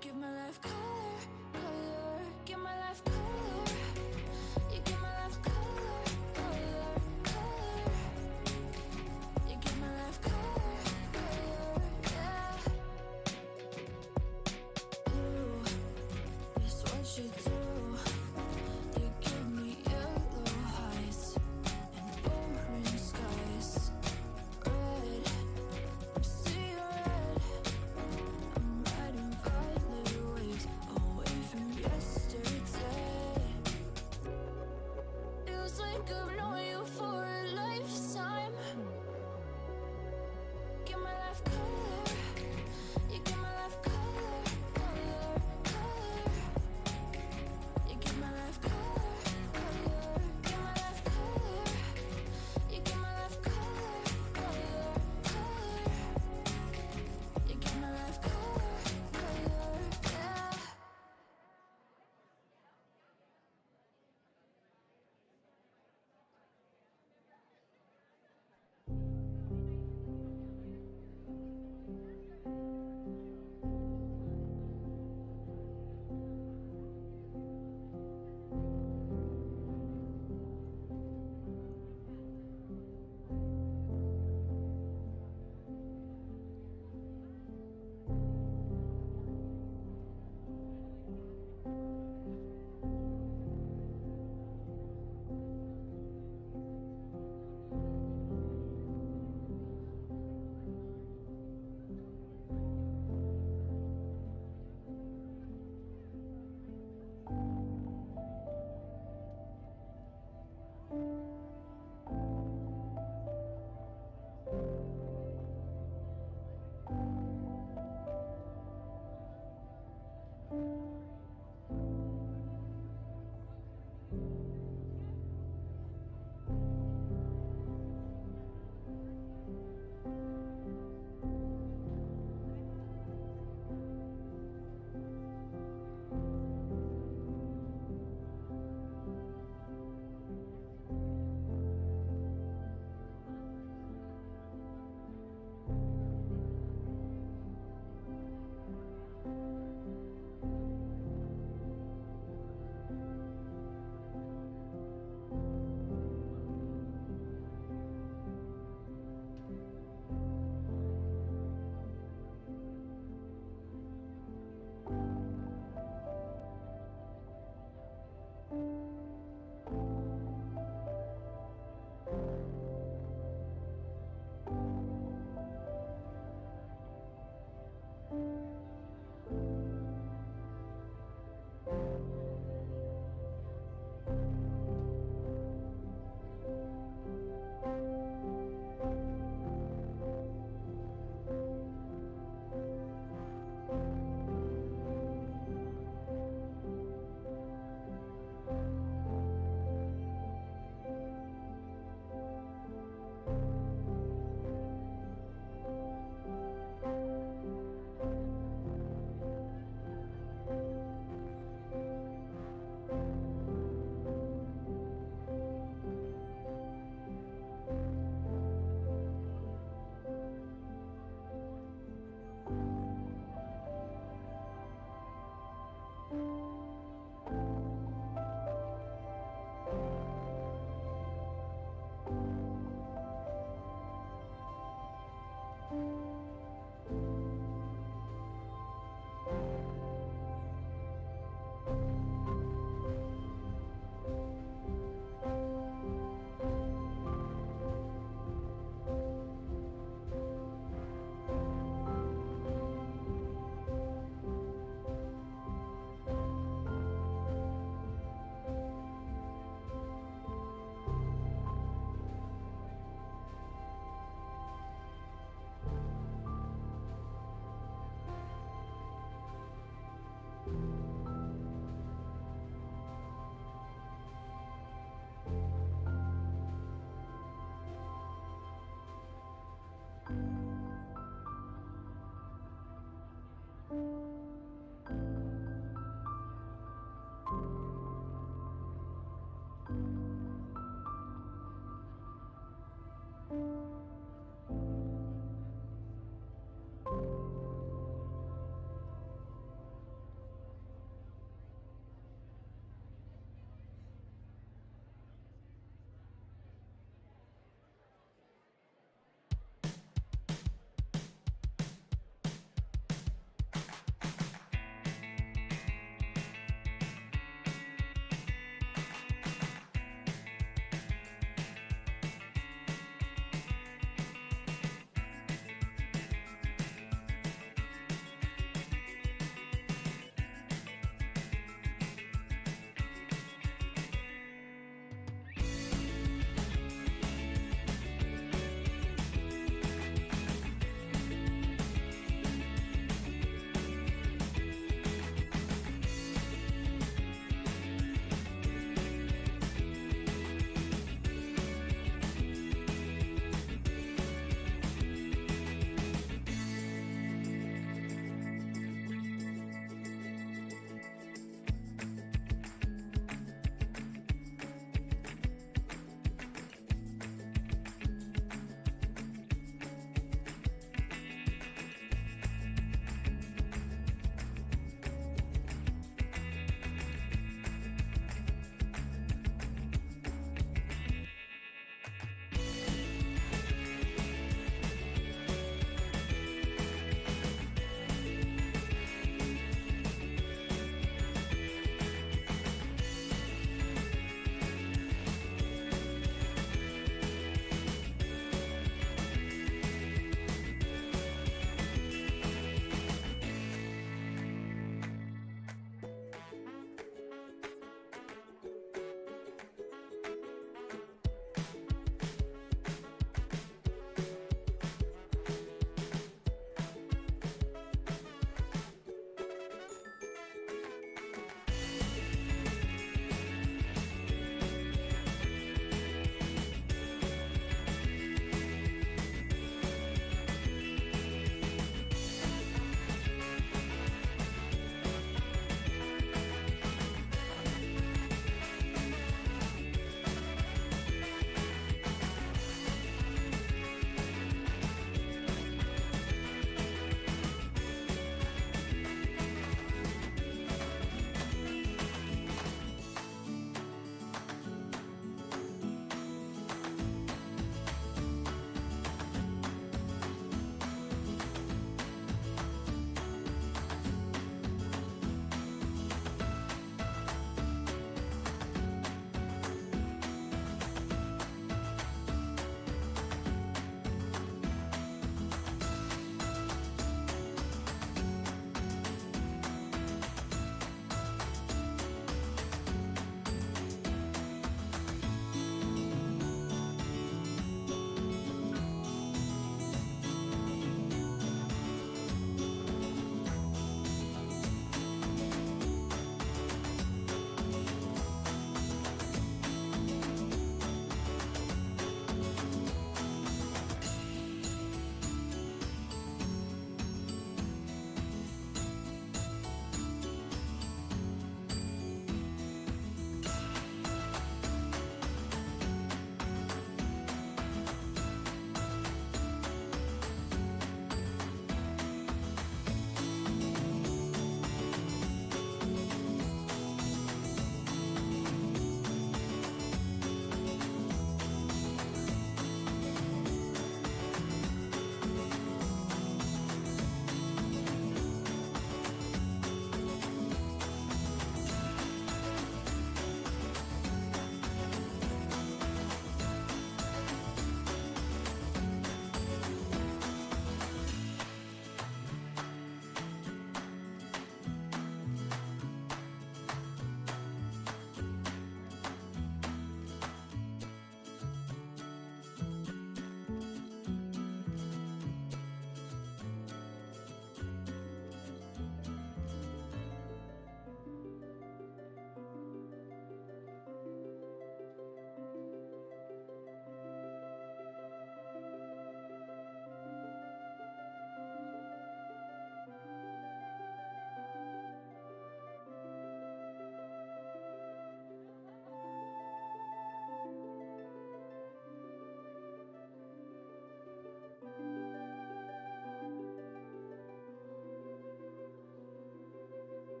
give my life color, color. Give my life color. You give my life color, color, color. You give my life color, color, yeah. Blue is what you do. You give me yellow eyes and orange skies. Red, I'm seeing red. I'm riding violet waves away from yesterday.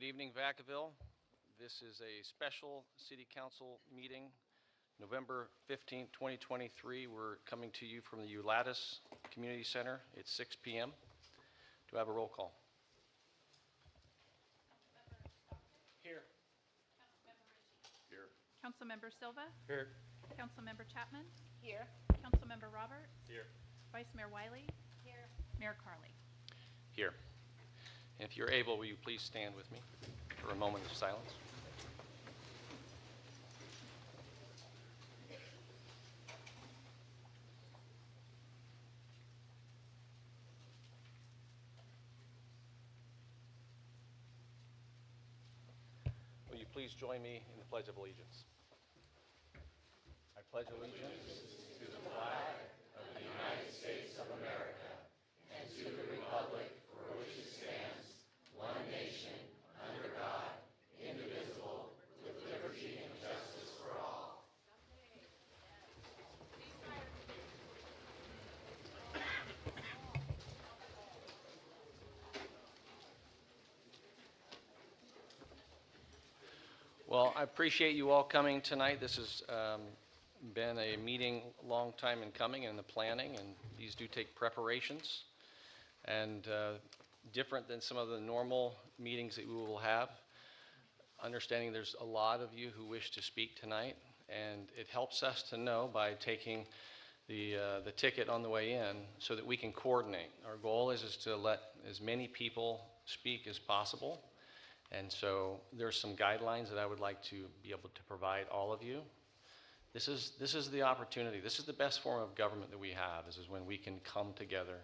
Good evening, Vacaville. This is a special City Council meeting, November 15th, 2023. We're coming to you from the Ulatis Community Center. It's 6 p.m. Do I have a roll call? Here. Here. Councilmember Silva? Here. Councilmember Chapman? Here. Councilmember Roberts? Here. Vice Mayor Wiley? Here. Mayor Carley? Here. And if you're able, will you please stand with me for a moment of silence? Will you please join me in the Pledge of Allegiance? I pledge allegiance to the flag of the United States of America and to the republic for which it stands, one nation, under God, indivisible, with liberty and justice for all. Well, I appreciate you all coming tonight. This has been a meeting long time in coming in the planning, and these do take preparations, and different than some of the normal meetings that we will have. Understanding there's a lot of you who wish to speak tonight, and it helps us to know by taking the ticket on the way in so that we can coordinate. Our goal is to let as many people speak as possible. And so there's some guidelines that I would like to be able to provide all of you. This is the opportunity. This is the best form of government that we have, is when we can come together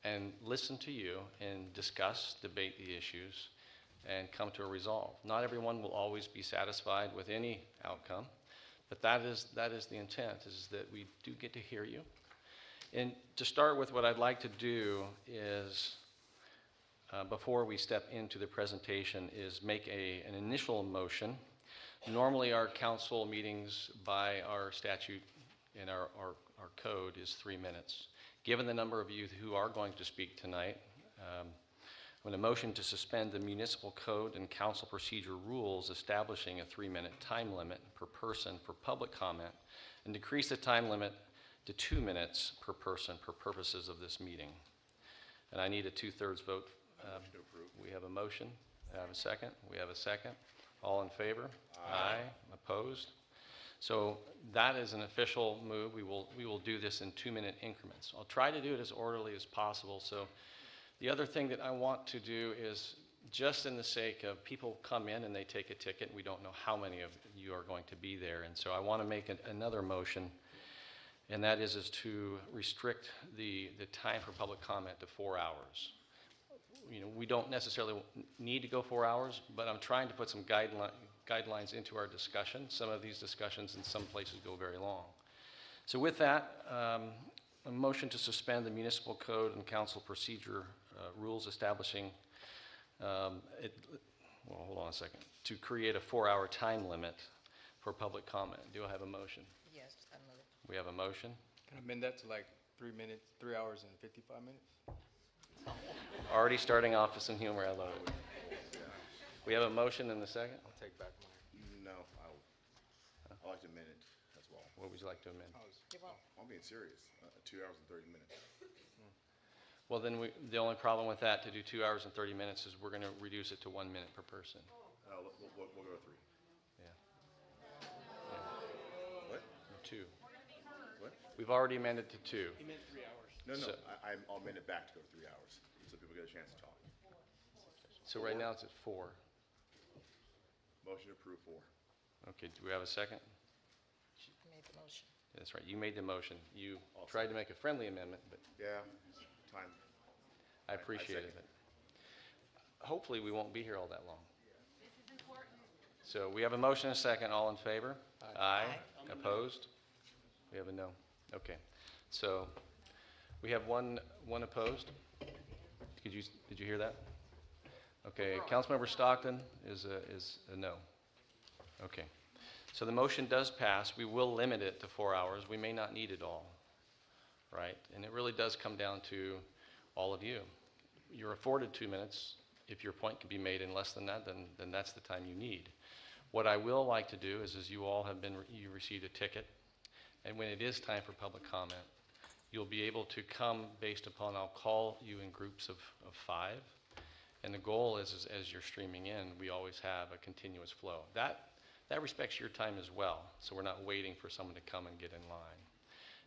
and listen to you and discuss, debate the issues, and come to a resolve. Not everyone will always be satisfied with any outcome, but that is the intent, is that we do get to hear you. And to start with, what I'd like to do is, before we step into the presentation, is make an initial motion. Normally our council meetings by our statute and our code is 3 minutes. Given the number of you who are going to speak tonight, I'm going to motion to suspend the municipal code and council procedure rules establishing a 3-minute time limit per person for public comment and decrease the time limit to 2 minutes per person for purposes of this meeting. And I need a 2/3 vote. Motion to approve. We have a motion. I have a second. We have a second. All in favor? Aye. Opposed? So that is an official move. We will do this in 2-minute increments. I'll try to do it as orderly as possible. So the other thing that I want to do is, just in the sake of people come in and they take a ticket, we don't know how many of you are going to be there. And so I want to make another motion, and that is to restrict the time for public comment to 4 hours. You know, we don't necessarily need to go 4 hours, but I'm trying to put some guidelines into our discussion. Some of these discussions in some places go very long. So with that, a motion to suspend the municipal code and council procedure rules establishing, well, hold on a second, to create a 4-hour time limit for public comment. Do I have a motion? Yes, I move. We have a motion. Can I amend that to like 3 minutes, 3 hours and 55 minutes? Already starting off with some humor. I love it. We have a motion and a second. I'll take back mine. No, I like to amend it as well. What would you like to amend? I'm being serious. 2 hours and 30 minutes. Well, then the only problem with that, to do 2 hours and 30 minutes, is we're going to reduce it to 1 minute per person. We'll go to 3. Yeah. What? 2. What? We've already amended to 2. He meant 3 hours. No, So- I'll amend it back to go to 3 hours, so people get a chance to talk. So right now it's at 4. Motion to approve 4. Okay, do we have a second? I made the motion. That's right, you made the motion. You Awesome. tried to make a friendly amendment, but Yeah, time. I appreciated second. it. Hopefully we won't be here all that long. This is important. So we have a motion and a second. All in favor? Aye. Opposed? We have a no. Okay. So we have one opposed. Did you hear that? Okay. Councilmember Stockton is a no. Okay. So the motion does pass. We will limit it to 4 hours. We may not need it all, right? And it really does come down to all of you. You're afforded 2 minutes. if your point can be made in less than that, then that's the time you need. What I will like to do is you all have you received a ticket, and when it is time for public comment, you'll be able to come based upon, I'll call you in groups of 5, and the goal is as you're streaming in, we always have a continuous flow. That respects your time as well, so we're not waiting for someone to come and get in line.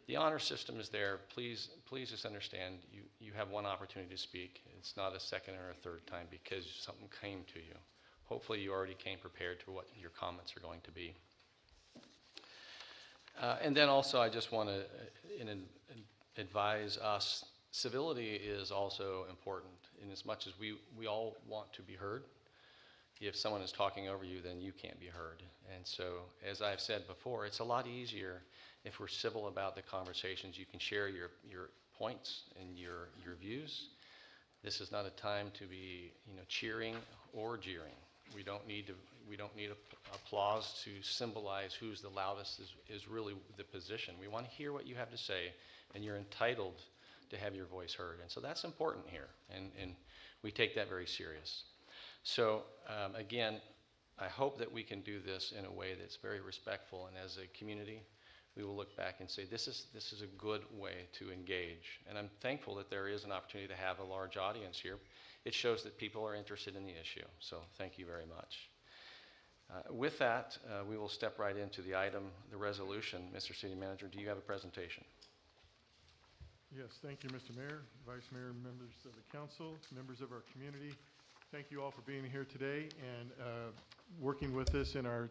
The honor system is there. Please just understand you have one opportunity to speak. It's not a second or a third time because something came to you. Hopefully you already came prepared to what your comments are going to be. And then also I just want to advise us, civility is also important in as much as we all want to be heard. If someone is talking over you, then you can't be heard. And so, as I've said before, it's a lot easier if we're civil about the conversations. You can share your points and your views. This is not a time to be, cheering or jeering. We don't need applause to symbolize who's the loudest is really the position. We want to hear what you have to say, and you're entitled to have your voice heard. And so that's important here, and we take that very serious. So again, I hope that we can do this in a way that's very respectful, and as a community, we will look back and say this is a good way to engage. And I'm thankful that there is an opportunity to have a large audience here. It shows that people are interested in the issue. So thank you very much. With that, we will step right into the item, the resolution. Mr. City Manager, do you have a presentation? Yes, thank you, Mr. Mayor, Vice Mayor, members of the council, members of our community. Thank you all for being here today and working with us in our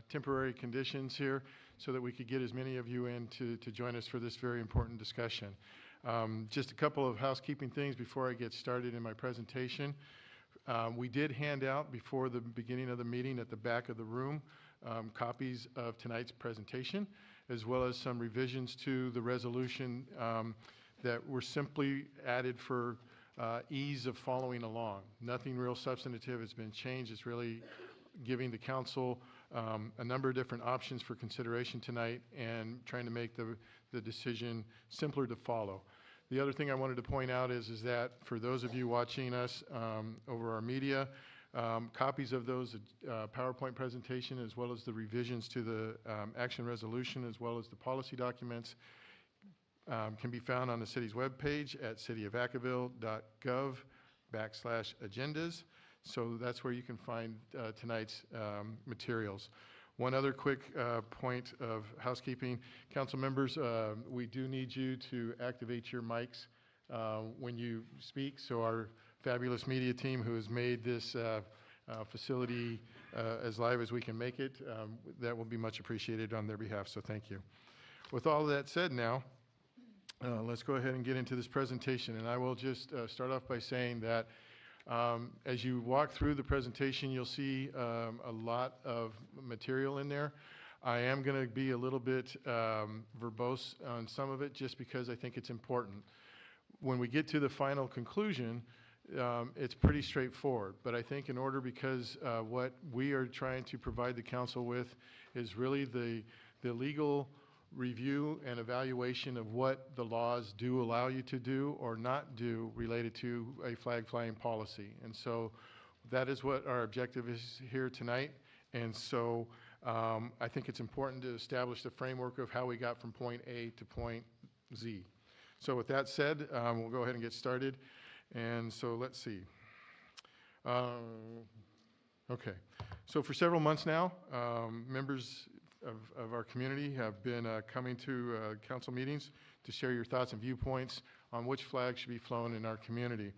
temporary conditions here so that we could get as many of you in to join us for this very important discussion. Just a couple of housekeeping things before I get started in my presentation. We did hand out before the beginning of the meeting at the back of the room copies of tonight's presentation, as well as some revisions to the resolution that were simply added for ease of following along. Nothing real substantive has been changed. It's really giving the council a number of different options for consideration tonight and trying to make the decision simpler to follow. The other thing I wanted to point out is that for those of you watching us over our media, copies of those PowerPoint presentation as well as the revisions to the action resolution as well as the policy documents can be found on the city's webpage at CityofVacaville.gov/agendas. So that's where you can find tonight's materials. One other quick point of housekeeping. Council members, we do need you to activate your mics when you speak. So our fabulous media team who has made this facility as live as we can make it, that will be much appreciated on their behalf. So thank you. With all of that said now, let's go ahead and get into this presentation. And I will just start off by saying that as you walk through the presentation, you'll see a lot of material in there. I am going to be a little bit verbose on some of it just because I think it's important. When we get to the final conclusion, it's pretty straightforward. But I think in order, because what we are trying to provide the council with is really the legal review and evaluation of what the laws do allow you to do or not do related to a flag flying policy. And so that is what our objective is here tonight. And so I think it's important to establish the framework of how we got from point A to point Z. So with that said, we'll go ahead and get started. And so let's see. Okay. So for several months now, members of our community have been coming to council meetings to share your thoughts and viewpoints on which flag should be flown in our community.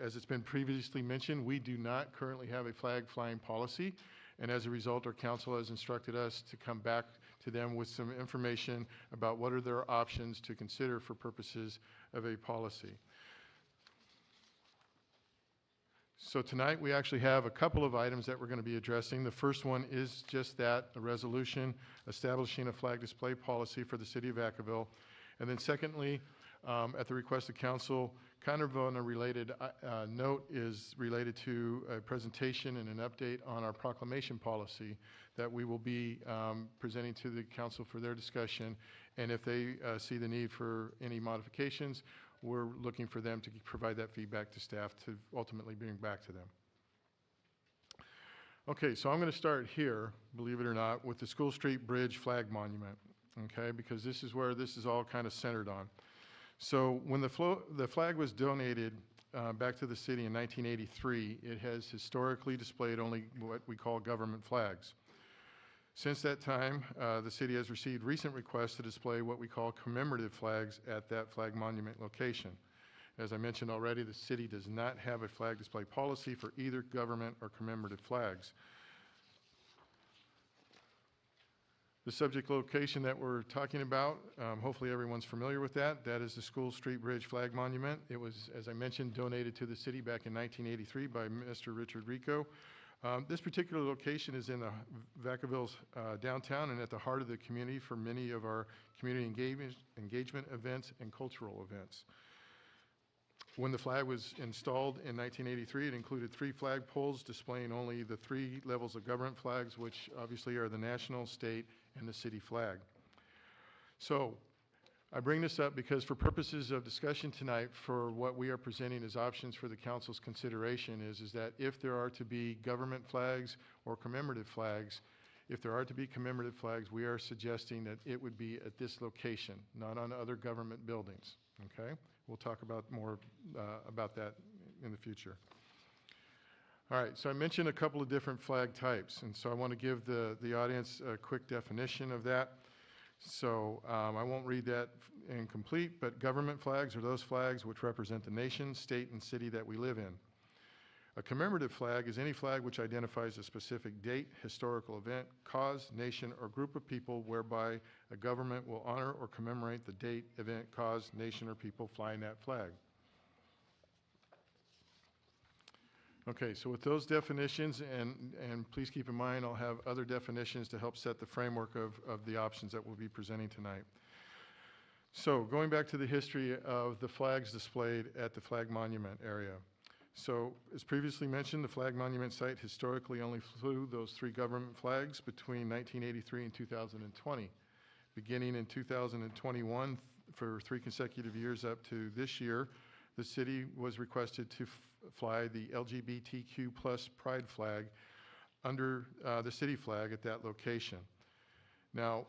As it's been previously mentioned, we do not currently have a flag flying policy, and as a result, our council has instructed us to come back to them with some information about what are their options to consider for purposes of a policy. So tonight we actually have a couple of items that we're going to be addressing. The first one is just that, a resolution establishing a flag display policy for the city of Vacaville. And then secondly, at the request of council, kind of on a related note is related to a presentation and an update on our proclamation policy that we will be presenting to the council for their discussion. And if they see the need for any modifications, we're looking for them to provide that feedback to staff to ultimately bring back to them. Okay, so I'm going to start here, believe it or not, with the School Street Bridge Flag Monument, okay, because this is where this is all kind of centered on. So when the flag was donated back to the city in 1983, it has historically displayed only what we call government flags. Since that time, the city has received recent requests to display what we call commemorative flags at that flag monument location. As I mentioned already, the city does not have a flag display policy for either government or commemorative flags. The subject location that we're talking about, hopefully everyone's familiar with that. That is the School Street Bridge Flag Monument. It was, as I mentioned, donated to the city back in 1983 by Mr. Richard Rico. This particular location is in the Vacaville's downtown and at the heart of the community for many of our community engagement events and cultural events. When the flag was installed in 1983, it included 3 flag poles displaying only the 3 levels of government flags, which obviously are the national, state, and the city flag. So I bring this up because for purposes of discussion tonight, for what we are presenting as options for the council's consideration is that if there are to be government flags or commemorative flags, if there are to be commemorative flags, we are suggesting that it would be at this location, not on other government buildings, okay? We'll talk about more about that in the future. All right, so I mentioned a couple of different flag types, and so I want to give the audience a quick definition of that. So I won't read that incomplete, but government flags are those flags which represent the nation, state, and city that we live in. A commemorative flag is any flag which identifies a specific date, historical event, cause, nation, or group of people whereby a government will honor or commemorate the date, event, cause, nation, or people flying that flag. Okay, so with those definitions, and please keep in mind I'll have other definitions to help set the framework of the options that we'll be presenting tonight. So going back to the history of the flags displayed at the flag monument area. So, as previously mentioned, the flag monument site historically only flew those 3 government flags between 1983 and 2020. Beginning in 2021, for 3 consecutive years up to this year, the city was requested to fly the LGBTQ+ pride flag under the city flag at that location. Now,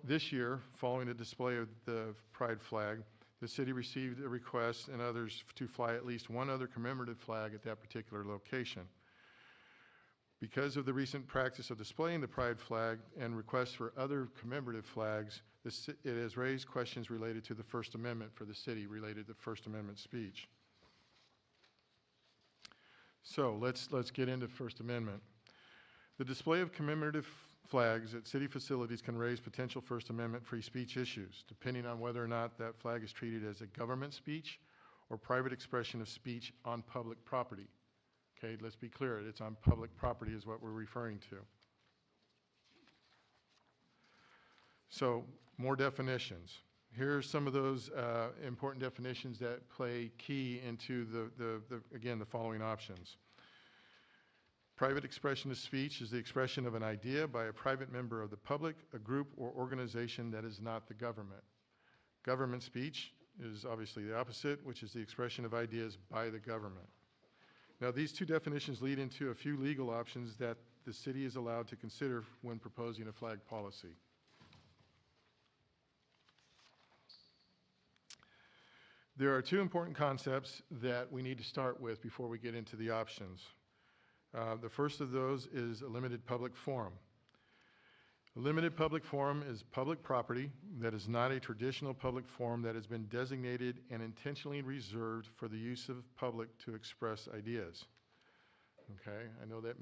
this year, following the display of the pride flag, the city received a request and others to fly at least one other commemorative flag at that particular location. Because of the recent practice of displaying the pride flag and requests for other commemorative flags, it has raised questions related to the First Amendment for the city, related to First Amendment speech. So let's get into First Amendment. The display of commemorative flags at city facilities can raise potential First Amendment free speech issues, depending on whether or not that flag is treated as a government speech or private expression of speech on public property. Okay, let's be clear, it's on public property is what we're referring to. So, more definitions. Here are some of those important definitions that play key into again, the following options. Private expression of speech is the expression of an idea by a private member of the public, a group, or organization that is not the government. Government speech is obviously the opposite, which is the expression of ideas by the government. Now, these 2 definitions lead into a few legal options that the city is allowed to consider when proposing a flag policy. There are 2 important concepts that we need to start with before we get into the options. The first of those is a limited public forum. A limited public forum is public property that is not a traditional public forum that has been designated and intentionally reserved for the use of public to express ideas. Okay, I know that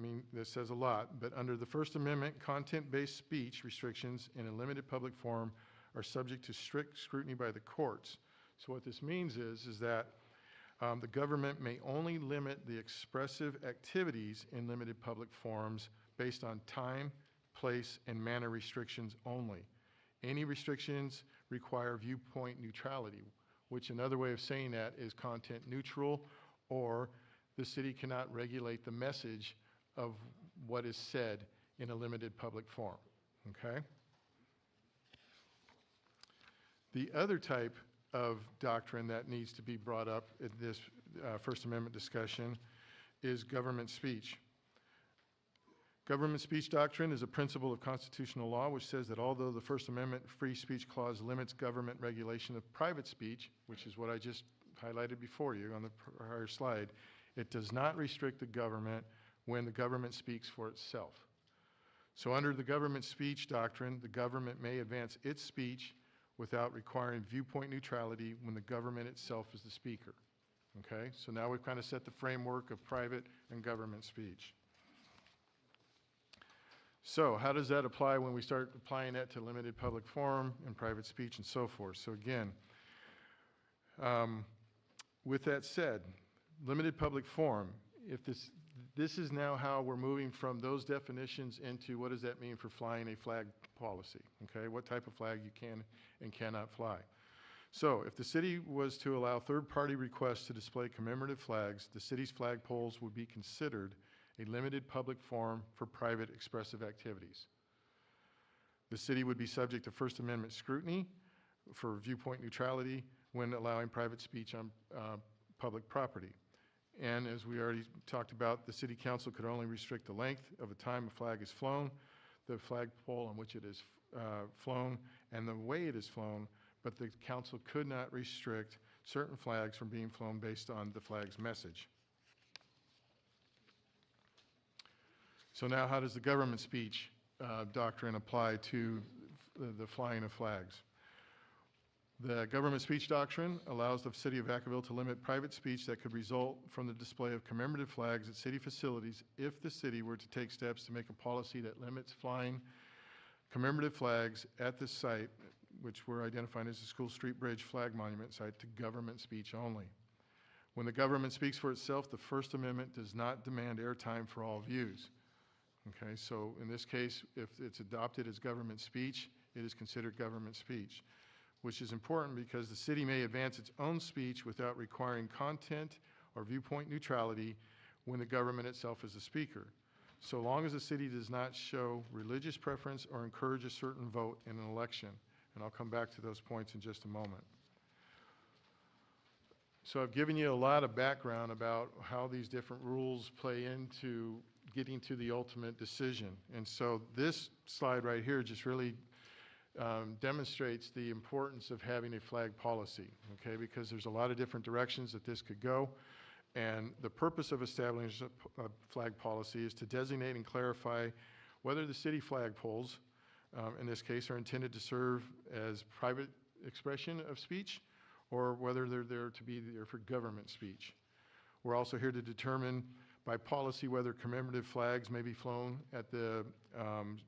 says a lot, but under the First Amendment, content-based speech restrictions in a limited public forum are subject to strict scrutiny by the courts. So what this means is that the government may only limit the expressive activities in limited public forums based on time, place, and manner restrictions only. Any restrictions require viewpoint neutrality, which another way of saying that is content neutral, or the city cannot regulate the message of what is said in a limited public forum, okay? The other type of doctrine that needs to be brought up in this First Amendment discussion is government speech. Government speech doctrine is a principle of constitutional law which says that although the First Amendment free speech clause limits government regulation of private speech, which is what I just highlighted before you on the prior slide, it does not restrict the government when the government speaks for itself. So under the government speech doctrine, the government may advance its speech without requiring viewpoint neutrality when the government itself is the speaker. Okay, so now we've kind of set the framework of private and government speech. So how does that apply when we start applying that to limited public forum and private speech and so forth? So again, with that said, limited public forum, if this is now how we're moving from those definitions into what does that mean for flying a flag policy, okay? What type of flag you can and cannot fly. So if the city was to allow third-party requests to display commemorative flags, the city's flagpoles would be considered a limited public forum for private expressive activities. The city would be subject to First Amendment scrutiny for viewpoint neutrality when allowing private speech on public property. And as we already talked about, the city council could only restrict the length of the time a flag is flown, the flagpole on which it is flown, and the way it is flown, but the council could not restrict certain flags from being flown based on the flag's message. So now how does the government speech doctrine apply to the flying of flags? The government speech doctrine allows the city of Vacaville to limit private speech that could result from the display of commemorative flags at city facilities if the city were to take steps to make a policy that limits flying commemorative flags at the site, which we're identifying as the School Street Bridge Flag Monument site, to government speech only. When the government speaks for itself, the First Amendment does not demand airtime for all views. Okay, so in this case, if it's adopted as government speech, it is considered government speech, which is important because the city may advance its own speech without requiring content or viewpoint neutrality when the government itself is the speaker, so long as the city does not show religious preference or encourage a certain vote in an election. And I'll come back to those points in just a moment. So I've given you a lot of background about how these different rules play into getting to the ultimate decision. And so this slide right here just really demonstrates the importance of having a flag policy, okay? Because there's a lot of different directions that this could go. And the purpose of establishing a flag policy is to designate and clarify whether the city flagpoles, in this case, are intended to serve as private expression of speech or whether they're there to be there for government speech. We're also here to determine by policy whether commemorative flags may be flown at the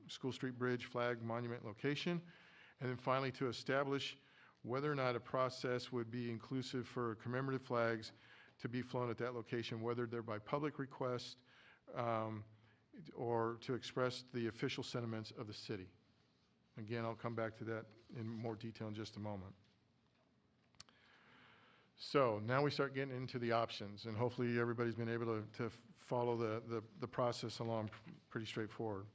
School Street Bridge Flag Monument location. And then finally to establish whether or not a process would be inclusive for commemorative flags to be flown at that location, whether they're by public request or to express the official sentiments of the city. Again, I'll come back to that in more detail in just a moment. So now we start getting into the options, and hopefully everybody's been able to follow the process along pretty straightforward.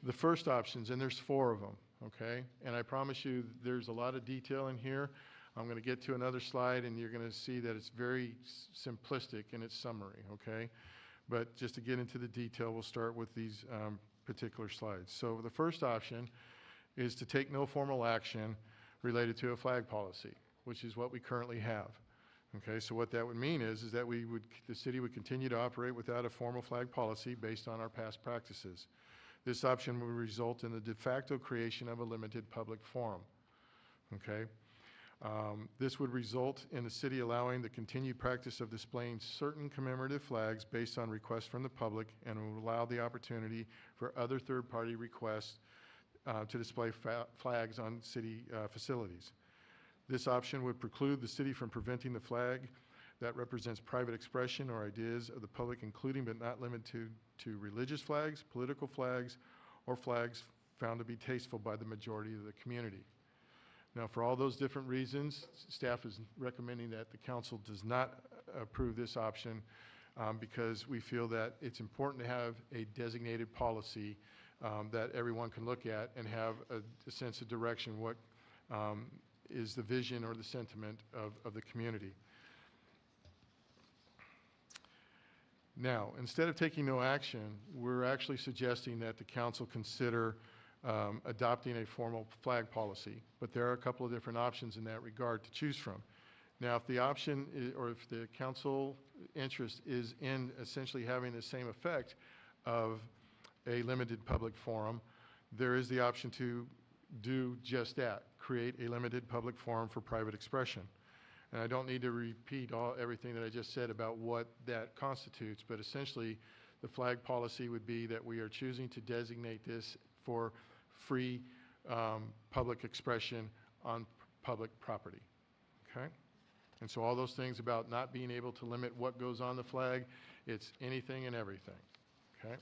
The first options, and there's 4 of them, okay? And I promise you there's a lot of detail in here. I'm going to get to another slide, and you're going to see that it's very simplistic in its summary, okay? But just to get into the detail, we'll start with these particular slides. So the first option is to take no formal action related to a flag policy, which is what we currently have. Okay, so what that would mean is that the city would continue to operate without a formal flag policy based on our past practices. This option would result in the de facto creation of a limited public forum. Okay, this would result in the city allowing the continued practice of displaying certain commemorative flags based on requests from the public, and would allow the opportunity for other third-party requests to display flags on city facilities. This option would preclude the city from preventing the flag that represents private expression or ideas of the public, including but not limited to religious flags, political flags, or flags found to be tasteful by the majority of the community. Now, for all those different reasons, staff is recommending that the council does not approve this option because we feel that it's important to have a designated policy that everyone can look at and have a sense of direction, what is the vision or the sentiment of the community. Now, instead of taking no action, we're actually suggesting that the council consider adopting a formal flag policy, but there are a couple of different options in that regard to choose from. Now, if the option or if the council interest is in essentially having the same effect of a limited public forum, there is the option to do just that, create a limited public forum for private expression. And I don't need to repeat everything that I just said about what that constitutes, but essentially the flag policy would be that we are choosing to designate this for free public expression on public property, okay? And so all those things about not being able to limit what goes on the flag, it's anything and everything, okay?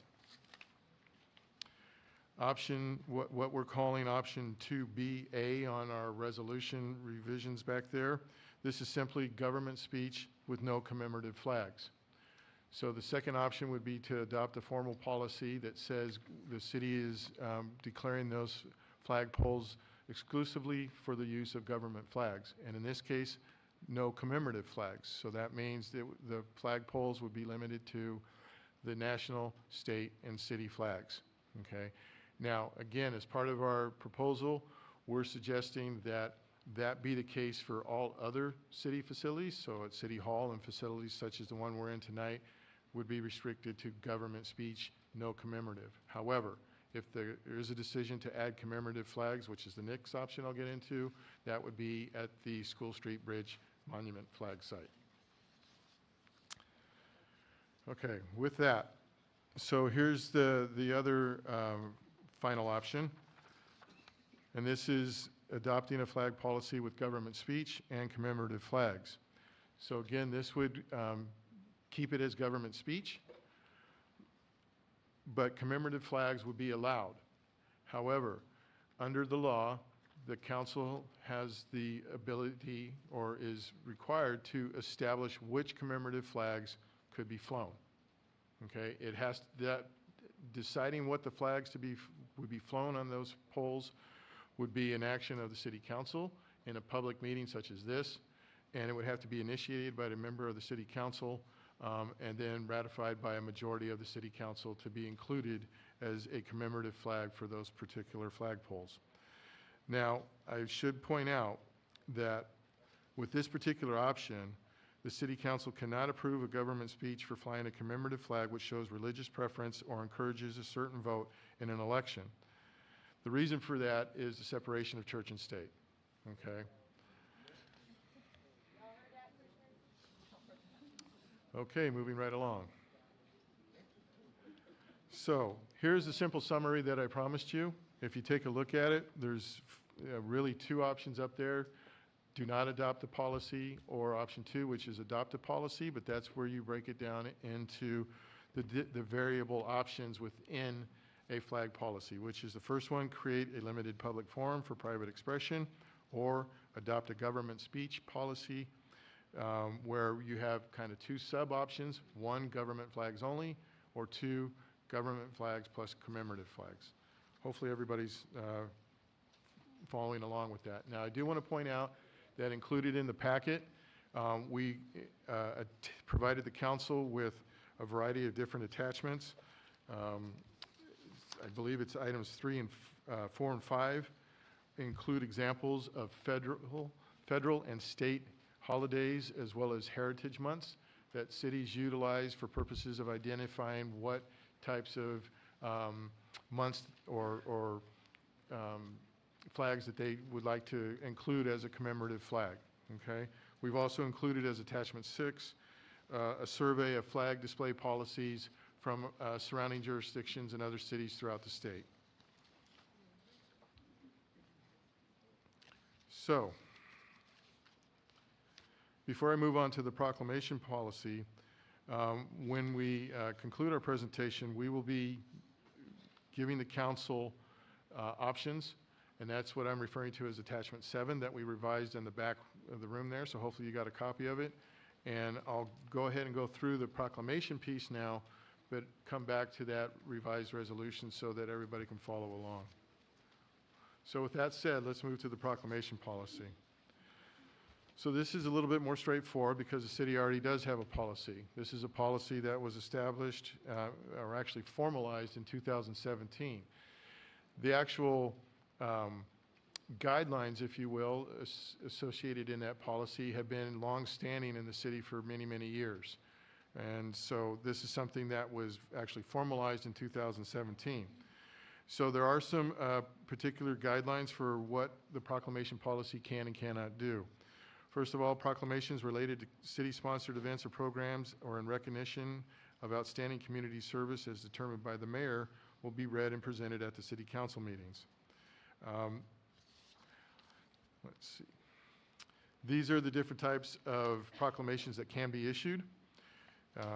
Option, what we're calling option 2BA on our resolution revisions back there, this is simply government speech with no commemorative flags. So the second option would be to adopt a formal policy that says the city is declaring those flagpoles exclusively for the use of government flags. And in this case, no commemorative flags. So that means that the flagpoles would be limited to the national, state, and city flags, okay? Now, again, as part of our proposal, we're suggesting that that be the case for all other city facilities. So at City Hall and facilities such as the one we're in tonight would be restricted to government speech, no commemorative. However, if there is a decision to add commemorative flags, which is the next option I'll get into, that would be at the School Street Bridge Monument flag site. Okay, with that, so here's the other final option, and this is adopting a flag policy with government speech and commemorative flags. So again, this would keep it as government speech, but commemorative flags would be allowed. However, under the law, the council has the ability or is required to establish which commemorative flags could be flown. Okay, it has that deciding what the flags would be flown on those poles would be an action of the city council in a public meeting such as this, and it would have to be initiated by a member of the city council and then ratified by a majority of the city council to be included as a commemorative flag for those particular flagpoles. Now, I should point out that with this particular option, the city council cannot approve a government speech for flying a commemorative flag which shows religious preference or encourages a certain vote in an election. The reason for that is the separation of church and state, okay? Okay, moving right along. So here's the simple summary that I promised you. If you take a look at it, there's really two options up there. Do not adopt a policy, or option 2, which is adopt a policy, but that's where you break it down into the variable options within a flag policy, which is the first one, create a limited public forum for private expression, or adopt a government speech policy where you have kind of two sub-options, 1, government flags only, or 2, government flags plus commemorative flags. Hopefully everybody's following along with that. Now, I do want to point out that included in the packet, we provided the council with a variety of different attachments. I believe it's items 3 and 4 and 5 include examples of federal and state holidays as well as heritage months that cities utilize for purposes of identifying what types of months or flags that they would like to include as a commemorative flag, okay? We've also included as attachment 6 a survey of flag display policies from surrounding jurisdictions and other cities throughout the state. So, before I move on to the proclamation policy, when we conclude our presentation, we will be giving the council options, and that's what I'm referring to as attachment 7 that we revised in the back of the room there, so hopefully you got a copy of it. And I'll go ahead and go through the proclamation piece now, but come back to that revised resolution so that everybody can follow along. So with that said, let's move to the proclamation policy. So this is a little bit more straightforward because the city already does have a policy. This is a policy that was established, or actually formalized in 2017. The actual guidelines, if you will, associated in that policy have been long-standing in the city for many, many years. And so this is something that was actually formalized in 2017. So there are some particular guidelines for what the proclamation policy can and cannot do. First of all, proclamations related to city-sponsored events or programs or in recognition of outstanding community service as determined by the mayor will be read and presented at the city council meetings. Let's see. These are the different types of proclamations that can be issued.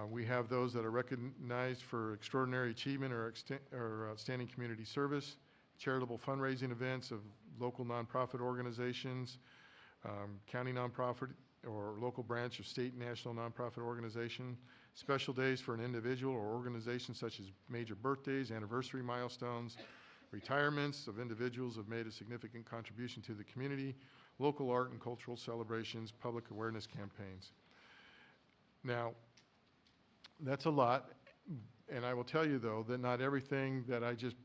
We have those that are recognized for extraordinary achievement or outstanding community service, charitable fundraising events of local nonprofit organizations, county nonprofit or local branch of state and national nonprofit organization, special days for an individual or organization such as major birthdays, anniversary milestones, retirements of individuals who have made a significant contribution to the community, local art and cultural celebrations, public awareness campaigns. Now, that's a lot, and I will tell you, though, that not everything that I just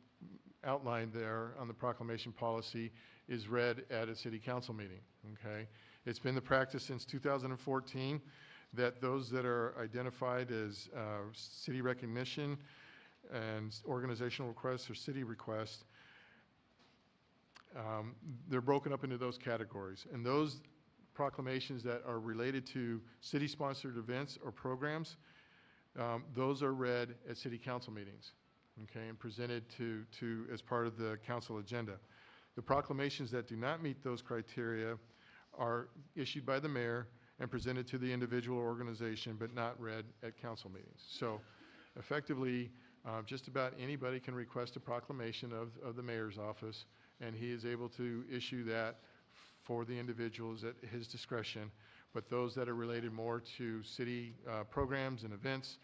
outlined there on the proclamation policy is read at a city council meeting, okay? It's been the practice since 2014 that those that are identified as city recognition and organizational requests or city requests, they're broken up into those categories. And those proclamations that are related to city-sponsored events or programs, those are read at city council meetings, okay, and presented to as part of the council agenda. The proclamations that do not meet those criteria are issued by the mayor and presented to the individual or organization, but not read at council meetings. So effectively, just about anybody can request a proclamation of the mayor's office, and he is able to issue that for the individuals at his discretion. But those that are related more to city programs and events,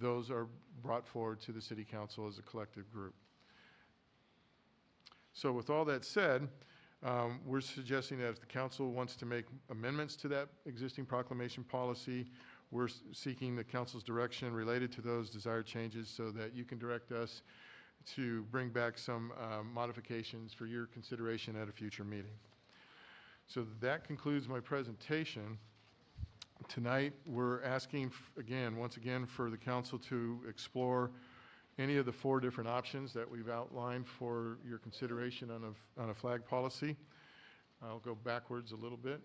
those are brought forward to the city council as a collective group. So with all that said, we're suggesting that if the council wants to make amendments to that existing proclamation policy, we're seeking the council's direction related to those desired changes so that you can direct us to bring back some modifications for your consideration at a future meeting. So that concludes my presentation. Tonight, we're asking, once again, for the council to explore any of the 4 different options that we've outlined for your consideration on a flag policy. I'll go backwards a little bit.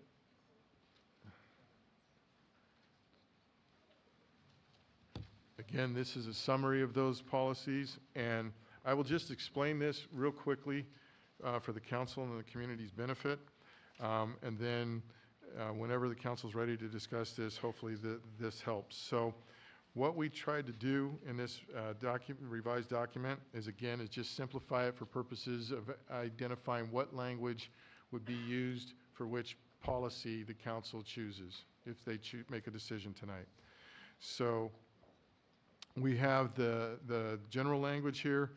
Again, this is a summary of those policies, and I will just explain this real quickly for the council and the community's benefit. And then whenever the council's ready to discuss this, hopefully this helps. So what we tried to do in this revised document is just simplify it for purposes of identifying what language would be used for which policy the council chooses if they make a decision tonight. So we have the general language here.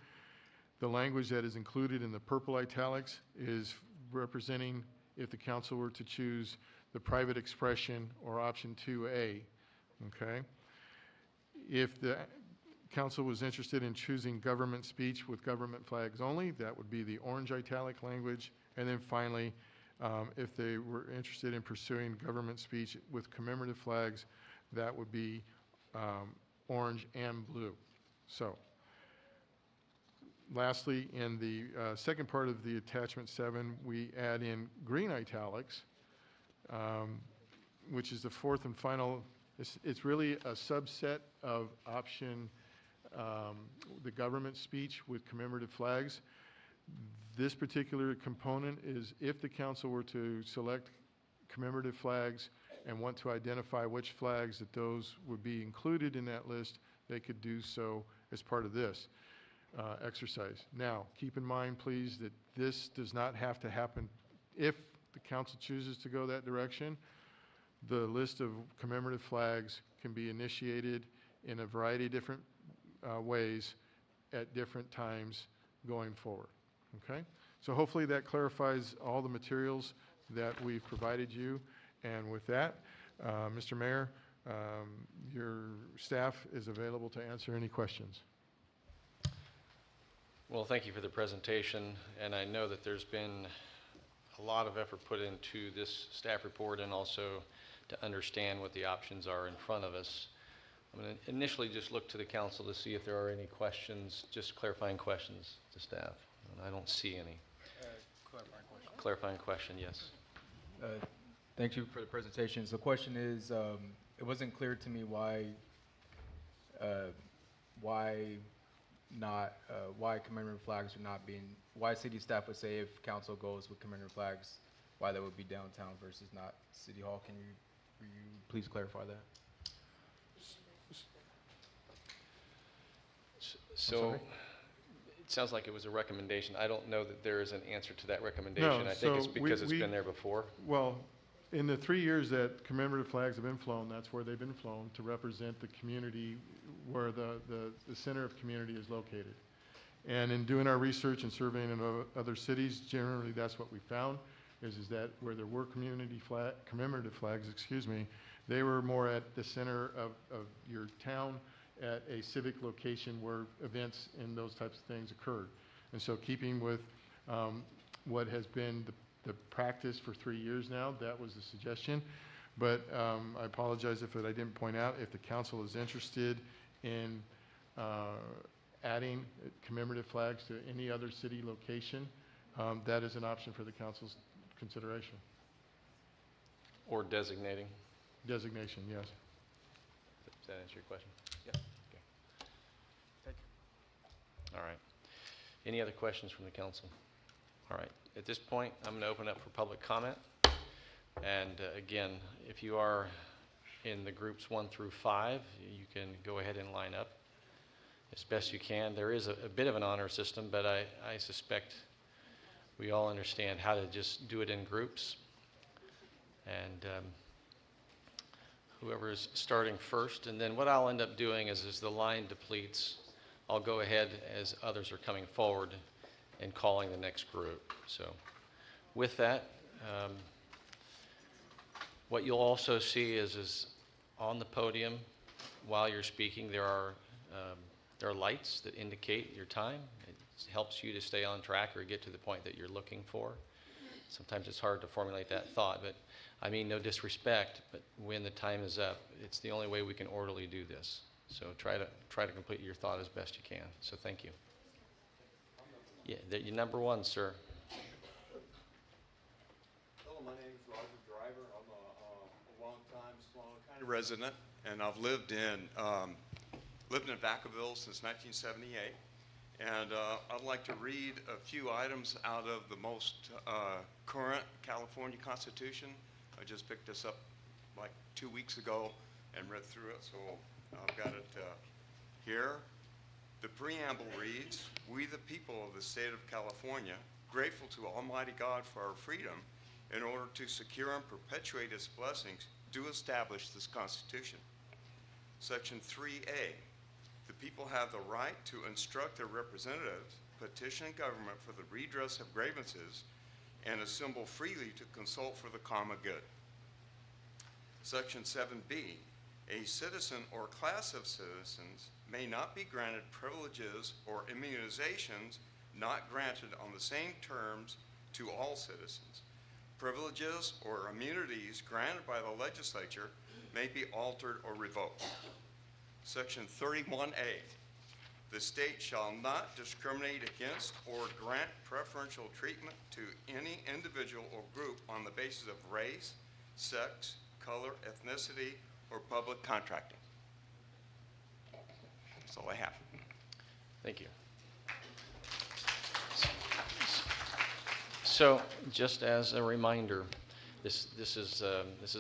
The language that is included in the purple italics is representing if the council were to choose the private expression or option 2A, okay? If the council was interested in choosing government speech with government flags only, that would be the orange italic language. And then finally, if they were interested in pursuing government speech with commemorative flags, that would be orange and blue. So lastly, in the second part of the attachment 7, we add in green italics, which is the 4th and final. It's really a subset of option, the government speech with commemorative flags. This particular component is if the council were to select commemorative flags and want to identify which flags that those would be included in that list, they could do so as part of this exercise. Now, keep in mind, please, that this does not have to happen if the council chooses to go that direction. The list of commemorative flags can be initiated in a variety of different ways at different times going forward. Okay? So hopefully that clarifies all the materials that we've provided you. And with that, Mr. Mayor, your staff is available to answer any questions. Well, thank you for the presentation, and I know that there's been a lot of effort put into this staff report and also to understand what the options are in front of us. I'm going to initially just look to the council to see if there are any questions, just clarifying questions to staff. And I don't see any. Clarifying question. Clarifying question, yes. Thank you for the presentation. So the question is, it wasn't clear to me why commemorative flags are not being, why city staff would say if council goes with commemorative flags, why that would be downtown versus not City Hall. Can you please clarify that? So sorry? it sounds like it was a recommendation. I don't know that there is an answer to that recommendation. I think it's so because it's we- been there before. Well, in the 3 years that commemorative flags have been flown, that's where they've been flown to represent the community where the center of community is located. And in doing our research and surveying in other cities, generally that's what we found, is that where there were commemorative flags, they were more at the center of your town, at a civic location where events and those types of things occurred. And so keeping with what has been the practice for 3 years now, that was the suggestion. But I apologize if I didn't point out, if the council is interested in adding commemorative flags to any other city location, that is an option for the council's consideration. Or designating. Designation, yes. Does that answer your question? Yeah. Okay. Thank you. All right. Any other questions from the council? All right. At this point, I'm going to open up for public comment. And again, if you are in the groups 1 through 5, you can go ahead and line up as best you can. There is a bit of an honor system, but I suspect we all understand how to just do it in groups. And whoever is starting first, and then what I'll end up doing is as the line depletes, I'll go ahead as others are coming forward and calling the next group. So with that, what you'll also see is on the podium while you're speaking, there are lights that indicate your time. It helps you to stay on track or get to the point that you're looking for. Sometimes it's hard to formulate that thought, but I mean no disrespect, but when the time is up, it's the only way we can orderly do this. So try to complete your thought as best you can. So thank you. Yeah, you're number 1, sir. Hello, my name is Roger Driver. I'm a long-time Solano County resident, and I've lived in Vacaville since 1978. And I'd like to read a few items out of the most current California Constitution. I just picked this up like 2 weeks ago and read through it, so I've got it here. The preamble reads, "We the people of the state of California, grateful to Almighty God for our freedom, in order to secure and perpetuate its blessings, do establish this Constitution." Section 3A, the people have the right to instruct their representatives, petition government for the redress of grievances, and assemble freely to consult for the common good. Section 7B, a citizen or class of citizens may not be granted privileges or immunizations not granted on the same terms to all citizens. Privileges or immunities granted by the legislature may be altered or revoked. Section 31A, the state shall not discriminate against or grant preferential treatment to any individual or group on the basis of race, sex, color, ethnicity, or public contracting. That's all I have. Thank you. So, just as a reminder, this is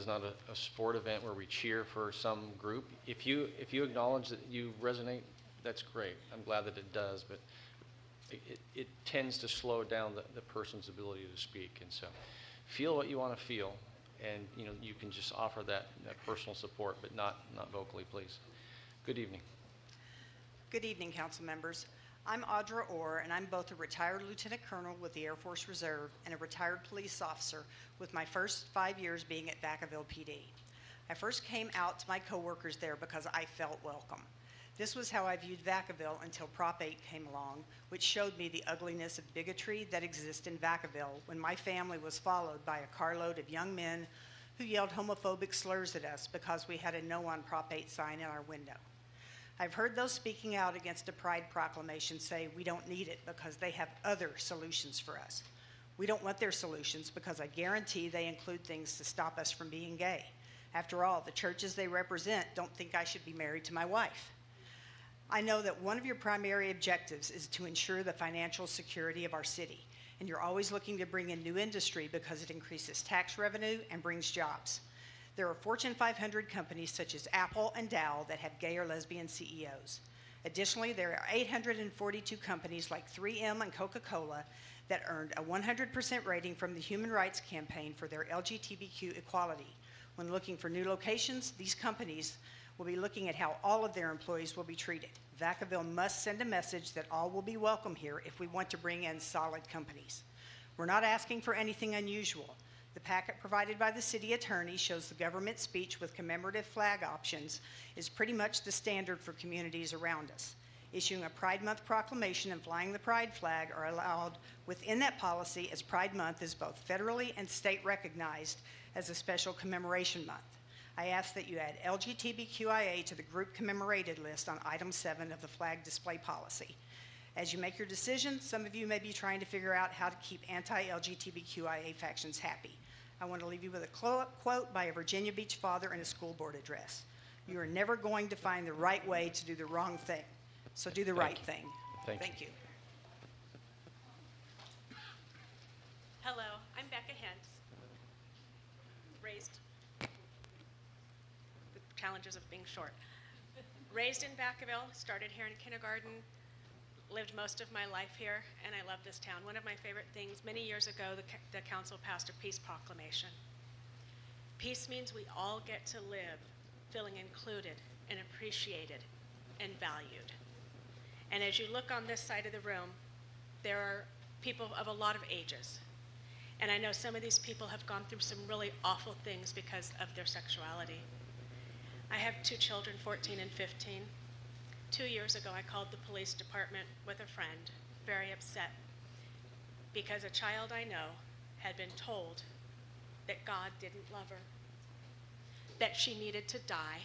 not a sport event where we cheer for some group. If you acknowledge that you resonate, that's great. I'm glad that it does, but it tends to slow down the person's ability to speak. And so, feel what you want to feel, and you can just offer that personal support, but not vocally, please. Good evening. Good evening, council members. I'm Audra Orr, and I'm both a retired lieutenant colonel with the Air Force Reserve and a retired police officer, with my first 5 years being at Vacaville PD. I first came out to my coworkers there because I felt welcome. This was how I viewed Vacaville until Prop 8 came along, which showed me the ugliness of bigotry that exists in Vacaville when my family was followed by a carload of young men who yelled homophobic slurs at us because we had a No on Prop 8 sign in our window. I've heard those speaking out against a pride proclamation say we don't need it because they have other solutions for us. We don't want their solutions because I guarantee they include things to stop us from being gay. After all, the churches they represent don't think I should be married to my wife. I know that one of your primary objectives is to ensure the financial security of our city, and you're always looking to bring in new industry because it increases tax revenue and brings jobs. There are Fortune 500 companies such as Apple and Dow that have gay or lesbian CEOs. Additionally, there are 842 companies like 3M and Coca-Cola that earned a 100% rating from the Human Rights Campaign for their LGBTQ equality. When looking for new locations, these companies will be looking at how all of their employees will be treated. Vacaville must send a message that all will be welcome here if we want to bring in solid companies. We're not asking for anything unusual. The packet provided by the city attorney shows the government speech with commemorative flag options is pretty much the standard for communities around us. Issuing a Pride Month proclamation and flying the Pride flag are allowed within that policy, as Pride Month is both federally and state recognized as a special commemoration month. I ask that you add LGBTQIA to the group commemorated list on item 7 of the flag display policy. As you make your decision, some of you may be trying to figure out how to keep anti-LGBTQIA factions happy. I want to leave you with a quote by a Virginia Beach father in a school board address. You are never going to find the right way to do the wrong thing, so do the right thing. Thank you. Hello, I'm Becca Hentz, raised, the challenges of being short. Raised in Vacaville, started here in kindergarten, lived most of my life here, and I love this town. One of my favorite things, many years ago, the council passed a peace proclamation. Peace means we all get to live feeling included and appreciated and valued. And as you look on this side of the room, there are people of a lot of ages. And I know some of these people have gone through some really awful things because of their sexuality. I have 2 children, 14 and 15. 2 years ago, I called the police department with a friend, very upset, because a child I know had been told that God didn't love her, that she needed to die,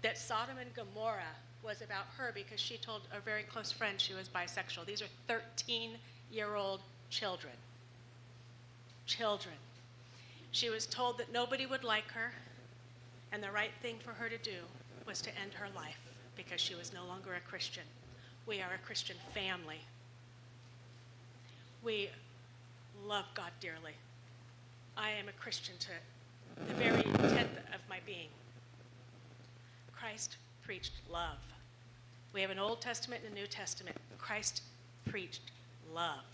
that Sodom and Gomorrah was about her because she told a very close friend she was bisexual. These are 13-year-old children. Children. She was told that nobody would like her, and the right thing for her to do was to end her life because she was no longer a Christian. We are a Christian family. We love God dearly. I am a Christian to the very 10th of my being. Christ preached love. We have an Old Testament and a New Testament. Christ preached love.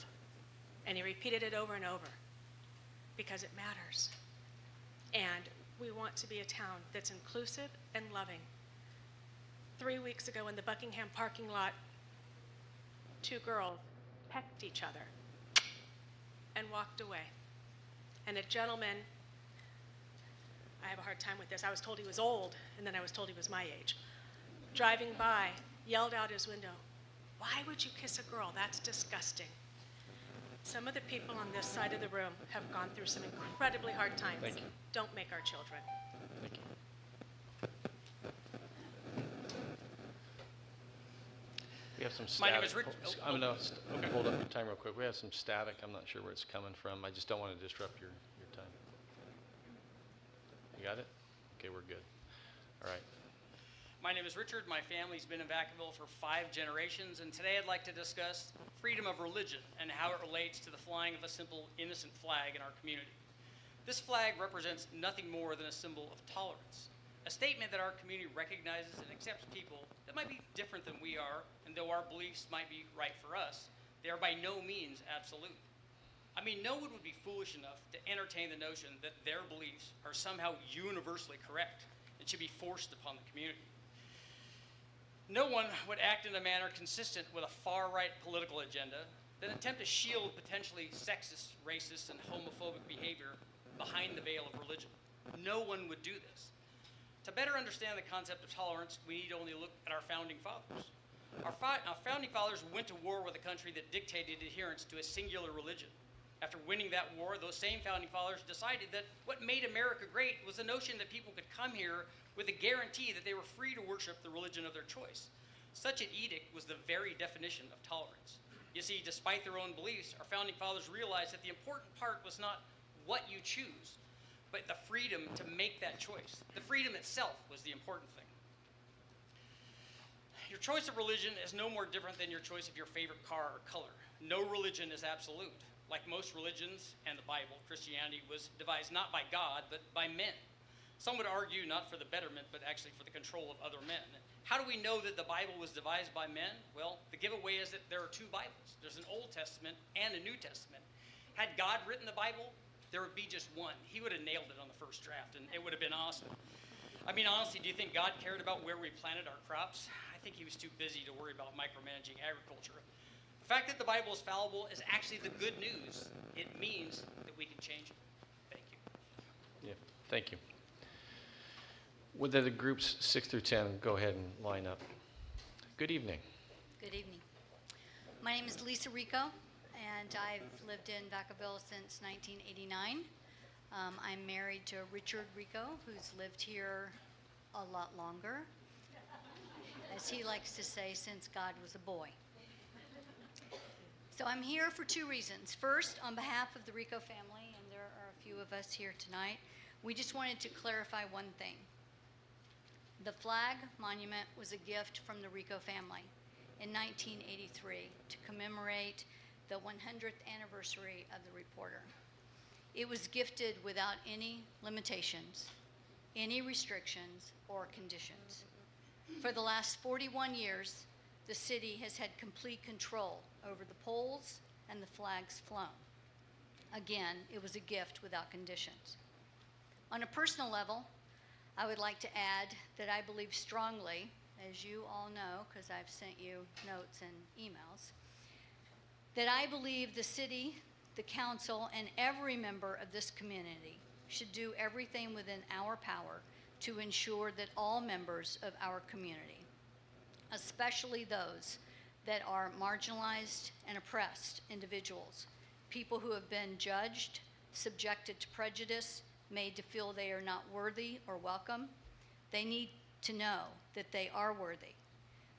And he repeated it over and over because it matters. And we want to be a town that's inclusive and loving. 3 weeks ago in the Buckingham parking lot, 2 girls pecked each other and walked away. And a gentleman, I have a hard time with this, I was told he was old, and then I was told he was my age, driving by, yelled out his window, "Why would you kiss a girl? That's disgusting." Some of the people on this side of the room have gone through some incredibly hard times. Thank you. Don't make our children. Thank you. We have some My static. name is Rich. I'm going to hold up your time real quick. We have some static. I'm not sure where it's coming from. I just don't want to disrupt your time. You got it? Okay, we're good. All right. My name is Richard. My family's been in Vacaville for 5 generations, and today I'd like to discuss freedom of religion and how it relates to the flying of a simple, innocent flag in our community. This flag represents nothing more than a symbol of tolerance, a statement that our community recognizes and accepts people that might be different than we are, and though our beliefs might be right for us, they are by no means absolute. I mean, no one would be foolish enough to entertain the notion that their beliefs are somehow universally correct and should be forced upon the community. No one would act in a manner consistent with a far-right political agenda than attempt to shield potentially sexist, racist, and homophobic behavior behind the veil of religion. No one would do this. To better understand the concept of tolerance, we need only look at our founding fathers. Our founding fathers went to war with a country that dictated adherence to a singular religion. After winning that war, those same founding fathers decided that what made America great was the notion that people could come here with a guarantee that they were free to worship the religion of their choice. Such an edict was the very definition of tolerance. You see, despite their own beliefs, our founding fathers realized that the important part was not what you choose, but the freedom to make that choice. The freedom itself was the important thing. Your choice of religion is no more different than your choice of your favorite car or color. No religion is absolute. Like most religions and the Bible, Christianity was devised not by God, but by men. Some would argue not for the betterment, but actually for the control of other men. How do we know that the Bible was devised by men? Well, the giveaway is that there are two Bibles. There's an Old Testament and a New Testament. Had God written the Bible, there would be just one. He would have nailed it on the first draft, and it would have been awesome. I mean, honestly, do you think God cared about where we planted our crops? I think he was too busy to worry about micromanaging agriculture. The fact that the Bible is fallible is actually the good news. It means that we can change it. Thank you. Yeah, thank you. Would the groups 6 through 10 go ahead and line up? Good evening. Good evening. My name is Lisa Rico, and I've lived in Vacaville since 1989. I'm married to Richard Rico, who's lived here a lot longer, as he likes to say, since God was a boy. So I'm here for two reasons. First, on behalf of the Rico family, and there are a few of us here tonight, we just wanted to clarify one thing. The flag monument was a gift from the Rico family in 1983 to commemorate the 100th anniversary of the Reporter. It was gifted without any limitations, any restrictions, or conditions. For the last 41 years, the city has had complete control over the poles and the flags flown. Again, it was a gift without conditions. On a personal level, I would like to add that I believe strongly, as you all know, because I've sent you notes and emails, that I believe the city, the council, and every member of this community should do everything within our power to ensure that all members of our community, especially those that are marginalized and oppressed individuals, people who have been judged, subjected to prejudice, made to feel they are not worthy or welcome, they need to know that they are worthy.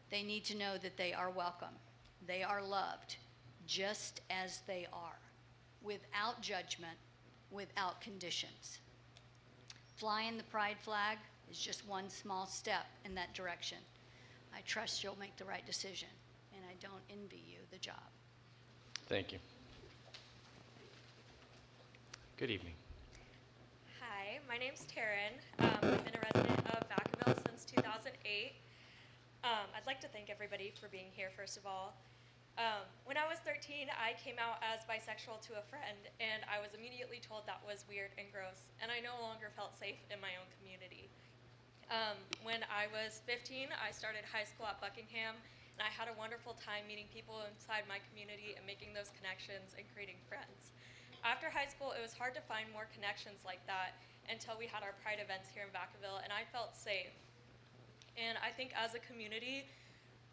They need to know that they are welcome. They are loved just as they are, without judgment, without conditions. Flying the pride flag is just one small step in that direction. I trust you'll make the right decision, and I don't envy you the job. Thank you. Good evening. Hi, my name's Taryn. I've been a resident of Vacaville since 2008. I'd like to thank everybody for being here, first of all. When I was 13, I came out as bisexual to a friend, and I was immediately told that was weird and gross, and I no longer felt safe in my own community. When I was 15, I started high school at Buckingham, and I had a wonderful time meeting people inside my community and making those connections and creating friends. After high school, it was hard to find more connections like that until we had our Pride events here in Vacaville, and I felt safe. And I think as a community,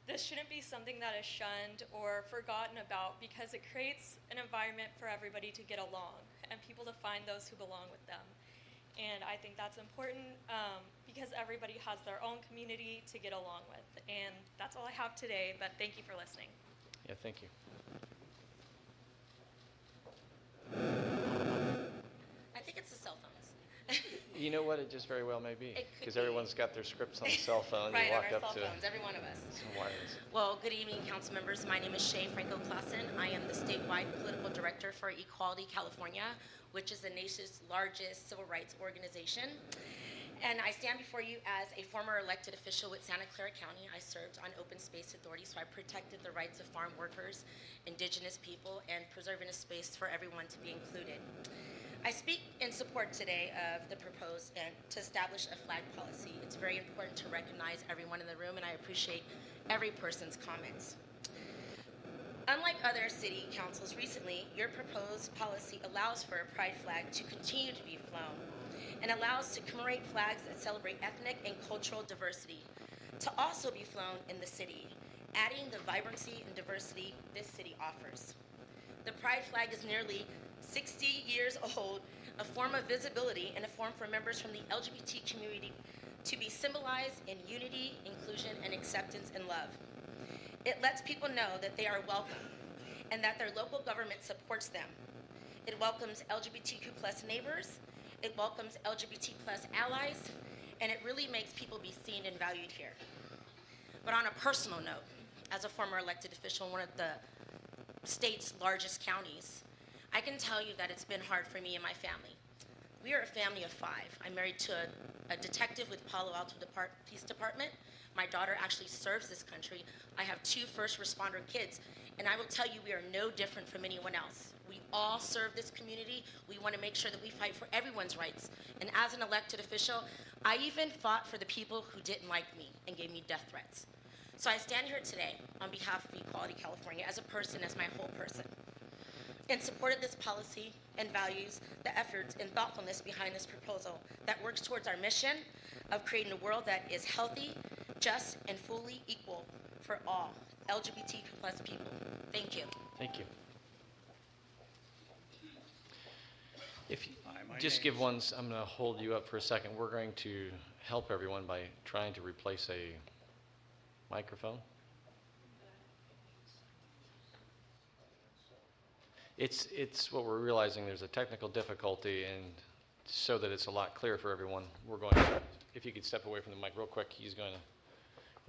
this shouldn't be something that is shunned or forgotten about, because it creates an environment for everybody to get along and people to find those who belong with them. And I think that's important because everybody has their own community to get along with. And that's all I have today, but thank you for listening. Yeah, thank you. I think it's the cell phones. You know what? It just very well may be, It could because be. everyone's got their scripts on the cell phone. Right, You on walk our up cell to phones, every one of us. some wireless. Well, good evening, council members. My name is Shay Franco-Clausen. I am the statewide political director for Equality California, which is the nation's largest civil rights organization. And I stand before you as a former elected official with Santa Clara County. I served on Open Space Authority, so I protected the rights of farm workers, indigenous people, and preserving a space for everyone to be included. I speak in support today of the proposed and to establish a flag policy. It's very important to recognize everyone in the room, and I appreciate every person's comments. Unlike other city councils recently, your proposed policy allows for a pride flag to continue to be flown and allows to commemorate flags that celebrate ethnic and cultural diversity to also be flown in the city, adding the vibrancy and diversity this city offers. The pride flag is nearly 60 years old, a form of visibility and a form for members from the LGBT community to be symbolized in unity, inclusion, and acceptance and love. It lets people know that they are welcome and that their local government supports them. It welcomes LGBTQ+ neighbors, it welcomes LGBT+ allies, and it really makes people be seen and valued here. But on a personal note, as a former elected official in one of the state's largest counties, I can tell you that it's been hard for me and my family. We are a family of 5. I'm married to a detective with Palo Alto Police Department. My daughter actually serves this country. I have 2 first responder kids, and I will tell you we are no different from anyone else. We all serve this community. We want to make sure that we fight for everyone's rights. And as an elected official, I even fought for the people who didn't like me and gave me death threats. So I stand here today on behalf of Equality California as a person, as my whole person, in support of this policy and values the efforts and thoughtfulness behind this proposal that works towards our mission of creating a world that is healthy, just, and fully equal for all LGBTQ+ people. Thank you. Thank you. If you just give one, I'm going to hold you up for a second. We're going to help everyone by trying to replace a microphone. It's what we're realizing, there's a technical difficulty, and so that it's a lot clearer for everyone, we're going to, if you could step away from the mic real quick, he's going to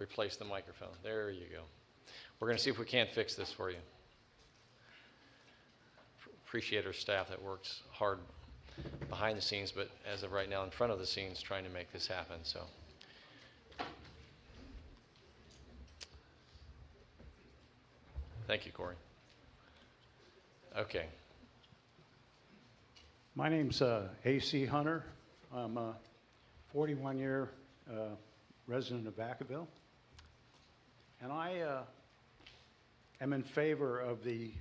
replace the microphone. There you go. We're going to see if we can't fix this for you. Appreciate our staff that works hard behind the scenes, but as of right now in front of the scenes trying to make this happen. So thank you, Corey. Okay. My name's A.C. Hunter. I'm a 41-year resident of Vacaville. And I am in favor of the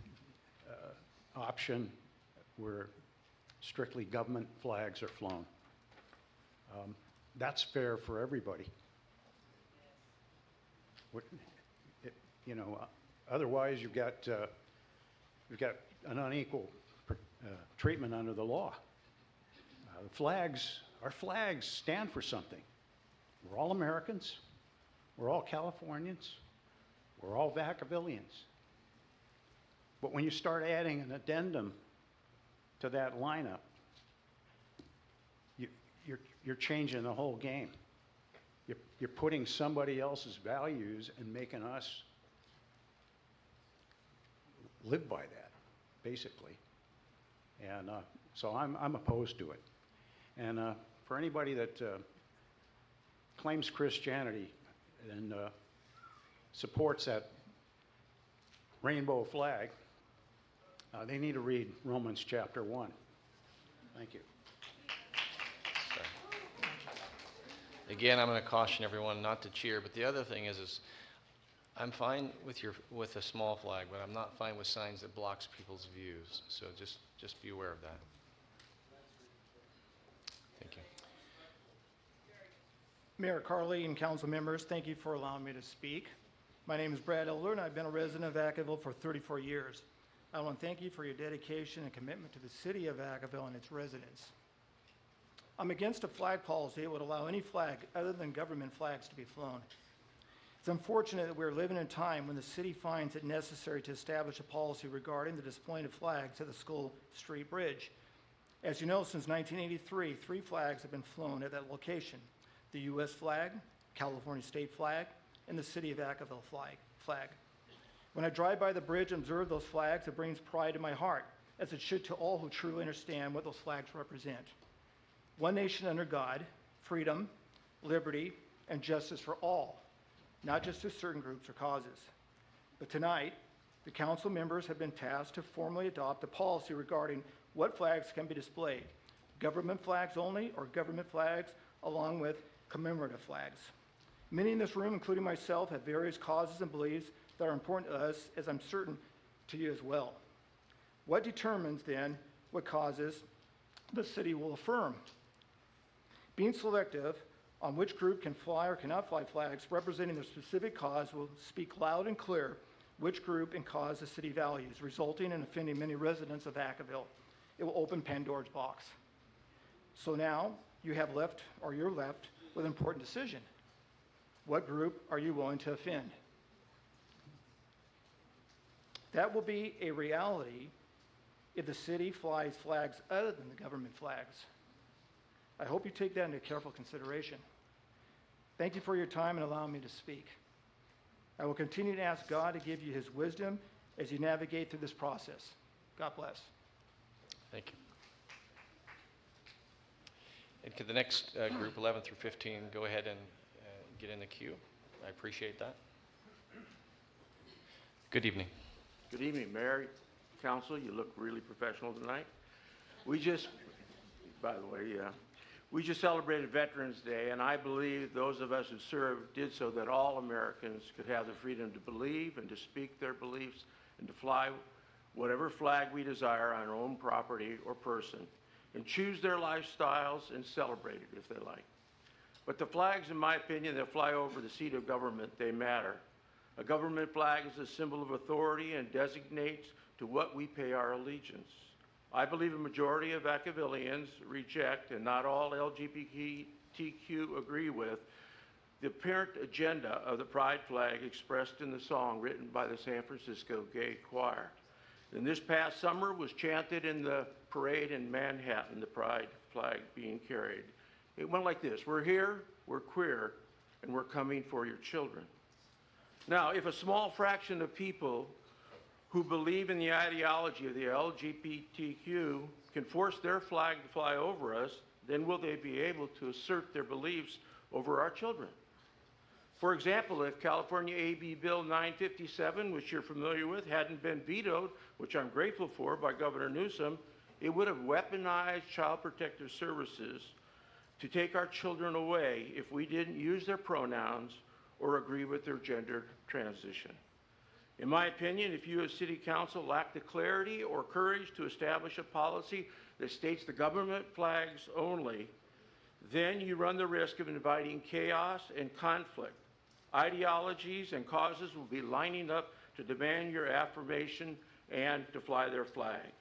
option where strictly government flags are flown. That's fair for everybody. Otherwise you've got an unequal treatment under the law. Our flags stand for something. We're all Americans. We're all Californians. We're all Vacavillians. But when you start adding an addendum to that lineup, you're changing the whole game. You're putting somebody else's values and making us live by that, basically. And so I'm opposed to it. And for anybody that claims Christianity and supports that rainbow flag, they need to read Romans chapter 1. Thank you. Again, I'm going to caution everyone not to cheer, but the other thing is I'm fine with a small flag, but I'm not fine with signs that blocks people's views. So just be aware of that. Thank you. Mayor Carley and council members, thank you for allowing me to speak. My name is Brad Elder, and I've been a resident of Vacaville for 34 years. I want to thank you for your dedication and commitment to the city of Vacaville and its residents. I'm against a flag policy that would allow any flag other than government flags to be flown. It's unfortunate that we're living in a time when the city finds it necessary to establish a policy regarding the displaying of flags at the School Street Bridge. As you know, since 1983, 3 flags have been flown at that location: the U.S. flag, California state flag, and the City of Vacaville flag. When I drive by the bridge and observe those flags, it brings pride to my heart, as it should to all who truly understand what those flags represent. One nation under God, freedom, liberty, and justice for all, not just to certain groups or causes. But tonight, The council members have been tasked to formally adopt a policy regarding what flags can be displayed, government flags only or government flags along with commemorative flags. Many in this room, including myself, have various causes and beliefs that are important to us, as I'm certain to you as well. What determines then what causes the city will affirm? Being selective on which group can fly or cannot fly flags representing their specific cause will speak loud and clear which group and cause the city values, resulting in offending many residents of Vacaville. It will open Pandora's box. So now you're left with an important decision. What group are you willing to offend? That will be a reality if the city flies flags other than the government flags. I hope you take that into careful consideration. Thank you for your time and allowing me to speak. I will continue to ask God to give you his wisdom as you navigate through this process. God bless. Thank you. And could the next group, 11 through 15, go ahead and get in the queue? I appreciate that. Good evening. Good evening, Mayor, Council. You look really professional tonight. By the way, we just celebrated Veterans Day, and I believe those of us who served did so that all Americans could have the freedom to believe and to speak their beliefs and to fly whatever flag we desire on our own property or person and choose their lifestyles and celebrate it if they like. But the flags, in my opinion, that fly over the seat of government, they matter. A government flag is a symbol of authority and designates to what we pay our allegiance. I believe a majority of Vacavillians reject, and not all LGBTQ agree with, the apparent agenda of the pride flag expressed in the song written by the San Francisco Gay Choir. And this past summer was chanted in the parade in Manhattan, the pride flag being carried. It went like this: we're here, we're queer, and we're coming for your children. Now, if a small fraction of people who believe in the ideology of the LGBTQ can force their flag to fly over us, then will they be able to assert their beliefs over our children? For example, if California AB Bill 957, which you're familiar with, hadn't been vetoed, which I'm grateful for, by Governor Newsom, it would have weaponized Child Protective Services to take our children away if we didn't use their pronouns or agree with their gender transition. In my opinion, if you as City Council lack the clarity or courage to establish a policy that states the government flags only, then you run the risk of inviting chaos and conflict. Ideologies and causes will be lining up to demand your affirmation and to fly their flag.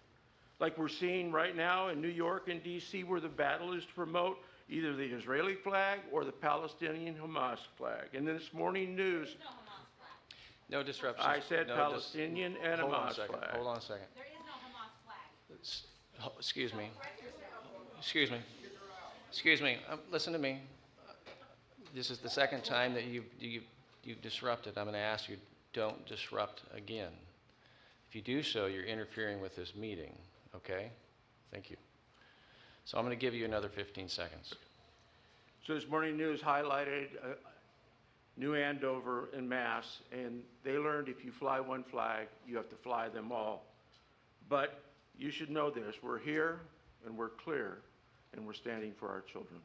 Like we're seeing right now in New York and DC, where the battle is to promote either the Israeli flag or the Palestinian Hamas flag. And this morning news... No disruption. I said Palestinian and Hamas flag. Hold on a second. There is no Hamas flag. Excuse me. Excuse me. Excuse me. Listen to me. This is the second time that you've disrupted. I'm going to ask you, don't disrupt again. If you do so, you're interfering with this meeting. Okay? Thank you. So I'm going to give you another 15 seconds. So this morning news highlighted New Andover and Mass, and they learned if you fly one flag, you have to fly them all. But you should know this: we're here and we're clear, and we're standing for our children.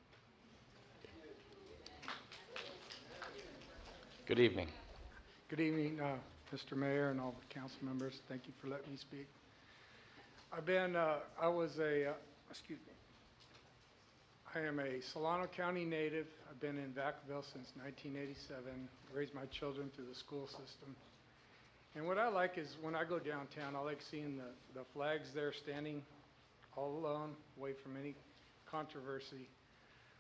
Good evening. Good evening, Mr. Mayor and all the council members. Thank you for letting me speak. I am a Solano County native. I've been in Vacaville since 1987, raised my children through the school system. And what I like is when I go downtown, I like seeing the flags there standing all alone, away from any controversy.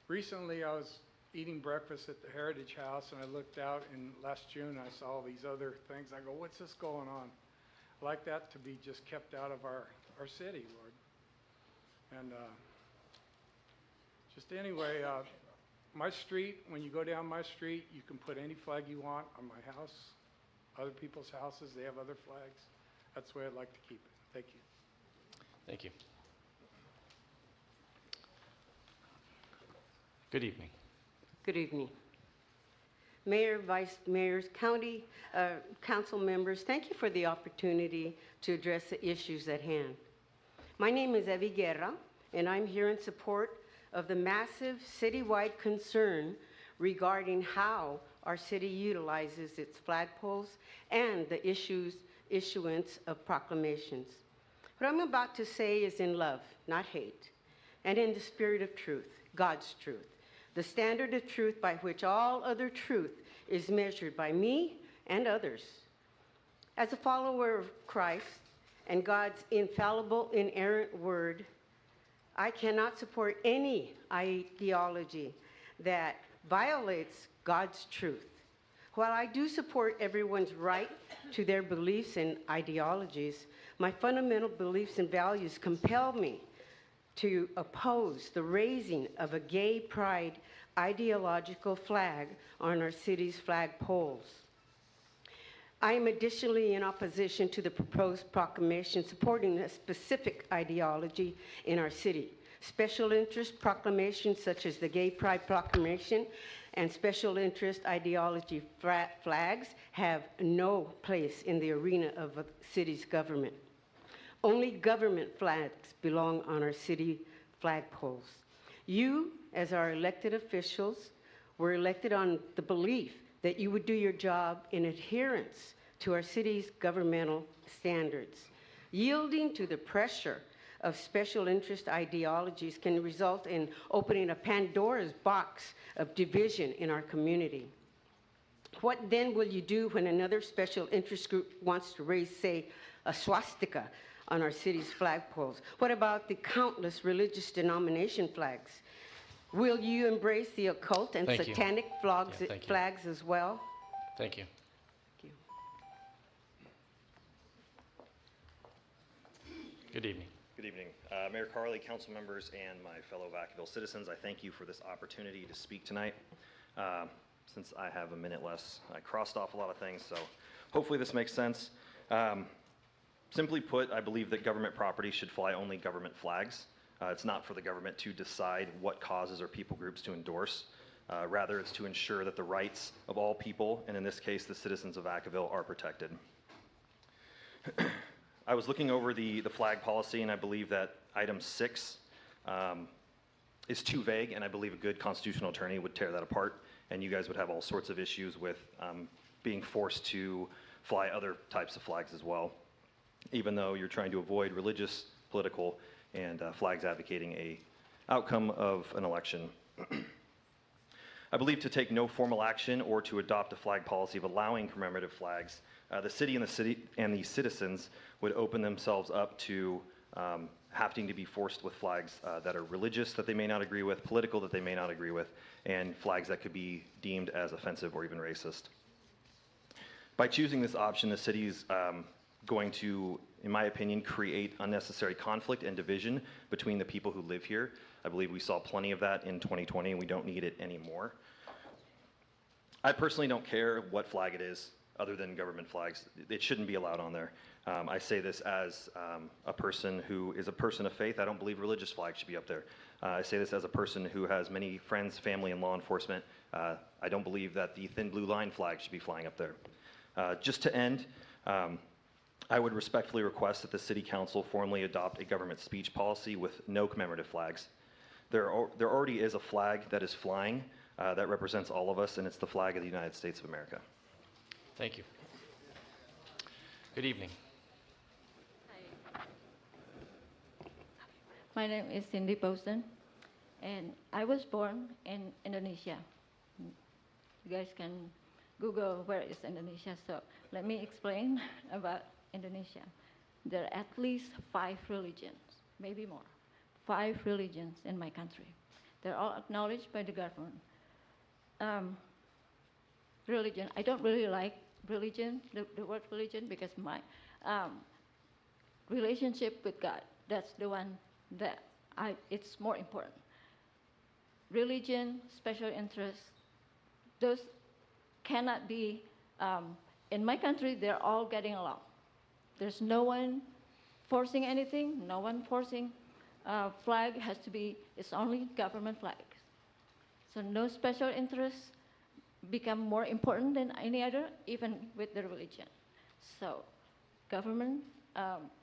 Recently, I was eating breakfast at the Heritage House, and I looked out, and last June I saw all these other things. I go, what's this going on? I like that to be just kept out of our city, Lord. And just anyway, my street, when you go down my street, you can put any flag you want on my house, other people's houses, they have other flags. That's the way I'd like to keep it. Thank you. Thank you. Good evening. Good evening. Mayor, Vice Mayors, County Council members, thank you for the opportunity to address the issues at hand. My name is Evi Guerra, and I'm here in support of the massive citywide concern regarding how our city utilizes its flagpoles and the issuance of proclamations. What I'm about to say is in love, not hate, and in the spirit of truth, God's truth, the standard of truth by which all other truth is measured by me and others. As a follower of Christ and God's infallible, inerrant word, I cannot support any ideology that violates God's truth. While I do support everyone's right to their beliefs and ideologies, my fundamental beliefs and values compel me to oppose the raising of a gay pride ideological flag on our city's flagpoles. I am additionally in opposition to the proposed proclamation supporting a specific ideology in our city. Special interest proclamations such as the Gay Pride Proclamation and special interest ideology flags have no place in the arena of a city's government. Only government flags belong on our city flagpoles. You, as our elected officials, were elected on the belief that you would do your job in adherence to our city's governmental standards. Yielding to the pressure of special interest ideologies can result in opening a Pandora's box of division in our community. What then will you do when another special interest group wants to raise, say, a swastika on our city's flagpoles? What about the countless religious denomination flags? Will you embrace the occult and satanic flags as well? Thank you. Good evening. Good evening. Mayor Carley, council members, and my fellow Vacaville citizens, I thank you for this opportunity to speak tonight. Since I have a minute less, I crossed off a lot of things, so hopefully this makes sense. Simply put, I believe that government property should fly only government flags. It's not for the government to decide what causes or people groups to endorse. Rather, it's to ensure that the rights of all people, and in this case, the citizens of Vacaville, are protected. I was looking over the flag policy, and I believe that item 6 is too vague, and I believe a good constitutional attorney would tear that apart, and you guys would have all sorts of issues with being forced to fly other types of flags as well, even though you're trying to avoid religious, political, and flags advocating a outcome of an election. I believe to take no formal action or to adopt a flag policy of allowing commemorative flags, the city and the citizens would open themselves up to having to be forced with flags that are religious that they may not agree with, political that they may not agree with, and flags that could be deemed as offensive or even racist. By choosing this option, the city's going to, in my opinion, create unnecessary conflict and division between the people who live here. I believe we saw plenty of that in 2020, and we don't need it anymore. I personally don't care what flag it is, other than government flags. It shouldn't be allowed on there. I say this as a person who is a person of faith. I don't believe religious flags should be up there. I say this as a person who has many friends, family, and law enforcement. I don't believe that the thin blue line flag should be flying up there. Just to end, I would respectfully request that the City Council formally adopt a government speech policy with no commemorative flags. There already is a flag that is flying that represents all of us, and it's the flag of the United States of America. Thank you. Good evening. My name is Cindy Posen, and I was born in Indonesia. You guys can Google where is Indonesia. So let me explain about Indonesia. There are at least 5 religions, maybe more. 5 religions in my country. They're all acknowledged by the government. Religion, I don't really like religion, the word religion, because my relationship with God, that's the one that it's more important. Religion, special interests, those cannot be, in my country, they're all getting along. There's no one forcing anything, no one forcing. Flag has to be, it's only government flags. So no special interests, become more important than any other, even with the religion. So, government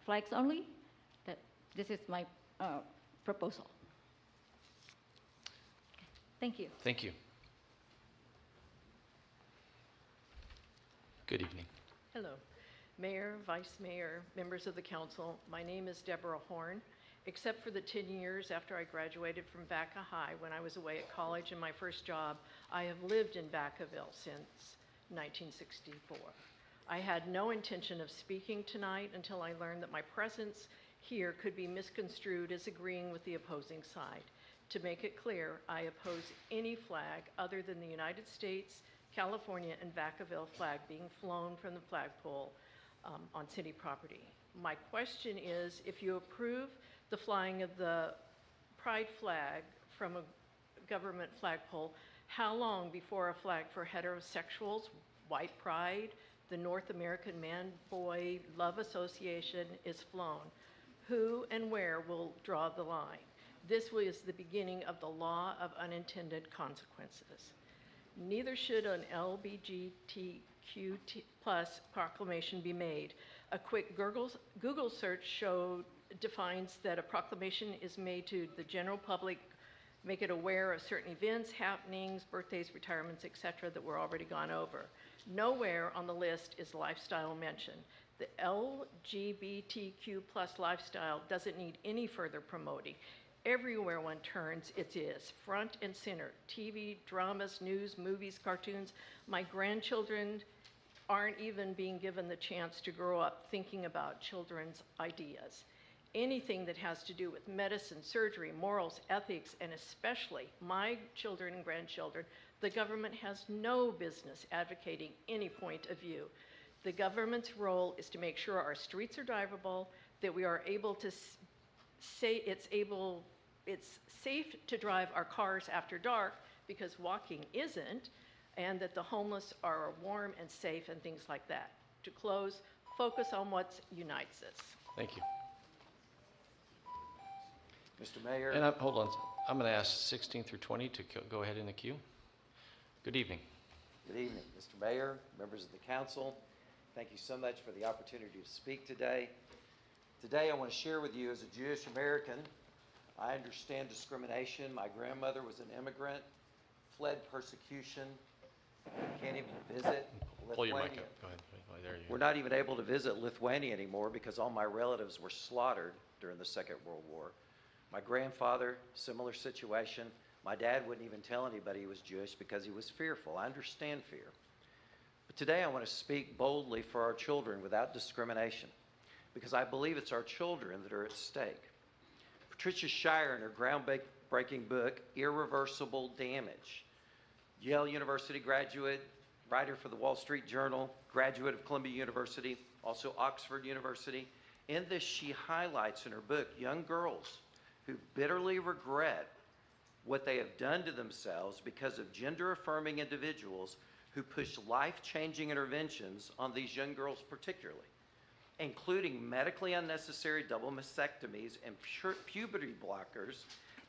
flags only. This is my proposal. Thank you. Thank you. Good evening. Hello. Mayor, Vice Mayor, members of the council, my name is Deborah Horn. Except for the 10 years after I graduated from Vaca High when I was away at college and my first job, I have lived in Vacaville since 1964. I had no intention of speaking tonight until I learned that my presence here could be misconstrued as agreeing with the opposing side. To make it clear, I oppose any flag other than the United States, California, and Vacaville flag being flown from the flagpole on city property. My question is, if you approve the flying of the pride flag from a government flagpole, how long before a flag for heterosexuals, white pride, the North American Man-Boy Love Association is flown? Who and where will draw the line? This was the beginning of the law of unintended consequences. Neither should an LGBTQ+ proclamation be made. A quick Google search defines that a proclamation is made to the general public, make it aware of certain events, happenings, birthdays, retirements, etc. that were already gone over. Nowhere on the list is lifestyle mentioned. The LGBTQ+ lifestyle doesn't need any further promoting. Everywhere one turns, it is front and center. TV, dramas, news, movies, cartoons. My grandchildren aren't even being given the chance to grow up thinking about children's ideas. Anything that has to do with medicine, surgery, morals, ethics, and especially my children and grandchildren, the government has no business advocating any point of view. The government's role is to make sure our streets are drivable, that we are able to say it's safe to drive our cars after dark because walking isn't, and that the homeless are warm and safe and things like that. To close, focus on what unites us. Thank you. Mr. Mayor. And hold on, I'm going to ask 16 through 20 to go ahead in the queue. Good evening. Good evening, Mr. Mayor, members of the council. Thank you so much for the opportunity to speak today. Today I want to share with you as a Jewish American, I understand discrimination. My grandmother was an immigrant, fled persecution, can't even visit Lithuania. Pull your mic up. Go ahead. There you go. We're not even able to visit Lithuania anymore because all my relatives were slaughtered during the Second World War. My grandfather, similar situation. My dad wouldn't even tell anybody he was Jewish because he was fearful. I understand fear. But today I want to speak boldly for our children without discrimination because I believe it's our children that are at stake. Patricia Shire, in her groundbreaking book, Irreversible Damage, Yale University graduate, writer for the Wall Street Journal, graduate of Columbia University, also Oxford University. In this, she highlights in her book young girls who bitterly regret what they have done to themselves because of gender-affirming individuals who push life-changing interventions on these young girls particularly, including medically unnecessary double mastectomies and puberty blockers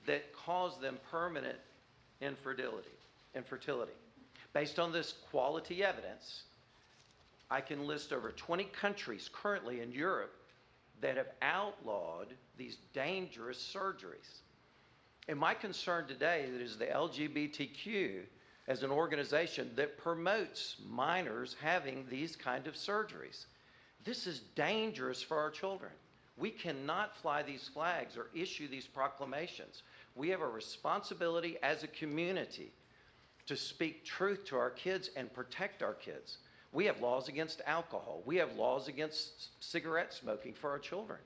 that cause them permanent infertility. Based on this quality evidence, I can list over 20 countries currently in Europe that have outlawed these dangerous surgeries. And my concern today is the LGBTQ as an organization that promotes minors having these kind of surgeries. This is dangerous for our children. We cannot fly these flags or issue these proclamations. We have a responsibility as a community to speak truth to our kids and protect our kids. We have laws against alcohol. We have laws against cigarette smoking for our children.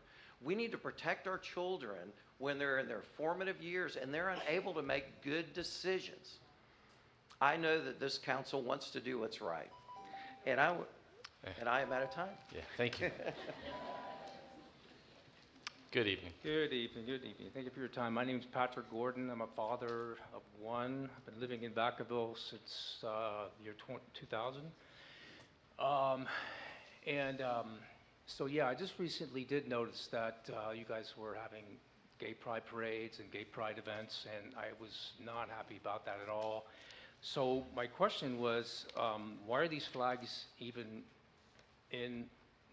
We need to protect our children when they're in their formative years and they're unable to make good decisions. I know that this council wants to do what's right. And I am out of time. Yeah, thank you. Good evening. Good evening. Good evening. Thank you for your time. My name is Patrick Gordon. I'm a father of one. I've been living in Vacaville since year 2000. So yeah, I just recently did notice that you guys were having gay pride parades and gay pride events, and I was not happy about that at all. So my question was, why are these flags even in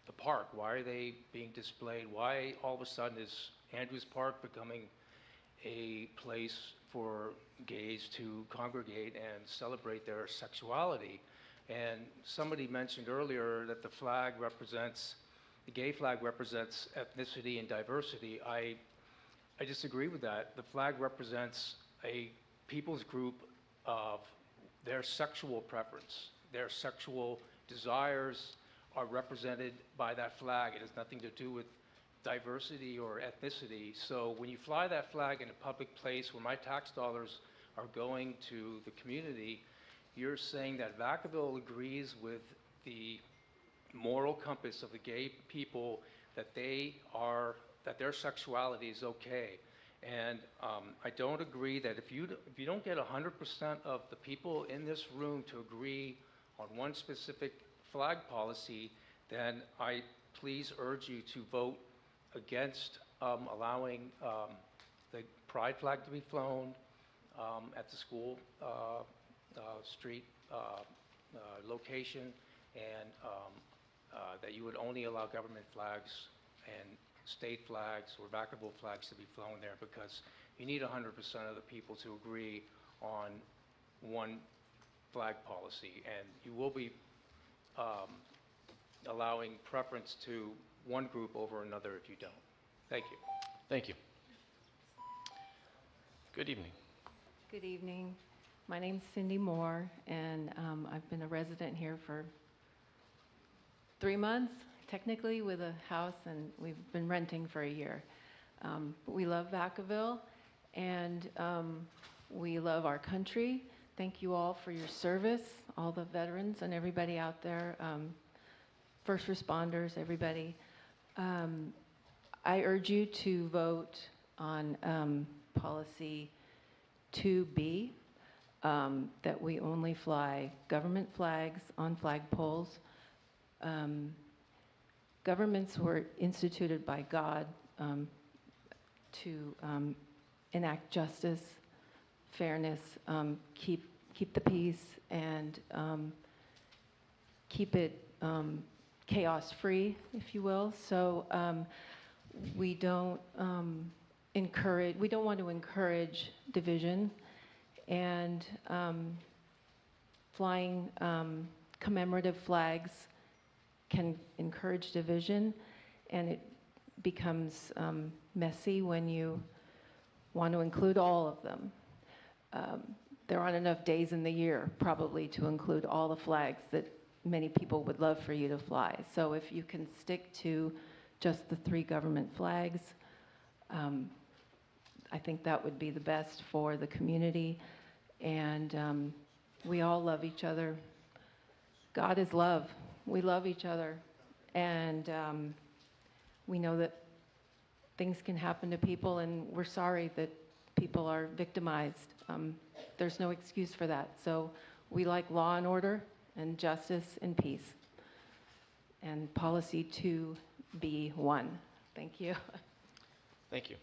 the park? Why are they being displayed? Why all of a sudden is Andrews Park becoming a place for gays to congregate and celebrate their sexuality? And somebody mentioned earlier that the gay flag represents ethnicity and diversity. I disagree with that. The flag represents a people's group of their sexual preference. Their sexual desires are represented by that flag. It has nothing to do with diversity or ethnicity. So when you fly that flag in a public place where my tax dollars are going to the community, you're saying that Vacaville agrees with the moral compass of the gay people, that their sexuality is okay. And I don't agree that if you don't get 100% of the people in this room to agree on one specific flag policy, then I please urge you to vote against allowing the pride flag to be flown at the school street location, and that you would only allow government flags and state flags or Vacaville flags to be flown there, because you need 100% of the people to agree on one flag policy, and you will be allowing preference to one group over another if you don't. Thank you. Thank you. Good evening. Good evening. My name's Cindy Moore, and I've been a resident here for 3 months, technically, with a house, and we've been renting for a year. But we love Vacaville, and we love our country. Thank you all for your service, all the veterans and everybody out there, first responders, everybody. I urge you to vote on policy 2B, that we only fly government flags on flagpoles. Governments were instituted by God to enact justice, fairness, keep the peace, and keep it chaos-free, if you will. So we don't want to encourage division, and flying commemorative flags can encourage division, and it becomes messy when you want to include all of them. There aren't enough days in the year, probably, to include all the flags that many people would love for you to fly. So if you can stick to just the 3 government flags, I think that would be the best for the community. And we all love each other. God is love. We love each other. And we know that things can happen to people, and we're sorry that people are victimized. There's no excuse for that. So we like law and order and justice and peace. And policy 2B1. Thank you. Thank you.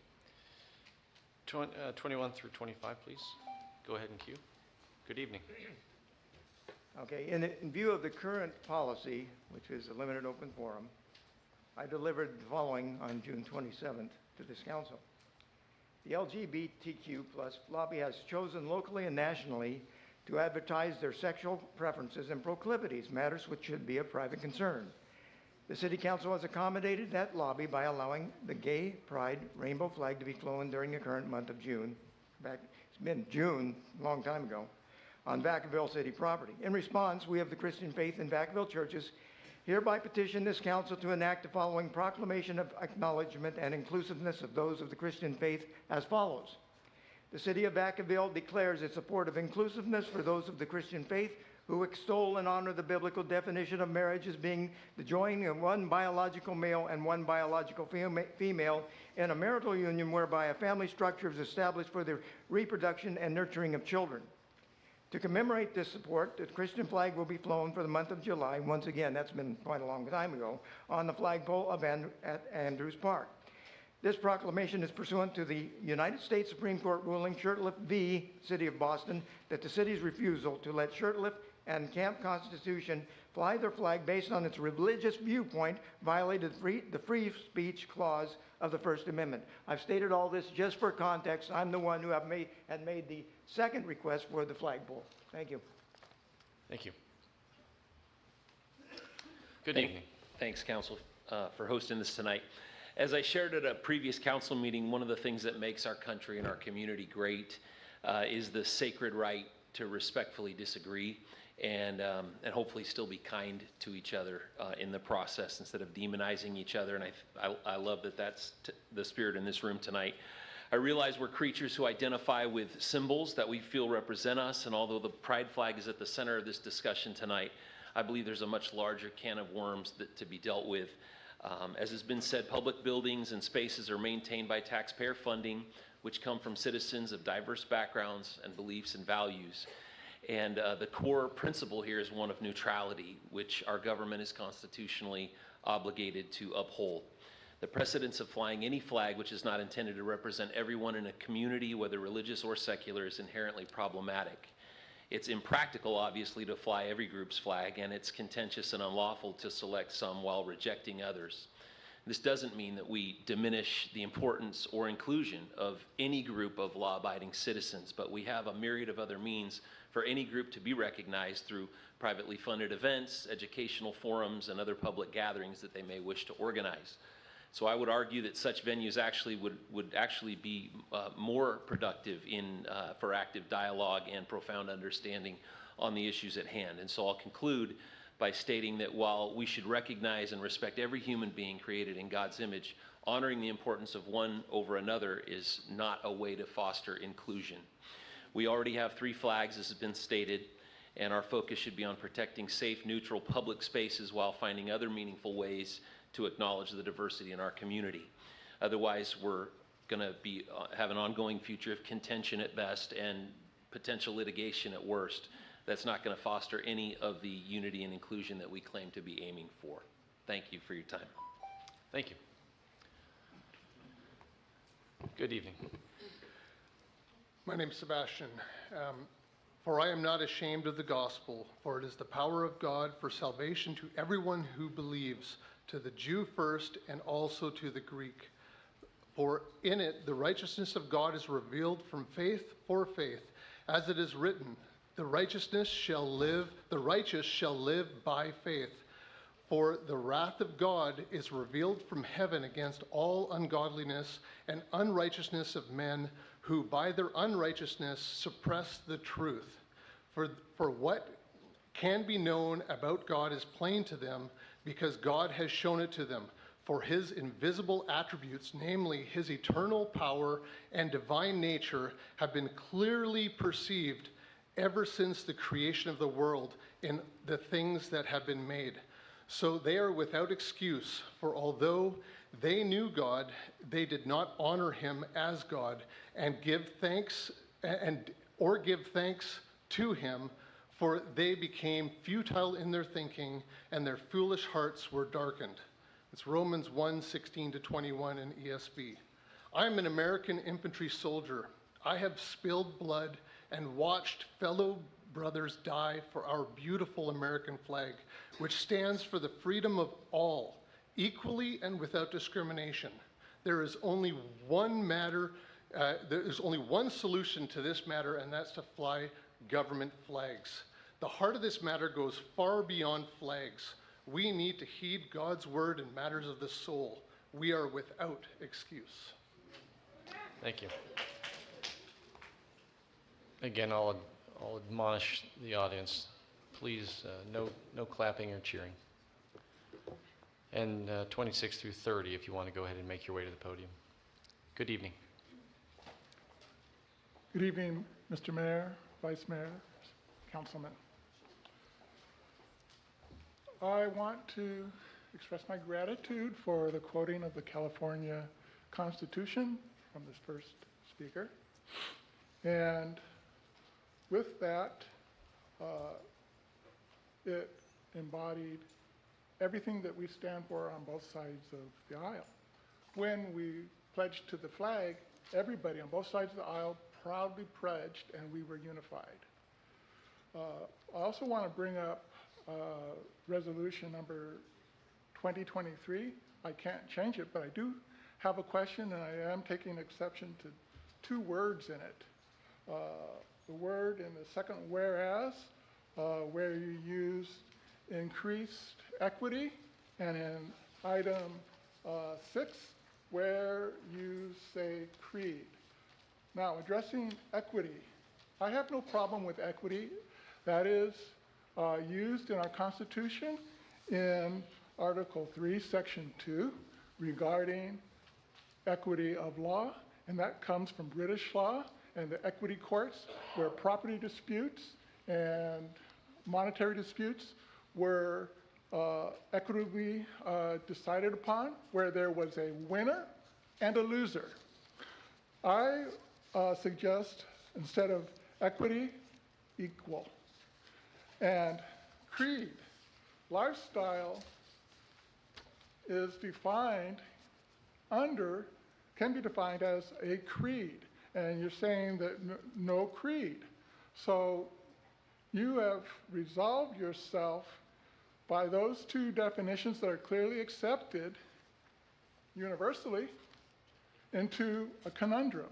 21 through 25, please. Go ahead and queue. Good evening. Okay, in view of the current policy, which is a limited open forum, I delivered the following on June 27th to this council. The LGBTQ+ lobby has chosen locally and nationally to advertise their sexual preferences and proclivities, matters which should be of private concern. The City Council has accommodated that lobby by allowing the gay pride rainbow flag to be flown during the current month of June. It's been June, a long time ago, on Vacaville City property. In response, we of the Christian faith in Vacaville churches hereby petition this council to enact the following proclamation of acknowledgement and inclusiveness of those of the Christian faith as follows. The City of Vacaville declares its support of inclusiveness for those of the Christian faith who extol and honor the biblical definition of marriage as being the joining of one biological male and one biological female in a marital union whereby a family structure is established for the reproduction and nurturing of children. To commemorate this support, the Christian flag will be flown for the month of July, once again, that's been quite a long time ago, on the flagpole at Andrews Park. This proclamation is pursuant to the United States Supreme Court ruling Shurtleff v. City of Boston that the city's refusal to let Shurtleff and Camp Constitution fly their flag based on its religious viewpoint violated the free speech clause of the First Amendment. I've stated all this just for context. I'm the one who had made the second request for the flagpole. Thank you. Thank you. Good evening. Thanks, Council, for hosting this tonight. As I shared at a previous council meeting, one of the things that makes our country and our community great is the sacred right to respectfully disagree and hopefully still be kind to each other in the process instead of demonizing each other. And I love that that's the spirit in this room tonight. I realize we're creatures who identify with symbols that we feel represent us, and although the pride flag is at the center of this discussion tonight, I believe there's a much larger can of worms to be dealt with. As has been said, public buildings and spaces are maintained by taxpayer funding, which come from citizens of diverse backgrounds and beliefs and values. And the core principle here is one of neutrality, which our government is constitutionally obligated to uphold. The precedence of flying any flag which is not intended to represent everyone in a community, whether religious or secular, is inherently problematic. It's impractical, obviously, to fly every group's flag, and it's contentious and unlawful to select some while rejecting others. This doesn't mean that we diminish the importance or inclusion of any group of law-abiding citizens, but we have a myriad of other means for any group to be recognized through privately funded events, educational forums, and other public gatherings that they may wish to organize. So I would argue that such venues actually would actually be more productive for active dialogue and profound understanding on the issues at hand. And so I'll conclude by stating that while we should recognize and respect every human being created in God's image, honoring the importance of one over another is not a way to foster inclusion. We already have 3 flags, as has been stated, and our focus should be on protecting safe, neutral public spaces while finding other meaningful ways to acknowledge the diversity in our community. Otherwise, we're going to have an ongoing future of contention at best and potential litigation at worst. That's not going to foster any of the unity and inclusion that we claim to be aiming for. Thank you for your time. Thank you. Good evening. My name is Sebastian. For I am not ashamed of the gospel, for it is the power of God for salvation to everyone who believes, to the Jew first and also to the Greek. For in it the righteousness of God is revealed from faith for faith, as it is written, the righteous shall live by faith. For the wrath of God is revealed from heaven against all ungodliness and unrighteousness of men who by their unrighteousness suppress the truth. For what can be known about God is plain to them, because God has shown it to them. For his invisible attributes, namely his eternal power and divine nature, have been clearly perceived ever since the creation of the world in the things that have been made. So they are without excuse, for although they knew God, they did not honor him as God and give thanks to him, for they became futile in their thinking, and their foolish hearts were darkened. It's Romans 1:16-21 in ESV. I'm an American infantry soldier. I have spilled blood and watched fellow brothers die for our beautiful American flag, which stands for the freedom of all, equally and without discrimination. There is only one solution to this matter, and that's to fly government flags. The heart of this matter goes far beyond flags. We need to heed God's word in matters of the soul. We are without excuse. Thank you. Again, I'll admonish the audience, please, no clapping or cheering. And 26 through 30, if you want to go ahead and make your way to the podium. Good evening. Good evening, Mr. Mayor, Vice Mayor, Councilman. I want to express my gratitude for the quoting of the California Constitution from this first speaker. And with that, it embodied everything that we stand for on both sides of the aisle. When we pledged to the flag, everybody on both sides of the aisle proudly pledged, and we were unified. I also want to bring up resolution number 2023. I can't change it, but I do have a question, and I am taking exception to 2 words in it. The word in the second whereas, where you use increased equity, and in item 6, where you say creed. Now, addressing equity, I have no problem with equity. That is used in our Constitution in Article 3, Section 2, regarding equity of law, and that comes from British law and the equity courts, where property disputes and monetary disputes were equitably decided upon, where there was a winner and a loser. I suggest, instead of equity, equal. And creed, lifestyle is defined can be defined as a creed. And you're saying that no creed. So you have resolved yourself by those 2 definitions that are clearly accepted universally into a conundrum.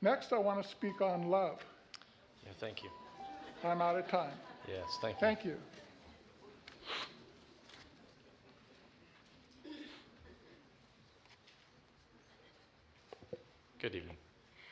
Next, I want to speak on love. Yeah, thank you. I'm out of time. Yes, thank you. Thank you. Good evening.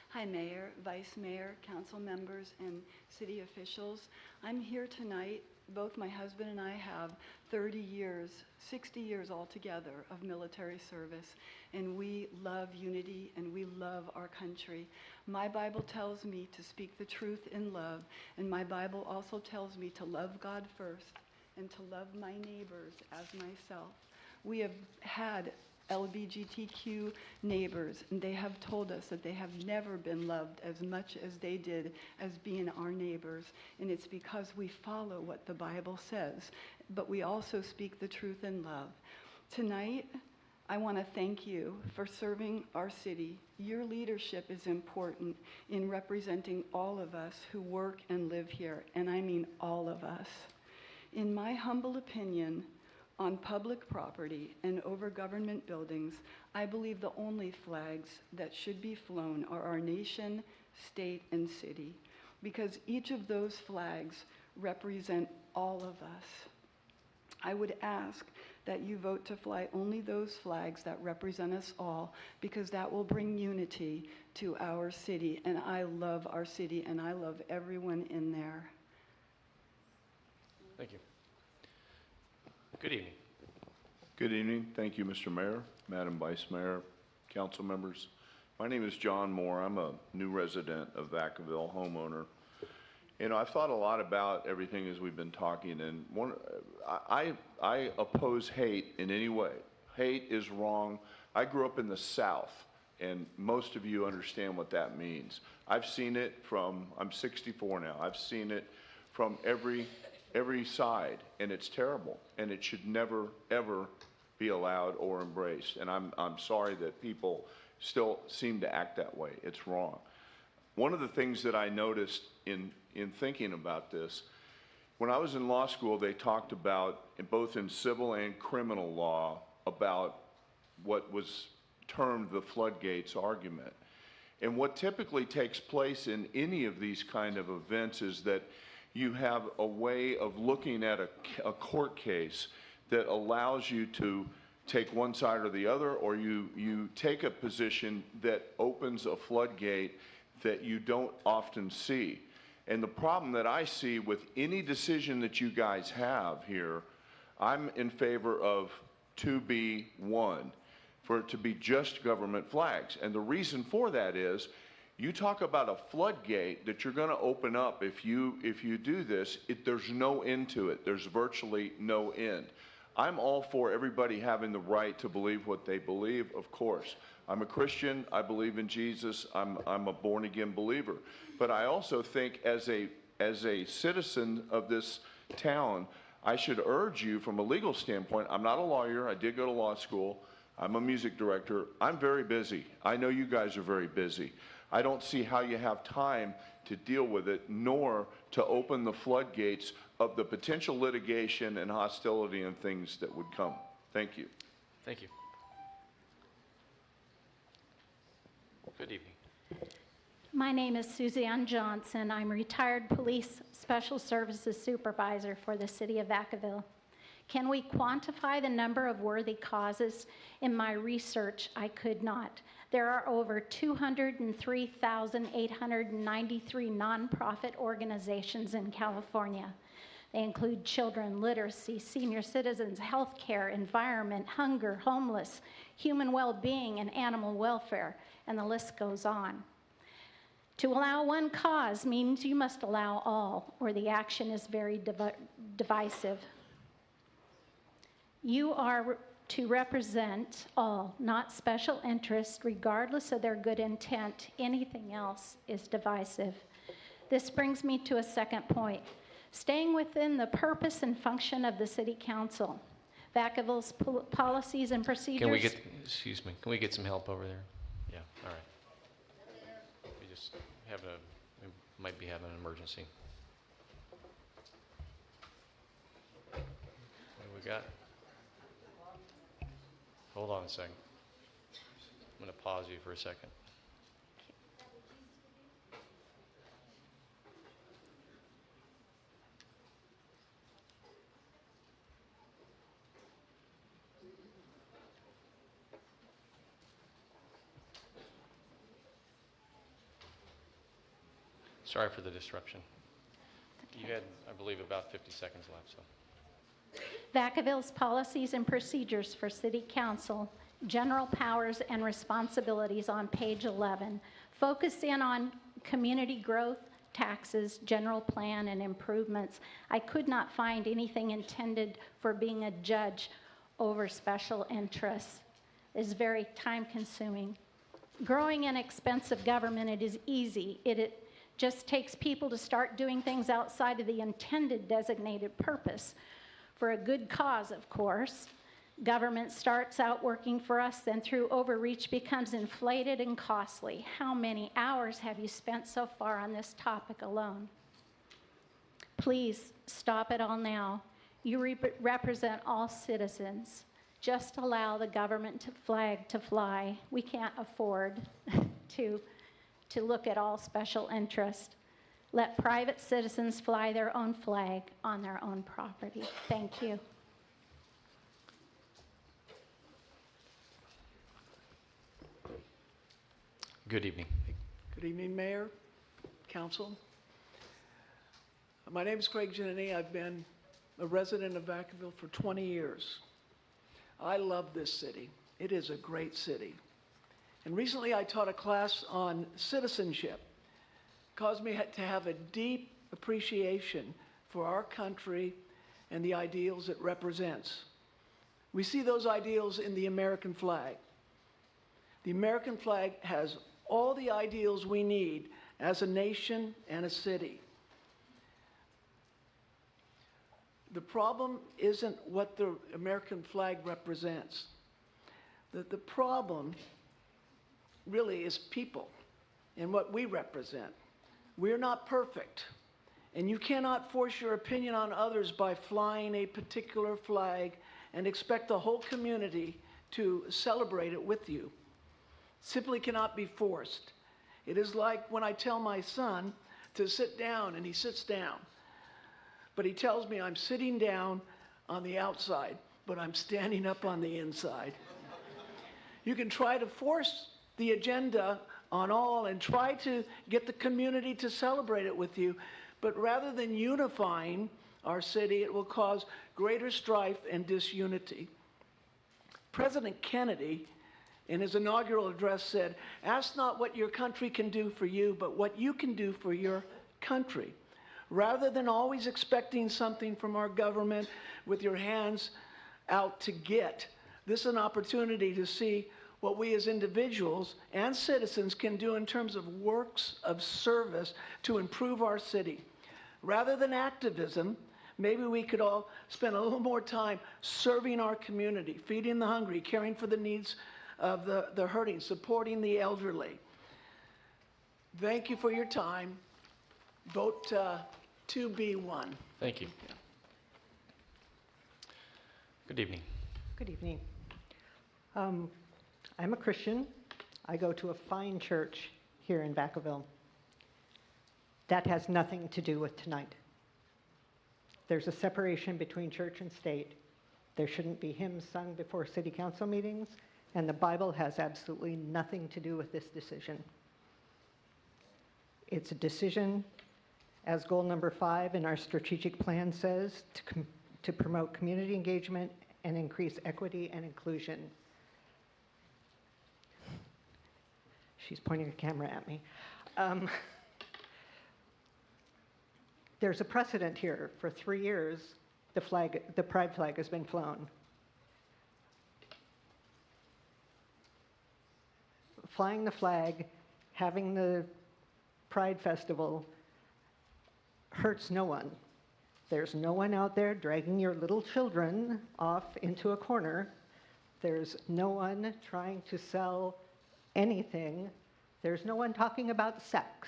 Hi, Mayor, Vice Mayor, council members, and city officials. I'm here tonight. Both my husband and I have 30 years, 60 years altogether of military service, and we love unity and we love our country. My Bible tells me to speak the truth in love, and my Bible also tells me to love God first and to love my neighbors as myself. We have had LGBTQ neighbors, and they have told us that they have never been loved as much as they did as being our neighbors, and it's because we follow what the Bible says, but we also speak the truth in love. Tonight, I want to thank you for serving our city. Your leadership is important in representing all of us who work and live here, and I mean all of us. In my humble opinion, on public property and over government buildings, I believe the only flags that should be flown are our nation, state, and city, because each of those flags represent all of us. I would ask that you vote to fly only those flags that represent us all, because that will bring unity to our city, and I love our city, and I love everyone in there. Thank you. Good evening. Good evening. Thank you, Mr. Mayor, Madam Vice Mayor, council members. My name is John Moore. I'm a new resident of Vacaville, homeowner. And I've thought a lot about everything as we've been talking, and I oppose hate in any way. Hate is wrong. I grew up in the South, and most of you understand what that means. I've seen it from, I'm 64 now, I've seen it from every side, and it's terrible, and it should never, ever be allowed or embraced. And I'm sorry that people still seem to act that way. It's wrong. One of the things that I noticed in thinking about this, when I was in law school, they talked about, both in civil and criminal law, about what was termed the floodgates argument. And what typically takes place in any of these kind of events is that you have a way of looking at a court case that allows you to take one side or the other, or you take a position that opens a floodgate that you don't often see. And the problem that I see with any decision that you guys have here, I'm in favor of 2B1, for it to be just government flags. And the reason for that is, you talk about a floodgate that you're going to open up if you do this. There's no end to it. There's virtually no end. I'm all for everybody having the right to believe what they believe, of course. I'm a Christian. I believe in Jesus. I'm a born-again believer. But I also think as a citizen of this town, I should urge you from a legal standpoint. I'm not a lawyer. I did go to law school. I'm a music director. I'm very busy. I know you guys are very busy. I don't see how you have time to deal with it, nor to open the floodgates of the potential litigation and hostility and things that would come. Thank you. Thank you. Good evening. My name is Suzanne Johnson. I'm retired police special services supervisor for the city of Vacaville. Can we quantify the number of worthy causes? In my research, I could not. There are over 203,893 nonprofit organizations in California. They include children, literacy, senior citizens, healthcare, environment, hunger, homeless, human well-being, and animal welfare, and the list goes on. To allow one cause means you must allow all, or the action is very divisive. You are to represent all, not special interests, regardless of their good intent. Anything else is divisive. This brings me to a second point. Staying within the purpose and function of the City Council. Vacaville's policies and procedures. Can we get, excuse me, can we get some help over there? Yeah, all right. We just have we might be having an emergency. What do we got? Hold on a second. I'm going to pause you for a second. Sorry for the disruption. You had, I believe, about 50 seconds left. So. Vacaville's policies and procedures for City Council, general powers and responsibilities on page 11. Focus in on community growth, taxes, general plan, and improvements. I could not find anything intended for being a judge over special interests. It's very time-consuming. Growing an expensive government, it is easy. It just takes people to start doing things outside of the intended designated purpose. For a good cause, of course. Government starts out working for us, then through overreach becomes inflated and costly. How many hours have you spent so far on this topic alone? Please stop it all now. You represent all citizens. Just allow the government flag to fly. We can't afford to look at all special interest. Let private citizens fly their own flag on their own property. Thank you. Good evening. Good evening, Mayor, Council. My name is Craig Giannini. I've been a resident of Vacaville for 20 years. I love this city. It is a great city. And recently I taught a class on citizenship. Caused me to have a deep appreciation for our country and the ideals it represents. We see those ideals in the American flag. The American flag has all the ideals we need as a nation and a city. The problem isn't what the American flag represents. The problem really is people and what we represent. We're not perfect, and you cannot force your opinion on others by flying a particular flag and expect the whole community to celebrate it with you. Simply cannot be forced. It is like when I tell my son to sit down, and he sits down, but he tells me I'm sitting down on the outside, but I'm standing up on the inside. You can try to force the agenda on all and try to get the community to celebrate it with you. But rather than unifying our city, it will cause greater strife and disunity. President Kennedy, in his inaugural address, said, "Ask not what your country can do for you, but what you can do for your country." Rather than always expecting something from our government with your hands out to get, this is an opportunity to see what we as individuals and citizens can do in terms of works of service to improve our city. Rather than activism, Maybe we could all spend a little more time serving our community, feeding the hungry, caring for the needs of the hurting, supporting the elderly. Thank you for your time. Vote 2B1. Thank you. Good evening. Good evening. I'm a Christian. I go to a fine church here in Vacaville. That has nothing to do with tonight. There's a separation between church and state. There shouldn't be hymns sung before city council meetings, and the Bible has absolutely nothing to do with this decision. It's a decision, as goal number 5 in our strategic plan says, to promote community engagement and increase equity and inclusion. She's pointing a camera at me. There's a precedent here. For 3 years, the pride flag has been flown. Flying the flag, having the Pride Festival hurts no one. There's no one out there dragging your little children off into a corner. There's no one trying to sell anything. There's no one talking about sex.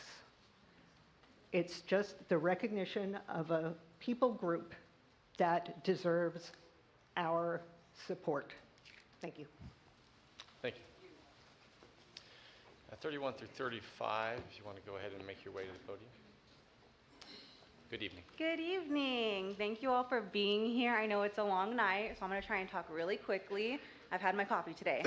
It's just the recognition of a people group that deserves our support. Thank you. Thank you. 31 through 35, if you want to go ahead and make your way to the podium. Good evening. Good evening. Thank you all for being here. I know it's a long night, so I'm going to try and talk really quickly. I've had my coffee today.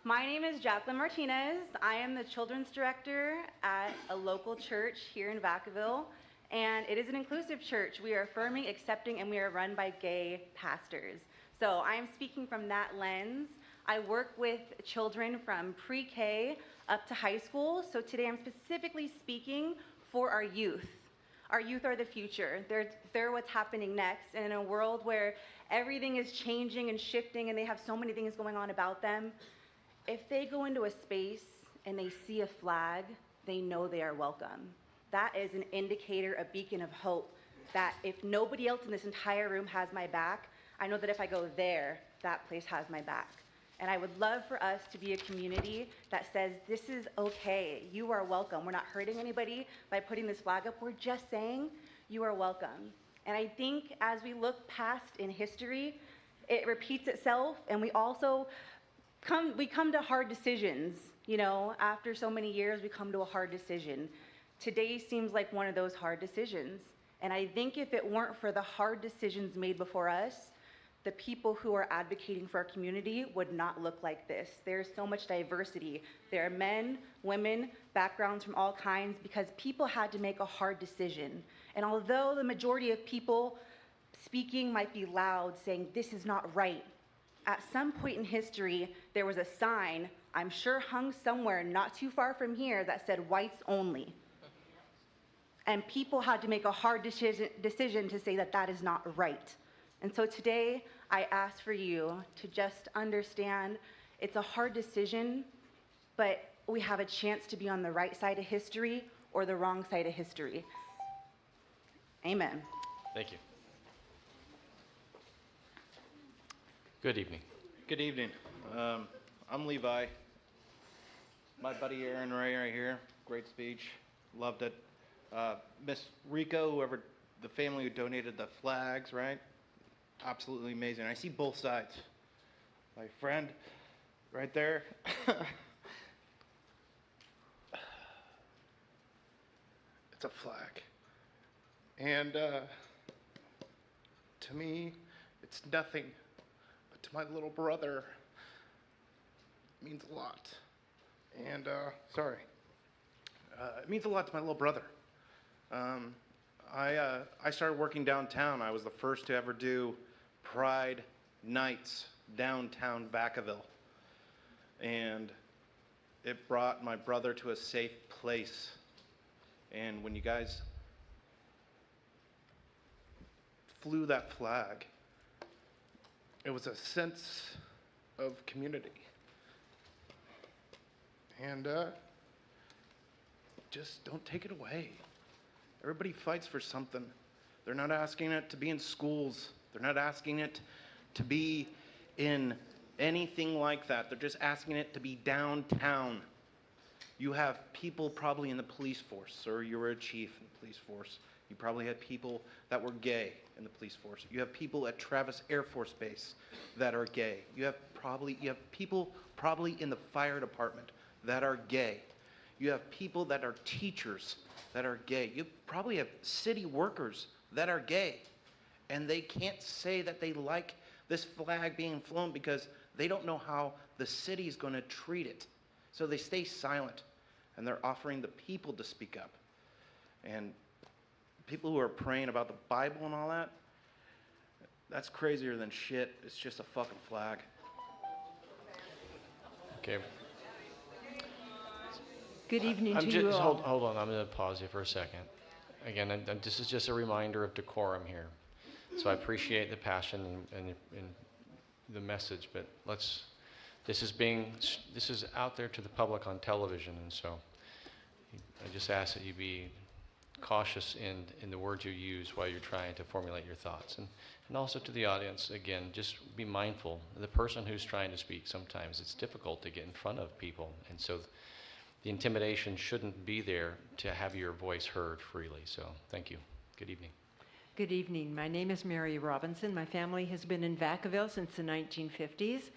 My name is Jacqueline Martinez. I am the children's director at a local church here in Vacaville, and it is an inclusive church. We are affirming, accepting, and we are run by gay pastors. So I am speaking from that lens. I work with children from pre-K up to high school. So today I'm specifically speaking for our youth. Our youth are the future. They're what's happening next. And in a world where everything is changing and shifting and they have so many things going on about them, if they go into a space and they see a flag, they know they are welcome. That is an indicator, a beacon of hope, that if nobody else in this entire room has my back, I know that if I go there, that place has my back. And I would love for us to be a community that says, this is okay, you are welcome. We're not hurting anybody by putting this flag up, we're just saying, you are welcome. And I think as we look past in history, it repeats itself, and we also come to hard decisions. You know, after so many years, we come to a hard decision. Today seems like one of those hard decisions. And I think if it weren't for the hard decisions made before us, the people who are advocating for our community would not look like this. There's so much diversity. There are men, women, backgrounds from all kinds, because people had to make a hard decision. And although the majority of people speaking might be loud, saying this is not right, at some point in history, there was a sign, I'm sure hung somewhere not too far from here, that said whites only. And people had to make a hard decision to say that that is not right. And so today, I ask for you to just understand it's a hard decision, but we have a chance to be on the right side of history or the wrong side of history. Amen. Thank you. Good evening. Good evening. I'm Levi. My buddy Aaron right here. Great speech. Loved it. Miss Rico, whoever, the family who donated the flags, right? Absolutely amazing. I see both sides. My friend right there. It's a flag. And to me, it's nothing. But to my little brother, it means a lot. And, it means a lot to my little brother. I started working downtown. I was the first to ever do Pride Nights downtown Vacaville. And it brought my brother to a safe place. And when you guys flew that flag, it was a sense of community. And just don't take it away. Everybody fights for something. They're not asking it to be in schools. They're not asking it to be in anything like that. They're just asking it to be downtown. You have people probably in the police force, or you were a chief in the police force. You probably had people that were gay in the police force. You have people at Travis Air Force Base that are gay. You have people probably in the fire department that are gay. You have people that are teachers that are gay. You probably have city workers that are gay. And they can't say that they like this flag being flown because they don't know how the city is going to treat it. So they stay silent, and they're offering the people to speak up. And people who are praying about the Bible and all that, that's crazier than shit. It's just a fucking flag. Okay. Good evening I'm to just, you all. hold on, I'm going to pause you for a second. Again, this is just a reminder of decorum here. So I appreciate the passion and the message, but this is out there to the public on television, and so I just ask that you be cautious in the words you use while you're trying to formulate your thoughts. And also to the audience, again, just be mindful. The person who's trying to speak, sometimes it's difficult to get in front of people, and so the intimidation shouldn't be there to have your voice heard freely. So thank you. Good evening. Good evening. My name is Mary Robinson. My family has been in Vacaville since the 1950s,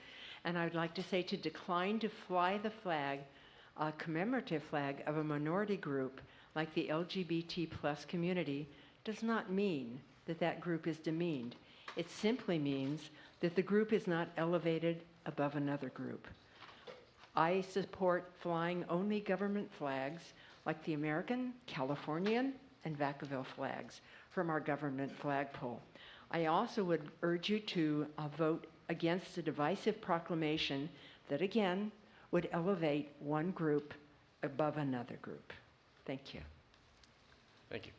and I would like to say to decline to fly the flag, a commemorative flag of a minority group like the LGBT plus community, does not mean that that group is demeaned. It simply means that the group is not elevated above another group. I support flying only government flags like the American, Californian, and Vacaville flags from our government flagpole. I also would urge you to vote against a divisive proclamation that, again, would elevate one group above another group. Thank you. Thank you.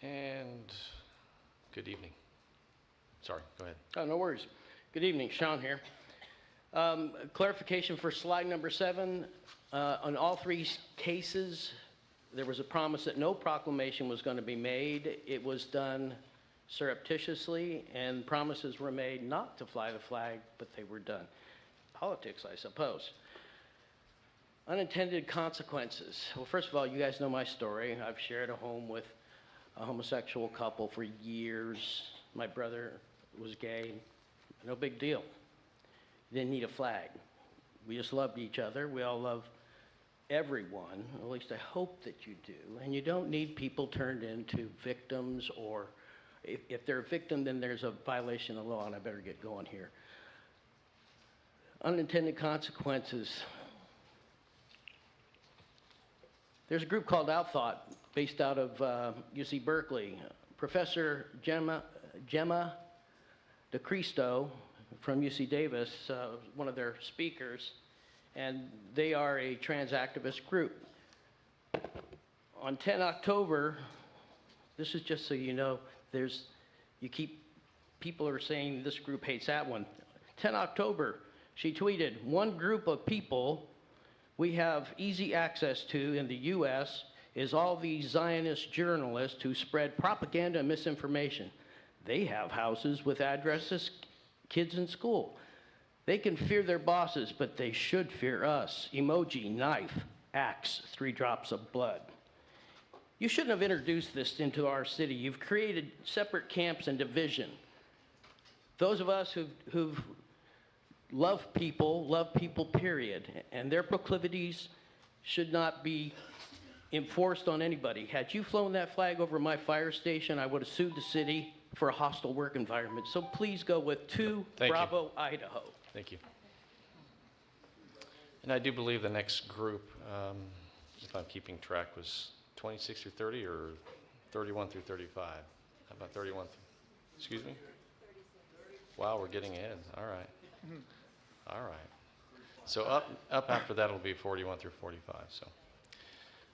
And good evening. Sorry, go ahead. Oh, no worries. Good evening, Sean here. Clarification for slide number 7. On all 3 cases, there was a promise that no proclamation was going to be made. It was done surreptitiously, and promises were made not to fly the flag, but they were done. Politics, I suppose. Unintended consequences. Well, first of all, you guys know my story. I've shared a home with a homosexual couple for years. My brother was gay. No big deal. Didn't need a flag. We just loved each other. We all love everyone. At least I hope that you do. And you don't need people turned into victims, or if they're a victim, then there's a violation of law, and I better get going here. Unintended consequences. There's a group called Outthought based out of UC Berkeley. Professor Gemma DeCristo from UC Davis, one of their speakers, and they are a trans activist group. On 10 October, this is just so you know, people are saying this group hates that one. 10 October, she tweeted, "One group of people we have easy access to in the U.S. is all these Zionist journalists who spread propaganda and misinformation. They have houses with addresses, kids in school. They can fear their bosses, but they should fear us. Emoji, knife, axe, 3 drops of blood." You shouldn't have introduced this into our city. You've created separate camps and division. Those of us who've love people, period. And their proclivities should not be enforced on anybody. Had you flown that flag over my fire station, I would have sued the city for a hostile work environment. So please go with 2 Bravo, Idaho. Thank you. And I do believe the next group, if I'm keeping track, was 26 through 30 or 31 through 35? How about 31? Excuse me? Wow, we're getting ahead. All right. All right. So up after that will be 41 through 45. So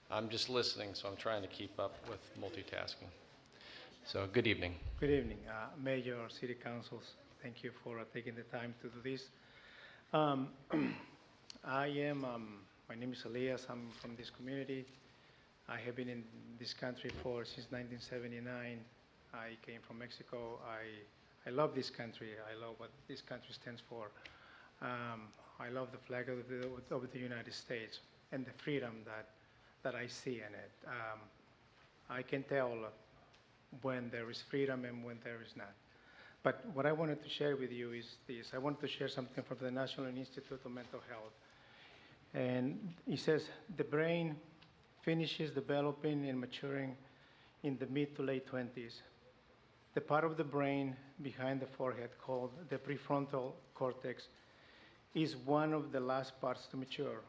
I'm just listening, so I'm trying to keep up with multitasking. So good evening. Good evening, Mayor, City Councils. Thank you for taking the time to do this. My name is Elias. I'm from this community. I have been in this country since 1979. I came from Mexico. I love this country. I love what this country stands for. I love the flag of the United States and the freedom that I see in it. I can tell when there is freedom and when there is not. But what I wanted to share with you is this. I wanted to share something from the National Institute of Mental Health. And it says the brain finishes developing and maturing in the mid to late 20s. The part of the brain behind the forehead called the prefrontal cortex is one of the last parts to mature.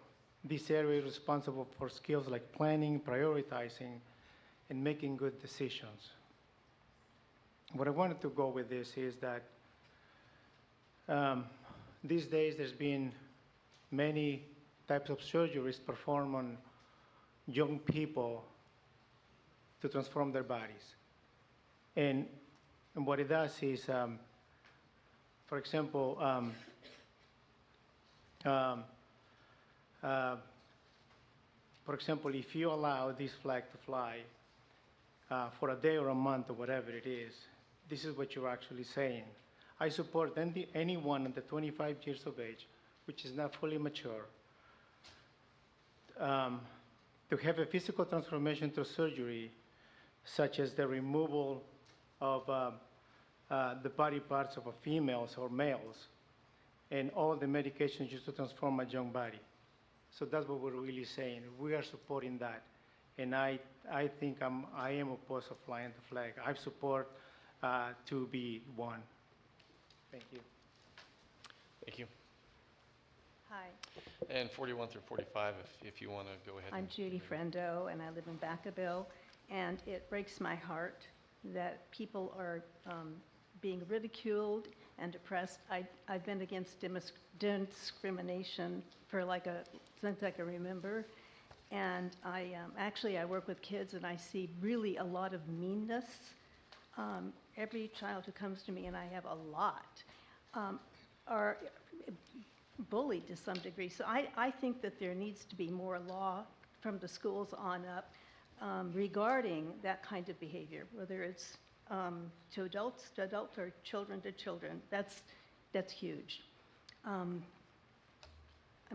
This area is responsible for skills like planning, prioritizing, and making good decisions. What I wanted to go with this is that these days there's been many types of surgeries performed on young people to transform their bodies. And what it does is, for example, if you allow this flag to fly for a day or a month or whatever it is, this is what you're actually saying. I support anyone under 25 years of age, which is not fully mature, to have a physical transformation through surgery, such as the removal of the body parts of females or males, and all the medications used to transform a young body. So that's what we're really saying. We are supporting that. And I think I am opposed to flying the flag. I support to be one. Thank you. Thank you. Hi, And 41 through 45, if you want to go ahead. I'm Judy Frendo, and I live in Vacaville, and it breaks my heart that people are being ridiculed and oppressed. I've been against discrimination for since I can remember, and I work with kids, and I see really a lot of meanness. Every child who comes to me, and I have a lot, are bullied to some degree. So I think that there needs to be more law from the schools on up regarding that kind of behavior, whether it's to adults or children to children. That's huge. I'm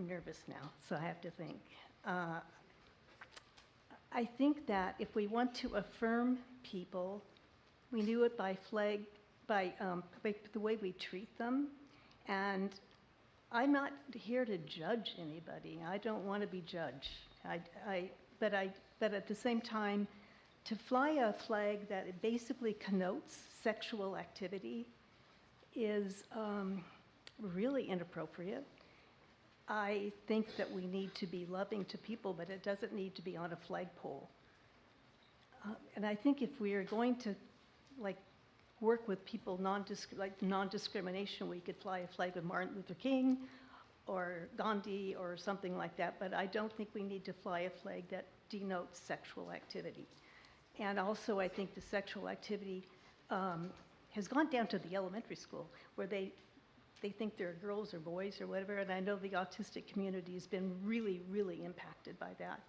nervous now, so I have to think. I think that if we want to affirm people, we do it by the way we treat them. And I'm not here to judge anybody. I don't want to be judged. But at the same time, to fly a flag that it basically connotes sexual activity is really inappropriate. I think that we need to be loving to people, but it doesn't need to be on a flagpole. And I think if we are going to work with people non-discrimination, we could fly a flag with Martin Luther King or Gandhi or something like that, but I don't think we need to fly a flag that denotes sexual activity. And also, I think the sexual activity has gone down to the elementary school, where they think they're girls or boys or whatever, and I know the autistic community has been really, really impacted by that.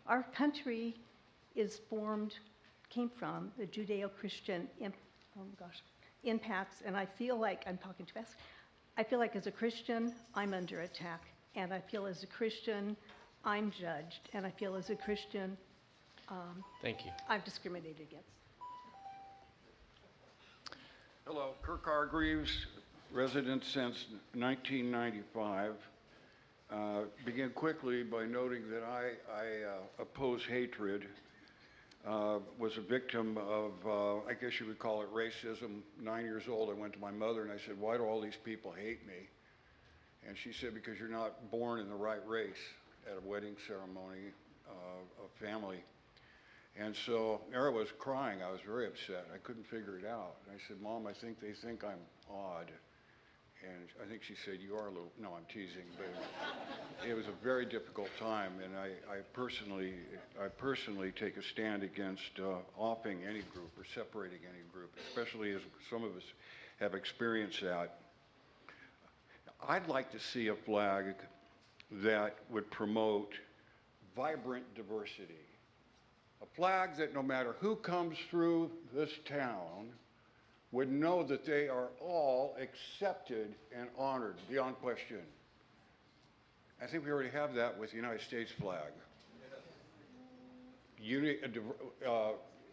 Our country came from the Judeo-Christian impacts, and I feel like, I'm talking too fast, I feel like as a Christian, I'm under attack, and I feel as a Christian, I'm judged, and I feel as a Christian, Thank you. I'm discriminated against. Hello, Kirk Hargreaves, resident since 1995. Begin quickly by noting that I oppose hatred. Was a victim of, I guess you would call it racism. 9 years old, I went to my mother and I said, "Why do all these people hate me?" And she said, "Because you're not born in the right race," at a wedding ceremony of family. And so there I was crying. I was very upset. I couldn't figure it out. And I said, "Mom, I think they think I'm odd." And I think she said, "You are a little," no, I'm teasing, but it was a very difficult time. And I personally take a stand against offing any group or separating any group, especially as some of us have experienced that. I'd like to see a flag that would promote vibrant diversity. A flag that no matter who comes through this town would know that they are all accepted and honored beyond question. I think we already have that with the United States flag.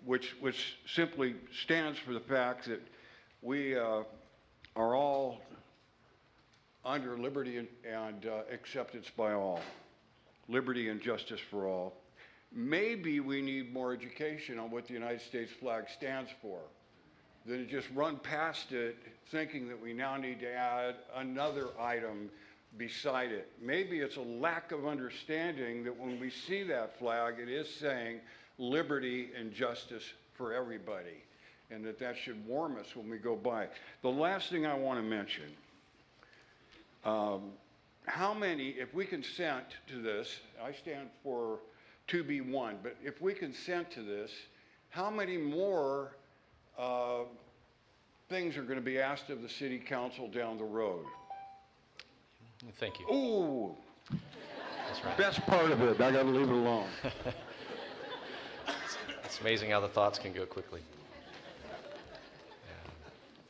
Which simply stands for the fact that we are all under liberty and acceptance by all. Liberty and justice for all. Maybe we need more education on what the United States flag stands for than to just run past it thinking that we now need to add another item beside it. Maybe it's a lack of understanding that when we see that flag, it is saying liberty and justice for everybody, and that should warm us when we go by. The last thing I want to mention, how many, if we consent to this, I stand for 2B1, but if we consent to this, how many more things are going to be asked of the city council down the road? Thank you. Ooh, That's right. best part of it, I got to leave it alone. It's amazing how the thoughts can go quickly.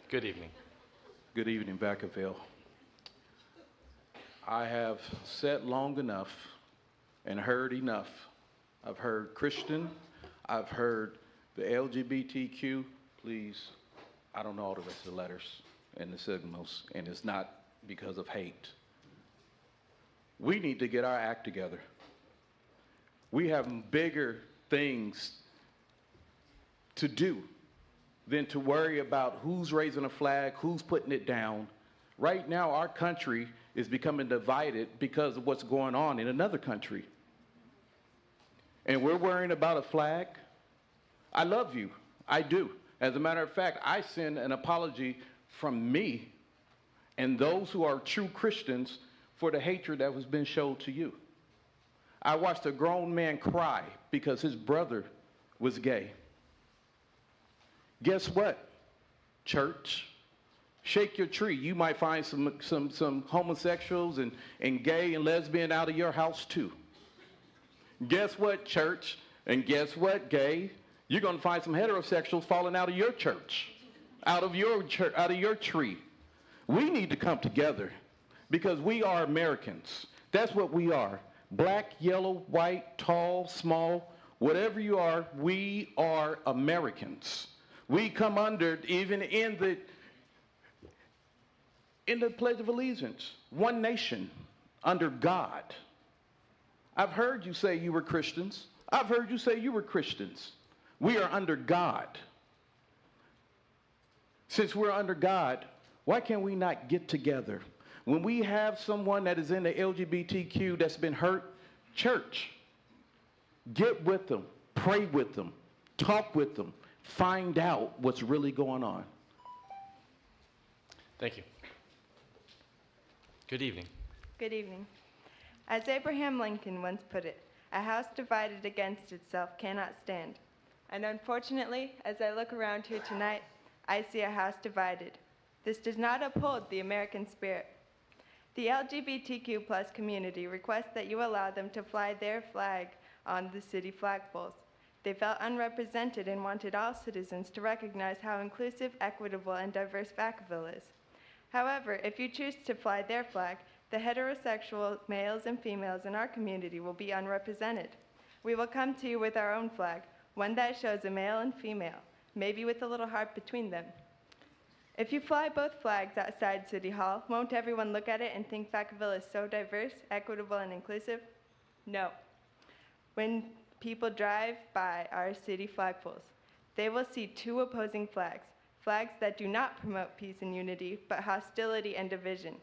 Good evening. Good evening, Vacaville. I have sat long enough and heard enough. I've heard Christian, I've heard the LGBTQ, please, I don't know all the rest of the letters and the signals, and it's not because of hate. We need to get our act together. We have bigger things to do than to worry about who's raising a flag, who's putting it down. Right now, our country is becoming divided because of what's going on in another country. And we're worrying about a flag. I love you. I do. As a matter of fact, I send an apology from me and those who are true Christians for the hatred that has been shown to you. I watched a grown man cry because his brother was gay. Guess what, church? Shake your tree. You might find some homosexuals and gay and lesbian out of your house too. Guess what, church? And guess what, gay? You're going to find some heterosexuals falling out of your church, out of your tree. We need to come together because we are Americans. That's what we are. Black, yellow, white, tall, small, whatever you are, we are Americans. We come under, even in the Pledge of Allegiance, one nation under God. I've heard you say you were Christians. I've heard you say you were Christians. We are under God. Since we're under God, why can't we not get together? When we have someone that is in the LGBTQ that's been hurt, church, get with them, pray with them, talk with them, find out what's really going on. Thank you. Good evening. Good evening. As Abraham Lincoln once put it, a house divided against itself cannot stand. And unfortunately, as I look around here tonight, I see a house divided. This does not uphold the American spirit. The LGBTQ+ community requests that you allow them to fly their flag on the city flagpoles. They felt unrepresented and wanted all citizens to recognize how inclusive, equitable, and diverse Vacaville is. However, if you choose to fly their flag, the heterosexual males and females in our community will be unrepresented. We will come to you with our own flag, one that shows a male and female, maybe with a little heart between them. If you fly both flags outside City Hall, won't everyone look at it and think Vacaville is so diverse, equitable, and inclusive? No. When people drive by our city flagpoles, they will see two opposing flags, flags that do not promote peace and unity, but hostility and division.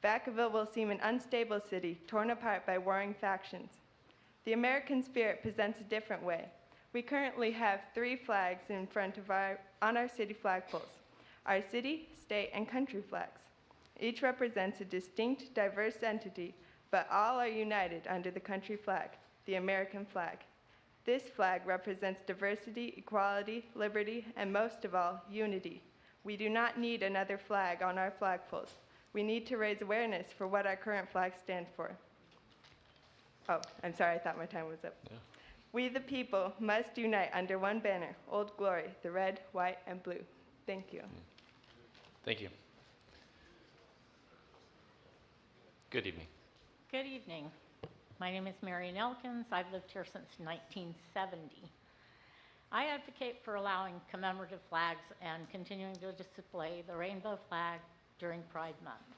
Vacaville will seem an unstable city, torn apart by warring factions. The American spirit presents a different way. We currently have 3 flags in front of on our city flagpoles, our city, state, and country flags. Each represents a distinct, diverse entity, but all are united under the country flag, the American flag. This flag represents diversity, equality, liberty, and most of all, unity. We do not need another flag on our flagpoles. We need to raise awareness for what our current flags stand for. Oh, I'm sorry, I thought my time was up. Yeah. We the people must unite under one banner, Old Glory, the red, white, and blue. Thank you. Thank you. Good evening. Good evening. My name is Marion Elkins. I've lived here since 1970. I advocate for allowing commemorative flags and continuing to display the rainbow flag during Pride Month,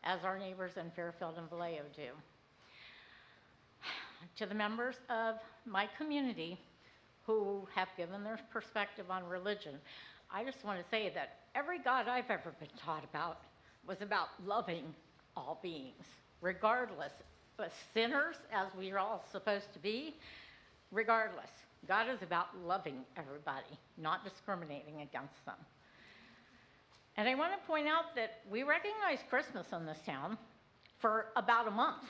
as our neighbors in Fairfield and Vallejo do. To the members of my community who have given their perspective on religion, I just want to say that every God I've ever been taught about was about loving all beings, regardless, but sinners as we are all supposed to be, regardless. God is about loving everybody, not discriminating against them. And I want to point out that we recognize Christmas in this town for about a month.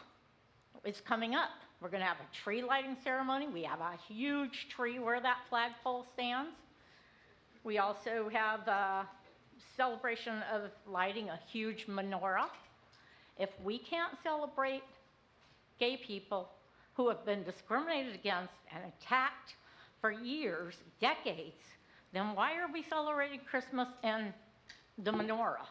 It's coming up. We're going to have a tree lighting ceremony. We have a huge tree where that flagpole stands. We also have a celebration of lighting a huge menorah. If we can't celebrate gay people who have been discriminated against and attacked for years, decades, then why are we celebrating Christmas and the menorah?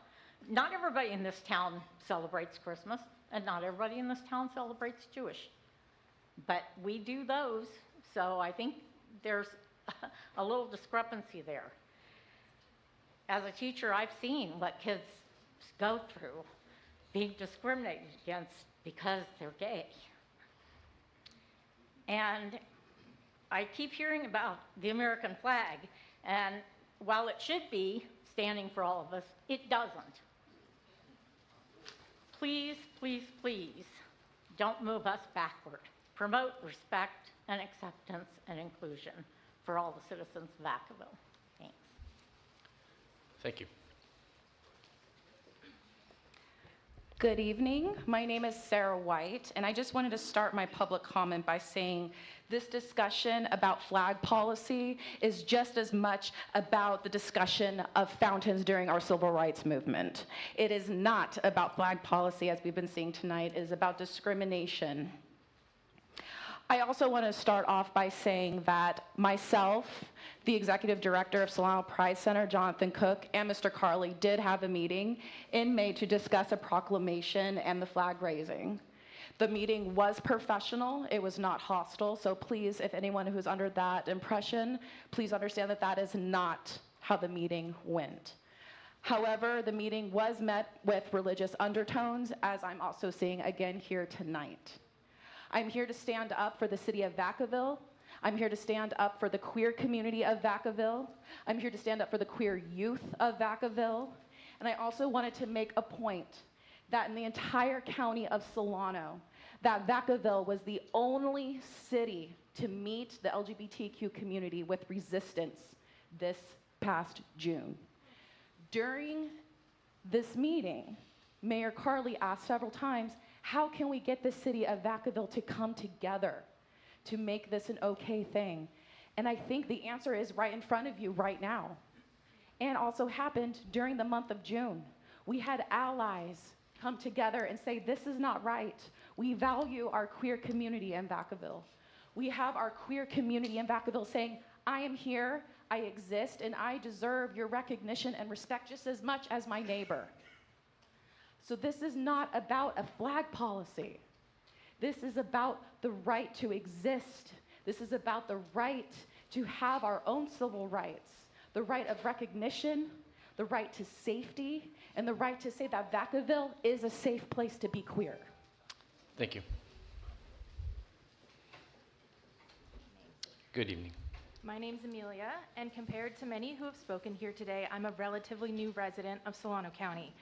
Not everybody in this town celebrates Christmas, and not everybody in this town celebrates Jewish. But we do those, so I think there's a little discrepancy there. As a teacher, I've seen what kids go through being discriminated against because they're gay. And I keep hearing about the American flag, and while it should be standing for all of us, it doesn't. Please, please, please, don't move us backward. Promote respect and acceptance and inclusion for all the citizens of Vacaville. Thanks. Thank you. Good evening. My name is Sarah White, and I just wanted to start my public comment by saying this discussion about flag policy is just as much about the discussion of fountains during our civil rights movement. It is not about flag policy, as we've been seeing tonight. It is about discrimination. I also want to start off by saying that myself, the executive director of Solano Pride Center, Jonathan Cook, and Mr. Carley did have a meeting in May to discuss a proclamation and the flag raising. The meeting was professional, it was not hostile, so please, if anyone who's under that impression, please understand that that is not how the meeting went. However, the meeting was met with religious undertones, as I'm also seeing again here tonight. I'm here to stand up for the city of Vacaville. I'm here to stand up for the queer community of Vacaville. I'm here to stand up for the queer youth of Vacaville. And I also wanted to make a point that in the entire county of Solano, that Vacaville was the only city to meet the LGBTQ community with resistance this past June. During this meeting, Mayor Carley asked several times, how can we get the city of Vacaville to come together to make this an okay thing? And I think the answer is right in front of you right now. And also happened during the month of June. We had allies come together and say, this is not right. We value our queer community in Vacaville. We have our queer community in Vacaville saying, I am here, I exist, and I deserve your recognition and respect just as much as my neighbor. So this is not about a flag policy. This is about the right to exist. This is about the right to have our own civil rights, the right of recognition, the right to safety, and the right to say that Vacaville is a safe place to be queer. Thank you. Good evening. My name's Amelia, and compared to many who have spoken here today, I'm a relatively new resident of Solano County.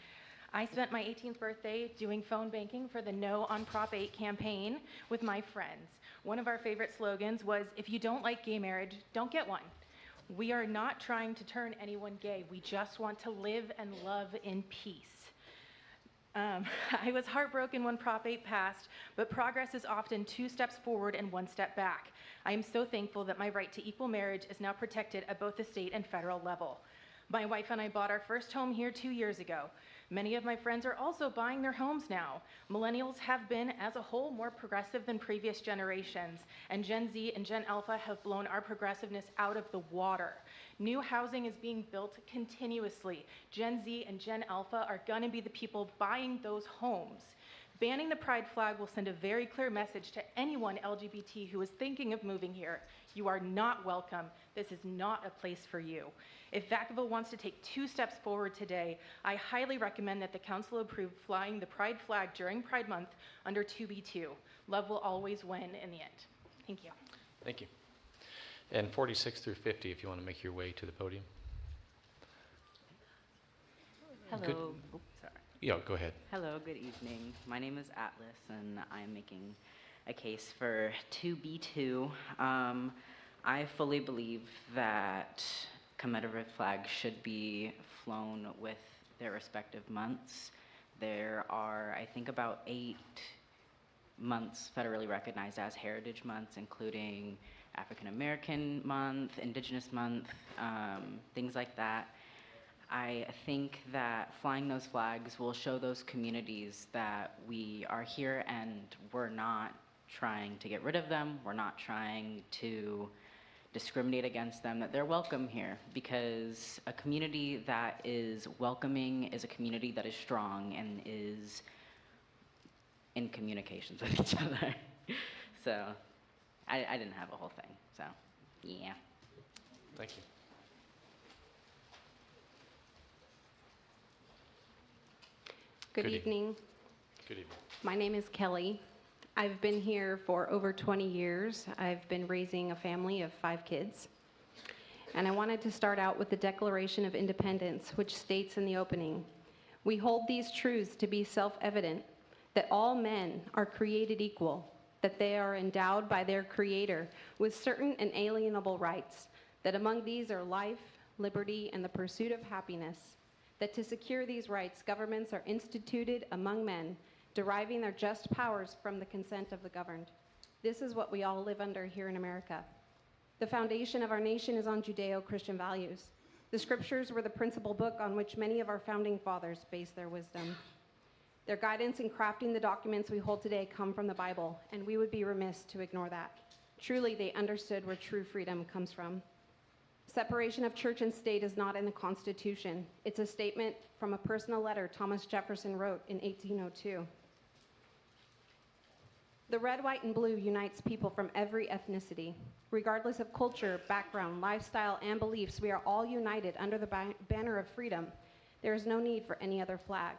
I spent my 18th birthday doing phone banking for the No on Prop 8 campaign with my friends. One of our favorite slogans was, if you don't like gay marriage, don't get one. We are not trying to turn anyone gay. We just want to live and love in peace. I was heartbroken when Prop 8 passed, but progress is often 2 steps forward and 1 step back. I am so thankful that my right to equal marriage is now protected at both the state and federal level. My wife and I bought our first home here 2 years ago. Many of my friends are also buying their homes now. Millennials have been, as a whole, more progressive than previous generations, and Gen Z and Gen Alpha have blown our progressiveness out of the water. New housing is being built continuously. Gen Z and Gen Alpha are gonna be the people buying those homes. Banning the pride flag will send a very clear message to anyone LGBT who is thinking of moving here. You are not welcome. This is not a place for you. If Vacaville wants to take 2 steps forward today, I highly recommend that the council approve flying the pride flag during Pride Month under 2B2. Love will always win in the end. Thank you. Thank you. And 46 through 50, if you want to make your way to the podium. Hello. Good. Oops, sorry. Yeah, go ahead. Hello, good evening. My name is Atlas, and I'm making a case for 2B2. I fully believe that commemorative flags should be flown with their respective months. There are, I think, about 8 months federally recognized as heritage months, including African American Month, Indigenous Month, things like that. I think that flying those flags will show those communities that we are here and we're not trying to get rid of them. We're not trying to discriminate against them, that they're welcome here, because a community that is welcoming is a community that is strong and is in communications with each other. So I didn't have a whole thing, so yeah. Thank you. Good evening. Good evening. My name is Kelly. I've been here for over 20 years. I've been raising a family of 5 kids. And I wanted to start out with the Declaration of Independence, which states in the opening, "We hold these truths to be self-evident, that all men are created equal, that they are endowed by their Creator with certain inalienable rights, that among these are life, liberty, and the pursuit of happiness, that to secure these rights, governments are instituted among men, deriving their just powers from the consent of the governed." This is what we all live under here in America. The foundation of our nation is on Judeo-Christian values. The scriptures were the principal book on which many of our founding fathers based their wisdom. Their guidance in crafting the documents we hold today come from the Bible, and we would be remiss to ignore that. Truly, they understood where true freedom comes from. Separation of church and state is not in the Constitution. It's a statement from a personal letter Thomas Jefferson wrote in 1802. The red, white, and blue unites people from every ethnicity. Regardless of culture, background, lifestyle, and beliefs, we are all united under the banner of freedom. There is no need for any other flag.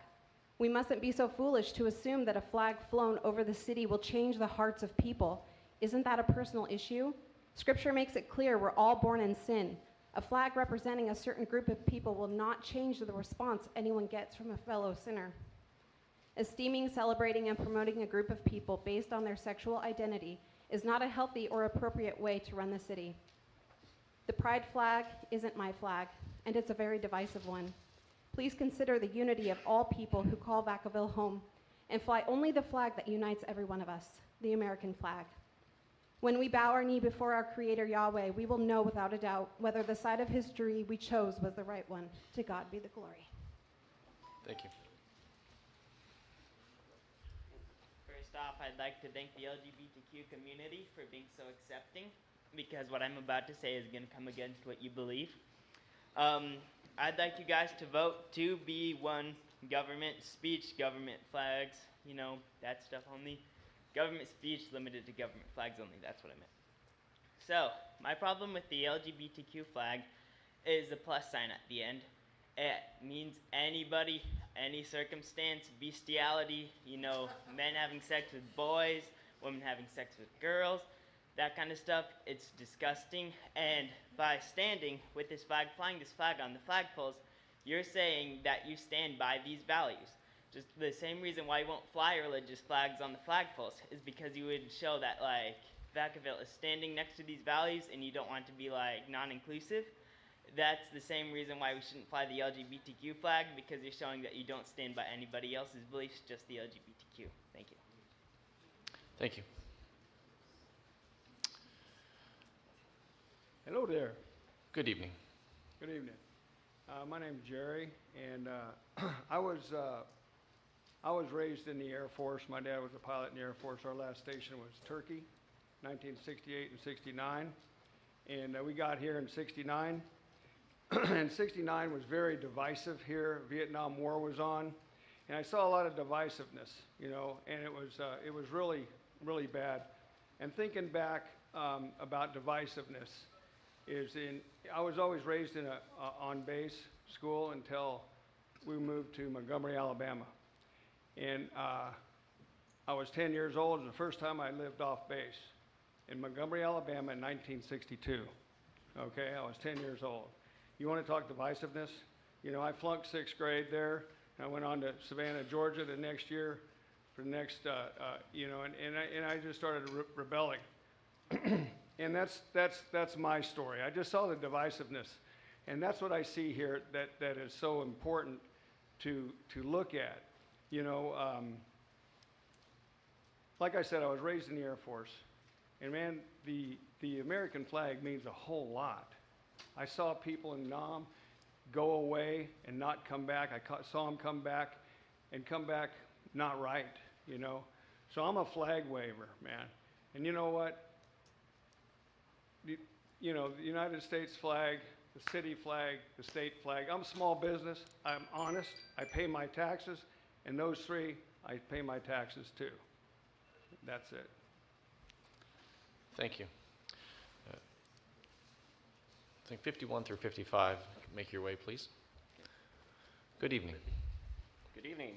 We mustn't be so foolish to assume that a flag flown over the city will change the hearts of people. Isn't that a personal issue? Scripture makes it clear we're all born in sin. A flag representing a certain group of people will not change the response anyone gets from a fellow sinner. Esteeming, celebrating, and promoting a group of people based on their sexual identity is not a healthy or appropriate way to run the city. The pride flag isn't my flag, and it's a very divisive one. Please consider the unity of all people who call Vacaville home, and fly only the flag that unites every one of us, the American flag. When we bow our knee before our Creator Yahweh, we will know without a doubt whether the side of history we chose was the right one. To God be the glory. Thank you. First off, I'd like to thank the LGBTQ community for being so accepting, because what I'm about to say is going to come against what you believe. I'd like you guys to vote 2B1, government speech, government flags, you know, that stuff only. Government speech limited to government flags only, that's what I meant. So, my problem with the LGBTQ flag is the plus sign at the end. It means anybody, any circumstance, bestiality, you know, men having sex with boys, women having sex with girls, that kind of stuff. It's disgusting. And by standing with this flag, flying this flag on the flagpoles, you're saying that you stand by these values. Just the same reason why you won't fly religious flags on the flagpoles is because you would show that, like, Vacaville is standing next to these values and you don't want to be, like, non-inclusive. That's the same reason why we shouldn't fly the LGBTQ flag, because you're showing that you don't stand by anybody else's beliefs, just the LGBTQ. Thank you. Thank you. Hello there. Good evening. Good evening. My name's Jerry, and I was raised in the Air Force. My dad was a pilot in the Air Force. Our last station was Turkey, 1968 and 69, and we got here in 69. And 69 was very divisive here. Vietnam War was on, and I saw a lot of divisiveness, you know, and it was really, really bad. And thinking back about divisiveness I was always raised in a on-base school until we moved to Montgomery, Alabama. And I was 10 years old. It was the first time I lived off base in Montgomery, Alabama in 1962. Okay, I was 10 years old. You want to talk divisiveness? You know, I flunked 6th grade there. I went on to Savannah, Georgia the next year for the next, you know, and I just started rebelling. And that's my story. I just saw the divisiveness. And that's what I see here that is so important to look at. You know, like I said, I was raised in the Air Force. And man, the American flag means a whole lot. I saw people in Nam go away and not come back. I saw them come back and come back not right, you know. So I'm a flag waver, man. And you know what? You know, the United States flag, the city flag, the state flag. I'm small business. I'm honest. I pay my taxes. And those three, I pay my taxes too. That's it. Thank you. I think 51 through 55, make your way, please. Good evening. Good evening.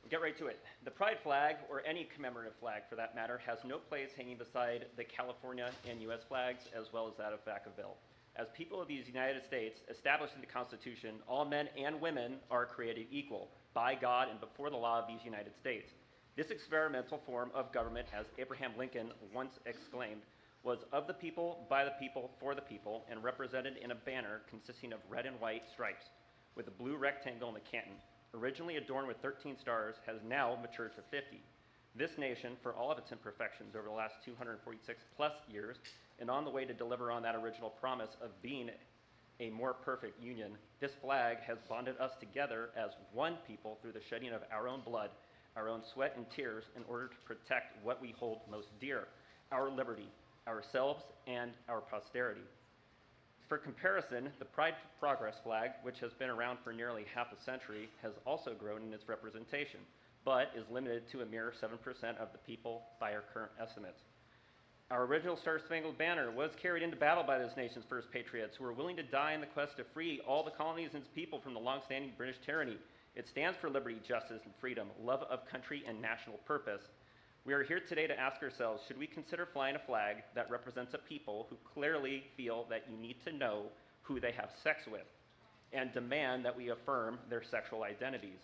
We'll get right to it. The pride flag, or any commemorative flag for that matter, has no place hanging beside the California and U.S. flags, as well as that of Vacaville. As people of these United States, established in the Constitution, all men and women are created equal by God and before the law of these United States. This experimental form of government, as Abraham Lincoln once exclaimed, was of the people, by the people, for the people, and represented in a banner consisting of red and white stripes, with a blue rectangle in the canton. Originally adorned with 13 stars, has now matured to 50. This nation, for all of its imperfections over the last 246 plus years, and on the way to deliver on that original promise of being a more perfect union, this flag has bonded us together as one people through the shedding of our own blood, our own sweat and tears, in order to protect what we hold most dear, our liberty, ourselves, and our posterity. For comparison, the Pride Progress flag, which has been around for nearly half a century, has also grown in its representation, but is limited to a mere 7% of the people by our current estimates. Our original Star-Spangled Banner was carried into battle by this nation's first patriots, who were willing to die in the quest to free all the colonies and its people from the long-standing British tyranny. It stands for liberty, justice, and freedom, love of country and national purpose. We are here today to ask ourselves, should we consider flying a flag that represents a people who clearly feel that you need to know who they have sex with, and demand that we affirm their sexual identities?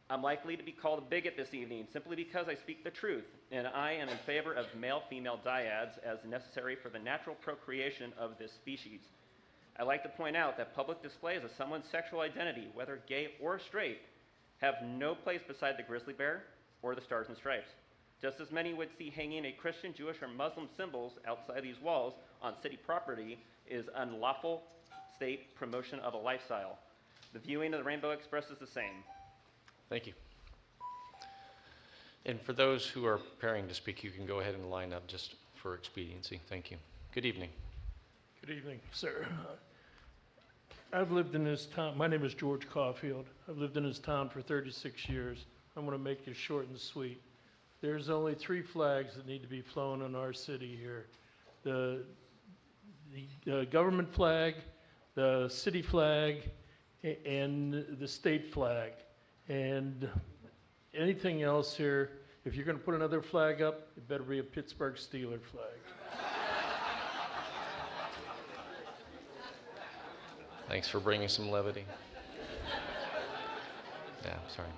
I'm likely to be called a bigot this evening simply because I speak the truth, and I am in favor of male-female dyads as necessary for the natural procreation of this species. I like to point out that public displays of someone's sexual identity, whether gay or straight, have no place beside the grizzly bear or the stars and stripes. Just as many would see hanging a Christian, Jewish, or Muslim symbols outside these walls on city property is unlawful state promotion of a lifestyle. The viewing of the rainbow expresses the same. Thank you. And for those who are preparing to speak, you can go ahead and line up just for expediency. Thank you. Good evening. Good evening, sir. I've lived in this town. My name is George Caulfield. I've lived in this town for 36 years. I'm going to make it short and sweet. There's only 3 flags that need to be flown in our city here. The government flag, the city flag, and the state flag. And anything else here, if you're going to put another flag up, it better be a Pittsburgh Steelers flag. Thanks for bringing some levity. Yeah, sorry.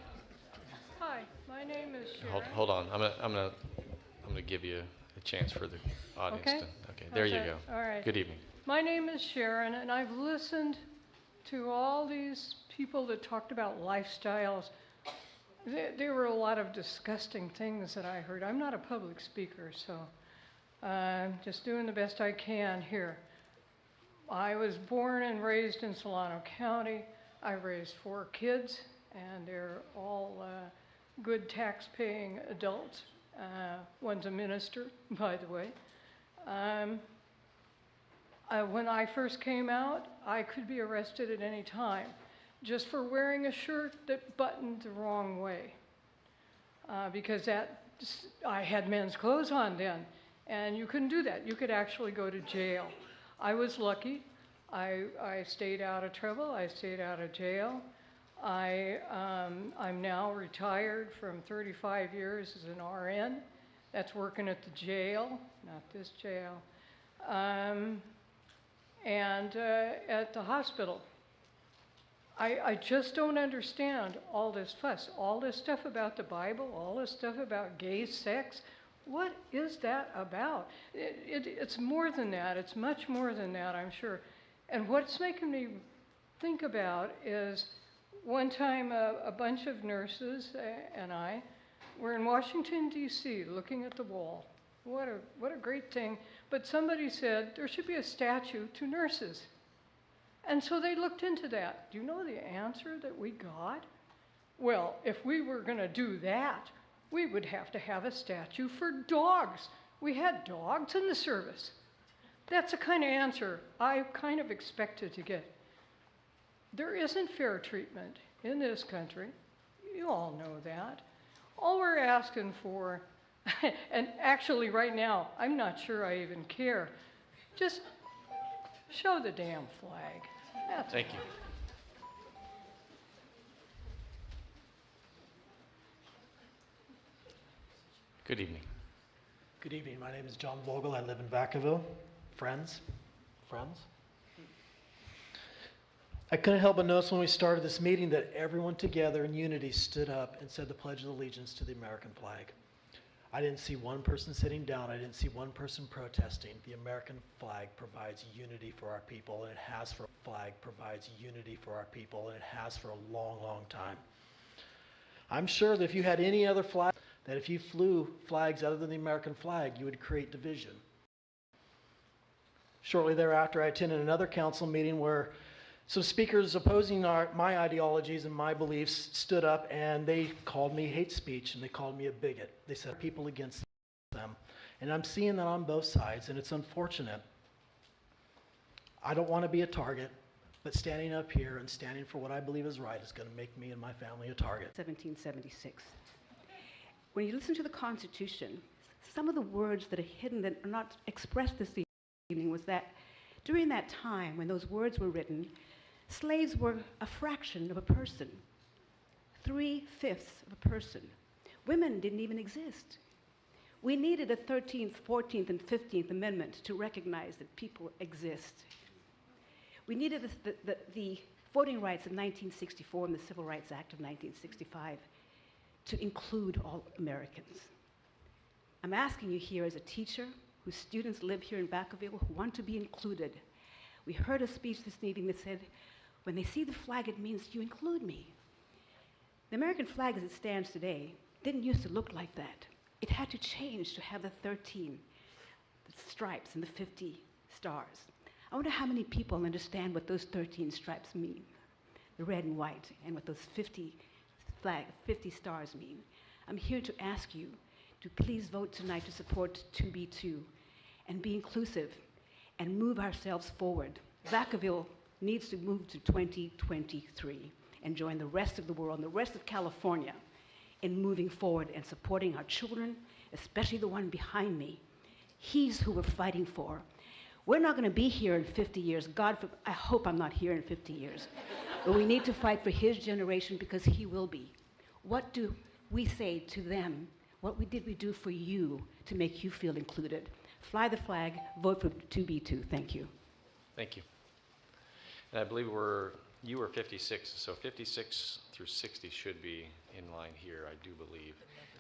Hi, my name is Sharon. Hold on. I'm gonna give you a chance for the audience Okay. Okay, there you go. All right. Good evening. My name is Sharon, and I've listened to all these people that talked about lifestyles. There were a lot of disgusting things that I heard. I'm not a public speaker, so I'm just doing the best I can here. I was born and raised in Solano County. I raised 4 kids, and they're all good tax-paying adults. One's a minister, by the way. When I first came out, I could be arrested at any time just for wearing a shirt that buttoned the wrong way. Because I had men's clothes on then, and you couldn't do that. You could actually go to jail. I was lucky. I stayed out of trouble. I stayed out of jail. I'm now retired from 35 years as an RN. That's working at the jail, not this jail. And at the hospital. I just don't understand all this fuss, all this stuff about the Bible, all this stuff about gay sex. What is that about? It's more than that. It's much more than that, I'm sure. And what's making me think about is one time a bunch of nurses and I were in Washington, D.C., looking at the wall. What a great thing. But somebody said there should be a statue to nurses. And so they looked into that. Do you know the answer that we got? Well, if we were going to do that, we would have to have a statue for dogs. We had dogs in the service. That's the kind of answer I kind of expected to get. There isn't fair treatment in this country. You all know that. All we're asking for, and actually right now, I'm not sure I even care, just show the damn flag. That's Thank you. Good evening. Good evening. My name is John Vogel. I live in Vacaville. Friends? I couldn't help but notice when we started this meeting that everyone together in unity stood up and said the Pledge of Allegiance to the American flag. I didn't see one person sitting down. I didn't see one person protesting. The American flag provides unity for our people, and it has for a long, long time. I'm sure that if you had any other flag, that if you flew flags other than the American flag, you would create division. Shortly thereafter, I attended another council meeting where some speakers opposing my ideologies and my beliefs stood up and they called me hate speech and they called me a bigot. They said people against them. And I'm seeing that on both sides, and it's unfortunate. I don't want to be a target, but standing up here and standing for what I believe is right is going to make me and my family a target. 1776. When you listen to the Constitution, some of the words that are hidden, that are not expressed this evening, was that during that time when those words were written, slaves were a fraction of a person, 3/5 of a person. Women didn't even exist. We needed a 13th, 14th, and 15th Amendment to recognize that people exist. We needed the Voting Rights of 1964 and the Civil Rights Act of 1965 to include all Americans. I'm asking you here as a teacher whose students live here in Vacaville who want to be included. We heard a speech this evening that said, when they see the flag, it means you include me. The American flag as it stands today didn't used to look like that. It had to change to have the 13 stripes and the 50 stars. I wonder how many people understand what those 13 stripes mean, the red and white, and what those 50 stars mean. I'm here to ask you to please vote tonight to support 2B2 and be inclusive and move ourselves forward. Vacaville needs to move to 2023 and join the rest of the world and the rest of California in moving forward and supporting our children, especially the one behind me. He's who we're fighting for. We're not going to be here in 50 years. I hope I'm not here in 50 years. But we need to fight for his generation because he will be. What do we say to them? What did we do for you to make you feel included? Fly the flag, vote for 2B2. Thank you. Thank you. And I believe you were 56, so 56 through 60 should be in line here, I do believe.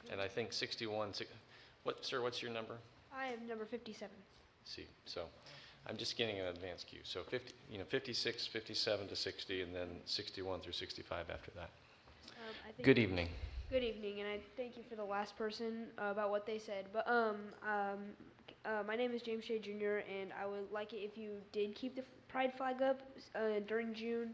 And I think 61, sir, what's your number? I am number 57. See, so I'm just getting an advance cue. So 56, 57 to 60, and then 61 through 65 after that. Good evening. Good evening, and I thank you for the last person about what they said. But My name is James Shea Jr., and I would like it if you did keep the Pride flag up during June,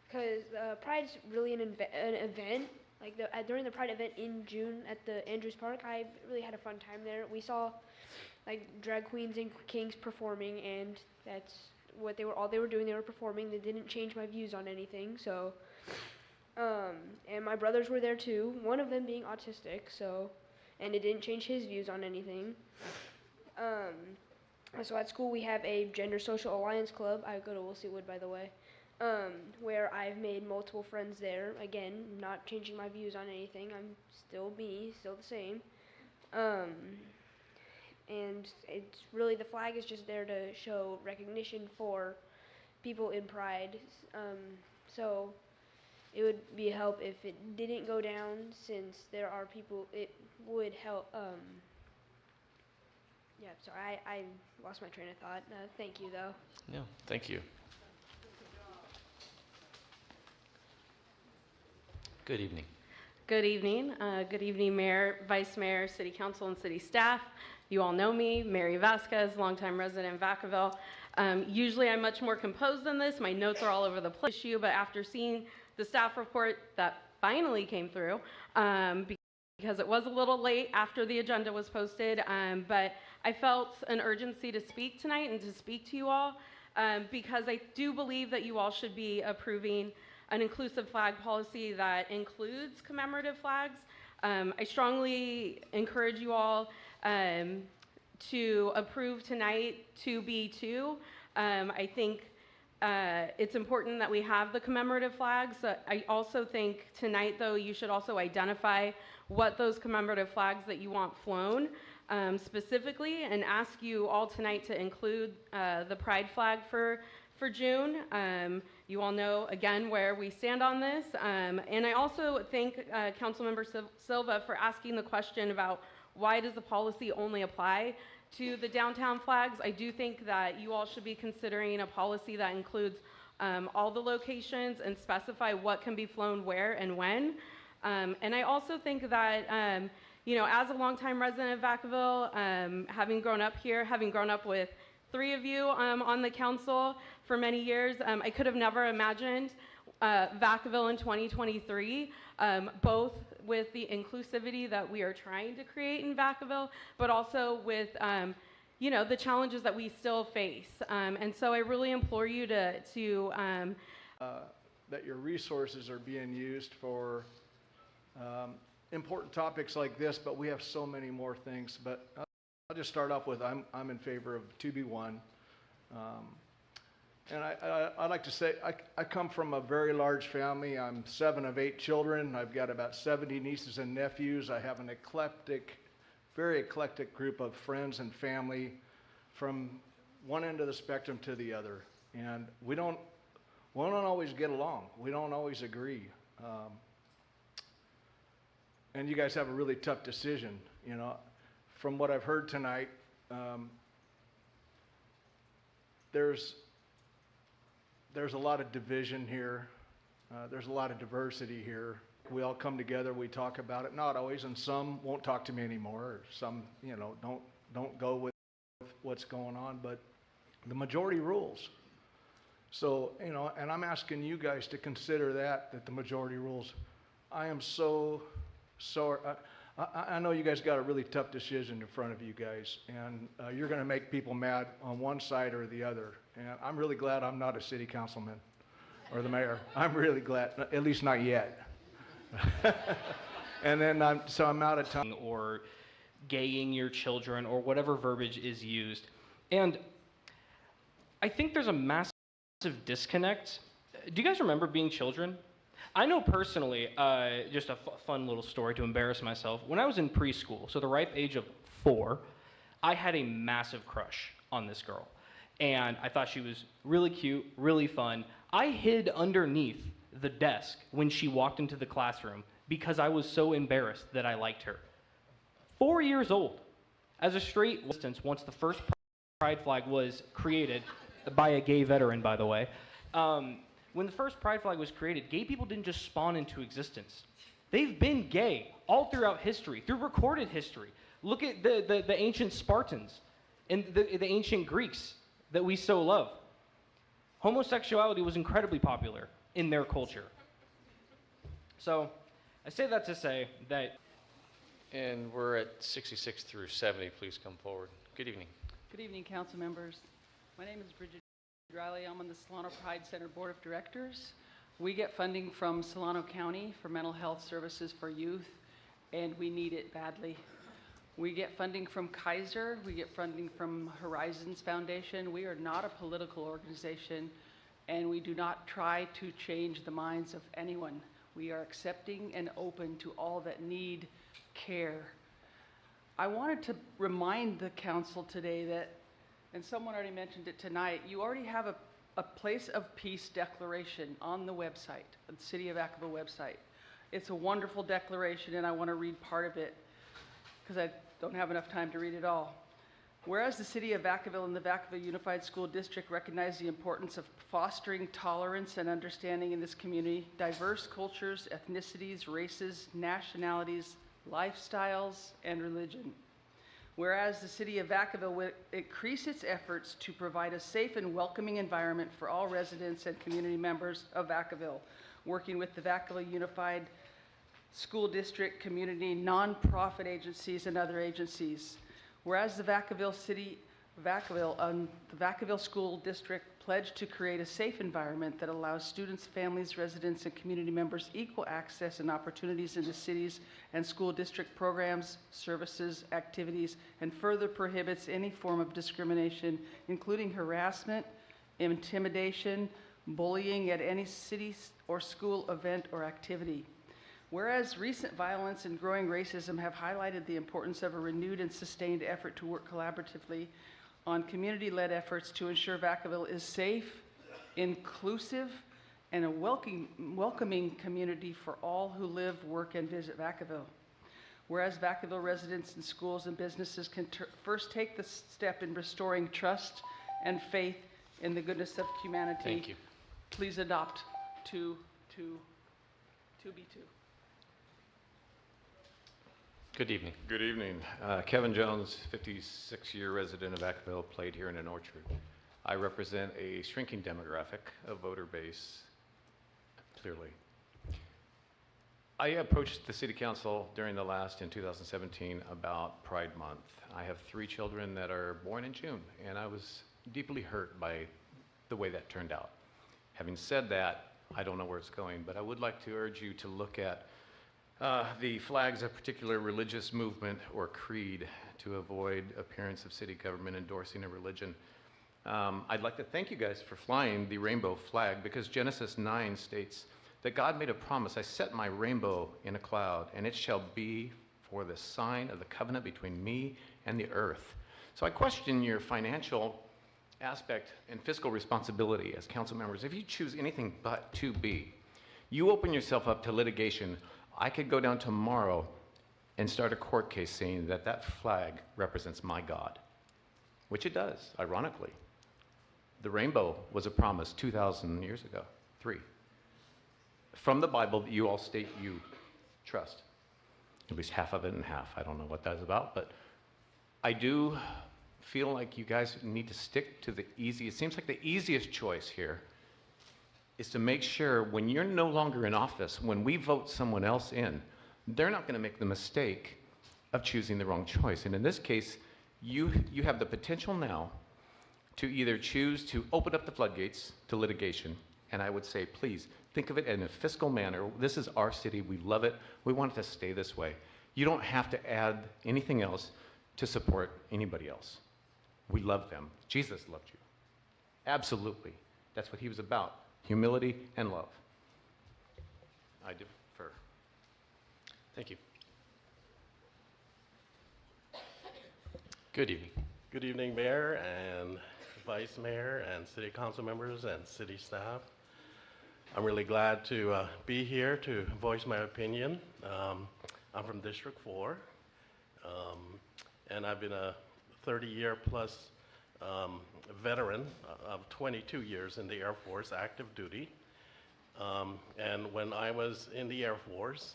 because Pride's really an event. Like during the Pride event in June at the Andrews Park, I really had a fun time there. We saw like drag queens and kings performing, and that's what they were doing. They were performing. They didn't change my views on anything. So, and my brothers were there too. One of them being autistic, so, and it didn't change his views on anything. So at school we have a Gender Social Alliance Club. I go to Wood, by the way. Where I've made multiple friends there. Again, not changing my views on anything. I'm still me, still the same. And it's really, the flag is just there to show recognition for people in Pride. So it would be a help if it didn't go down, since there are people, it would help. Yeah, sorry, I lost my train of thought. Thank you, though. Yeah, thank you. Good evening. Good evening. Good evening, Mayor, Vice Mayor, City Council, and City staff. You all know me, Mary Vasquez, longtime resident in Vacaville. Usually I'm much more composed than this. My notes are all over the place, but after seeing the staff report that finally came through, because it was a little late after the agenda was posted, but I felt an urgency to speak tonight and to speak to you all, because I do believe that you all should be approving an inclusive flag policy that includes commemorative flags. I strongly encourage you all to approve tonight 2B2. I think it's important that we have the commemorative flags. I also think tonight, though, you should also identify what those commemorative flags that you want flown specifically, and ask you all tonight to include the Pride flag for June. You all know, again, where we stand on this. And I also thank Councilmember Silva for asking the question about why does the policy only apply to the downtown flags. I do think that you all should be considering a policy that includes all the locations and specify what can be flown where and when. And I also think that, you know, as a longtime resident of Vacaville, having grown up here, having grown up with 3 of you on the council for many years, I could have never imagined Vacaville in 2023, both with the inclusivity that we are trying to create in Vacaville, but also with you know, the challenges that we still face. And so I really implore you to that your resources are being used for important topics like this, but we have so many more things. But I'll just start off with I'm in favor of 2B1. And I'd like to say I come from a very large family. I'm 7 of 8 children. I've got about 70 nieces and nephews. I have an very eclectic group of friends and family from one end of the spectrum to the other. And we don't always get along. We don't always agree. And you guys have a really tough decision, you know. From what I've heard tonight, there's a lot of division here. There's a lot of diversity here. We all come together, we talk about it, not always, and some won't talk to me anymore, or some, you know, don't go with what's going on, but the majority rules. So, you know, and I'm asking you guys to consider that the majority rules. I am so sorry. I know you guys got a really tough decision in front of you guys, and you're going to make people mad on one side or the other. And I'm really glad I'm not a city councilman or the mayor. I'm really glad, at least not yet. And then I'm out of time. Or gaying your children, or whatever verbiage is used. And I think there's a massive disconnect. Do you guys remember being children? I know personally, just a fun little story to embarrass myself. When I was in preschool, so the ripe age of 4, I had a massive crush on this girl. And I thought she was really cute, really fun. I hid underneath the desk when she walked into the classroom because I was so embarrassed that I liked her. 4 years old. As a straight instance, once the first Pride flag was created, by a gay veteran, by the way, when the first Pride flag was created, gay people didn't just spawn into existence. They've been gay all throughout history, through recorded history. Look at the ancient Spartans. and the ancient Greeks that we so love. Homosexuality was incredibly popular in their culture. So I say that to say that. And we're at 66 through 70. Please come forward. Good evening. Good evening, council members. My name is Bridget Riley. I'm on the Solano Pride Center Board of Directors. We get funding from Solano County for mental health services for youth, and we need it badly. We get funding from Kaiser. We get funding from Horizons Foundation. We are not a political organization, and we do not try to change the minds of anyone. We are accepting and open to all that need care. I wanted to remind the council today that, and someone already mentioned it tonight, you already have a place of peace declaration on the website, the City of Vacaville website. It's a wonderful declaration, and I want to read part of it because I don't have enough time to read it all. Whereas the City of Vacaville and the Vacaville Unified School District recognize the importance of fostering tolerance and understanding in this community, diverse cultures, ethnicities, races, nationalities, lifestyles, and religion. Whereas the City of Vacaville will increase its efforts to provide a safe and welcoming environment for all residents and community members of Vacaville, working with the Vacaville Unified School District, community, nonprofit agencies, and other agencies. Whereas the Vacaville School District pledged to create a safe environment that allows students, families, residents, and community members equal access and opportunities in the city's and school district programs, services, activities, and further prohibits any form of discrimination, including harassment, intimidation, bullying at any city or school event or activity. Whereas recent violence and growing racism have highlighted the importance of a renewed and sustained effort to work collaboratively on community-led efforts to ensure Vacaville is safe, inclusive, and a welcoming community for all who live, work, and visit Vacaville. Whereas Vacaville residents and schools and businesses can first take the step in restoring trust and faith in the goodness of humanity. Thank you. Please adopt 2B2. Good evening. Good evening. Kevin Jones, 56-year resident of Vacaville, played here in an orchard. I represent a shrinking demographic, a voter base, clearly. I approached the City Council during the last, in 2017, about Pride Month. I have 3 children that are born in June, and I was deeply hurt by the way that turned out. Having said that, I don't know where it's going, but I would like to urge you to look at the flags of particular religious movement or creed to avoid appearance of city government endorsing a religion. I'd like to thank you guys for flying the rainbow flag, because Genesis 9 states that God made a promise. I set my rainbow in a cloud, and it shall be for the sign of the covenant between me and the earth. So I question your financial aspect and fiscal responsibility as council members. If you choose anything but to be, you open yourself up to litigation. I could go down tomorrow and start a court case saying that that flag represents my God, which it does, ironically. The rainbow was a promise 2,000 years ago, 3, from the Bible that you all state you trust. At least half of it and half. I don't know what that's about, but I do feel like you guys need to stick to the easy. It seems like the easiest choice here is to make sure when you're no longer in office, when we vote someone else in, they're not going to make the mistake of choosing the wrong choice. And in this case, you have the potential now to either choose to open up the floodgates to litigation, and I would say, please, think of it in a fiscal manner. This is our city. We love it. We want it to stay this way. You don't have to add anything else to support anybody else. We love them. Jesus loved you. Absolutely. That's what he was about. Humility and love. I defer. Thank you. Good evening. Good evening, Mayor and Vice Mayor and City Council members and city staff. I'm really glad to be here to voice my opinion. I'm from District 4, and I've been a 30-year plus veteran of 22 years in the Air Force, active duty. And when I was in the Air Force,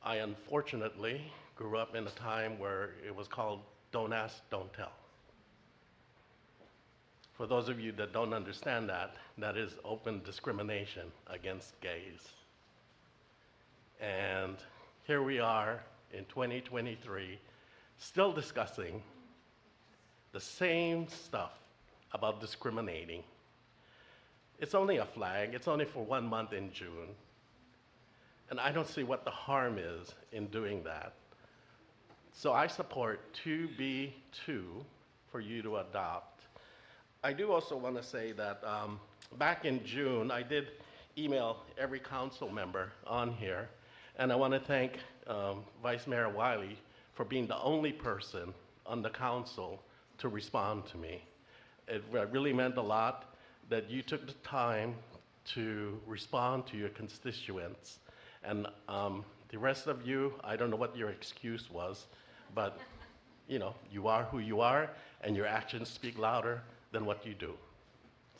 I unfortunately grew up in a time where it was called don't ask, don't tell. For those of you that don't understand that, that is open discrimination against gays. And here we are in 2023, still discussing the same stuff about discriminating. It's only a flag, it's only for 1 month in June. And I don't see what the harm is in doing that. So I support 2B2 for you to adopt. I do also want to say that back in June, I did email every council member on here, and I want to thank Vice Mayor Wiley for being the only person on the council to respond to me. It really meant a lot that you took the time to respond to your constituents. And the rest of you, I don't know what your excuse was, but you know, you are who you are, and your actions speak louder than what you do.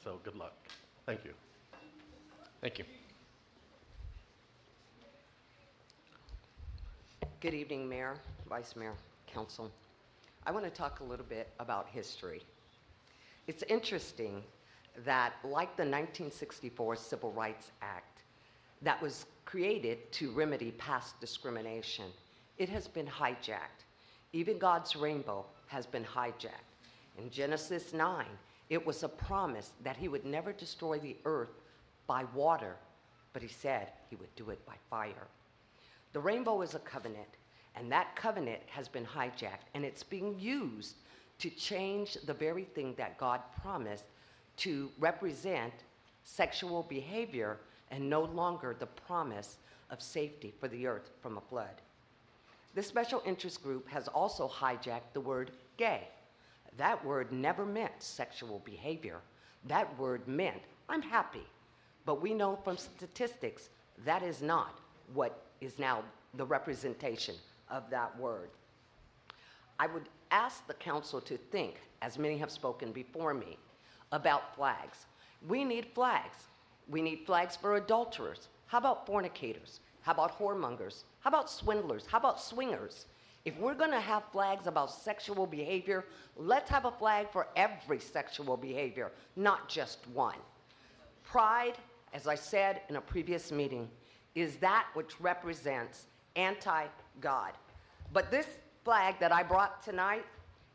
So good luck. Thank you. Thank you. Good evening, Mayor, Vice Mayor, Council. I want to talk a little bit about history. It's interesting that, like the 1964 Civil Rights Act that was created to remedy past discrimination, it has been hijacked. Even God's rainbow has been hijacked. In Genesis 9, it was a promise that he would never destroy the earth by water, but he said he would do it by fire. The rainbow is a covenant, and that covenant has been hijacked, and it's being used to change the very thing that God promised to represent sexual behavior and no longer the promise of safety for the earth from a flood. This special interest group has also hijacked the word gay. That word never meant sexual behavior. That word meant, I'm happy. But we know from statistics that is not what is now the representation of that word. I would ask the council to think, as many have spoken before me, about flags. We need flags. We need flags for adulterers. How about fornicators? How about whoremongers? How about swindlers? How about swingers? If we're going to have flags about sexual behavior, let's have a flag for every sexual behavior, not just one. Pride, as I said in a previous meeting, is that which represents anti-God. But this flag that I brought tonight,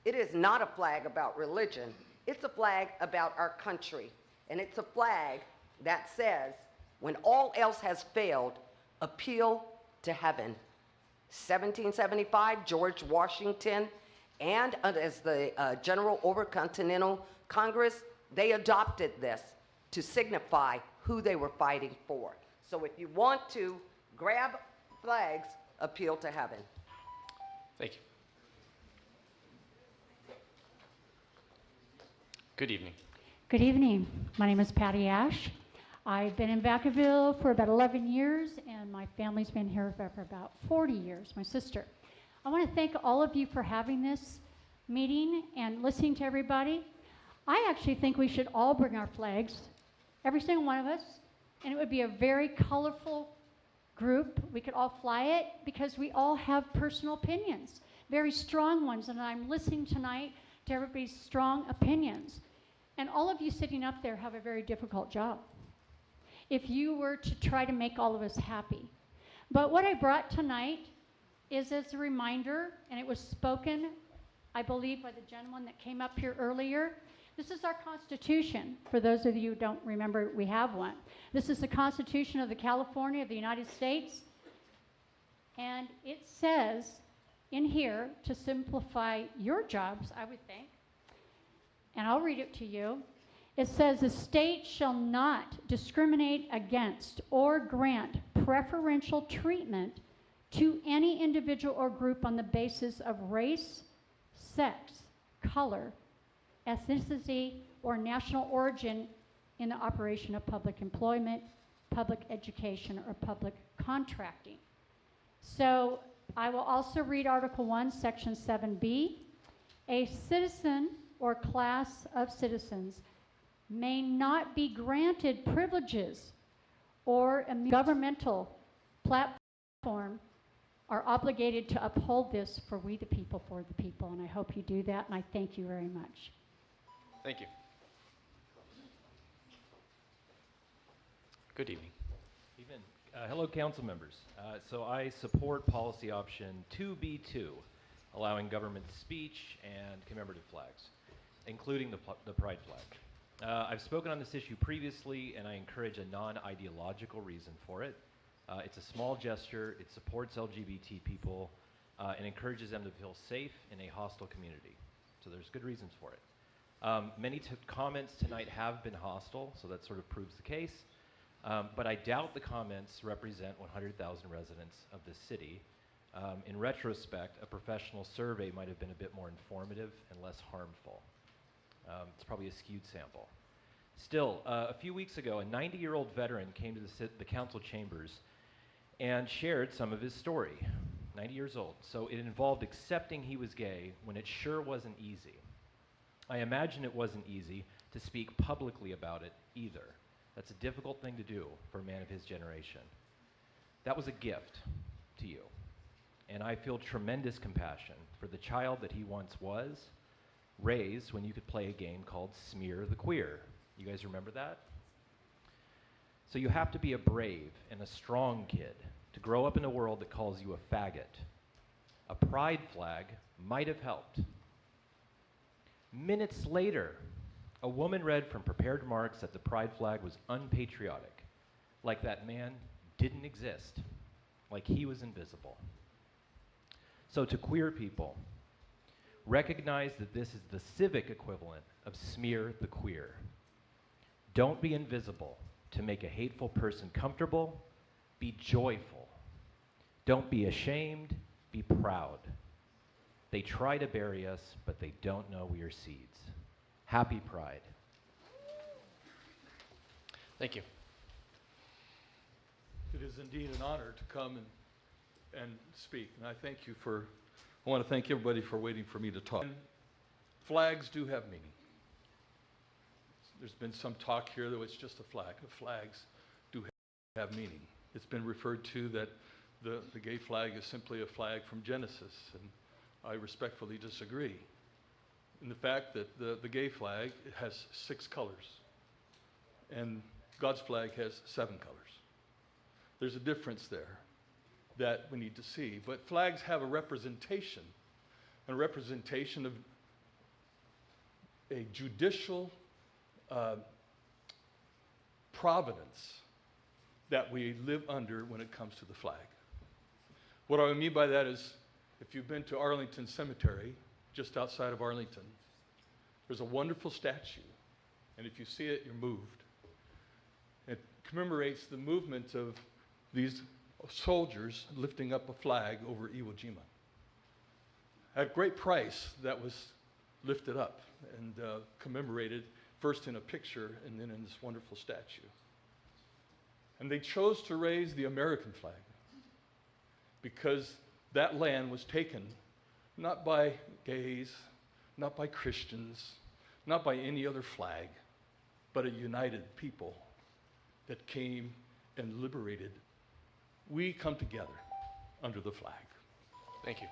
it is not a flag about religion. It's a flag about our country. And it's a flag that says, when all else has failed, appeal to heaven. 1775, George Washington, and as the General Overcontinental Congress, they adopted this to signify who they were fighting for. So if you want to grab flags, appeal to heaven. Thank you. Good evening. Good evening. My name is Patty Ash. I've been in Vacaville for about 11 years, and my family's been here for about 40 years, my sister. I want to thank all of you for having this meeting and listening to everybody. I actually think we should all bring our flags, every single one of us, and it would be a very colorful group. We could all fly it because we all have personal opinions, very strong ones, and I'm listening tonight to everybody's strong opinions. And all of you sitting up there have a very difficult job if you were to try to make all of us happy. But what I brought tonight is as a reminder, and it was spoken, I believe, by the gentleman that came up here earlier. This is our Constitution. For those of you who don't remember, we have one. This is the Constitution of the California of the United States. And it says in here, to simplify your jobs, I would think, and I'll read it to you. It says, the state shall not discriminate against or grant preferential treatment to any individual or group on the basis of race, sex, color, ethnicity, or national origin in the operation of public employment, public education, or public contracting. So I will also read Article 1, Section 7B. A citizen or class of citizens may not be granted privileges or a governmental platform are obligated to uphold this for we the people, for the people. And I hope you do that, and I thank you very much. Thank you. Good evening. Hello, council members. So I support policy option 2B2, allowing government speech and commemorative flags, including the pride flag. I've spoken on this issue previously, and I encourage a non-ideological reason for it. It's a small gesture, it supports LGBT people, and encourages them to feel safe in a hostile community. So there's good reasons for it. Many comments tonight have been hostile, so that sort of proves the case. But I doubt the comments represent 100,000 residents of this city. In retrospect, a professional survey might have been a bit more informative and less harmful. It's probably a skewed sample. Still, a few weeks ago, a 90-year-old veteran came to the council chambers and shared some of his story. 90 years old. So it involved accepting he was gay when it sure wasn't easy. I imagine it wasn't easy to speak publicly about it either. That's a difficult thing to do for a man of his generation. That was a gift to you. And I feel tremendous compassion for the child that he once was, raised when you could play a game called Smear the Queer. You guys remember that? So you have to be a brave and a strong kid to grow up in a world that calls you a faggot. A pride flag might have helped. Minutes later, a woman read from prepared remarks that the pride flag was unpatriotic, like that man didn't exist, like he was invisible. So to queer people, recognize that this is the civic equivalent of Smear the Queer. Don't be invisible to make a hateful person comfortable. Be joyful. Don't be ashamed, be proud. They try to bury us, but they don't know we are seeds. Happy Pride. Thank you. It is indeed an honor to come and speak, and I want to thank everybody for waiting for me to talk. And flags do have meaning. There's been some talk here that it's just a flag. The flags do have meaning. It's been referred to that the gay flag is simply a flag from Genesis, and I respectfully disagree. In the fact that the gay flag has 6 colors, and God's flag has 7 colors. There's a difference there that we need to see. But flags have a representation of a judicial providence that we live under when it comes to the flag. What I mean by that is, if you've been to Arlington Cemetery, just outside of Arlington, there's a wonderful statue, and if you see it, you're moved. It commemorates the movement of these soldiers lifting up a flag over Iwo Jima. At great price, that was lifted up and commemorated first in a picture and then in this wonderful statue. And they chose to raise the American flag because that land was taken not by gays, not by Christians, not by any other flag, but a united people that came and liberated. We come together under the flag. Thank you.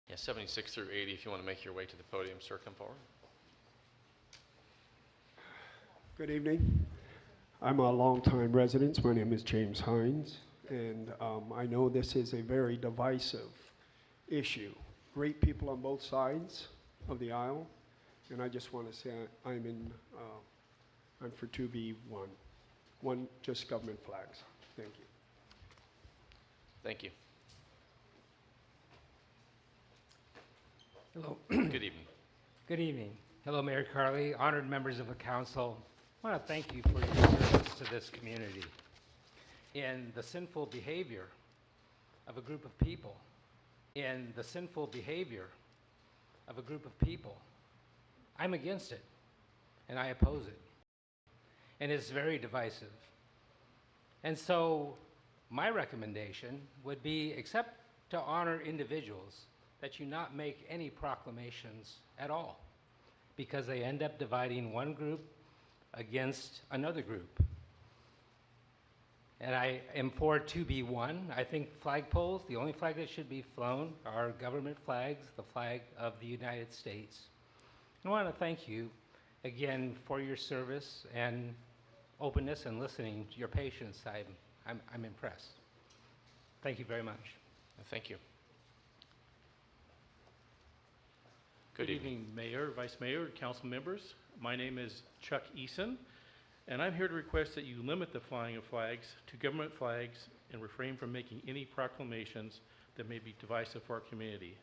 Yeah, 76 through 80, if you want to make your way to the podium, sir, come forward. Good evening. I'm a longtime resident. My name is James Hines, and I know this is a very divisive issue. Great people on both sides of the aisle, and I just want to say I'm for 2B1. One, just government flags. Thank you. Thank you. Hello. Good evening. Good evening. Hello, Mayor Carley, honored members of the council. I want to thank you for your service to this community. In the sinful behavior of a group of people, I'm against it, and I oppose it. And it's very divisive. And so my recommendation would be, except to honor individuals, that you not make any proclamations at all, because they end up dividing one group against another group. And I am for 2B1. I think flagpoles, the only flag that should be flown are government flags, the flag of the United States. I want to thank you again for your service and openness and listening, your patience, I'm impressed. Thank you very much. Thank you. Good evening, Mayor, Vice Mayor, and council members. My name is Chuck Eason, and I'm here to request that you limit the flying of flags to government flags and refrain from making any proclamations that may be divisive for our community.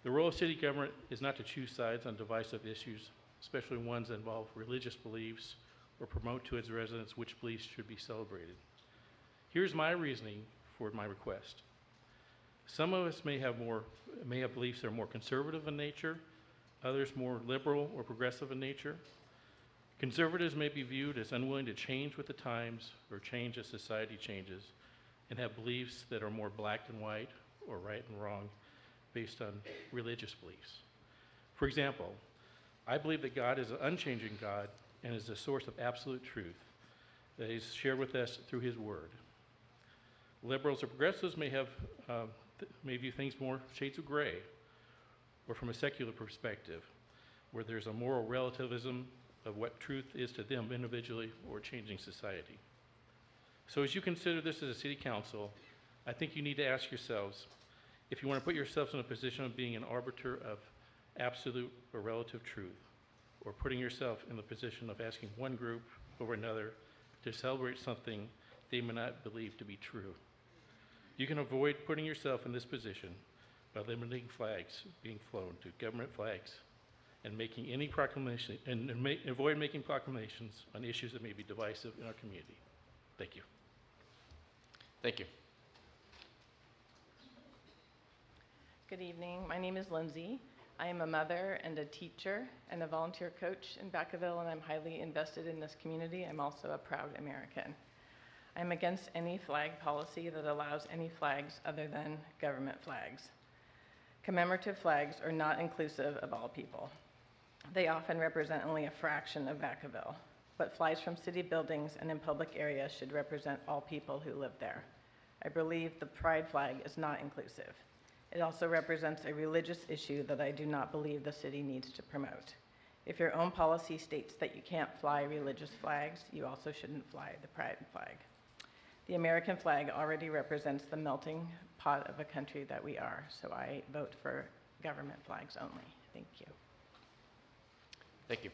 The role of city government is not to choose sides on divisive issues, especially ones that involve religious beliefs or promote to its residents which beliefs should be celebrated. Here's my reasoning for my request. Some of us may have beliefs that are more conservative in nature, others more liberal or progressive in nature. Conservatives may be viewed as unwilling to change with the times or change as society changes, and have beliefs that are more black and white or right and wrong based on religious beliefs. For example, I believe that God is an unchanging God and is the source of absolute truth that is shared with us through His Word. Liberals or progressives may view things more shades of gray, or from a secular perspective, where there's a moral relativism of what truth is to them individually or changing society. So as you consider this as a city council, I think you need to ask yourselves if you want to put yourselves in a position of being an arbiter of absolute or relative truth, or putting yourself in the position of asking one group over another to celebrate something they may not believe to be true. You can avoid putting yourself in this position by limiting flags being flown to government flags and making any proclamation and avoid making proclamations on issues that may be divisive in our community. Thank you. Thank you. Good evening. My name is Lindsay. I am a mother and a teacher and a volunteer coach in Vacaville, and I'm highly invested in this community. I'm also a proud American. I'm against any flag policy that allows any flags other than government flags. Commemorative flags are not inclusive of all people. They often represent only a fraction of Vacaville. What flies from city buildings and in public areas should represent all people who live there. I believe the pride flag is not inclusive. It also represents a religious issue that I do not believe the city needs to promote. If your own policy states that you can't fly religious flags, you also shouldn't fly the pride flag. The American flag already represents the melting pot of a country that we are, so I vote for government flags only. Thank you. Thank you.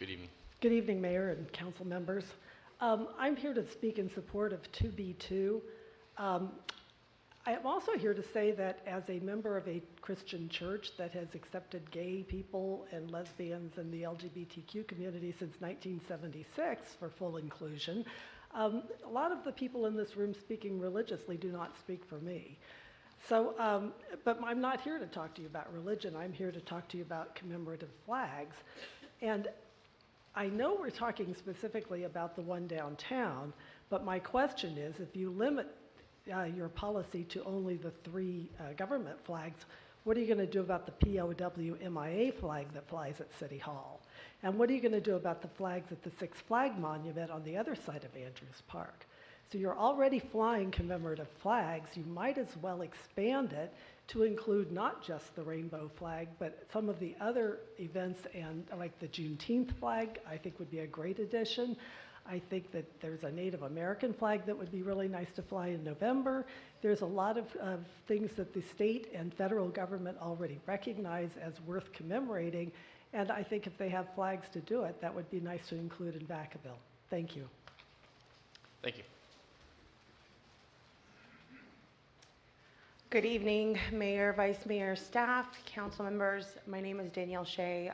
Good evening. Good evening, Mayor and council members. I'm here to speak in support of 2B2. I am also here to say that as a member of a Christian church that has accepted gay people and lesbians and the LGBTQ community since 1976 for full inclusion, a lot of the people in this room speaking religiously do not speak for me. So, but I'm not here to talk to you about religion. I'm here to talk to you about commemorative flags. And I know we're talking specifically about the one downtown, but my question is, if you limit your policy to only the 3 government flags, what are you going to do about the POW MIA flag that flies at City Hall? And what are you going to do about the flags at the Six Flag Monument on the other side of Andrews Park? So you're already flying commemorative flags. You might as well expand it to include not just the rainbow flag, but some of the other events, and like the Juneteenth flag, I think would be a great addition. I think that there's a Native American flag that would be really nice to fly in November. There's a lot of things that the state and federal government already recognize as worth commemorating, and I think if they have flags to do it, that would be nice to include in Vacaville. Thank you. Thank you. Good evening, Mayor, Vice Mayor, staff, council members. My name is Danielle Shea.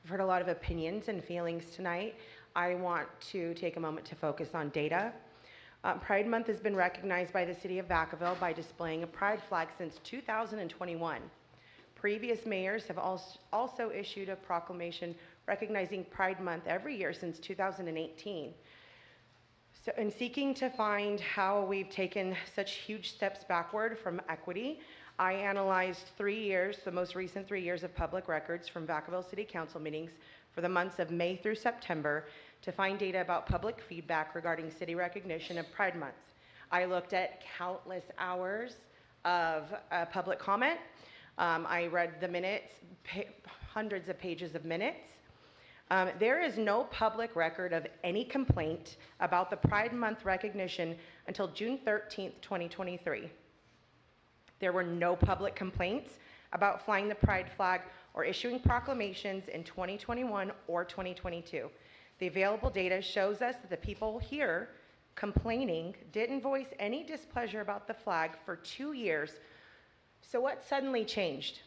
We've heard a lot of opinions and feelings tonight. I want to take a moment to focus on data. Pride Month has been recognized by the City of Vacaville by displaying a pride flag since 2021. Previous mayors have also issued a proclamation recognizing Pride Month every year since 2018. So in seeking to find how we've taken such huge steps backward from equity, I analyzed 3 years, the most recent 3 years of public records from Vacaville City Council meetings for the months of May through September to find data about public feedback regarding city recognition of Pride Month. I looked at countless hours of public comment. I read the minutes, hundreds of pages of minutes. There is no public record of any complaint about the Pride Month recognition until June 13th, 2023. There were no public complaints about flying the Pride flag or issuing proclamations in 2021 or 2022. The available data shows us that the people here complaining didn't voice any displeasure about the flag for 2 years. So what suddenly changed?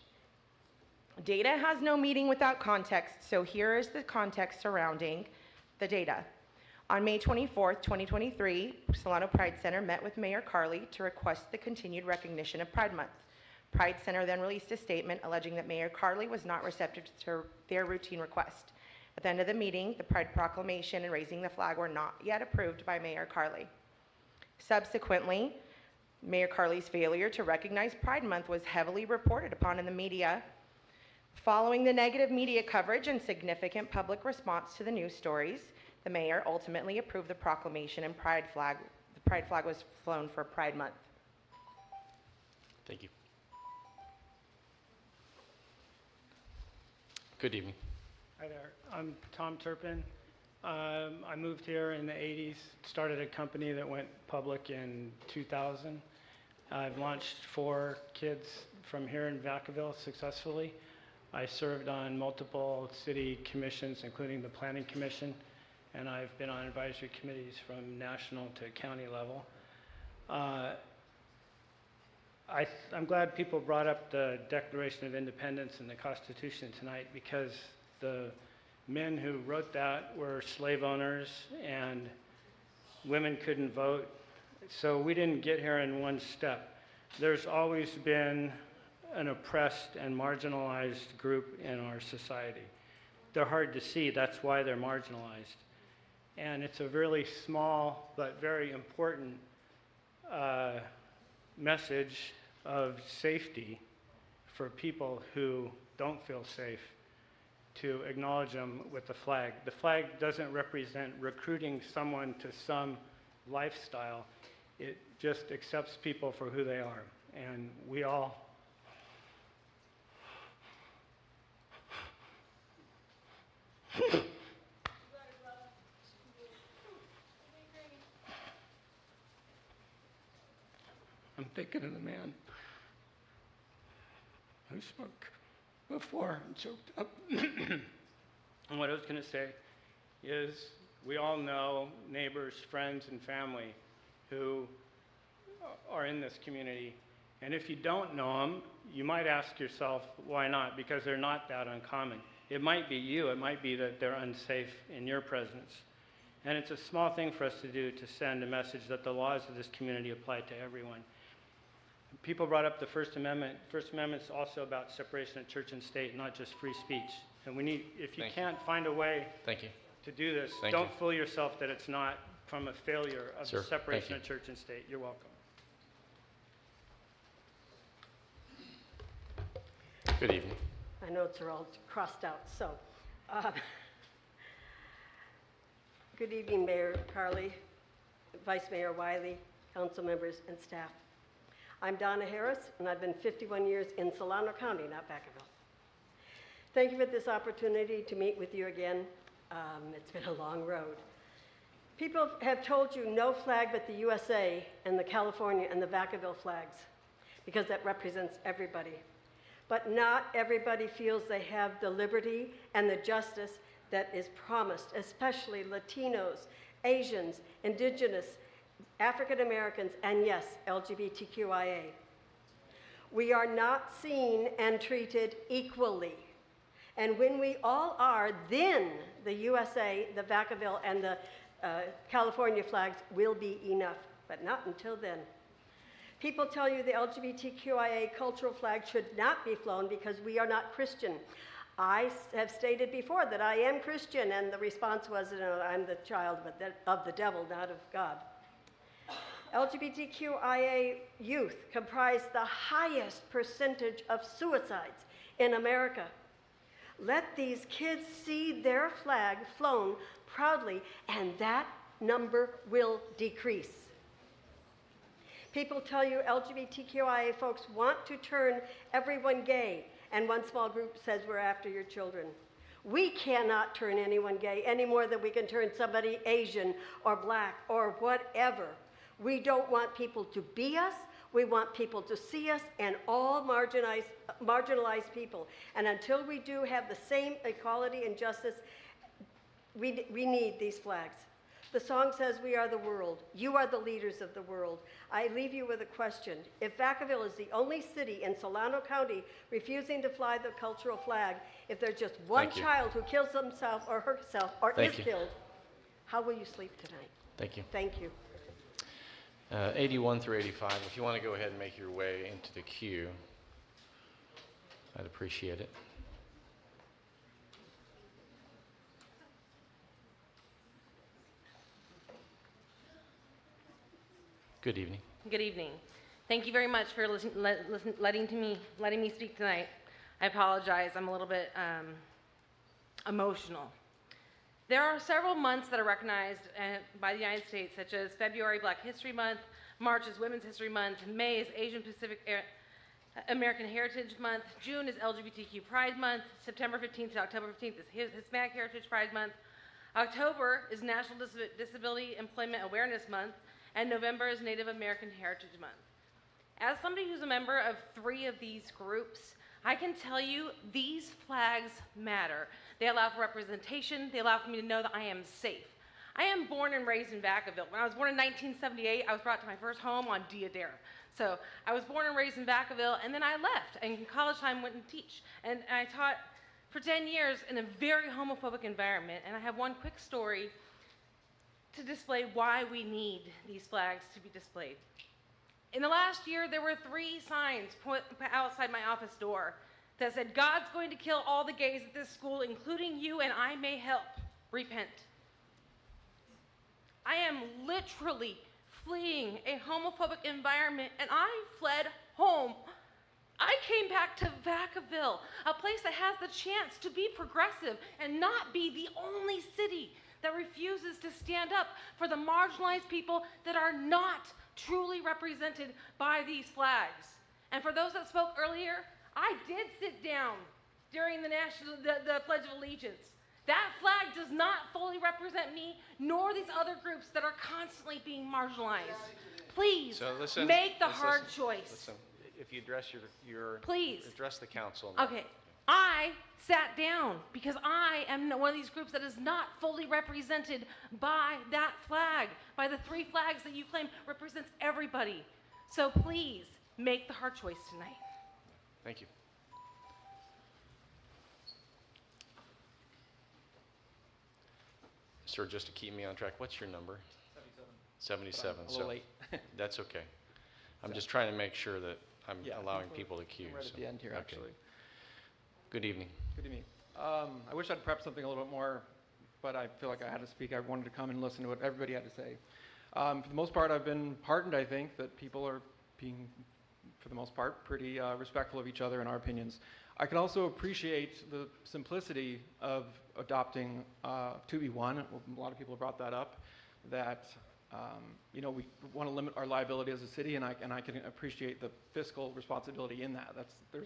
Data has no meaning without context, so here is the context surrounding the data. On May 24th, 2023, Solano Pride Center met with Mayor Carley to request the continued recognition of Pride Month. Pride Center then released a statement alleging that Mayor Carley was not receptive to their routine request. At the end of the meeting, the Pride Proclamation and raising the flag were not yet approved by Mayor Carley. Subsequently, Mayor Carley's failure to recognize Pride Month was heavily reported upon in the media. Following the negative media coverage and significant public response to the news stories, the mayor ultimately approved the proclamation and the Pride flag was flown for Pride Month. Thank you. Good evening. Hi there. I'm Tom Turpin. I moved here in the 80s, started a company that went public in 2000. I've launched 4 kids from here in Vacaville successfully. I served on multiple city commissions, including the Planning Commission, and I've been on advisory committees from national to county level. I'm glad people brought up the Declaration of Independence and the Constitution tonight, because the men who wrote that were slave owners and women couldn't vote. So we didn't get here in one step. There's always been an oppressed and marginalized group in our society. They're hard to see, that's why they're marginalized. And it's a really small but very important message of safety for people who don't feel safe, to acknowledge them with the flag. The flag doesn't represent recruiting someone to some lifestyle. It just accepts people for who they are. And we all I'm thinking of the man who spoke before and choked up. And what I was going to say is, we all know neighbors, friends, and family who are in this community. And if you don't know them, you might ask yourself, why not? Because they're not that uncommon. It might be you, it might be that they're unsafe in your presence. And it's a small thing for us to do, to send a message that the laws of this community apply to everyone. People brought up the First Amendment. First Amendment's also about separation of church and state, not just free speech. And we need, if you can't find a way to do this, don't fool yourself that it's not from a failure of the separation of church and state. You're welcome. Good evening. My notes are all crossed out, so. Good evening, Mayor Carley, Vice Mayor Wiley, council members, and staff. I'm Donna Harris, and I've been 51 years in Solano County, not Vacaville. Thank you for this opportunity to meet with you again. It's been a long road. People have told you no flag but the USA and the California and the Vacaville flags, because that represents everybody. But not everybody feels they have the liberty and the justice that is promised, especially Latinos, Asians, Indigenous, African Americans, and yes, LGBTQIA. We are not seen and treated equally. And when we all are, then the USA, the Vacaville, and the California flags will be enough, but not until then. People tell you the LGBTQIA cultural flag should not be flown because we are not Christian. I have stated before that I am Christian, and the response was, I'm the child of the devil, not of God. LGBTQIA youth comprise the highest percentage of suicides in America. Let these kids see their flag flown proudly, and that number will decrease. People tell you LGBTQIA folks want to turn everyone gay, and one small group says we're after your children. We cannot turn anyone gay any more than we can turn somebody Asian or black or whatever. We don't want people to be us. We want people to see us and all marginalized people. And until we do have the same equality and justice, we need these flags. The song says, we are the world. You are the leaders of the world. I leave you with a question. If Vacaville is the only city in Solano County refusing to fly the cultural flag, if there's just one child who kills himself or herself or is killed, how will you sleep tonight? Thank you. Thank you. 81 through 85, if you want to go ahead and make your way into the queue, I'd appreciate it. Good evening. Good evening. Thank you very much for letting me speak tonight. I apologize. I'm a little bit emotional. There are several months that are recognized by the United States, such as February, Black History Month, March is Women's History Month, May is Asian Pacific American Heritage Month, June is LGBTQ Pride Month, September 15th to October 15th is Hispanic Heritage Pride Month, October is National Disability Employment Awareness Month, and November is Native American Heritage Month. As somebody who's a member of 3 of these groups, I can tell you these flags matter. They allow for representation. They allow for me to know that I am safe. I am born and raised in Vacaville. When I was born in 1978, I was brought to my first home on Diadera. So I was born and raised in Vacaville, and then I left, and in college time went and teach. And I taught for 10 years in a very homophobic environment, and I have one quick story to display why we need these flags to be displayed. In the last year, there were 3 signs put outside my office door that said, God's going to kill all the gays at this school, including you, and I may help. Repent. I am literally fleeing a homophobic environment, and I fled home. I came back to Vacaville, a place that has the chance to be progressive and not be the only city that refuses to stand up for the marginalized people that are not truly represented by these flags. And for those that spoke earlier, I did sit down during the Pledge of Allegiance. That flag does not fully represent me, nor these other groups that are constantly being marginalized. Please, make the hard choice. Listen, if you address please address the council. Okay, I sat down because I am one of these groups that is not fully represented by that flag, by the 3 flags that you claim represents everybody. So please, make the hard choice tonight. Thank you. Sir, just to keep me on track, what's your number? 77. A little late. That's okay. I'm just trying to make sure that I'm allowing people to queue. Right at the end here, actually. Good evening. Good evening. I wish I'd prepped something a little bit more, but I feel like I had to speak. I wanted to come and listen to what everybody had to say. For the most part, I've been heartened, I think, that people are being, for the most part, pretty respectful of each other and our opinions. I can also appreciate the simplicity of adopting 2B1. A lot of people have brought that up, that we want to limit our liability as a city, and I can appreciate the fiscal responsibility in that.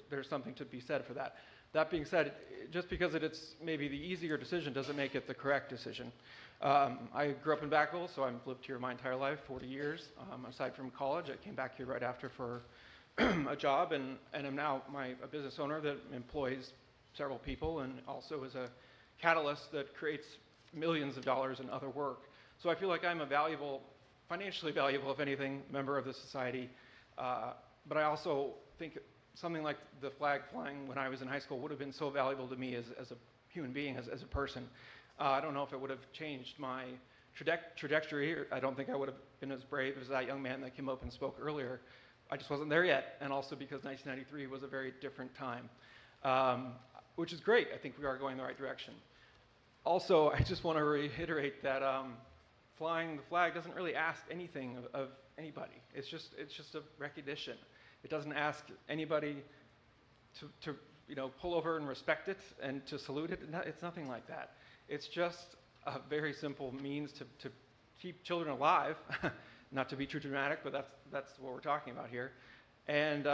There's something to be said for that. That being said, just because it's maybe the easier decision doesn't make it the correct decision. I grew up in Vacaville, so I've lived here my entire life, 40 years. Aside from college, I came back here right after for a job, and I'm now a business owner that employs several people and also is a catalyst that creates millions of dollars in other work. So I feel like I'm a valuable, financially valuable, if anything, member of the society. But I also think something like the flag flying when I was in high school would have been so valuable to me as a human being, as a person. I don't know if it would have changed my trajectory. I don't think I would have been as brave as that young man that came up and spoke earlier. I just wasn't there yet, and also because 1993 was a very different time, which is great. I think we are going in the right direction. Also, I just want to reiterate that flying the flag doesn't really ask anything of anybody. It's just a recognition. It doesn't ask anybody to pull over and respect it and to salute it. It's nothing like that. It's just a very simple means to keep children alive. Not to be too dramatic, but that's what we're talking about here. And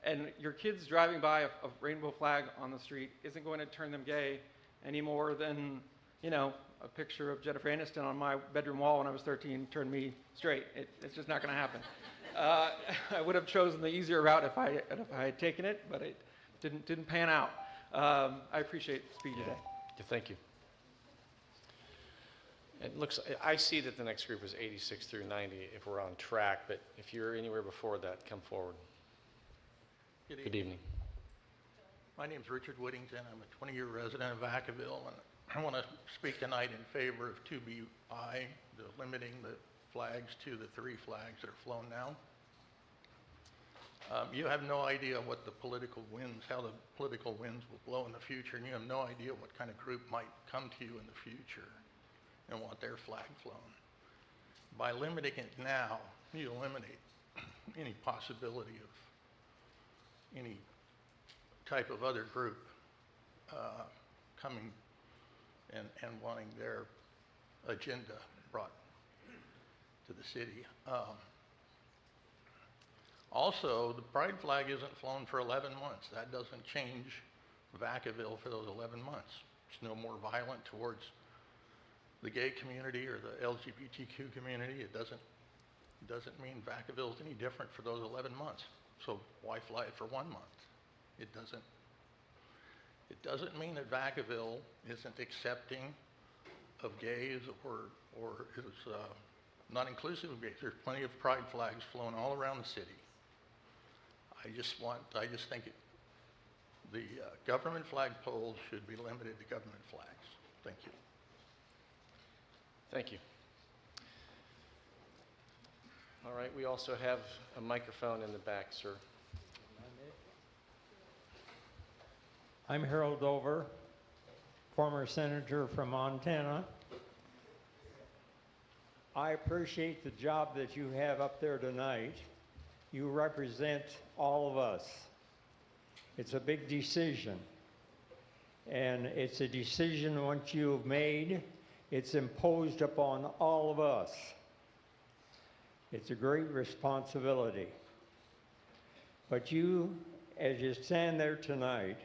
And your kids driving by a rainbow flag on the street isn't going to turn them gay any more than, you know, a picture of Jennifer Aniston on my bedroom wall when I was 13 turned me straight. It's just not going to happen. I would have chosen the easier route if I had taken it, but it didn't pan out. I appreciate speaking today. Yeah, thank you. It looks, I see that the next group is 86 through 90 if we're on track, but if you're anywhere before that, come forward. Good evening. My name is Richard Whittington. I'm a 20-year resident of Vacaville, and I want to speak tonight in favor of 2BI, limiting the flags to the 3 flags that are flown now. You have no idea what the political winds, how the political winds will blow in the future, and you have no idea what kind of group might come to you in the future and want their flag flown. By limiting it now, you eliminate any possibility of any type of other group coming and wanting their agenda brought to the city. Also, the pride flag isn't flown for 11 months. That doesn't change Vacaville for those 11 months. It's no more violent towards the gay community or the LGBTQ community. It doesn't mean Vacaville is any different for those 11 months. So why fly it for 1 month? It doesn't mean that Vacaville isn't accepting of gays or is not inclusive of gays. There's plenty of pride flags flown all around the city. I just think the government flagpoles should be limited to government flags. Thank you. Thank you. All right, we also have a microphone in the back, sir. I'm Harold Dover, former senator from Montana. I appreciate the job that you have up there tonight. You represent all of us. It's a big decision. And it's a decision once you've made, it's imposed upon all of us. It's a great responsibility. But you, as you stand there tonight,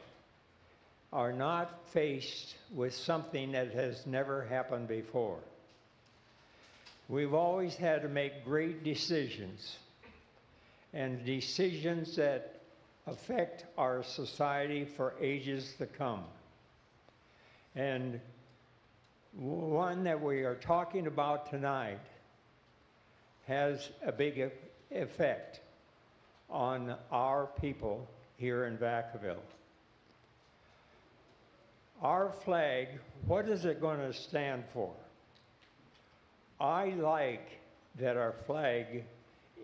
are not faced with something that has never happened before. We've always had to make great decisions, and decisions that affect our society for ages to come. And one that we are talking about tonight has a big effect on our people here in Vacaville. Our flag, what is it going to stand for? I like that our flag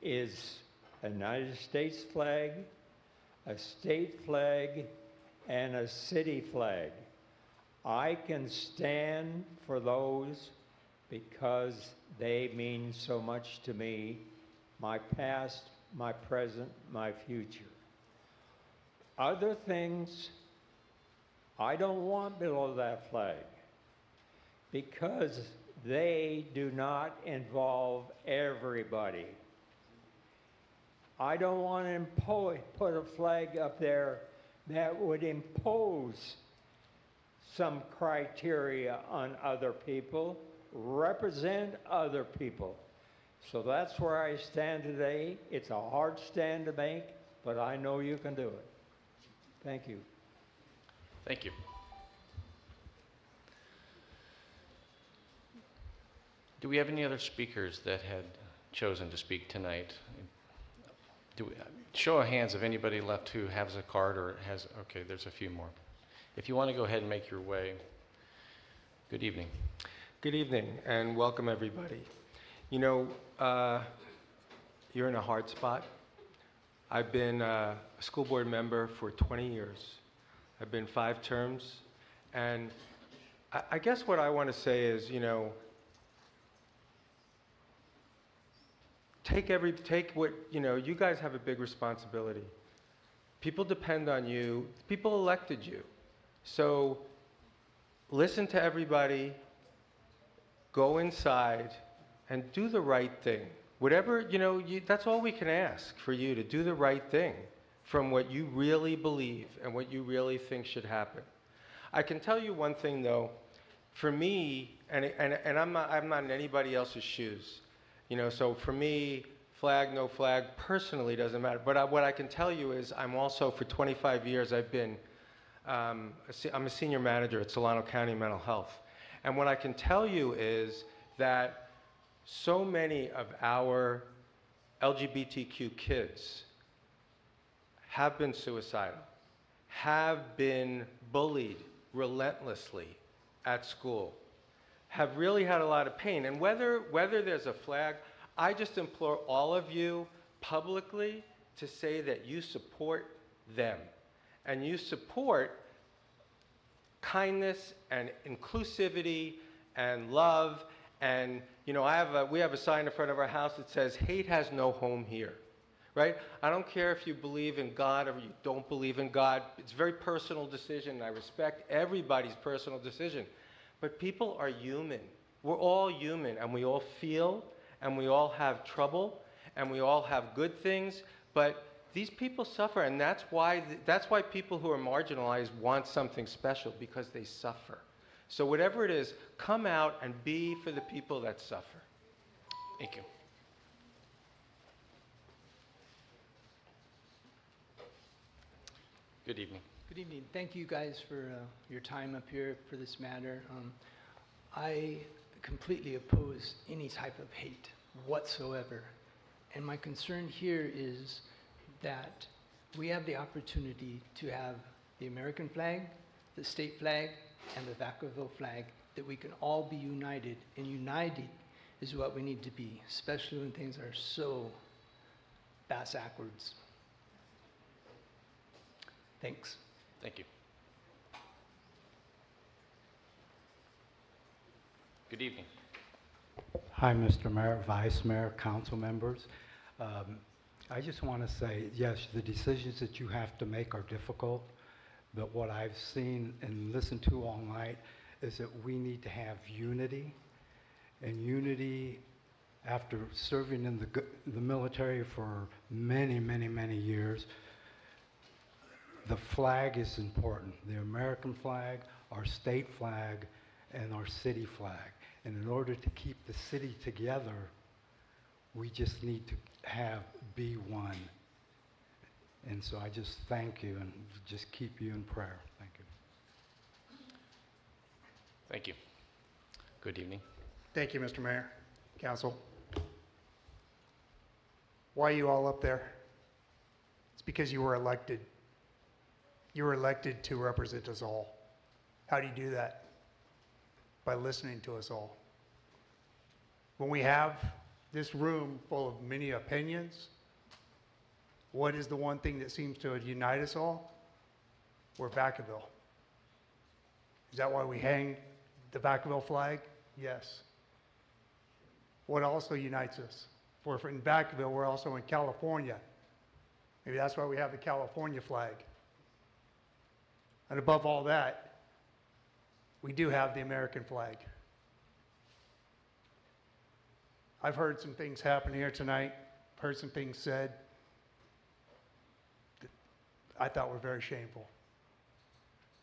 is a United States flag, a state flag, and a city flag. I can stand for those because they mean so much to me, my past, my present, my future. Other things I don't want below that flag because they do not involve everybody. I don't want to put a flag up there that would impose some criteria on other people, represent other people. So that's where I stand today. It's a hard stand to make, but I know you can do it. Thank you. Thank you. Do we have any other speakers that had chosen to speak tonight? Show of hands of anybody left who has a card or has, okay, there's a few more. If you want to go ahead and make your way. Good evening. Good evening and welcome everybody. You know, you're in a hard spot. I've been a school board member for 20 years. I've been 5 terms, and I guess what I want to say is, you know, take what, you know, you guys have a big responsibility. People depend on you. People elected you. So listen to everybody, go inside, and do the right thing. Whatever, you know, that's all we can ask for you, to do the right thing from what you really believe and what you really think should happen. I can tell you one thing though, for me, and I'm not in anybody else's shoes, you know, so for me, flag, no flag, personally doesn't matter. But what I can tell you is I'm also, for 25 years, I've been, I'm a senior manager at Solano County Mental Health. And what I can tell you is that so many of our LGBTQ kids have been suicidal, have been bullied relentlessly at school, have really had a lot of pain. And whether there's a flag, I just implore all of you publicly to say that you support them and you support kindness and inclusivity and love. And you know, we have a sign in front of our house that says, "Hate has no home here." Right? I don't care if you believe in God or you don't believe in God. It's a very personal decision, and I respect everybody's personal decision. But people are human. We're all human, and we all feel, and we all have trouble, and we all have good things. But these people suffer, and that's why people who are marginalized want something special, because they suffer. So whatever it is, come out and be for the people that suffer. Thank you. Good evening. Good evening. Thank you guys for your time up here for this matter. I completely oppose any type of hate whatsoever. And my concern here is that we have the opportunity to have the American flag, the state flag, and the Vacaville flag, that we can all be united. And united is what we need to be, especially when things are so backwards. Thanks. Thank you. Good evening. Hi, Mr. Mayor, Vice Mayor, council members. I just want to say, yes, the decisions that you have to make are difficult, but what I've seen and listened to all night is that we need to have unity, and unity after serving in the military for many, many, many years. The flag is important, the American flag, our state flag, and our city flag. And in order to keep the city together, we just need to be one. And so I just thank you and just keep you in prayer. Thank you. Thank you. Good evening. Thank you, Mr. Mayor, Council. Why are you all up there? It's because you were elected. You were elected to represent us all. How do you do that? By listening to us all. When we have this room full of many opinions, what is the one thing that seems to unite us all? We're Vacaville. Is that why we hang the Vacaville flag? Yes. What also unites us? We're in Vacaville, we're also in California. Maybe that's why we have the California flag. And above all that, we do have the American flag. I've heard some things happen here tonight, heard some things said that I thought were very shameful.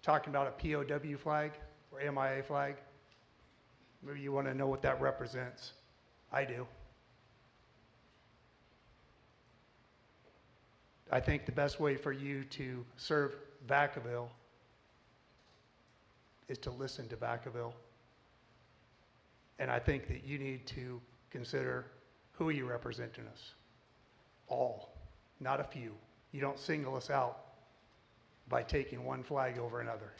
Talking about a POW flag or MIA flag, maybe you want to know what that represents. I do. I think the best way for you to serve Vacaville is to listen to Vacaville. And I think that you need to consider who you represent in us. All, not a few. You don't single us out by taking one flag over another.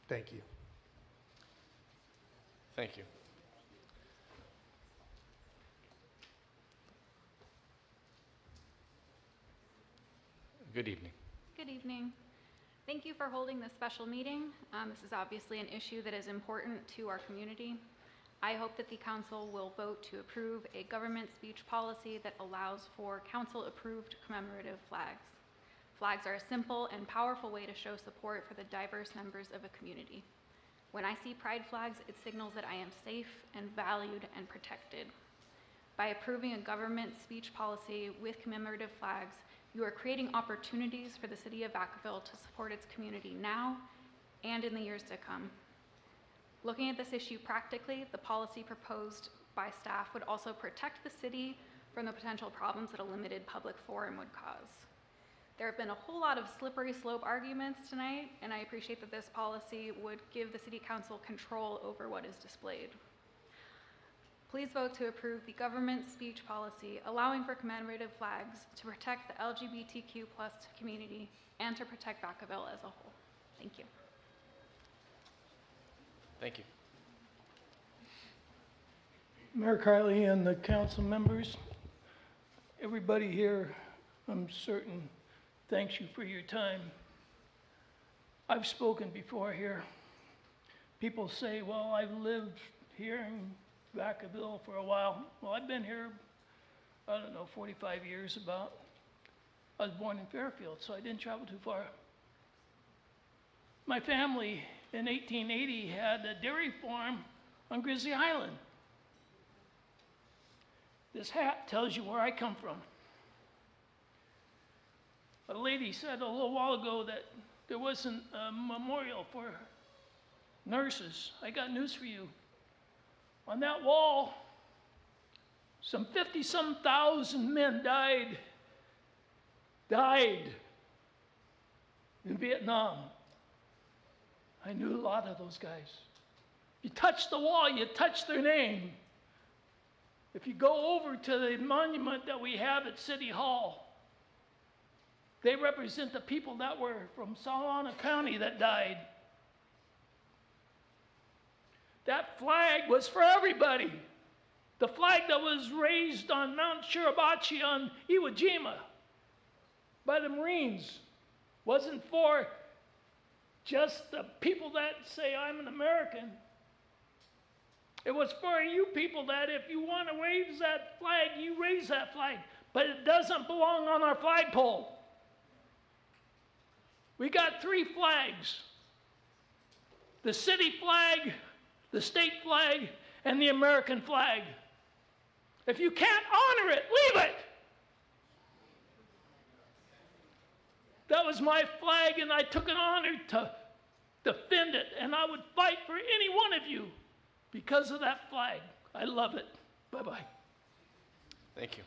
Thank you. Thank you. Good evening. Good evening. Thank you for holding this special meeting. This is obviously an issue that is important to our community. I hope that the council will vote to approve a government speech policy that allows for council-approved commemorative flags. Flags are a simple and powerful way to show support for the diverse members of a community. When I see pride flags, it signals that I am safe and valued and protected. By approving a government speech policy with commemorative flags, you are creating opportunities for the City of Vacaville to support its community now and in the years to come. Looking at this issue practically, the policy proposed by staff would also protect the city from the potential problems that a limited public forum would cause. There have been a whole lot of slippery slope arguments tonight, and I appreciate that this policy would give the City Council control over what is displayed. Please vote to approve the government speech policy allowing for commemorative flags to protect the LGBTQ+ community and to protect Vacaville as a whole. Thank you. Thank you. Mayor Carley and the council members, everybody here, I'm certain, thanks you for your time. I've spoken before here. People say, well, I've lived here in Vacaville for a while. Well, I've been here, I don't know, 45 years about. I was born in Fairfield, so I didn't travel too far. My family in 1880 had a dairy farm on Grizzly Island. This hat tells you where I come from. A lady said a little while ago that there wasn't a memorial for nurses. I got news for you. On that wall, some 50-some thousand men died in Vietnam. I knew a lot of those guys. You touch the wall, you touch their name. If you go over to the monument that we have at City Hall, they represent the people that were from Solano County that died. That flag was for everybody. The flag that was raised on Mount Shirabachi on Iwo Jima by the Marines wasn't for just the people that say, I'm an American. It was for you people that if you want to raise that flag, you raise that flag. But it doesn't belong on our flagpole. We got 3 flags. The city flag, the state flag, and the American flag. If you can't honor it, leave it. That was my flag, and I took an honor to defend it, and I would fight for any one of you because of that flag. I love it. Bye-bye. Thank you.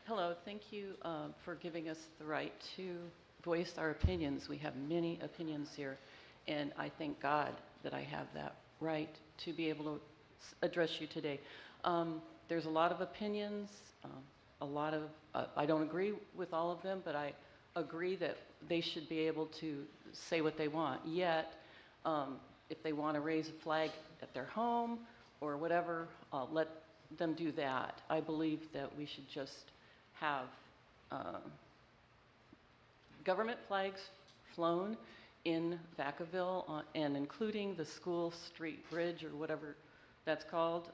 Hello, thank you for giving us the right to voice our opinions. We have many opinions here, and I thank God that I have that right to be able to address you today. There's a lot of opinions, I don't agree with all of them, but I agree that they should be able to say what they want. Yet, if they want to raise a flag at their home or whatever, let them do that. I believe that we should just have government flags flown in Vacaville, and including the school street bridge or whatever that's called.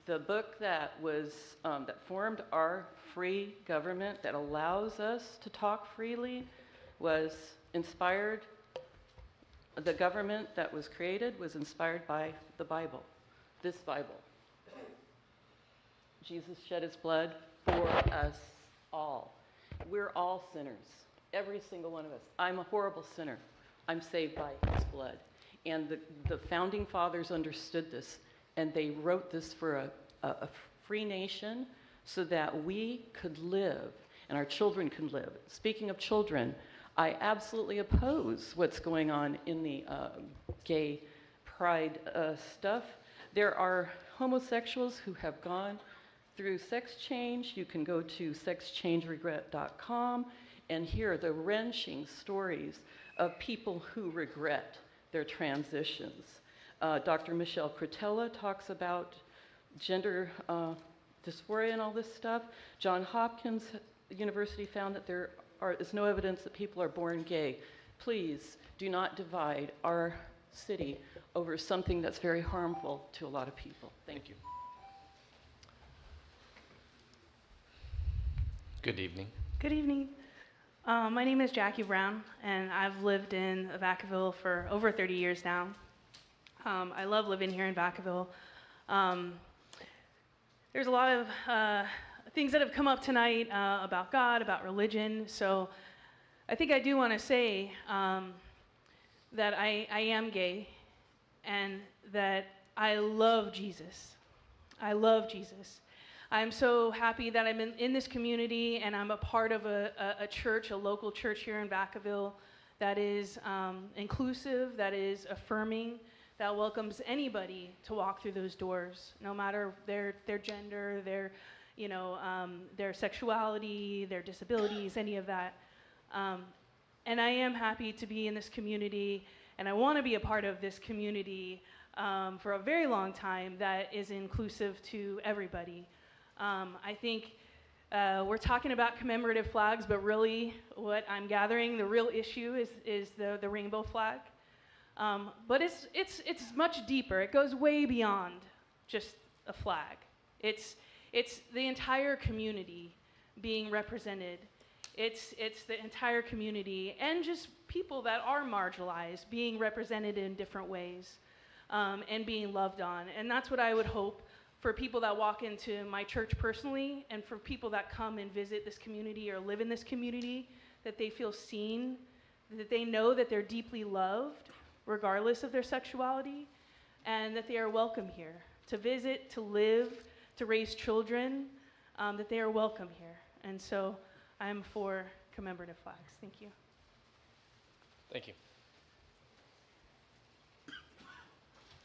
The book that was that formed our free government that allows us to talk freely was inspired. The government that was created was inspired by the Bible, this Bible. Jesus shed his blood for us all. We're all sinners, every single one of us. I'm a horrible sinner. I'm saved by his blood. And the founding fathers understood this, and they wrote this for a free nation so that we could live and our children could live. Speaking of children, I absolutely oppose what's going on in the gay pride stuff. There are homosexuals who have gone through sex change. You can go to sexchangeregret.com and hear the wrenching stories of people who regret their transitions. Dr. Michelle Cretella talks about gender dysphoria and all this stuff. Johns Hopkins University found that there is no evidence that people are born gay. Please do not divide our city over something that's very harmful to a lot of people. Thank you. Good evening. Good evening. My name is Jackie Brown, and I've lived in Vacaville for over 30 years now. I love living here in Vacaville. There's a lot of things that have come up tonight about God, about religion, so I think I do want to say that I am gay and that I love Jesus. I love Jesus. I'm so happy that I'm in this community and I'm a part of a church, a local church here in Vacaville that is inclusive, that is affirming, that welcomes anybody to walk through those doors, no matter their gender, their sexuality, their disabilities, any of that. And I am happy to be in this community, and I want to be a part of this community for a very long time that is inclusive to everybody. I think we're talking about commemorative flags, but really what I'm gathering, the real issue is the rainbow flag. But it's much deeper. It goes way beyond just a flag. It's the entire community being represented. It's the entire community and just people that are marginalized being represented in different ways and being loved on. And that's what I would hope for people that walk into my church personally and for people that come and visit this community or live in this community, that they feel seen, that they know that they're deeply loved regardless of their sexuality, and that they are welcome here to visit, to live, to raise children, that they are welcome here. And so I'm for commemorative flags. Thank you. Thank you.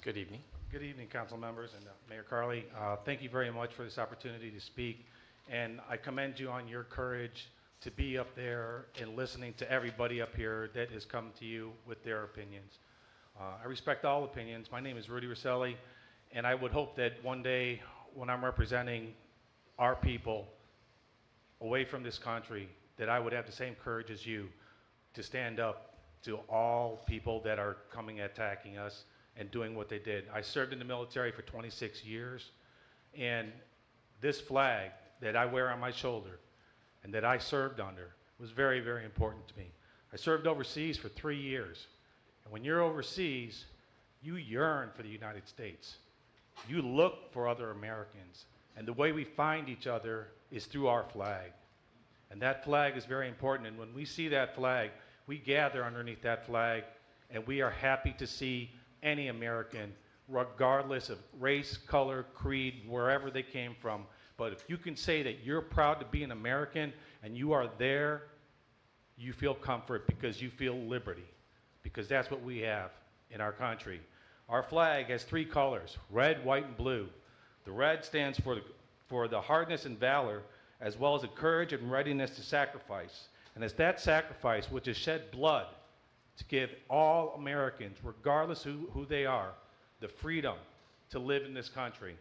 Good evening. Good evening, council members and Mayor Carly. Thank you very much for this opportunity to speak, and I commend you on your courage to be up there and listening to everybody up here that has come to you with their opinions. I respect all opinions. My name is Rudy Rosselli, and I would hope that one day when I'm representing our people away from this country, that I would have the same courage as you to stand up to all people that are coming attacking us and doing what they did. I served in the military for 26 years, and this flag that I wear on my shoulder and that I served under was very, very important to me. I served overseas for 3 years, and when you're overseas, you yearn for the United States. You look for other Americans, and the way we find each other is through our flag. And that flag is very important, and when we see that flag, we gather underneath that flag, and we are happy to see any American, regardless of race, color, creed, wherever they came from. But if you can say that you're proud to be an American and you are there, you feel comfort because you feel liberty, because that's what we have in our country. Our flag has 3 colors, red, white, and blue. The red stands for the hardness and valor, as well as the courage and readiness to sacrifice. And it's that sacrifice which has shed blood to give all Americans, regardless who they are, the freedom to live in this country.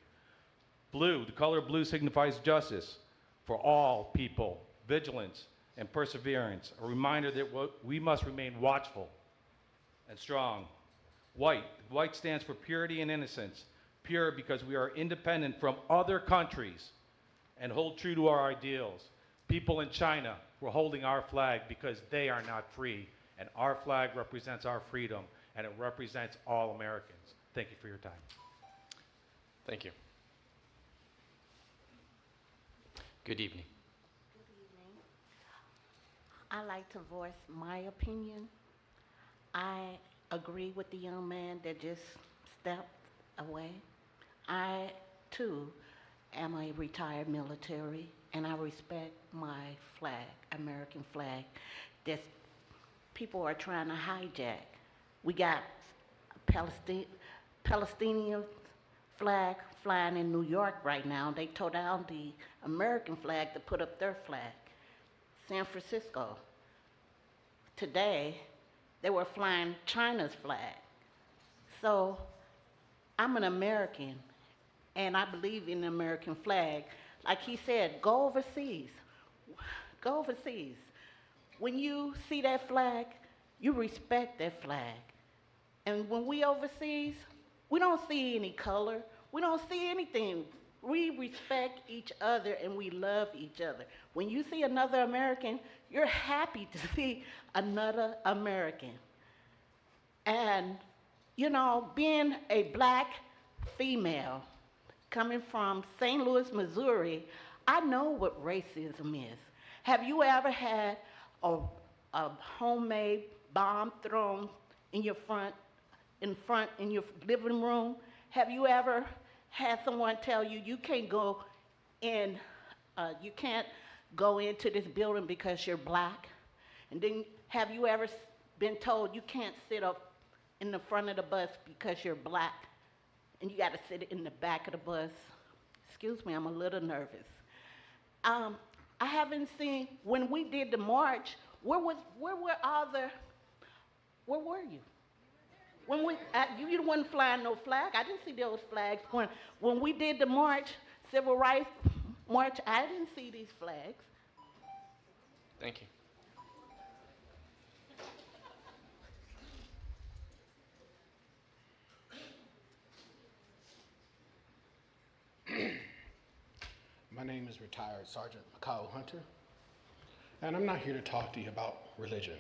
Blue, the color blue signifies justice for all people, vigilance and perseverance, a reminder that we must remain watchful and strong. White, white stands for purity and innocence, pure because we are independent from other countries and hold true to our ideals. People in China were holding our flag because they are not free. And our flag represents our freedom, and it represents all Americans. Thank you for your time. Thank you. Good evening. Good evening. I like to voice my opinion. I agree with the young man that just stepped away. I, too, am a retired military, and I respect my flag, American flag. This people are trying to hijack. We got Palestinian flag flying in New York right now. They tore down the American flag to put up their flag. San Francisco. Today, they were flying China's flag. So I'm an American, and I believe in the American flag. Like he said, go overseas. Go overseas. When you see that flag, you respect that flag. And when we overseas, we don't see any color. We don't see anything We respect each other and we love each other. When you see another American, you're happy to see another American. And, you know, being a black female coming from St. Louis, Missouri, I know what racism is. Have you ever had a homemade bomb thrown in your in your living room? Have you ever had someone tell you you can't go in, you can't go into this building because you're black? And then have you ever been told you can't sit up in the front of the bus because you're black and you got to sit in the back of the bus? Excuse me, I'm a little nervous. I haven't seen, when we did the march, where were you? When we, you wasn't flying no flag. I didn't see those flags. When we did the march, civil rights march, I didn't see these flags. Thank you. My name is retired Sergeant Mikao Hunter, and I'm not here to talk to you about religion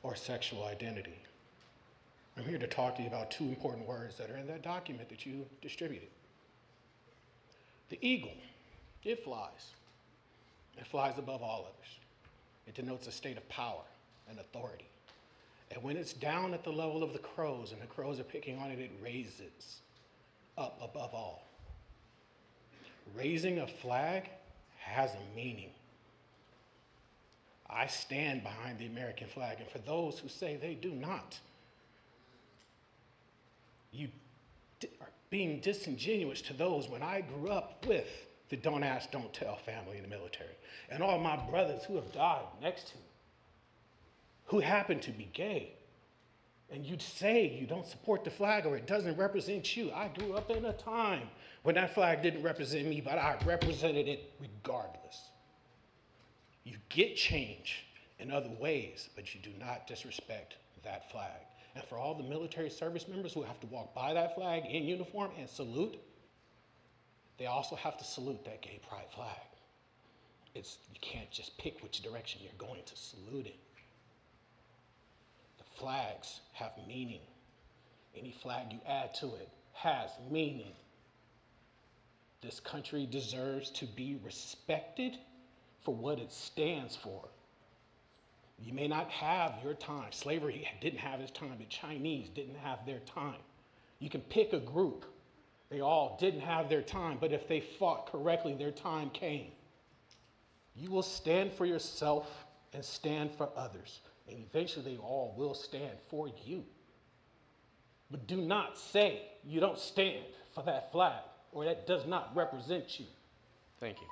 or sexual identity. I'm here to talk to you about two important words that are in that document that you distributed. The eagle, it flies. It flies above all others. It denotes a state of power and authority. And when it's down at the level of the crows and the crows are picking on it, it raises up above all. Raising a flag has a meaning. I stand behind the American flag, and for those who say they do not, you are being disingenuous to those when I grew up with the don't ask, don't tell family in the military, and all my brothers who have died next to me, who happen to be gay, and you'd say you don't support the flag or it doesn't represent you. I grew up in a time when that flag didn't represent me, but I represented it regardless. You get change in other ways, but you do not disrespect that flag. And for all the military service members who have to walk by that flag in uniform and salute, they also have to salute that gay pride flag. You can't just pick which direction you're going to salute it. The flags have meaning. Any flag you add to it has meaning. This country deserves to be respected for what it stands for. You may not have your time. Slavery didn't have its time. The Chinese didn't have their time. You can pick a group. They all didn't have their time, but if they fought correctly, their time came. You will stand for yourself and stand for others, and eventually they all will stand for you. But do not say you don't stand for that flag or that does not represent you. Thank you.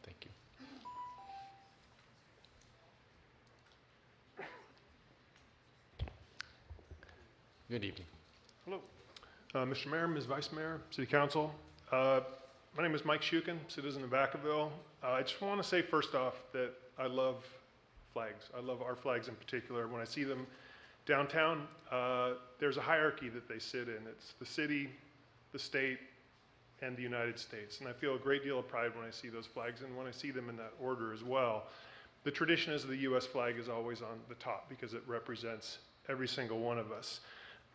Thank you. Good evening. Hello. Mr. Mayor, Ms. Vice Mayor, City Council. My name is Mike Shukin, citizen of Vacaville. I just want to say first off that I love flags. I love our flags in particular. When I see them downtown, there's a hierarchy that they sit in. It's the city, the state, and the United States. And I feel a great deal of pride when I see those flags and when I see them in that order as well. The tradition is the U.S. flag is always on the top because it represents every single one of us.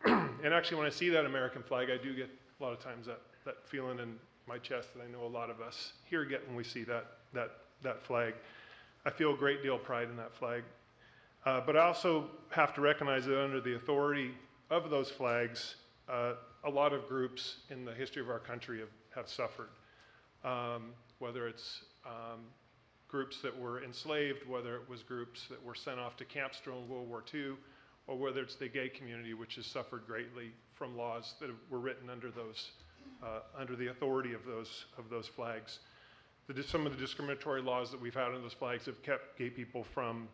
And actually, when I see that American flag, I do get a lot of times that feeling in my chest that I know a lot of us here get when we see that flag. I feel a great deal of pride in that flag. But I also have to recognize that under the authority of those flags, a lot of groups in the history of our country have suffered. Whether it's groups that were enslaved, whether it was groups that were sent off to camps during World War II, or whether it's the gay community, which has suffered greatly from laws that were written under the authority of those flags. Some of the discriminatory laws that we've had on those flags have kept gay people from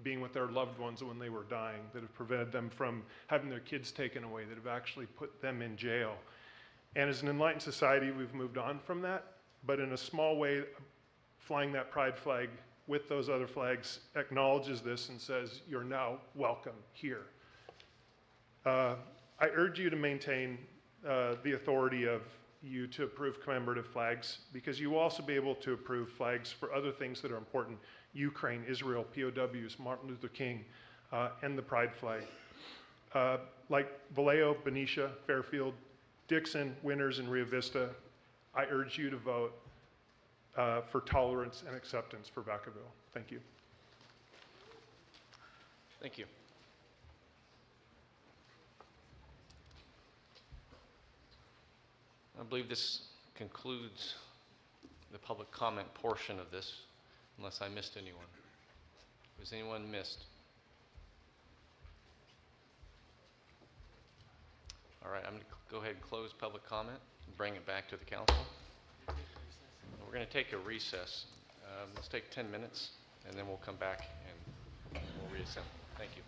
being with their loved ones when they were dying, that have prevented them from having their kids taken away, that have actually put them in jail. And as an enlightened society, we've moved on from that, but in a small way, flying that pride flag with those other flags acknowledges this and says, you're now welcome here. I urge you to maintain the authority of you to approve commemorative flags because you will also be able to approve flags for other things that are important: Ukraine, Israel, POWs, Martin Luther King, and the Pride flag. Like Vallejo, Benicia, Fairfield, Dixon, Winters, and Rio Vista, I urge you to vote for tolerance and acceptance for Vacaville. Thank you. Thank you. I believe this concludes the public comment portion of this, unless I missed anyone. Was anyone missed? All right, I'm going to go ahead and close public comment and bring it back to the council. We're going to take a recess. Let's take 10 minutes, and then we'll come back and we'll reassemble. Thank you.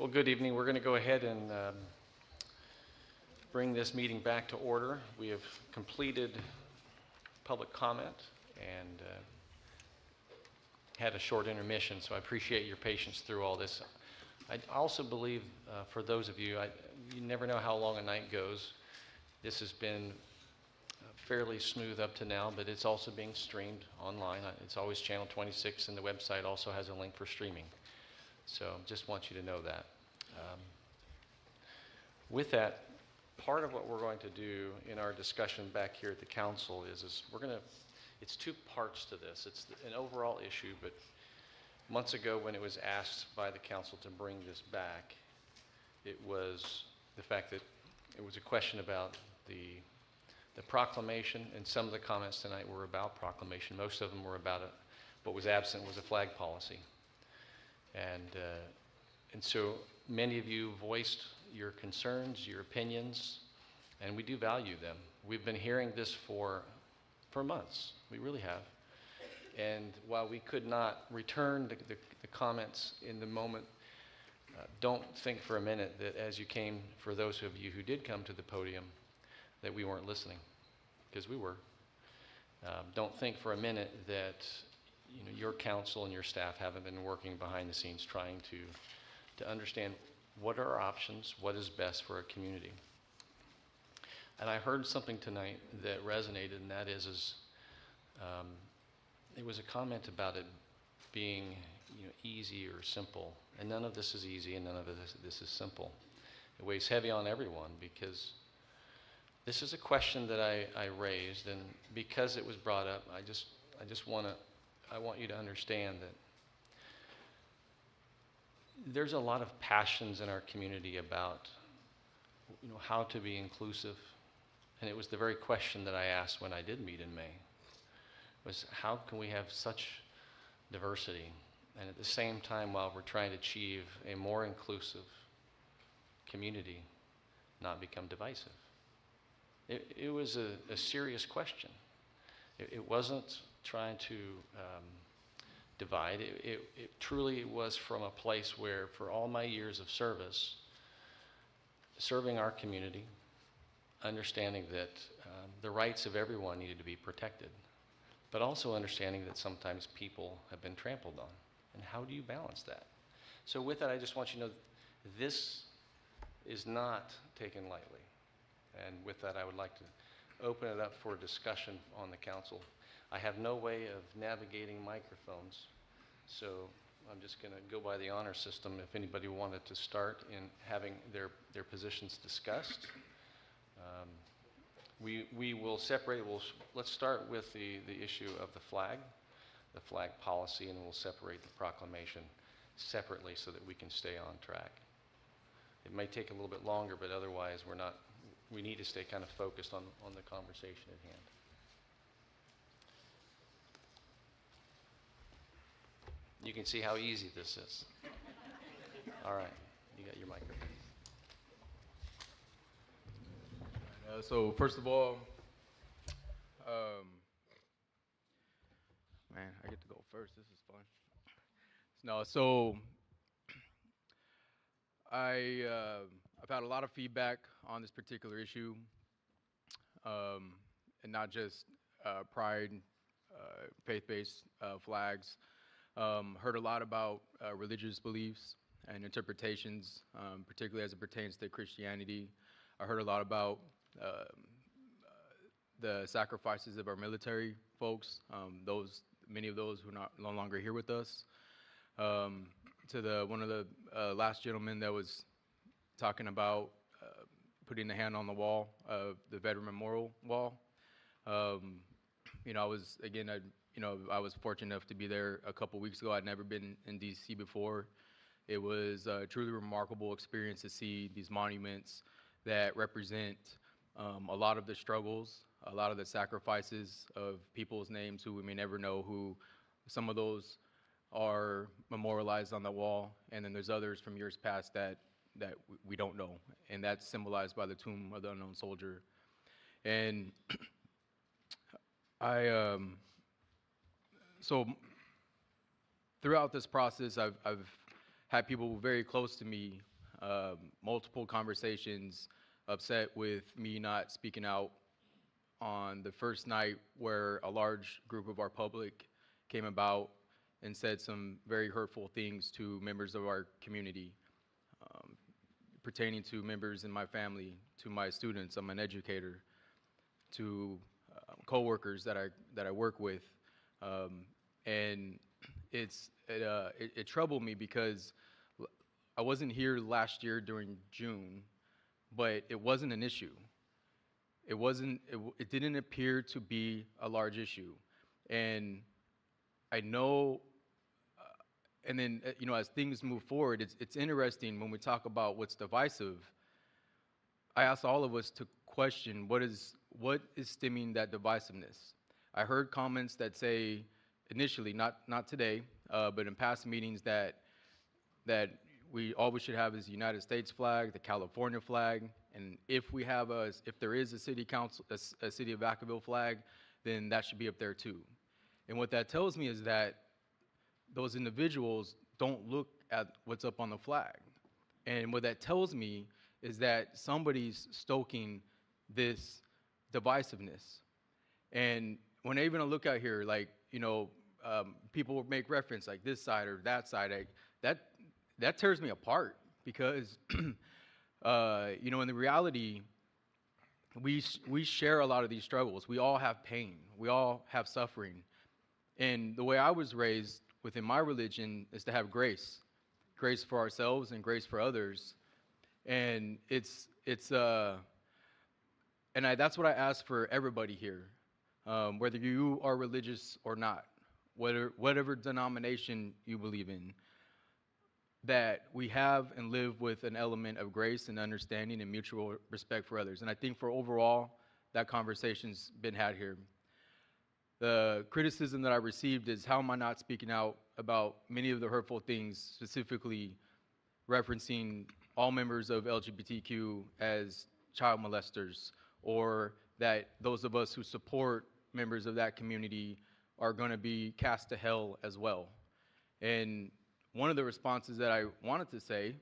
Well, good evening. We're going to go ahead and bring this meeting back to order. We have completed public comment and had a short intermission, so I appreciate your patience through all this. I also believe for those of you, you never know how long a night goes. This has been fairly smooth up to now, but it's also being streamed online. It's always channel 26, and the website also has a link for streaming. So just want you to know that. With that, part of what we're going to do in our discussion back here at the council is it's two parts to this. It's an overall issue, but months ago when it was asked by the council to bring this back, it was the fact that it was a question about the proclamation, and some of the comments tonight were about proclamation. Most of them were about it. What was absent was a flag policy. And so many of you voiced your concerns, your opinions, and we do value them. We've been hearing this for months. We really have. And while we could not return the comments in the moment, don't think for a minute that as you came, for those of you who did come to the podium, that we weren't listening, because we were. Don't think for a minute that your council and your staff haven't been working behind the scenes trying to understand what are our options, what is best for our community. And I heard something tonight that resonated, and that is it was a comment about it being easy or simple. And none of this is easy, and none of this is simple. It weighs heavy on everyone, because this is a question that I raised, and because it was brought up, I want you to understand that there's a lot of passions in our community about how to be inclusive. And it was the very question that I asked when I did meet in May, was how can we have such diversity and at the same time, while we're trying to achieve a more inclusive community, not become divisive? It was a serious question. It wasn't trying to divide. It truly was from a place where, for all my years of service, serving our community, understanding that the rights of everyone needed to be protected, but also understanding that sometimes people have been trampled on. And how do you balance that? So with that, I just want you to know this is not taken lightly. And with that, I would like to open it up for discussion on the council. I have no way of navigating microphones, so I'm just going to go by the honor system. If anybody wanted to start in having their positions discussed, we will separate it. Let's start with the issue of the flag policy, and we'll separate the proclamation separately so that we can stay on track. It may take a little bit longer, but otherwise we need to stay kind of focused on the conversation at hand. You can see how easy this is. All right, you got your microphone. So first of all, man, I get to go first. This is fun. No, so I've had a lot of feedback on this particular issue, and not just pride, faith-based flags. Heard a lot about religious beliefs and interpretations, particularly as it pertains to Christianity. I heard a lot about the sacrifices of our military folks, many of those who are no longer here with us. To one of the last gentlemen that was talking about putting the hand on the wall of the Veteran Memorial Wall. I was fortunate enough to be there a couple weeks ago. I'd never been in DC before. It was a truly remarkable experience to see these monuments that represent a lot of the struggles, a lot of the sacrifices of people's names who we may never know, who some of those are memorialized on the wall, and then there's others from years past that we don't know, and that's symbolized by the Tomb of the Unknown Soldier. And so throughout this process, I've had people very close to me multiple conversations, upset with me not speaking out on the first night where a large group of our public came about and said some very hurtful things to members of our community, pertaining to members in my family, to my students. I'm an educator, to coworkers that I work with, and it troubled me because I wasn't here last year during June, but it wasn't an issue. It didn't appear to be a large issue, and I know. And then, as things move forward, it's interesting when we talk about what's divisive. I ask all of us to question what is stemming that divisiveness. I heard comments that say, initially, not today, but in past meetings, that all we should have is the United States flag, the California flag, and if there is a city council, a City of Vacaville flag, then that should be up there too. And what that tells me is that those individuals don't look at what's up on the flag. And what that tells me is that somebody's stoking this divisiveness. And when I even look out here, like, people make reference like this side or that side, that tears me apart because, in the reality, we share a lot of these struggles. We all have pain. We all have suffering. And the way I was raised within my religion is to have grace for ourselves and grace for others. And that's what I ask for everybody here, whether you are religious or not, whatever denomination you believe in, that we have and live with an element of grace and understanding and mutual respect for others. And I think for overall, that conversation's been had here. The criticism that I received is, how am I not speaking out about many of the hurtful things, specifically referencing all members of LGBTQ as child molesters, or that those of us who support members of that community are going to be cast to hell as well. And one of the responses that I wanted to say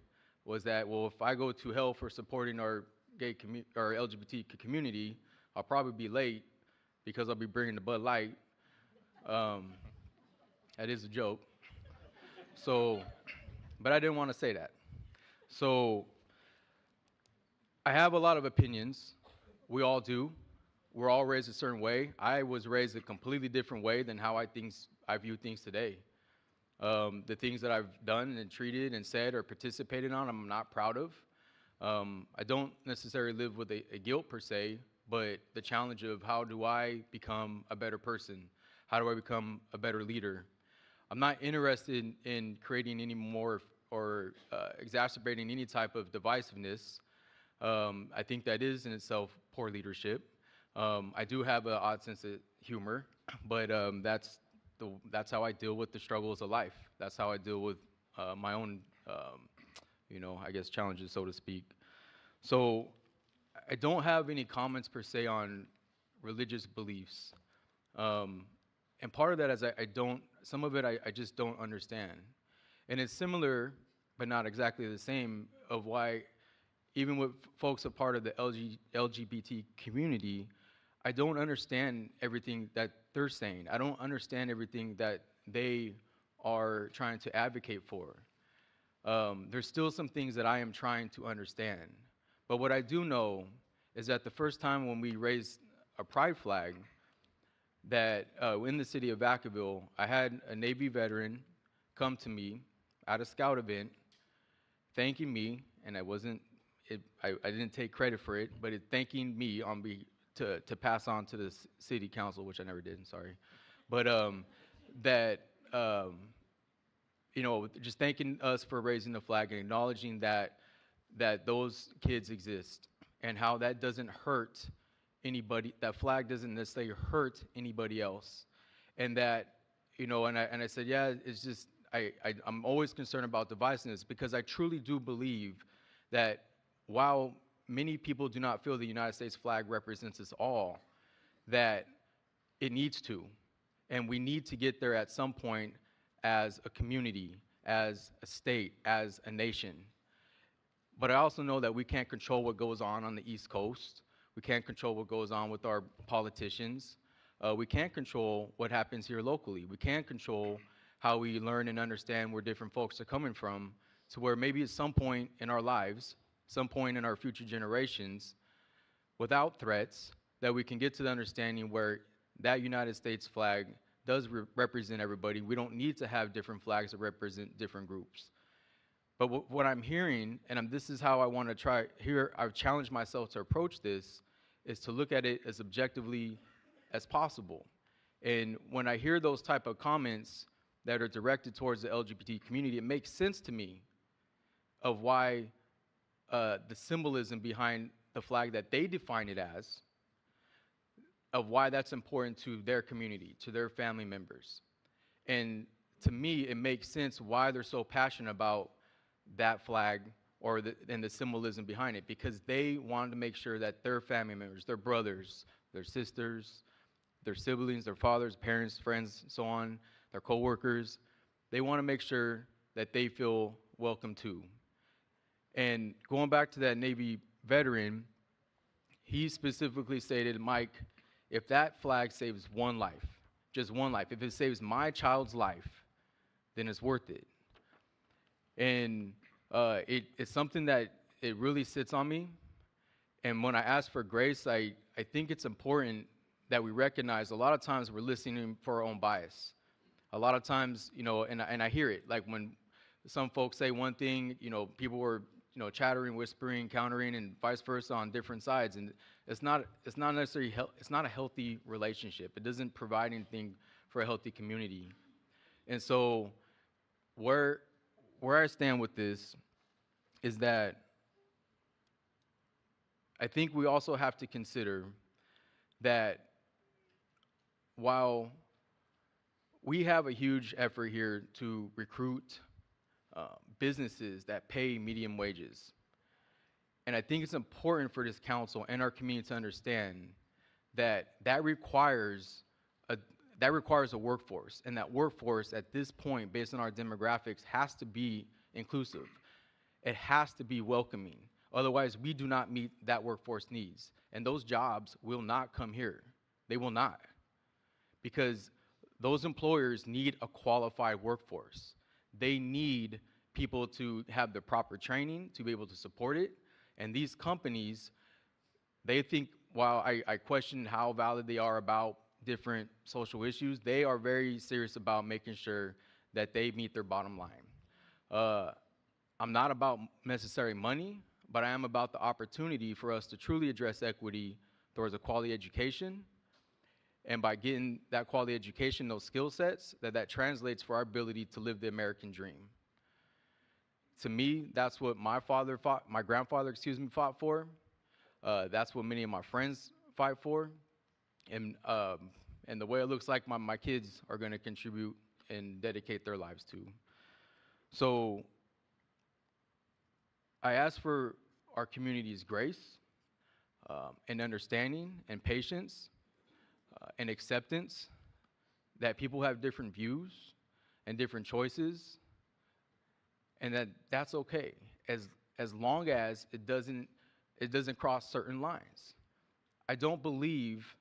was that, well, if I go to hell for supporting our our LGBT community, I'll probably be late because I'll be bringing the Bud Light. That is a joke. So, but I didn't want to say that. So, I have a lot of opinions. We all do. We're all raised a certain way. I was raised a completely different way than how I view things today. The things that I've done and treated and said or participated on, I'm not proud of. I don't necessarily live with a guilt per se, but the challenge of how do I become a better person? How do I become a better leader? I'm not interested in creating any more or exacerbating any type of divisiveness. I think that is in itself poor leadership. I do have an odd sense of humor, but that's how I deal with the struggles of life. That's how I deal with my own, I guess, challenges, so to speak. So I don't have any comments per se on religious beliefs. And part of that is some of it I just don't understand. And it's similar, but not exactly the same, of why even with folks a part of the LGBT community, I don't understand everything that they're saying. I don't understand everything that they are trying to advocate for. There's still some things that I am trying to understand. But what I do know is that the first time when we raised a pride flag, that in the city of Vacaville, I had a Navy veteran come to me at a scout event, thanking me, and I didn't take credit for it, but thanking me to pass on to the city council, which I never did, sorry. But just thanking us for raising the flag and acknowledging that those kids exist and how that doesn't hurt anybody, that flag doesn't necessarily hurt anybody else. And that, and I said, yeah, it's just, I'm always concerned about divisiveness because I truly do believe that while many people do not feel the United States flag represents us all, that it needs to. And we need to get there at some point as a community, as a state, as a nation. But I also know that we can't control what goes on the East Coast. We can't control what goes on with our politicians. We can't control what happens here locally. We can't control how we learn and understand where different folks are coming from, to where maybe at some point in our lives, some point in our future generations, without threats, that we can get to the understanding where that United States flag does represent everybody. We don't need to have different flags that represent different groups. But what I'm hearing, and this is how I want to try here, I've challenged myself to approach this, is to look at it as objectively as possible. And when I hear those type of comments that are directed towards the LGBT community, it makes sense to me of why the symbolism behind the flag that they define it as, of why that's important to their community, to their family members. And to me, it makes sense why they're so passionate about that flag and the symbolism behind it, because they wanted to make sure that their family members, their brothers, their sisters, their siblings, their fathers, parents, friends, so on, their coworkers, they want to make sure that they feel welcome too. And going back to that Navy veteran, he specifically stated, Mike, if that flag saves one life, just one life, if it saves my child's life, then it's worth it. And it's something that it really sits on me. And when I ask for grace, I think it's important that we recognize a lot of times we're listening for our own bias. A lot of times, you know, and I hear it, like when some folks say one thing, you know, people were, you know, chattering, whispering, countering, and vice versa on different sides. And it's not necessarily, it's not a healthy relationship. It doesn't provide anything for a healthy community. And so where I stand with this is that I think we also have to consider that while we have a huge effort here to recruit businesses that pay medium wages, and I think it's important for this council and our community to understand that requires a workforce, and that workforce at this point, based on our demographics, has to be inclusive. It has to be welcoming. Otherwise, we do not meet that workforce needs, and those jobs will not come here. They will not, because those employers need a qualified workforce. They need people to have the proper training to be able to support it. And these companies, they think, while I question how valid they are about different social issues, they are very serious about making sure that they meet their bottom line. I'm not about necessarily money, but I am about the opportunity for us to truly address equity towards a quality education. And by getting that quality education, those skill sets, that translates for our ability to live the American dream. To me, that's what my grandfather, fought for. That's what many of my friends fight for. And the way it looks like my kids are going to contribute and dedicate their lives to. So I ask for our community's grace and understanding and patience and acceptance that people have different views and different choices, and that's okay as long as it doesn't cross certain lines. I don't believe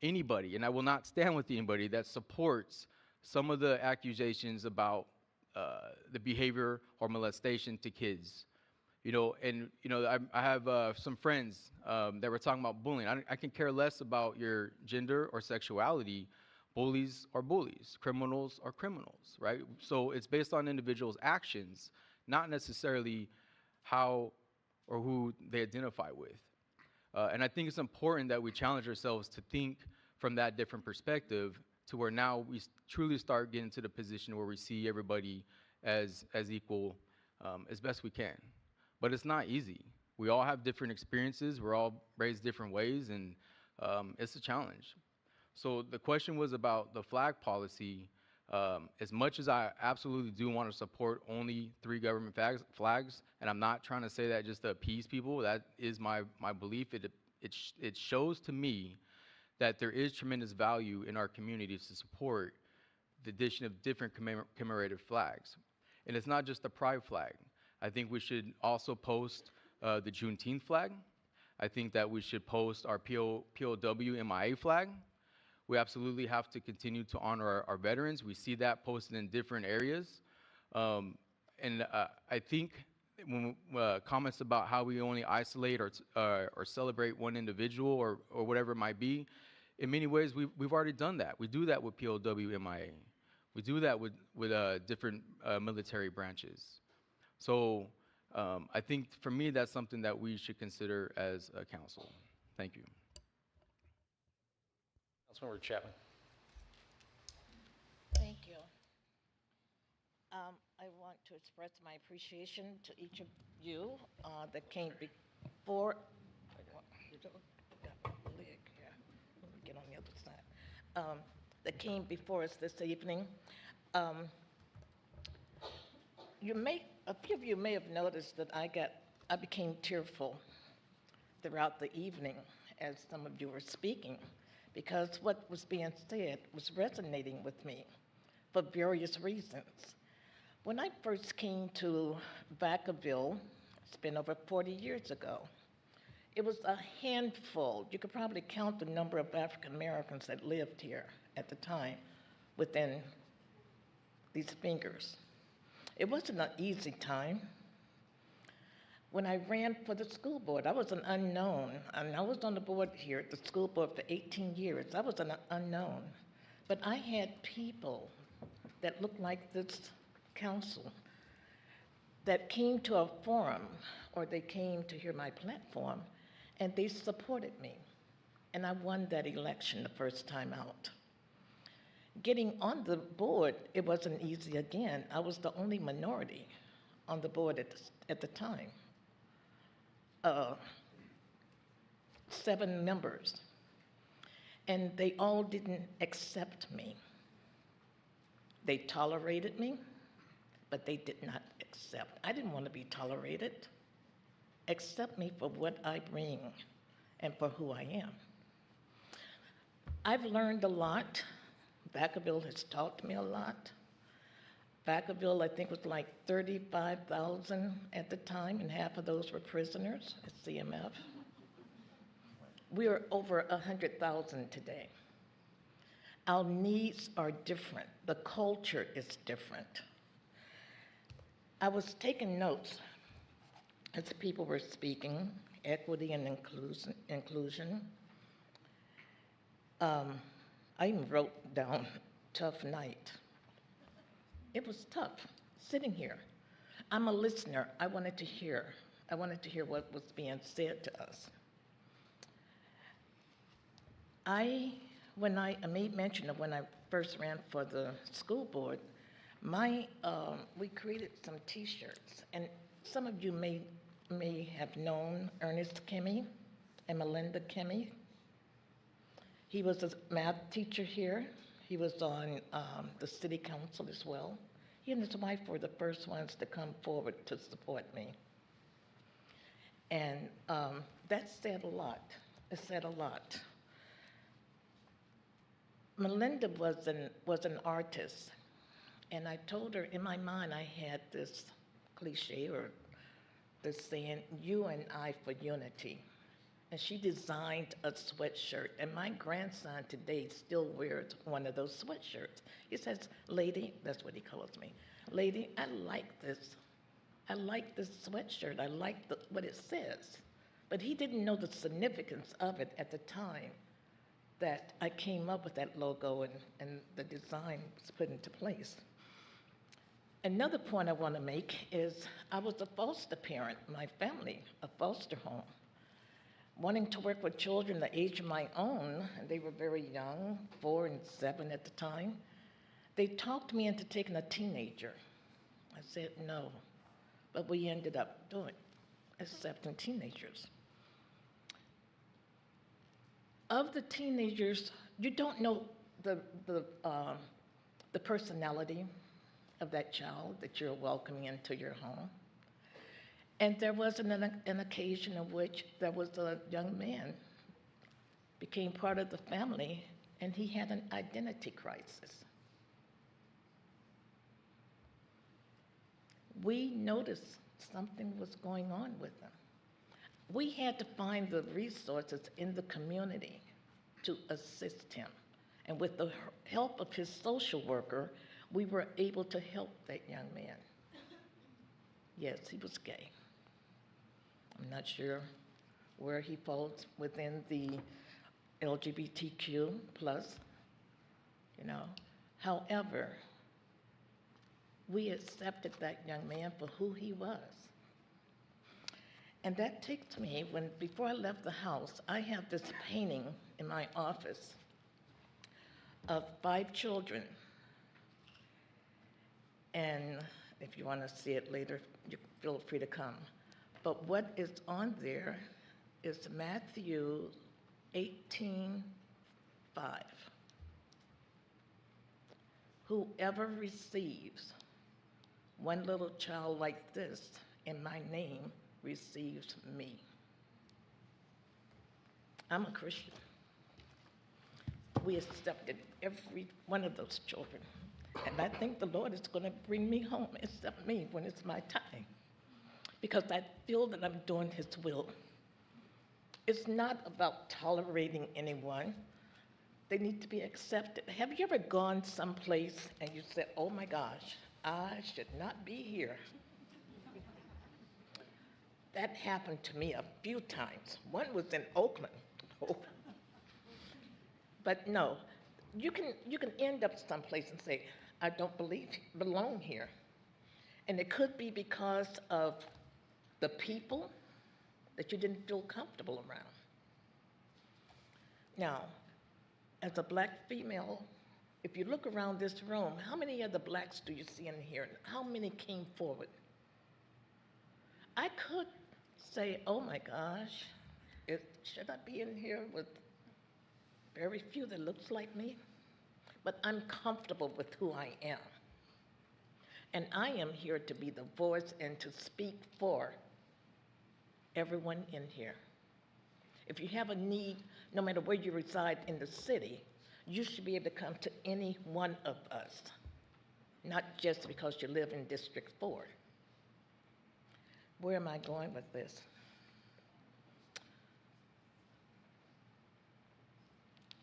anybody, and I will not stand with anybody that supports some of the accusations about the behavior or molestation to kids. You know, and you know, I have some friends that were talking about bullying. I can care less about your gender or sexuality. Bullies are bullies. Criminals are criminals, right? So it's based on individuals' actions, not necessarily how or who they identify with. And I think it's important that we challenge ourselves to think from that different perspective, to where now we truly start getting to the position where we see everybody as equal as best we can. But it's not easy. We all have different experiences. We're all raised different ways, and it's a challenge. So the question was about the flag policy. As much as I absolutely do want to support only 3 government flags, and I'm not trying to say that just to appease people, that is my belief. It shows to me that there is tremendous value in our communities to support the addition of different commemorative flags. And it's not just the pride flag. I think we should also post the Juneteenth flag. I think that we should post our POW MIA flag. We absolutely have to continue to honor our veterans. We see that posted in different areas. I think when comments about how we only isolate or celebrate one individual or whatever it might be, in many ways we've already done that. We do that with POW MIA. We do that with different military branches. So I think for me that's something that we should consider as a council. Thank you. Councilmember Chapman. Thank you. I want to express my appreciation to each of you that came before. Get on the other side. That came before us this evening. A few of you may have noticed that I became tearful throughout the evening as some of you were speaking, because what was being said was resonating with me for various reasons. When I first came to Vacaville, it's been over 40 years ago, it was a handful. You could probably count the number of African Americans that lived here at the time within these fingers. It wasn't an easy time. When I ran for the school board, I was an unknown. I was on the board here at the school board for 18 years. I was an unknown. But I had people that looked like this council that came to a forum, or they came to hear my platform, and they supported me. And I won that election the first time out. Getting on the board, it wasn't easy again. I was the only minority on the board at the time. 7 members. And they all didn't accept me. They tolerated me, but they did not accept. I didn't want to be tolerated. Accept me for what I bring and for who I am. I've learned a lot. Vacaville has taught me a lot. Vacaville, I think, was like 35,000 at the time, and half of those were prisoners at CMF. We are over 100,000 today. Our needs are different. The culture is different. I was taking notes as people were speaking, equity and inclusion. I even wrote down tough night. It was tough sitting here. I'm a listener. I wanted to hear what was being said to us. When I made mention of when I first ran for the school board, we created some T-shirts, and some of you may have known Ernest Kimmy and Melinda Kimmy. He was a math teacher here. He was on the city council as well. He and his wife were the first ones to come forward to support me. And that said a lot. It said a lot. Melinda was an artist, and I told her, in my mind, I had this cliche or this saying, "You and I for unity." And she designed a sweatshirt, and my grandson today still wears one of those sweatshirts. He says, "Lady," that's what he calls me, "Lady, I like this. I like this sweatshirt. I like what it says." But he didn't know the significance of it at the time that I came up with that logo and the design was put into place. Another point I want to make is I was a foster parent, my family, a foster home. Wanting to work with children the age of my own, and they were very young, 4 and 7 at the time, they talked me into taking a teenager. I said no, but we ended up accepting teenagers. Of the teenagers, you don't know the personality of that child that you're welcoming into your home. And there was an occasion in which there was a young man became part of the family, and he had an identity crisis. We noticed something was going on with him. We had to find the resources in the community to assist him. And with the help of his social worker, we were able to help that young man. Yes, he was gay. I'm not sure where he falls within the LGBTQ plus, you know. However, we accepted that young man for who he was. And that takes me, before I left the house, I have this painting in my office of 5 children. And if you want to see it later, you feel free to come. But what is on there is Matthew 18:5. Whoever receives one little child like this in my name receives me. I'm a Christian. We accepted every one of those children. And I think the Lord is going to bring me home, accept me when it's my time. Because I feel that I'm doing His will. It's not about tolerating anyone. They need to be accepted. Have you ever gone someplace and you said, oh my gosh, I should not be here? That happened to me a few times. One was in Oakland. Oh. But no, you can end up someplace and say, I don't belong here. And it could be because of the people that you didn't feel comfortable around. Now, as a black female, if you look around this room, how many of the blacks do you see in here? How many came forward? I could say, oh my gosh, should I be in here with very few that looks like me? But I'm comfortable with who I am. And I am here to be the voice and to speak for everyone in here. If you have a need, no matter where you reside in the city, you should be able to come to any one of us, not just because you live in District 4. Where am I going with this?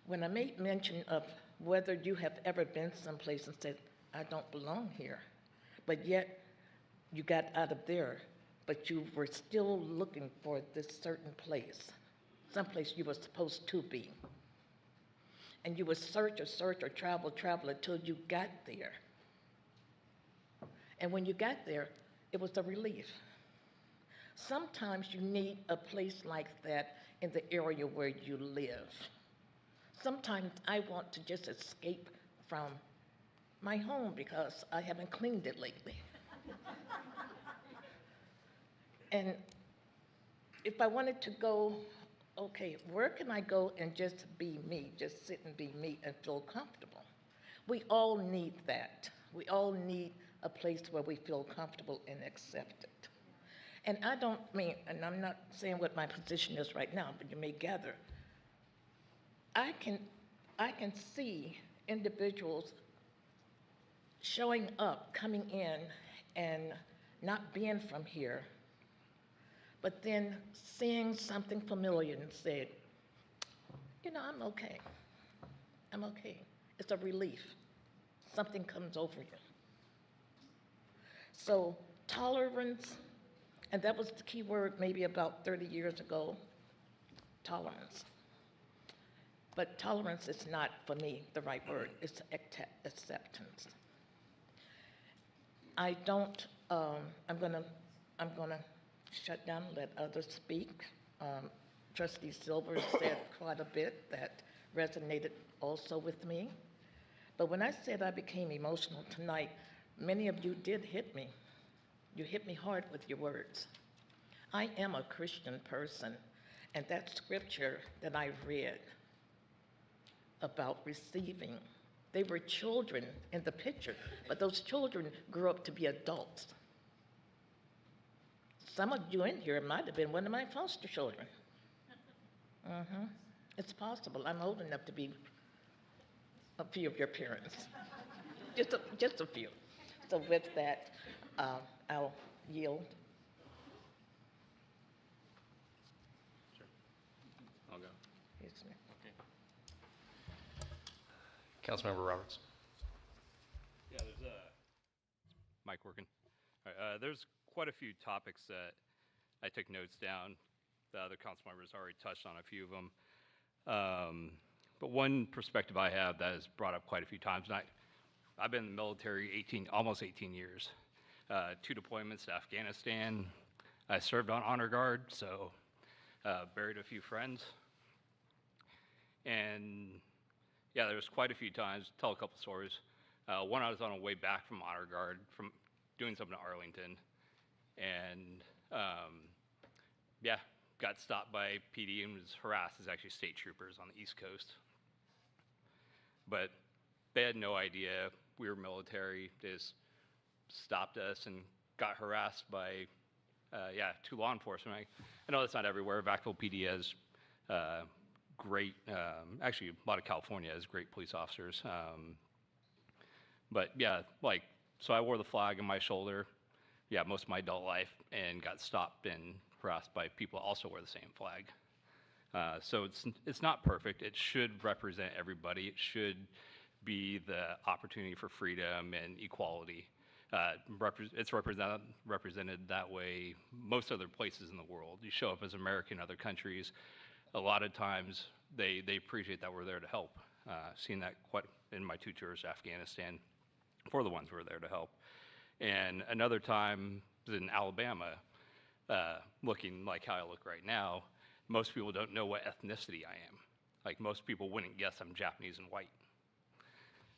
When I made mention of whether you have ever been someplace and said, I don't belong here, but yet you got out of there, but you were still looking for this certain place, someplace you were supposed to be. And you would search or travel until you got there. And when you got there, it was a relief. Sometimes you need a place like that in the area where you live. Sometimes I want to just escape from my home because I haven't cleaned it lately. And if I wanted to go, okay, where can I go and just be me, just sit and be me and feel comfortable? We all need that. We all need a place where we feel comfortable and accepted. And I don't mean, and I'm not saying what my position is right now, but you may gather, I can see individuals showing up, coming in, and not being from here, but then seeing something familiar and said, you know, I'm okay. I'm okay. It's a relief. Something comes over you. So tolerance, and that was the key word maybe about 30 years ago, tolerance. But tolerance is not, for me, the right word. It's acceptance. I don't, I'm gonna shut down and let others speak. Trustee Silver said quite a bit that resonated also with me. But when I said I became emotional tonight, many of you did hit me. You hit me hard with your words. I am a Christian person, and that scripture that I read about receiving, they were children in the picture, but those children grew up to be adults. Some of you in here might have been one of my foster children. It's possible. I'm old enough to be a few of your parents. Just a few. So with that, I'll yield Excuse me. Councilmember Roberts. Yeah, there's mic working. All right, there's quite a few topics that I took notes down. The other council members already touched on a few of them. But one perspective I have that is brought up quite a few times, and I've been in the military almost 18 years. 2 deployments to Afghanistan. I served on honor guard, so buried a few friends. And yeah, there was quite a few times, tell a couple stories. One, I was on a way back from honor guard, from doing something in Arlington, and yeah, got stopped by PD and was harassed as actually state troopers on the East Coast. But they had no idea we were military. They just stopped us and got harassed by, 2 law enforcement. I know that's not everywhere. Vacaville PD has great, actually a lot of California has great police officers. But yeah, so I wore the flag on my shoulder, most of my adult life, and got stopped and harassed by people who also wear the same flag. So it's not perfect. It should represent everybody. It should be the opportunity for freedom and equality. It's represented that way most other places in the world. You show up as American in other countries, a lot of times they appreciate that we're there to help. Seen that quite in my 2 tours to Afghanistan for the ones who are there to help. And another time was in Alabama, looking like how I look right now. Most people don't know what ethnicity I am. Like, most people wouldn't guess I'm Japanese and white.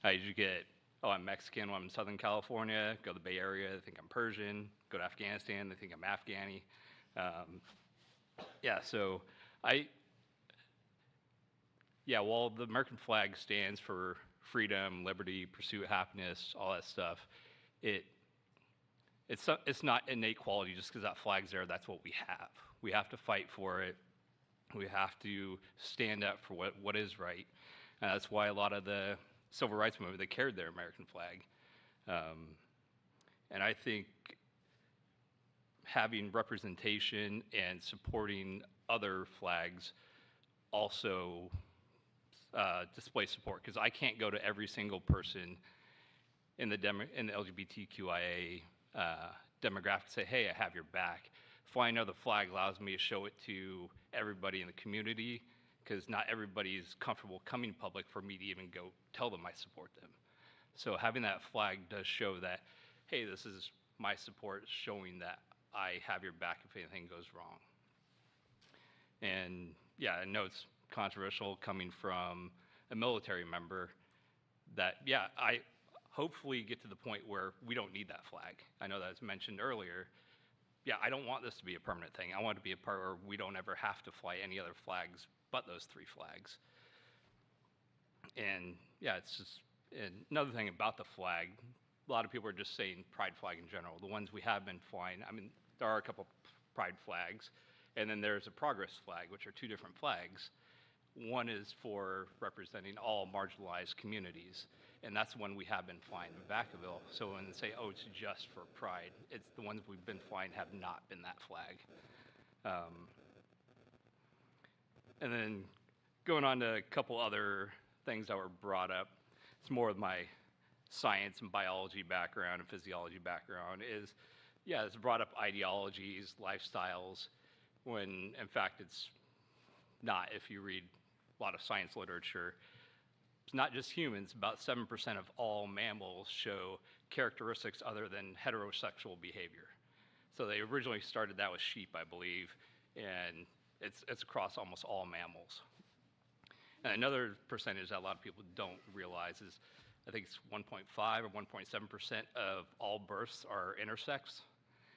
I usually get, I'm Mexican when I'm in Southern California, go to the Bay Area, they think I'm Persian, go to Afghanistan, they think I'm Afghani. While the American flag stands for freedom, liberty, pursuit of happiness, all that stuff, it's not innate quality just because that flag's there. That's what we have. We have to fight for it. We have to stand up for what is right. And that's why a lot of the civil rights movement, they carried their American flag. And I think having representation and supporting other flags also display support, because I can't go to every single person in the LGBTQIA demographic and say, hey, I have your back. Flying under the flag allows me to show it to everybody in the community, because not everybody is comfortable coming public for me to even go tell them I support them. So having that flag does show that, hey, this is my support, showing that I have your back if anything goes wrong. And yeah, I know it's controversial coming from a military member that, I hopefully get to the point where we don't need that flag. I know that was mentioned earlier. I don't want this to be a permanent thing. I want it to be a part where we don't ever have to fly any other flags but those 3 flags. And it's just, and another thing about the flag, a lot of people are just saying pride flag in general. The ones we have been flying, I mean, there are a couple pride flags, and then there's a progress flag, which are 2 different flags. One is for representing all marginalized communities, and that's the one we have been flying in Vacaville. So when they say, oh, it's just for pride, it's the ones we've been flying have not been that flag. And then going on to a couple other things that were brought up, it's more of my science and biology background and physiology background is, it's brought up ideologies, lifestyles, when in fact it's not. If you read a lot of science literature, it's not just humans. About 7% of all mammals show characteristics other than heterosexual behavior. So they originally started that with sheep, I believe, and it's across almost all mammals. And another percentage that a lot of people don't realize is, I think it's 1.5 or 1.7% of all births are intersex.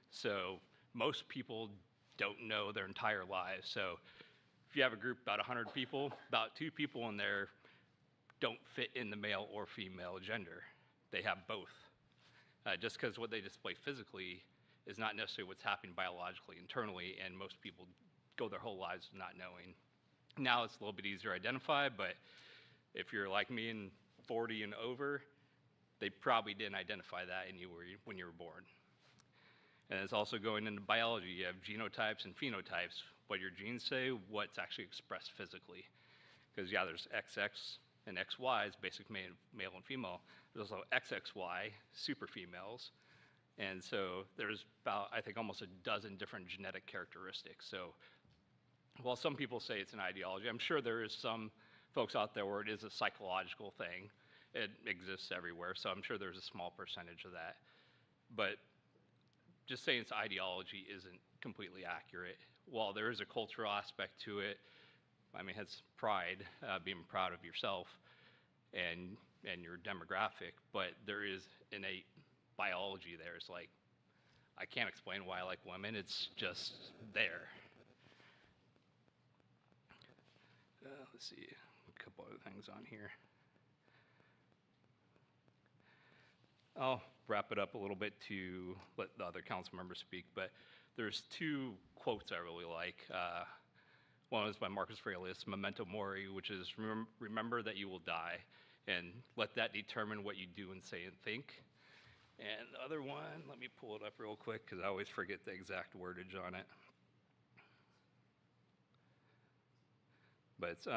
So most people don't know their entire lives. So if you have a group about 100 people, about 2 people in there don't fit in the male or female gender. They have both. Just because what they display physically is not necessarily what's happening biologically, internally, and most people go their whole lives not knowing. Now it's a little bit easier to identify, but if you're like me and 40 and over, they probably didn't identify that in you when you were born. And it's also going into biology. You have genotypes and phenotypes, what your genes say, what's actually expressed physically. Because yeah, there's XX and XY is basic male and female. There's also XXY, super females. And so there's about, I think, almost a dozen different genetic characteristics. So while some people say it's an ideology, I'm sure there is some folks out there where it is a psychological thing. It exists everywhere, so I'm sure there's a small percentage of that. But just saying it's ideology isn't completely accurate. While there is a cultural aspect to it, I mean, it's pride, being proud of yourself and your demographic, but there is innate biology there. It's like, I can't explain why I like women, it's just there. Let's see, a couple other things on here. I'll wrap it up a little bit to let the other council members speak, but there's two quotes I really like. One is by Marcus Aurelius, Memento Mori, which is remember that you will die, and let that determine what you do and say and think. And the other one, let me pull it up real quick because I always forget the exact wordage on it. But it's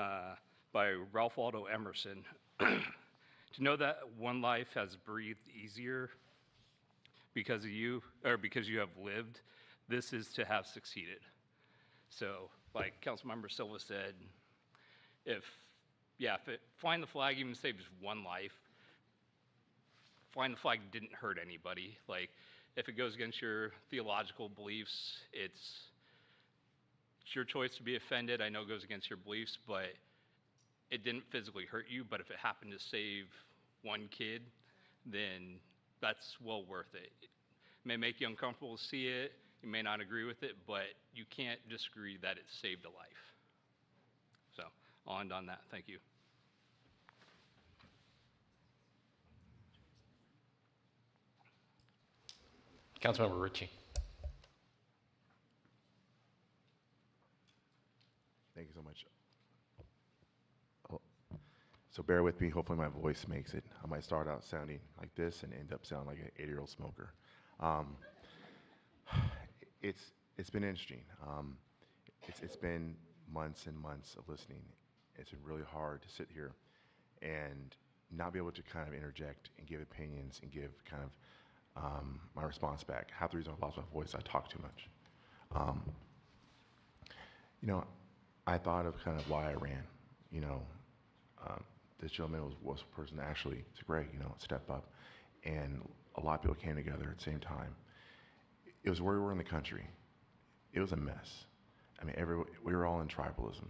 by Ralph Waldo Emerson. To know that one life has breathed easier because of you, or because you have lived, this is to have succeeded. So, like Councilmember Silva said, flying the flag even saves one life. Flying the flag didn't hurt anybody. Like, if it goes against your theological beliefs, it's your choice to be offended. I know it goes against your beliefs, but it didn't physically hurt you. But if it happened to save one kid, then that's well worth it. It may make you uncomfortable to see it. You may not agree with it, but you can't disagree that it saved a life. So I'll end on that. Thank you. Councilmember Ritchie. Thank you so much. So bear with me. Hopefully my voice makes it. I might start out sounding like this and end up sounding like an 80-year-old smoker. It's been interesting. It's been months and months of listening. It's been really hard to sit here and not be able to kind of interject and give opinions and give kind of my response back. Half the reason I lost my voice, I talk too much. I thought of kind of why I ran. This gentleman was a person that actually, it's great, step up. And a lot of people came together at the same time. It was where we were in the country. It was a mess. I mean, we were all in tribalism.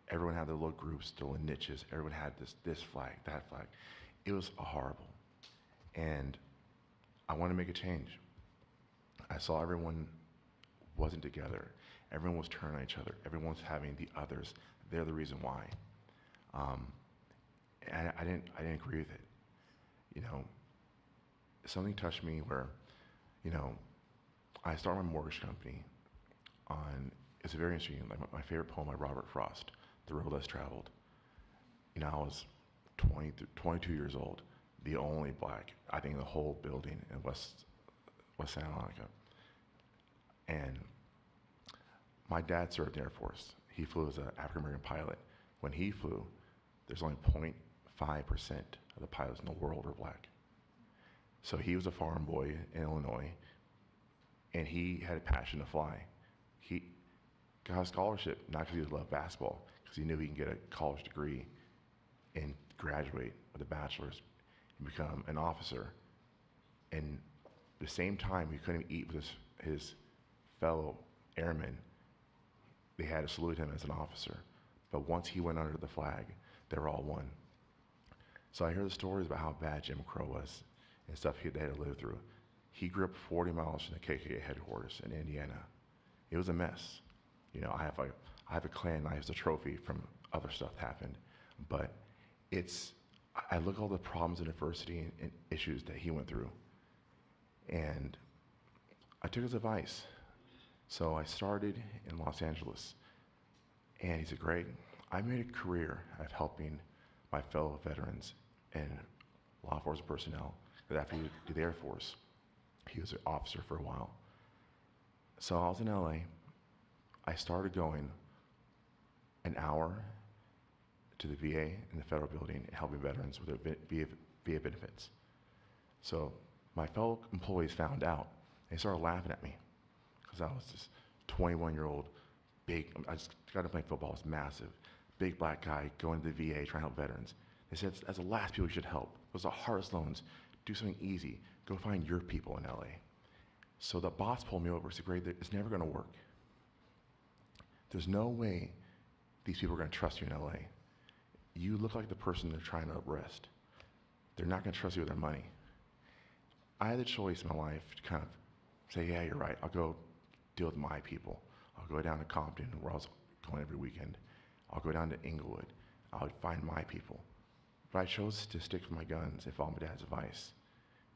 Everyone had their little groups, their little niches. Everyone had this flag, that flag. It was horrible. And I wanted to make a change. I saw everyone wasn't together. Everyone was turning on each other. Everyone was having the others. They're the reason why. And I didn't agree with it. Something touched me where, I started my mortgage company on, it's very interesting, like my favorite poem by Robert Frost, The Road Less Traveled. I was 22 years old, the only black, I think, in the whole building in West Santa Monica. And my dad served in the Air Force. He flew as an African-American pilot. When he flew, there's only 0.5% of the pilots in the world were black. So he was a farm boy in Illinois, and he had a passion to fly. He got a scholarship, not because he loved basketball, because he knew he can get a college degree and graduate with a bachelor's and become an officer. And at the same time, he couldn't eat with his fellow airmen. They had to salute him as an officer. But once he went under the flag, they were all one. So I hear the stories about how bad Jim Crow was and stuff they had to live through. He grew up 40 miles from the KKK headquarters in Indiana. It was a mess. I have a Klan knife as a trophy from other stuff that happened. But I look at all the problems and adversity and issues that he went through. And I took his advice. So I started in Los Angeles. And he said, Greg, I made a career of helping my fellow veterans and law enforcement personnel. Because after he did the Air Force, he was an officer for a while. So I was in LA. I started going an hour to the VA and the federal building and helping veterans with their VA benefits. So my fellow employees found out. They started laughing at me because I was this 21-year-old, big, I just got to play football, it's massive, big black guy going to the VA trying to help veterans. They said, that's the last people you should help. Those are the hardest loans. Do something easy. Go find your people in LA. So the boss pulled me over and said, Greg, it's never going to work. There's no way these people are going to trust you in LA. You look like the person they're trying to arrest. They're not going to trust you with their money. I had the choice in my life to kind of say, yeah, you're right. I'll go deal with my people. I'll go down to Compton, where I was going every weekend. I'll go down to Inglewood. I'll find my people. But I chose to stick with my guns and follow my dad's advice.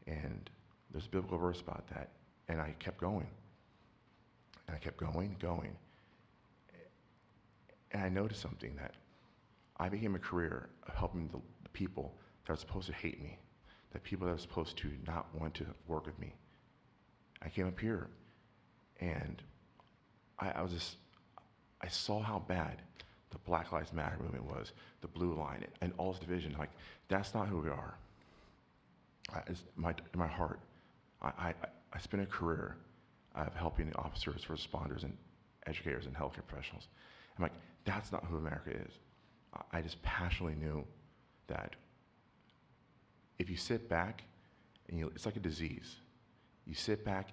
And there's a biblical verse about that. And I kept going. And I kept going. And I noticed something, that I became a career of helping the people that are supposed to hate me, the people that are supposed to not want to work with me. I came up here, and I saw how bad the Black Lives Matter movement was, the Blue Line, and all this division. Like, that's not who we are. In my heart, I spent a career of helping officers, first responders, and educators and healthcare professionals. I'm like, that's not who America is. I just passionately knew that if you sit back, and it's like a disease. You sit back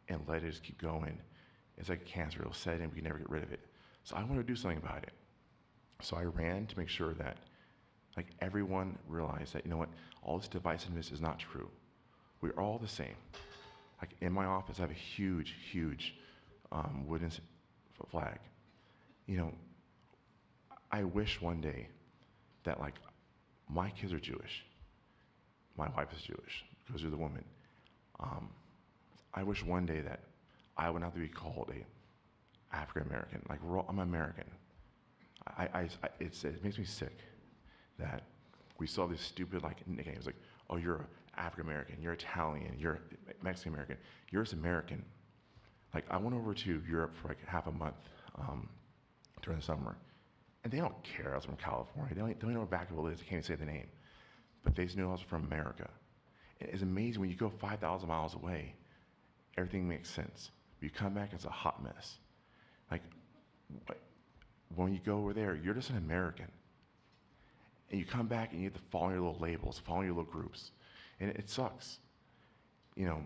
and let it just keep going. It's like cancer, it'll set in, we can never get rid of it. So I wanted to do something about it. So I ran to make sure that like everyone realized that, you know what, all this divisiveness is not true. We're all the same. Like in my office, I have a huge wooden flag. You know, I wish one day that like my kids are Jewish. My wife is Jewish because you're the woman. I wish one day that I would not have to be called a African American. Like I'm American. It makes me sick that we saw this stupid like nicknames like, oh, you're African American, you're Italian, you're Mexican American, you're just American. Like I went over to Europe for like half a month during the summer, and they don't care I was from California. They don't know what Vacaville is. They can't even say the name, but they just knew I was from America. And it's amazing when you go 5,000 miles away, everything makes sense. But you come back, it's a hot mess. Like when you go over there, you're just an American. And you come back and you have to follow your little labels, follow your little groups. And it sucks. You know,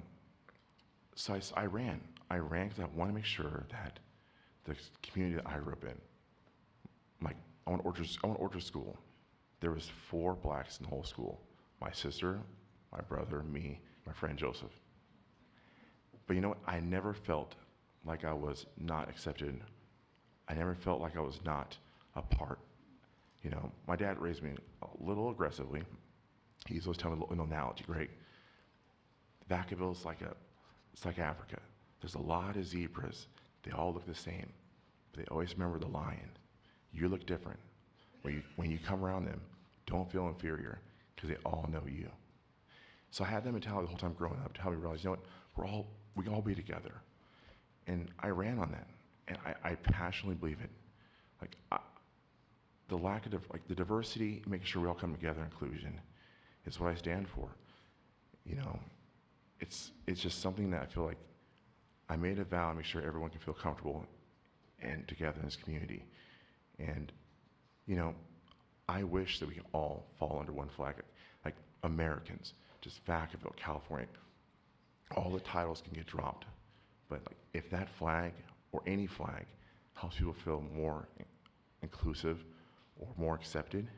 so I ran. I ran because I want to make sure that the community that I grew up in, like I went to Orchard School. There was 4 blacks in the whole school. My sister, my brother, me, my friend Joseph. But you know what? I never felt like I was not accepted. I never felt like I was not a part. You know, my dad raised me a little aggressively. He's always telling me an analogy, great. Vacaville is it's like Africa. There's a lot of zebras. They all look the same, but they always remember the lion. You look different. When you come around them, don't feel inferior because they all know you. So I had that mentality the whole time growing up to help me realize, you know what, we can all be together. And I ran on that, and I passionately believe it. Like the lack of the diversity, making sure we all come together, inclusion, is what I stand for. You know, it's just something that I feel like I made a vow to make sure everyone can feel comfortable and together in this community. And you know, I wish that we can all fall under one flag, like Americans, just Vacaville, California. All the titles can get dropped, but like if that flag or any flag helps people feel more inclusive or more accepted,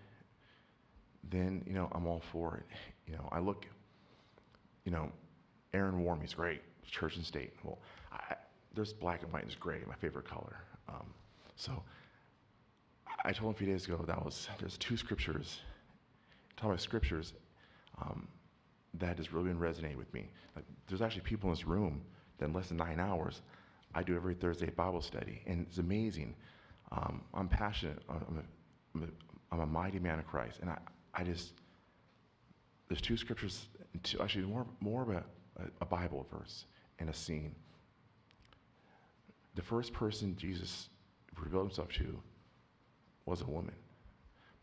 then you know I'm all for it. You know, I look, you know, Aaron Warmy's great, church and state. Well, there's black and white is gray, my favorite color. So I told him a few days ago there's 2 scriptures, talking about scriptures, that has really been resonating with me. Like, there's actually people in this room that in less than 9 hours, I do every Thursday Bible study, and it's amazing. I'm passionate. I'm a mighty man of Christ, and I just there's 2 scriptures, actually more of a Bible verse and a scene. The first person Jesus revealed himself to was a woman,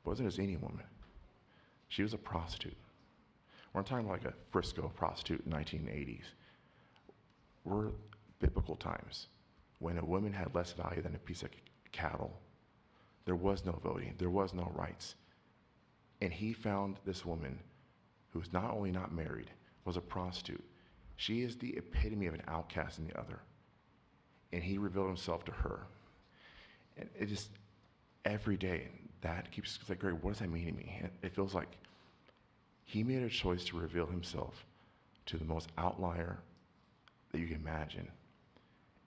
wasn't just any woman. She was a prostitute. We're not talking about like a Frisco prostitute in the 1980s. We're biblical times when a woman had less value than a piece of cattle. There was no voting. There was no rights. And he found this woman who was not only not married, was a prostitute. She is the epitome of an outcast in the other. And he revealed himself to her. And it just, every day, that keeps, it's like, Greg, what does that mean to me? It feels like he made a choice to reveal himself to the most outlier that you can imagine.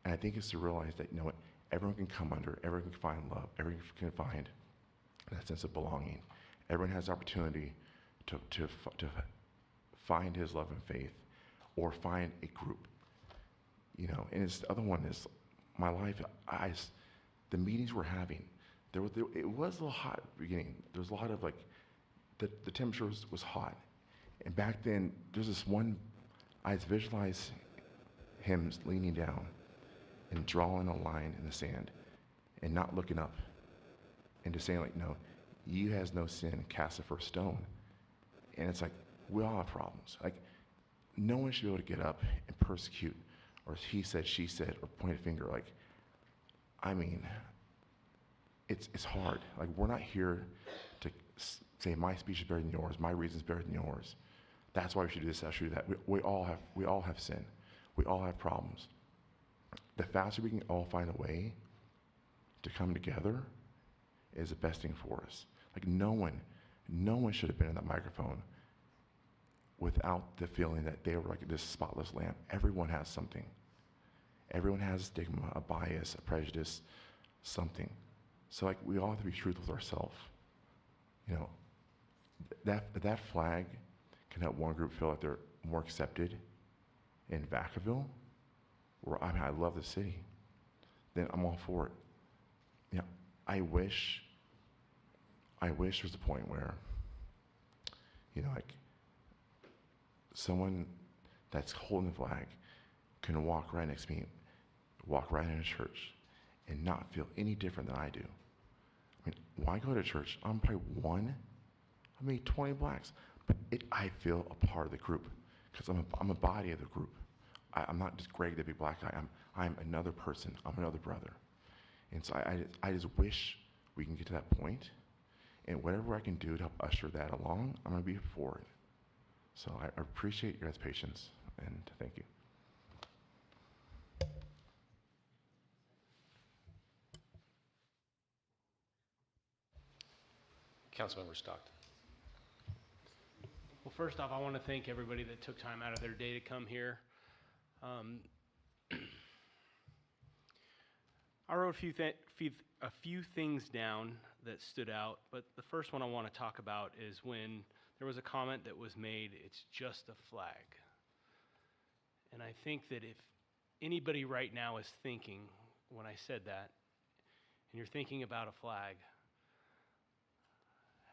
And I think it's to realize that, you know what, everyone can come under, everyone can find love, everyone can find that sense of belonging. Everyone has the opportunity to find his love and faith, or find a group. You know, and the other one is my life. The meetings we're having, it was a little hot at the beginning. There was a lot of like, the temperature was hot. And back then, there's this one, I visualize him leaning down and drawing a line in the sand and not looking up and just saying like, no, you has no sin, cast the first stone. And it's like, we all have problems. Like, no one should be able to get up and persecute, or he said, she said, or point a finger. Like, I mean, it's hard. Like, we're not here to say my speech is better than yours, my reason is better than yours. That's why we should do this, I should do that. We all have sin. We all have problems. The faster we can all find a way to come together is the best thing for us. Like, no one should have been in that microphone without the feeling that they were like this spotless lamb. Everyone has something. Everyone has a stigma, a bias, a prejudice, something. So like, we all have to be truthful with ourselves. You know, that flag can help one group feel like they're more accepted in Vacaville, where I love the city, then I'm all for it. You know, I wish there's a point where, you know, like, someone that's holding the flag can walk right next to me, walk right into church, and not feel any different than I do. I mean, when I go to church, I'm probably one, I mean 20 blacks, but I feel a part of the group, because I'm a body of the group. I'm not just Greg, the big black guy. I'm another person. I'm another brother. And so I just wish we can get to that point, and whatever I can do to help usher that along, I'm going to be for it. So I appreciate your guys' patience, and thank you. Councilmember Stockton. Well, first off, I want to thank everybody that took time out of their day to come here. I wrote a few things down that stood out, but the first one I want to talk about is when there was a comment that was made, it's just a flag. And I think that if anybody right now is thinking, when I said that, and you're thinking about a flag,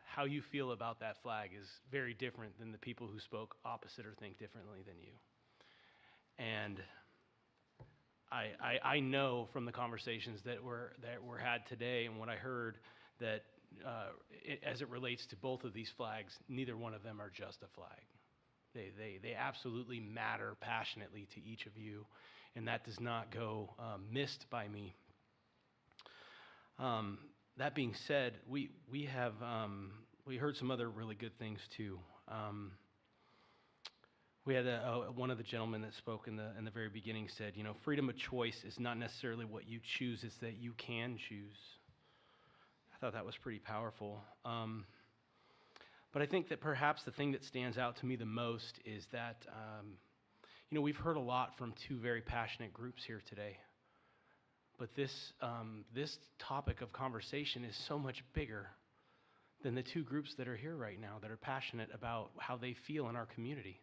how you feel about that flag is very different than the people who spoke opposite or think differently than you. And I know from the conversations that were had today and what I heard that as it relates to both of these flags, neither one of them are just a flag. They absolutely matter passionately to each of you, and that does not go missed by me. That being said, we heard some other really good things too. We had one of the gentlemen that spoke in the very beginning said, you know, freedom of choice is not necessarily what you choose, it's that you can choose. I thought that was pretty powerful. But I think that perhaps the thing that stands out to me the most is that, you know, we've heard a lot from two very passionate groups here today. But this topic of conversation is so much bigger than the two groups that are here right now that are passionate about how they feel in our community.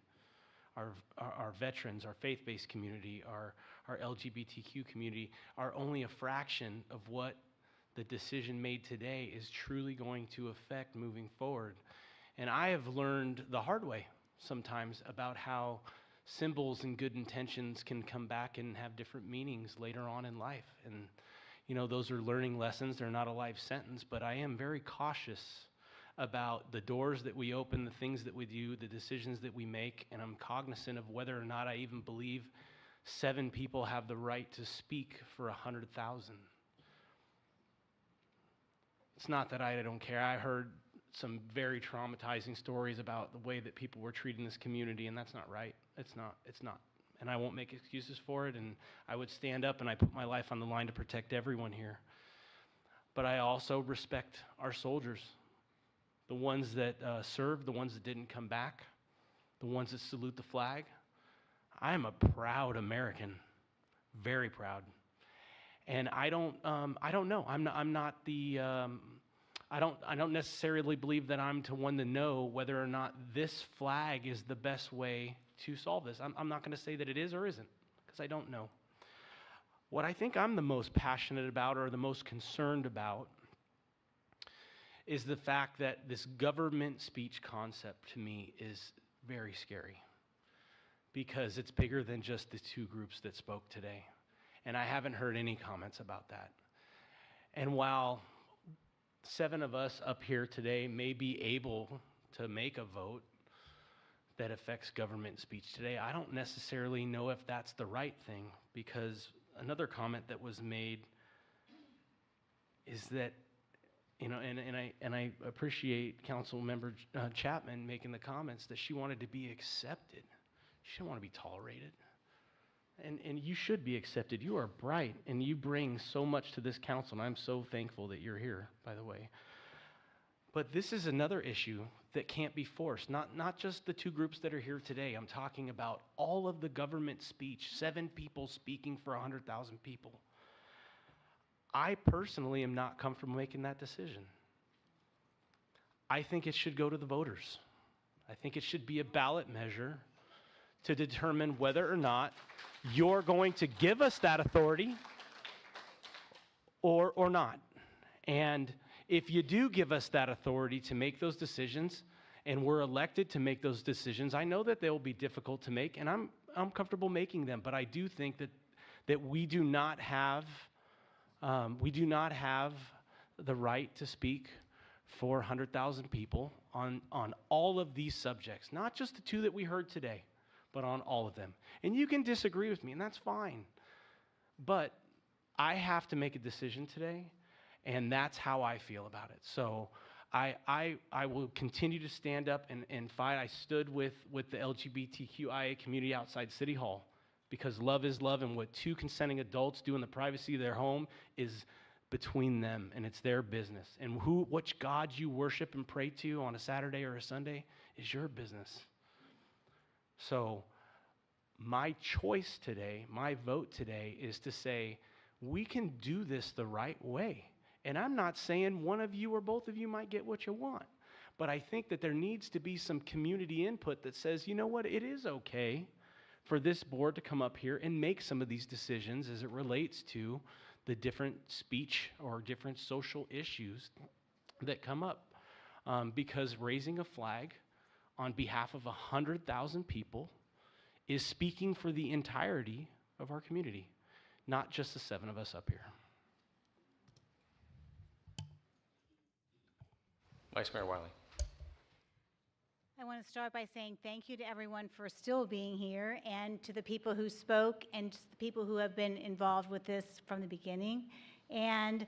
Our veterans, our faith-based community, our LGBTQ community are only a fraction of what the decision made today is truly going to affect moving forward. And I have learned the hard way sometimes about how symbols and good intentions can come back and have different meanings later on in life. And, you know, those are learning lessons. They're not a life sentence, but I am very cautious about the doors that we open, the things that we do, the decisions that we make, and I'm cognizant of whether or not I even believe 7 people have the right to speak for 100,000. It's not that I don't care. I heard some very traumatizing stories about the way that people were treating this community, and that's not right. It's not. And I won't make excuses for it, and I would stand up and I put my life on the line to protect everyone here. But I also respect our soldiers, the ones that served, the ones that didn't come back, the ones that salute the flag. I am a proud American, very proud. And I don't know. I don't necessarily believe that I'm to one to know whether or not this flag is the best way to solve this. I'm not going to say that it is or isn't, because I don't know. What I think I'm the most passionate about or the most concerned about is the fact that this government speech concept to me is very scary, because it's bigger than just the 2 groups that spoke today. And I haven't heard any comments about that. And while 7 of us up here today may be able to make a vote that affects government speech today, I don't necessarily know if that's the right thing, because another comment that was made is that, and I appreciate Councilmember Chapman making the comments that she wanted to be accepted. She didn't want to be tolerated. And you should be accepted. You are bright, and you bring so much to this council, and I'm so thankful that you're here, by the way. But this is another issue that can't be forced. Not just the 2 groups that are here today. I'm talking about all of the government speech, 7 people speaking for 100,000 people. I personally am not comfortable making that decision. I think it should go to the voters. I think it should be a ballot measure to determine whether or not you're going to give us that authority or not. And if you do give us that authority to make those decisions, and we're elected to make those decisions, I know that they will be difficult to make, and I'm comfortable making them. But I do think that we do not have the right to speak for 100,000 people on all of these subjects, not just the 2 that we heard today, but on all of them. And you can disagree with me, and that's fine. But I have to make a decision today, and that's how I feel about it. So I will continue to stand up and fight. I stood with the LGBTQIA community outside City Hall, because love is love, and what 2 consenting adults do in the privacy of their home is between them, and it's their business. And which God you worship and pray to on a Saturday or a Sunday is your business. So my choice today, my vote today, is to say we can do this the right way. And I'm not saying one of you or both of you might get what you want, but I think that there needs to be some community input that says, you know what, it is okay for this board to come up here and make some of these decisions as it relates to the different speech or different social issues that come up. Because raising a flag on behalf of 100,000 people is speaking for the entirety of our community, not just the 7 of us up here. Vice Mayor Wiley. I want to start by saying thank you to everyone for still being here, and to the people who spoke, and just the people who have been involved with this from the beginning. And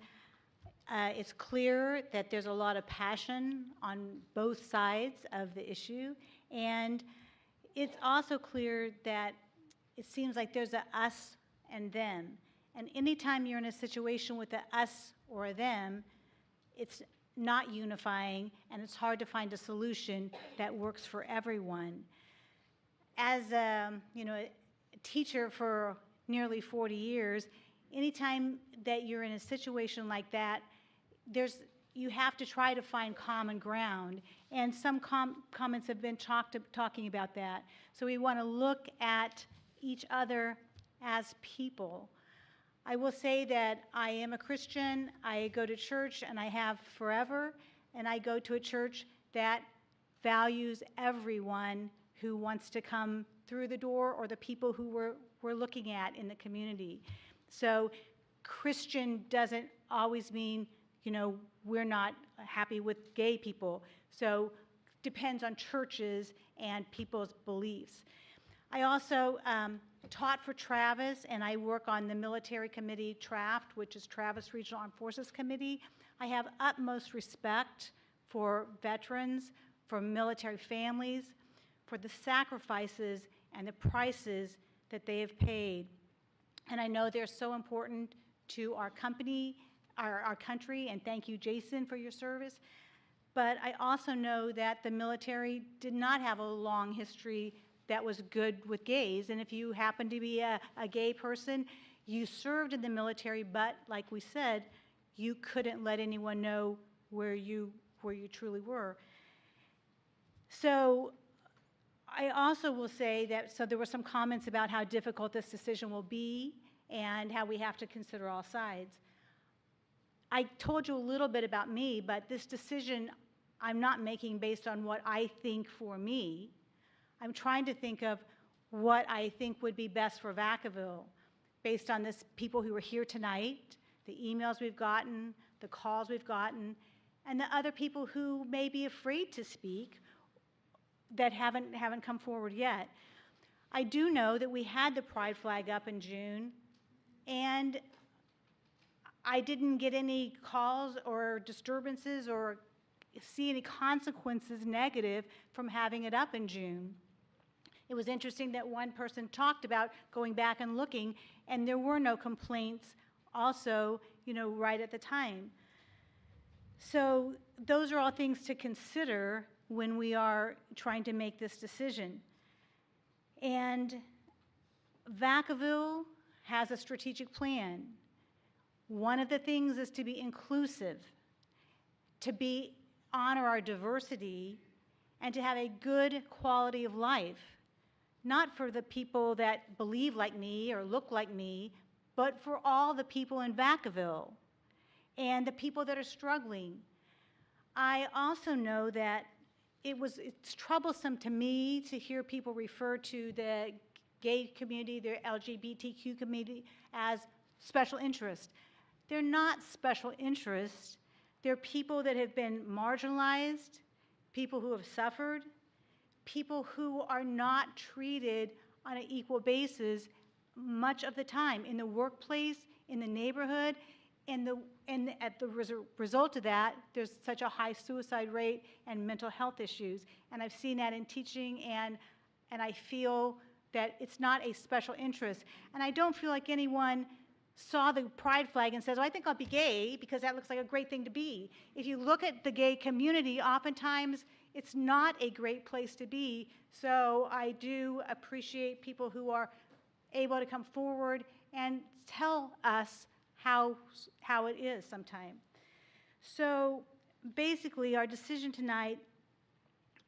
it's clear that there's a lot of passion on both sides of the issue, and it's also clear that it seems like there's a us and them. And anytime you're in a situation with a us or a them, it's not unifying, and it's hard to find a solution that works for everyone. As a teacher for nearly 40 years, anytime that you're in a situation like that, you have to try to find common ground, and some comments have been talking about that. So we want to look at each other as people. I will say that I am a Christian. I go to church, and I have forever, and I go to a church that values everyone who wants to come through the door, or the people who we're looking at in the community. So Christian doesn't always mean we're not happy with gay people. So depends on churches and people's beliefs. I also taught for Travis, and I work on the Military Committee Traft, which is Travis Regional Armed Forces Committee. I have utmost respect for veterans, for military families, for the sacrifices and the prices that they have paid. And I know they're so important to our company, our country, and thank you, Jason, for your service. But I also know that the military did not have a long history that was good with gays. And if you happen to be a gay person, you served in the military, but like we said, you couldn't let anyone know where you truly were. So I also will say that, so there were some comments about how difficult this decision will be and how we have to consider all sides. I told you a little bit about me, but this decision I'm not making based on what I think for me. I'm trying to think of what I think would be best for Vacaville based on this people who are here tonight, the emails we've gotten, the calls we've gotten, and the other people who may be afraid to speak that haven't come forward yet. I do know that we had the pride flag up in June, and I didn't get any calls or disturbances or see any consequences negative from having it up in June. It was interesting that one person talked about going back and looking, and there were no complaints also, right at the time. So those are all things to consider when we are trying to make this decision. And Vacaville has a strategic plan. One of the things is to be inclusive, to honor our diversity, and to have a good quality of life. Not for the people that believe like me or look like me, but for all the people in Vacaville and the people that are struggling. I also know that it's troublesome to me to hear people refer to the gay community, the LGBTQ community, as special interest. They're not special interest. They're people that have been marginalized, people who have suffered, people who are not treated on an equal basis much of the time in the workplace, in the neighborhood, and at the result of that, there's such a high suicide rate and mental health issues. And I've seen that in teaching, and I feel that it's not a special interest. And I don't feel like anyone saw the pride flag and says, oh, I think I'll be gay because that looks like a great thing to be. If you look at the gay community, oftentimes it's not a great place to be. So I do appreciate people who are able to come forward and tell us how it is sometime. So basically, our decision tonight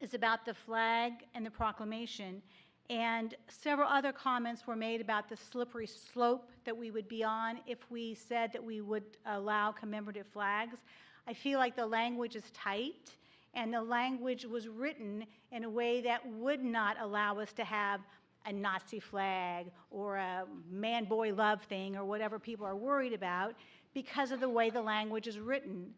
is about the flag and the proclamation. And several other comments were made about the slippery slope that we would be on if we said that we would allow commemorative flags. I feel like the language is tight, and the language was written in a way that would not allow us to have a Nazi flag or a man-boy love thing or whatever people are worried about because of the way the language is written.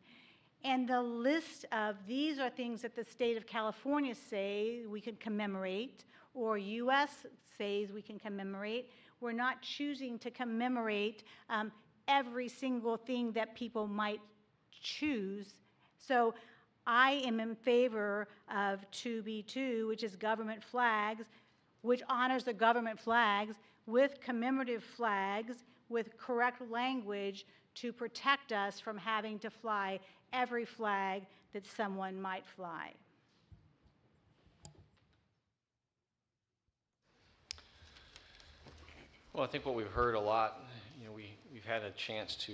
And the list of these are things that the state of California say we can commemorate, or U.S. says we can commemorate. We're not choosing to commemorate every single thing that people might choose. So I am in favor of 2B2, which is government flags, which honors the government flags with commemorative flags with correct language to protect us from having to fly every flag that someone might fly. Well, I think what we've heard a lot, we've had a chance to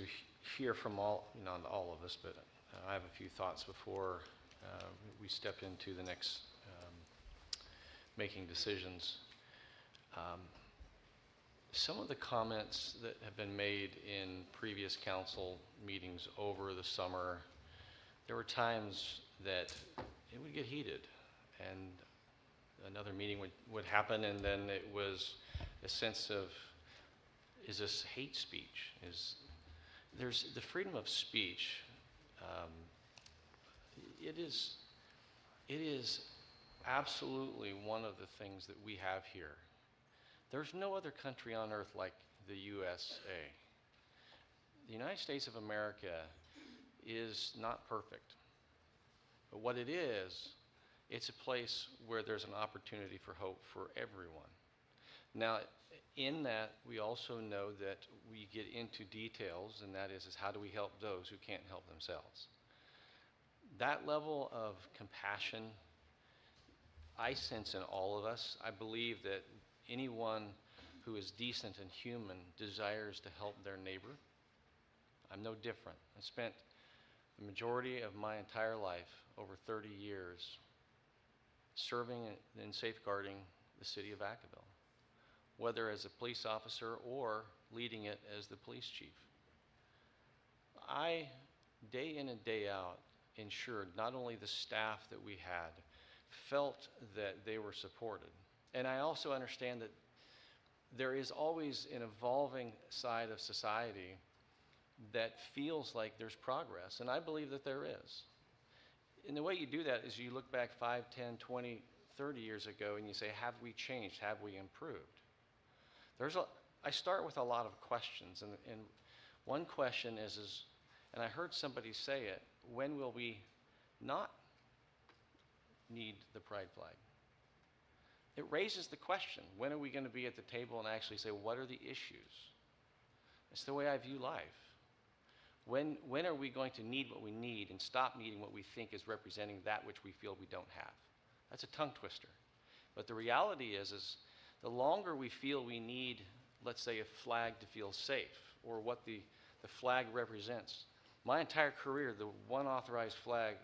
hear from all, not all of us, but I have a few thoughts before we step into the next making decisions. Some of the comments that have been made in previous council meetings over the summer, there were times that it would get heated and another meeting would happen, and then it was a sense of, is this hate speech? There's the freedom of speech Um, it is absolutely one of the things that we have here. There's no other country on earth like the USA. The United States of America is not perfect. But what it is, it's a place where there's an opportunity for hope for everyone. Now, in that, we also know that we get into details, and that is how do we help those who can't help themselves? That level of compassion, I sense in all of us. I believe that anyone who is decent and human desires to help their neighbor. I'm no different. I spent the majority of my entire life, over 30 years, serving and safeguarding the city of Vacaville, whether as a police officer or leading it as the police chief. I, day in and day out, ensured not only the staff that we had felt that they were supported, and I also understand that there is always an evolving side of society that feels like there's progress, and I believe that there is. And the way you do that is you look back 5, 10, 20, 30 years ago and you say, have we changed? Have we improved? I start with a lot of questions, and one question is, and I heard somebody say it, when will we not need the pride flag? It raises the question, when are we going to be at the table and actually say, what are the issues? It's the way I view life. When are we going to need what we need and stop needing what we think is representing that which we feel we don't have? That's a tongue twister. But the reality is the longer we feel we need, let's say, a flag to feel safe, or what the flag represents. My entire career, the one authorized flag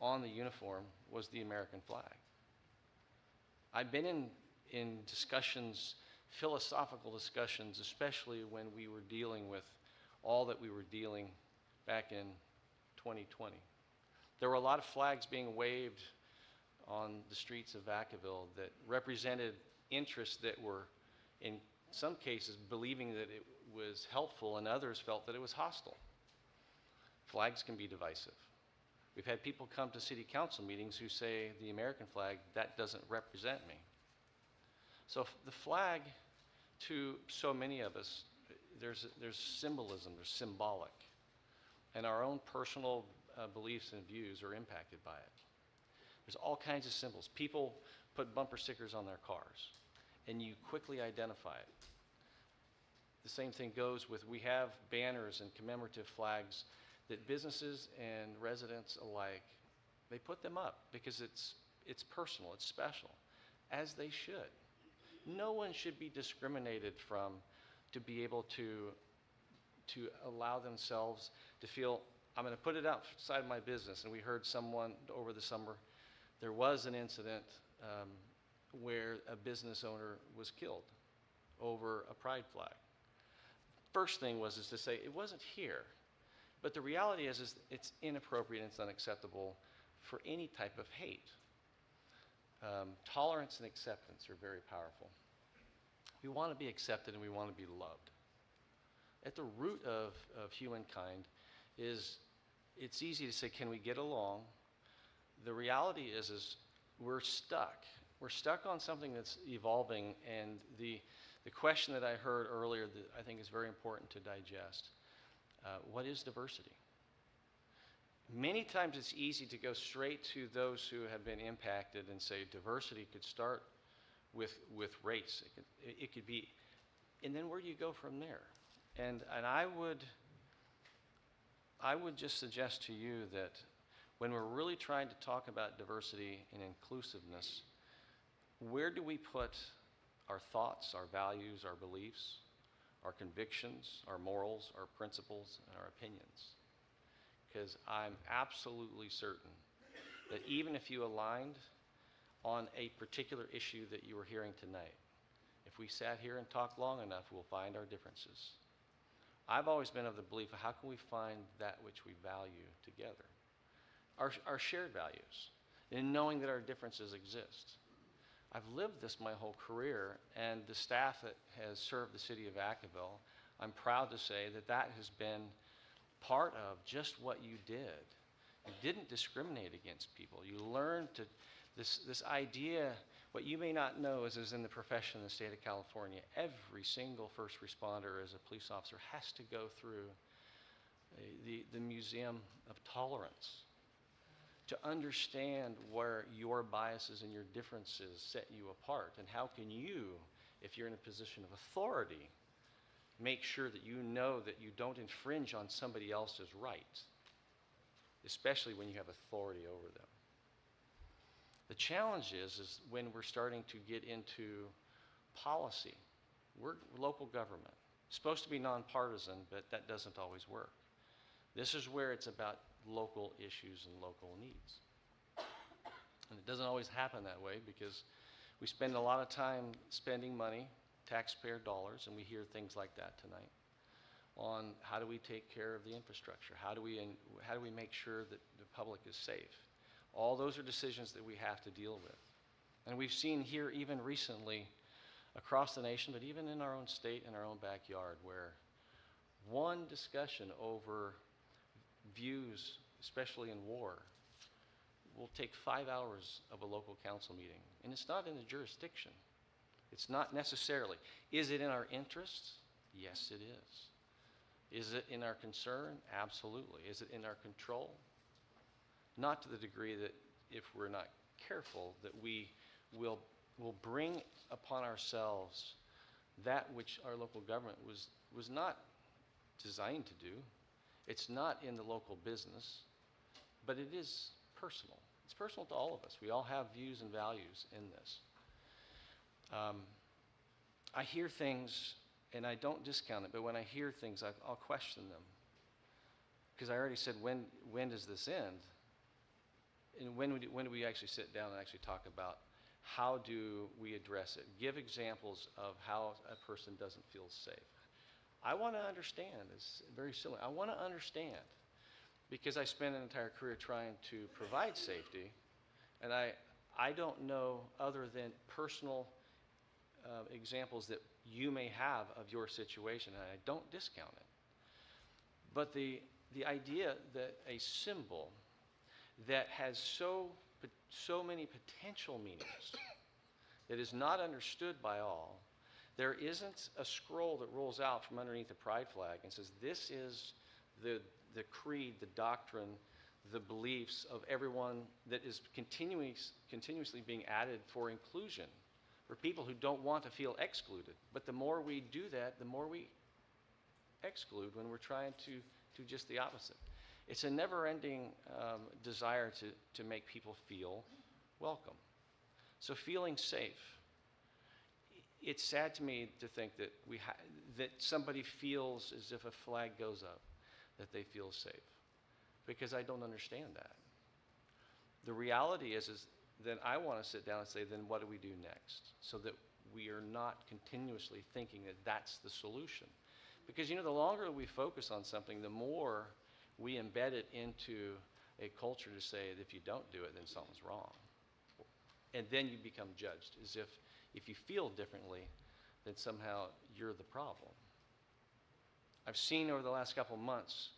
on the uniform was the American flag. I've been in discussions, philosophical discussions, especially when we were dealing with all that we were dealing back in 2020. There were a lot of flags being waved on the streets of Vacaville that represented interests that were, in some cases, believing that it was helpful, and others felt that it was hostile. Flags can be divisive. We've had people come to city council meetings who say, the American flag, that doesn't represent me. So the flag, to so many of us, there's symbolism, there's symbolic. And our own personal beliefs and views are impacted by it. There's all kinds of symbols. People put bumper stickers on their cars, and you quickly identify it. The same thing goes with, we have banners and commemorative flags that businesses and residents alike, they put them up because it's personal, it's special, as they should. No one should be discriminated from to be able to allow themselves to feel, I'm going to put it outside my business. And we heard someone over the summer, there was an incident where a business owner was killed over a pride flag. First thing was to say, it wasn't here. But the reality is it's inappropriate and it's unacceptable for any type of hate. Tolerance and acceptance are very powerful. We want to be accepted and we want to be loved. At the root of humankind is, it's easy to say, can we get along? The reality is we're stuck. We're stuck on something that's evolving, and the question that I heard earlier that I think is very important to digest, what is diversity? Many times it's easy to go straight to those who have been impacted and say diversity could start with race. It could be, and then where do you go from there? And I would just suggest to you that when we're really trying to talk about diversity and inclusiveness, where do we put our thoughts, our values, our beliefs, our convictions, our morals, our principles, and our opinions? Because I'm absolutely certain that even if you aligned on a particular issue that you were hearing tonight, if we sat here and talked long enough, we'll find our differences. I've always been of the belief of how can we find that which we value together? Our shared values, and knowing that our differences exist. I've lived this my whole career, and the staff that has served the city of Vacaville, I'm proud to say that has been part of just what you did. You didn't discriminate against people. You learned to, this idea, what you may not know is in the profession in the state of California, every single first responder as a police officer has to go through the museum of tolerance to understand where your biases and your differences set you apart, and how can you, if you're in a position of authority, make sure that you know that you don't infringe on somebody else's rights, especially when you have authority over them. The challenge is when we're starting to get into policy. We're local government. It's supposed to be nonpartisan, but that doesn't always work. This is where it's about local issues and local needs. And it doesn't always happen that way because we spend a lot of time spending money, taxpayer dollars, and we hear things like that tonight, on how do we take care of the infrastructure? How do we make sure that the public is safe? All those are decisions that we have to deal with. And we've seen here even recently across the nation, but even in our own state, in our own backyard, where one discussion over views, especially in war, will take 5 hours of a local council meeting. And it's not in the jurisdiction. It's not necessarily. Is it in our interests? Yes, it is. Is it in our concern? Absolutely. Is it in our control? Not to the degree that if we're not careful, that we will bring upon ourselves that which our local government was not designed to do. It's not in the local business, but it is personal. It's personal to all of us. We all have views and values in this. I hear things, and I don't discount it, but when I hear things, I'll question them. Because I already said, when does this end? And when do we actually sit down and actually talk about how do we address it? Give examples of how a person doesn't feel safe. I want to understand. It's very similar. I want to understand because I spent an entire career trying to provide safety, and I don't know other than personal examples that you may have of your situation, and I don't discount it. But the idea that a symbol that has so many potential meanings that is not understood by all, there isn't a scroll that rolls out from underneath the pride flag and says, this is the creed, the doctrine, the beliefs of everyone that is continuously being added for inclusion, for people who don't want to feel excluded. But the more we do that, the more we exclude when we're trying to do just the opposite. It's a never-ending desire to make people feel welcome. So feeling safe. It's sad to me to think that that somebody feels as if a flag goes up, that they feel safe, because I don't understand that. The reality is that I want to sit down and say, then what do we do next? So that we are not continuously thinking that that's the solution. Because, the longer we focus on something, the more we embed it into a culture to say that if you don't do it, then something's wrong. And then you become judged as if you feel differently, then somehow you're the problem. I've seen over the last couple of months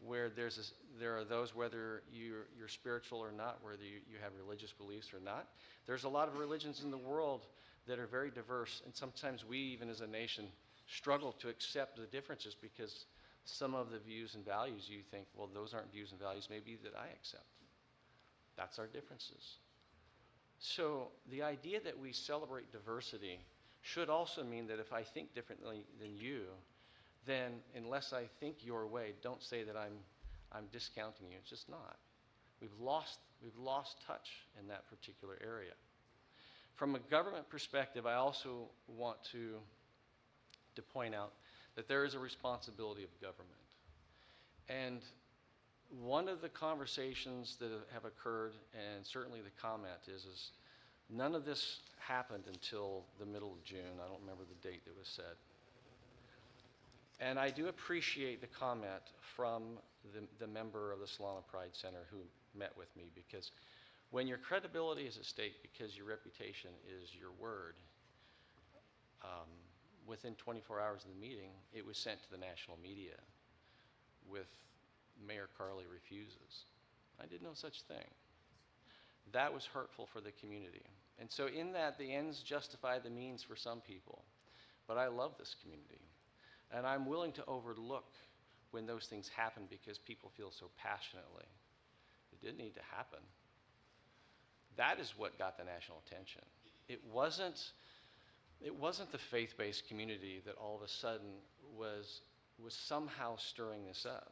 where there are those, whether you're spiritual or not, whether you have religious beliefs or not. There's a lot of religions in the world that are very diverse, and sometimes we, even as a nation, struggle to accept the differences because some of the views and values you think, well, those aren't views and values maybe that I accept. That's our differences. So the idea that we celebrate diversity should also mean that if I think differently than you, then unless I think your way, don't say that I'm discounting you. It's just not. We've lost touch in that particular area. From a government perspective, I also want to point out that there is a responsibility of government. And one of the conversations that have occurred, and certainly the comment is none of this happened until the middle of June. I don't remember the date that was said. And I do appreciate the comment from the member of the Solana Pride Center who met with me, because when your credibility is at stake because your reputation is your word, within 24 hours of the meeting, it was sent to the national media with Mayor Carley refuses. I did no such thing. That was hurtful for the community. And so in that, the ends justify the means for some people. But I love this community. And I'm willing to overlook when those things happen because people feel so passionately. It didn't need to happen. That is what got the national attention. It wasn't the faith-based community that all of a sudden was somehow stirring this up.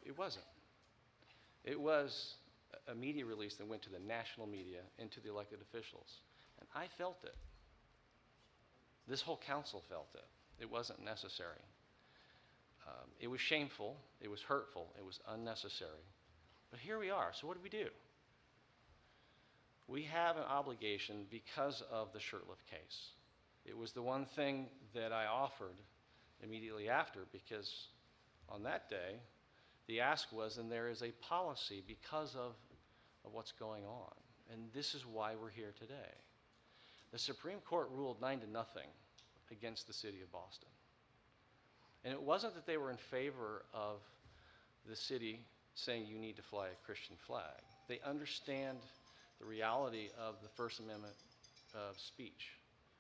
It wasn't. It was a media release that went to the national media and to the elected officials. And I felt it. This whole council felt it. It wasn't necessary. It was shameful. It was hurtful. It was unnecessary. But here we are. So what do? We have an obligation because of the Shurtleff case. It was the one thing that I offered immediately after because on that day, the ask was, and there is a policy because of what's going on. And this is why we're here today. The Supreme Court ruled 9-0 against the city of Boston. And it wasn't that they were in favor of the city saying you need to fly a Christian flag. They understand the reality of the First Amendment speech.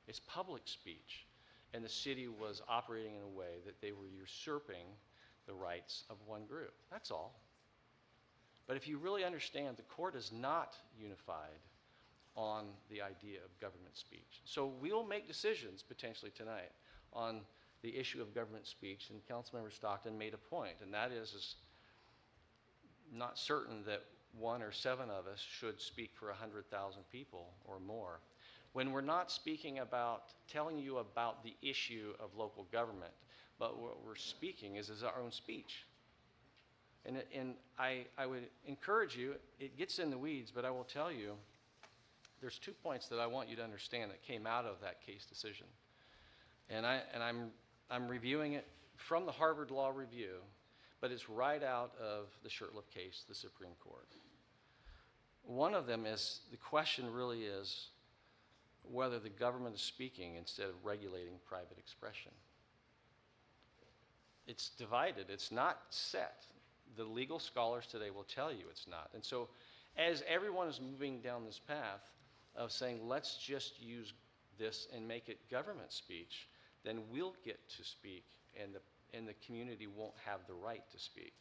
It's public speech. And the city was operating in a way that they were usurping the rights of one group. That's all. But if you really understand, the court is not unified on the idea of government speech. So we'll make decisions potentially tonight on the issue of government speech, and Councilmember Stockton made a point, and that is not certain that 1 or 7 of us should speak for 100,000 people or more. When we're not speaking about telling you about the issue of local government, but what we're speaking is our own speech. And I would encourage you, it gets in the weeds, but I will tell you, there's 2 points that I want you to understand that came out of that case decision. And I'm reviewing it from the Harvard Law Review, but it's right out of the Shurtleff case, the Supreme Court. One of them is, the question really is whether the government is speaking instead of regulating private expression. It's divided, it's not set. The legal scholars today will tell you it's not. And so as everyone is moving down this path of saying, let's just use this and make it government speech, then we'll get to speak and the community won't have the right to speak.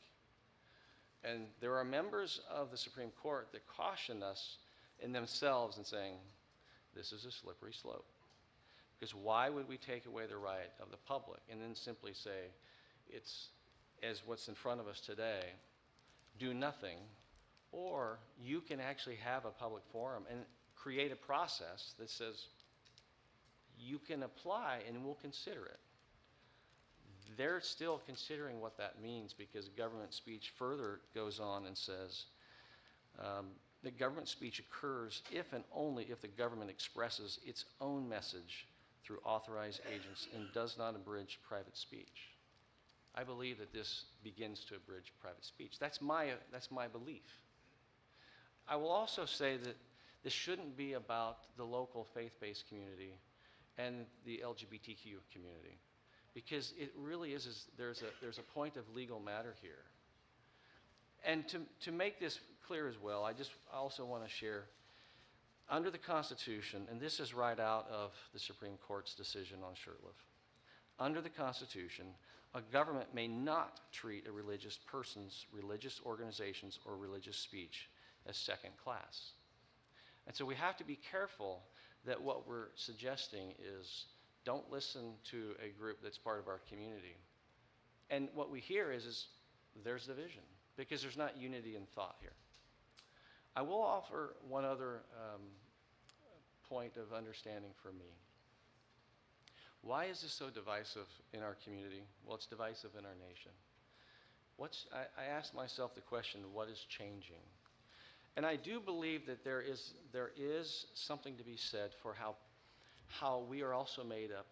And there are members of the Supreme Court that caution us in themselves and saying, this is a slippery slope. Because why would we take away the right of the public and then simply say, it's as what's in front of us today, do nothing, or you can actually have a public forum and create a process that says you can apply and we'll consider it. They're still considering what that means because government speech further goes on and says that government speech occurs if and only if the government expresses its own message through authorized agents and does not abridge private speech. I believe that this begins to abridge private speech. That's my belief. I will also say that this shouldn't be about the local faith-based community and the LGBTQ community, because it really is there's a point of legal matter here. And to make this clear as well, I also want to share, under the Constitution, and this is right out of the Supreme Court's decision on Shurtleff, under the Constitution, a government may not treat a religious person's religious organizations or religious speech as second class. And so we have to be careful that what we're suggesting is don't listen to a group that's part of our community. And what we hear is there's division because there's not unity in thought here. I will offer one other point of understanding for me. Why is this so divisive in our community? Well, it's divisive in our nation. I asked myself the question, what is changing? And I do believe that there is something to be said for how we are also made up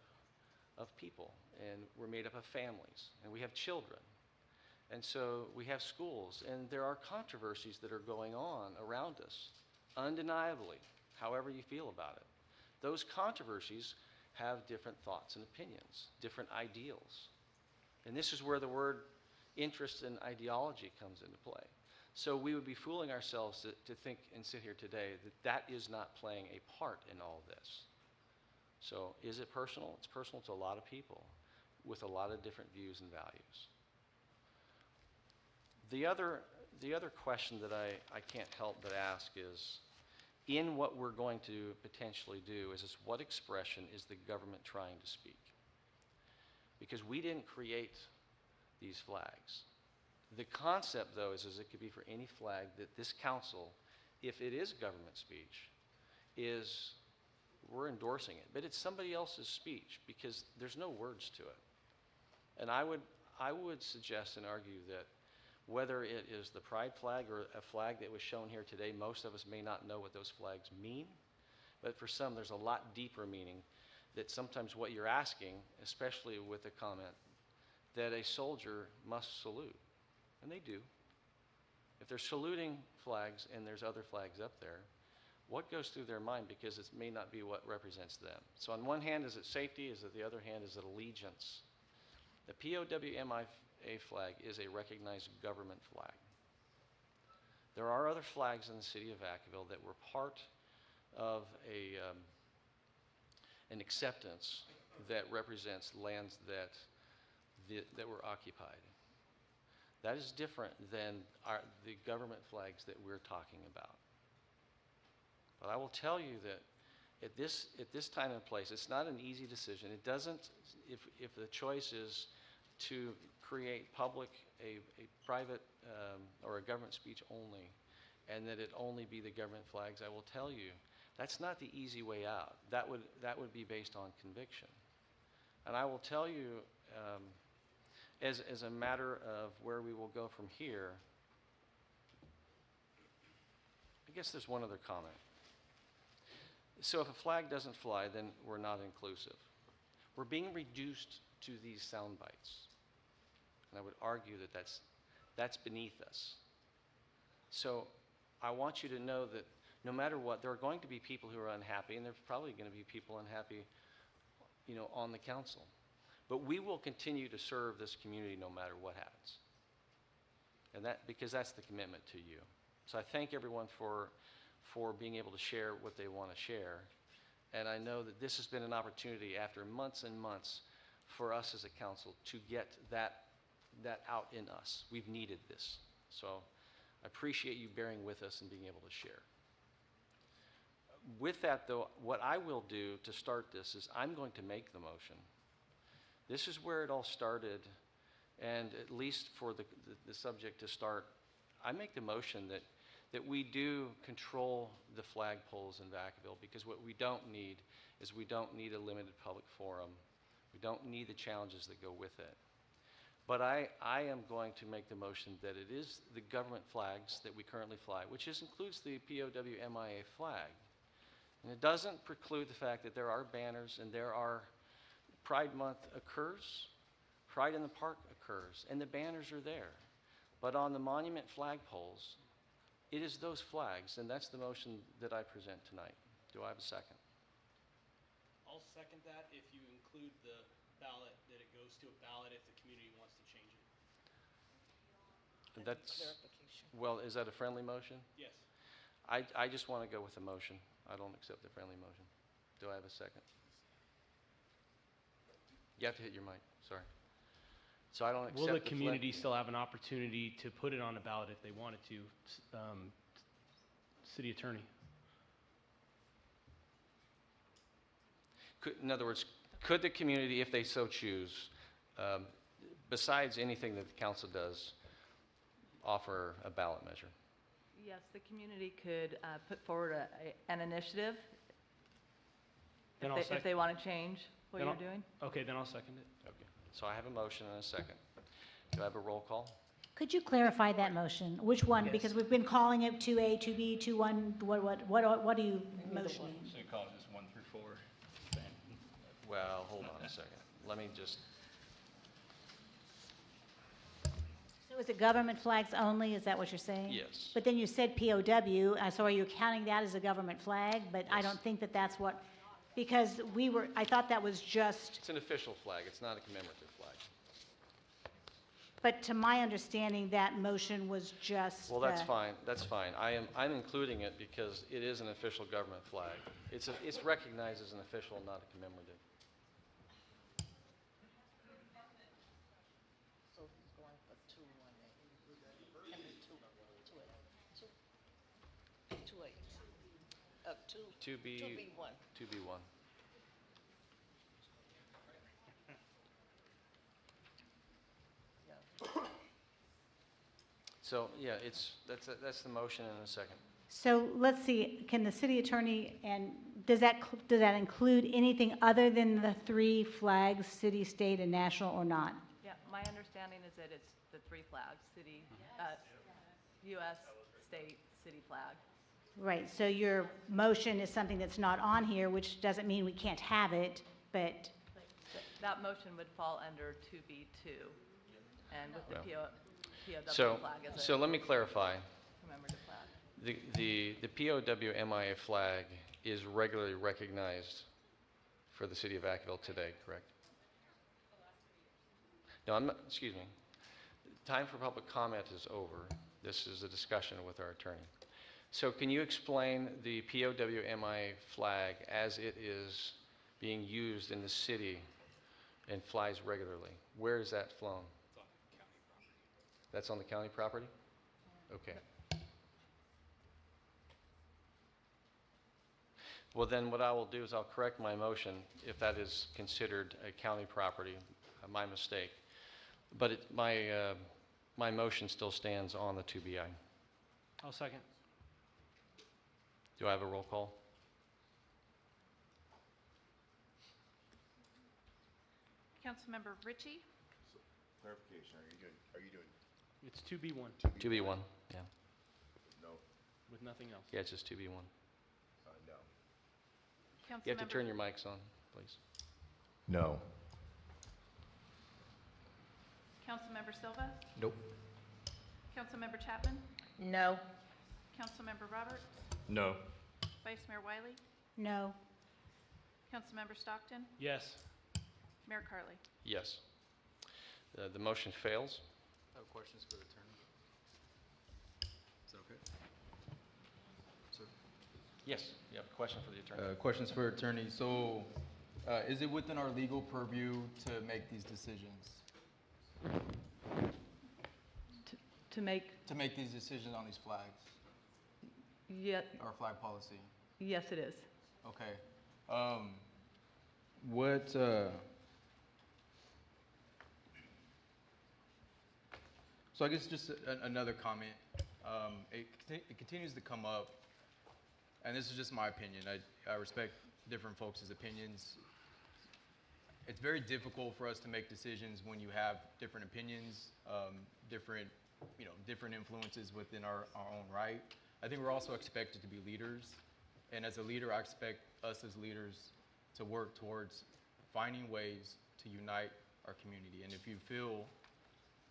of people, and we're made up of families, and we have children. And so we have schools, and there are controversies that are going on around us, undeniably, however you feel about it. Those controversies have different thoughts and opinions, different ideals. And this is where the word interest and ideology comes into play. So we would be fooling ourselves to think and sit here today that that is not playing a part in all this. So is it personal? It's personal to a lot of people with a lot of different views and values. The other question that I can't help but ask is, in what we're going to potentially do, is what expression is the government trying to speak? Because we didn't create these flags. The concept, though, is it could be for any flag that this council, if it is government speech, we're endorsing it. But it's somebody else's speech because there's no words to it. And I would suggest and argue that whether it is the pride flag or a flag that was shown here today, most of us may not know what those flags mean. But for some, there's a lot deeper meaning that sometimes what you're asking, especially with the comment, that a soldier must salute. And they do. If they're saluting flags and there's other flags up there, what goes through their mind? Because it may not be what represents them. So on one hand, is it safety? Is it the other hand, is it allegiance? The POWMIA flag is a recognized government flag. There are other flags in the city of Vacaville that were part of an acceptance that represents lands that were occupied. That is different than the government flags that we're talking about. But I will tell you that at this time and place, it's not an easy decision. It doesn't, if the choice is to create a private or a government speech only, and that it only be the government flags, I will tell you, that's not the easy way out. That would be based on conviction. And I will tell you, as a matter of where we will go from here, I guess there's one other comment. So if a flag doesn't fly, then we're not inclusive. We're being reduced to these sound bites. And I would argue that that's beneath us. So I want you to know that no matter what, there are going to be people who are unhappy, and there's probably going to be people unhappy, on the council. But we will continue to serve this community no matter what happens. And because that's the commitment to you. So I thank everyone for being able to share what they want to share. And I know that this has been an opportunity after months and months for us as a council to get that out in us. We've needed this. So I appreciate you bearing with us and being able to share. With that, though, what I will do to start this is I'm going to make the motion. This is where it all started, and at least for the subject to start, I make the motion that we do control the flagpoles in Vacaville, because what we don't need is we don't need a limited public forum. We don't need the challenges that go with it. But I am going to make the motion that it is the government flags that we currently fly, which includes the POWMIA flag. And it doesn't preclude the fact that there are banners and there are Pride Month occurs, Pride in the Park occurs, and the banners are there. But on the monument flagpoles, it is those flags, and that's the motion that I present tonight. Do I have a second? I'll second that if you include the ballot, that it goes to a ballot if the community wants to change it. Well, is that a friendly motion? Yes. I just want to go with the motion. I don't accept the friendly motion. Do I have a second? You have to hit your mic, sorry. So I don't accept Will the community still have an opportunity to put it on a ballot if they wanted to? City Attorney. In other words, could the community, if they so choose, besides anything that the council does, offer a ballot measure? Yes, the community could put forward an initiative if they want to change what you're doing. Okay, then I'll second it. Okay. So I have a motion and a second. Do I have a roll call? Could you clarify that motion? Which one? Yes. Because we've been calling it 2A, 2B, 2-1. What are you motioning? So you call it just 1 through 4. Well, hold on a second. Let me just. So is it government flags only? Is that what you're saying? Yes. But then you said POW, so are you counting that as a government flag? But I don't think that that's what, because I thought that was just. It's an official flag. It's not a commemorative flag. But to my understanding, that motion was just. Well, that's fine, that's fine. I'm including it because it is an official government flag. It's recognized as an official, not a commemorative. So he's going for 2B1. 2B1. So, yeah, that's the motion in a second. So let's see, can the city attorney, and does that include anything other than the 3 flags, city, state, and national, or not? Yeah, my understanding is that it's the 3 flags, city, U.S., state, city flag. Right, so your motion is something that's not on here, which doesn't mean we can't have it, but. That motion would fall under 2B2, and with the POW So, flag as so let me clarify. commemorative flag. The POW MIA flag is regularly recognized for the city of Vacaville today, correct? No, I'm not, excuse me. Time for public comment is over. This is a discussion with our attorney. So can you explain the POW MIA flag as it is being used in the city and flies regularly? Where is that flown? That's on the county property? Okay. Well, then what I will do is I'll correct my motion if that is considered a county property, my mistake. But my motion still stands on the 2BI. I'll second. Do I have a roll call? Councilmember Ritchie, Clarification, are you doing? It's 2B1 2B1, yeah. No, with nothing else. Yeah, it's just 2B1. no. You have to turn your mics on, please. No. Councilmember Silva, Nope. Councilmember Chapman, No. Councilmember Roberts, No. Vice Mayor Wiley, No. Councilmember Stockton, Yes. Mayor Carley. Yes. The motion fails. I have questions for the attorney. Is that okay? Sir? Yes, you have a question for the attorney. Questions for attorney. So, is it within our legal purview to make these decisions? To make, these decisions on these flags, yeah, our flag policy? yes, it is. Okay. What, so I guess just another comment. It continues to come up, and this is just my opinion. I respect different folks' opinions. It's very difficult for us to make decisions when you have different opinions, different influences within our own right. I think we're also expected to be leaders, and as a leader, I expect us as leaders to work towards finding ways to unite our community. And if you feel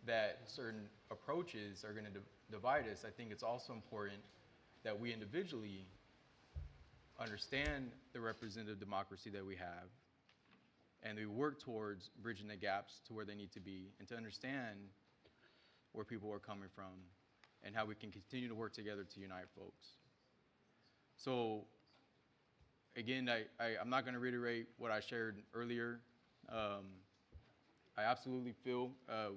that certain approaches are going to divide us, I think it's also important that we individually understand the representative democracy that we have, and we work towards bridging the gaps to where they need to be, and to understand where people are coming from and how we can continue to work together to unite folks. So again, I'm not going to reiterate what I shared earlier. I absolutely feel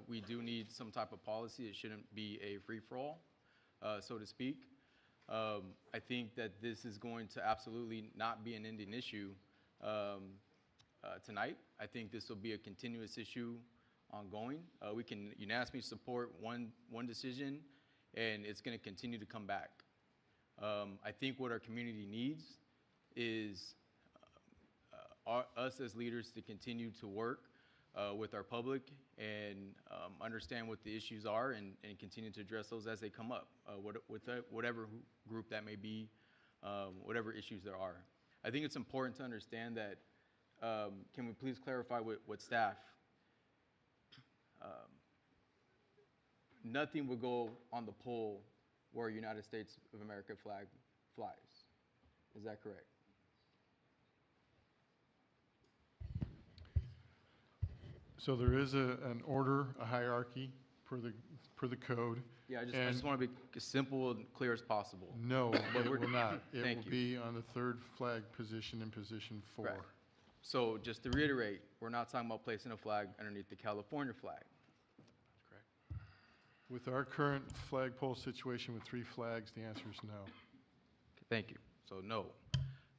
we do need some type of policy. It shouldn't be a free-for-all, so to speak. I think that this is going to absolutely not be an ending issue tonight. I think this will be a continuous issue ongoing. We can unanimously support one decision, and it's going to continue to come back. I think what our community needs is us as leaders to continue to work with our public and understand what the issues are, and continue to address those as they come up, whatever group that may be, whatever issues there are. I think it's important to understand that, can we please clarify with staff? Nothing would go on the pole where a United States of America flag flies. Is that correct? So there is an order, a hierarchy per the code. Yeah, I just want to be as simple and clear as possible. No, But it we're- will not. It Thank will you. be on the third flag position in position 4. Right. So just to reiterate, we're not talking about placing a flag underneath the California flag. With our current flagpole situation with 3 flags, the answer is no. Thank you. So no.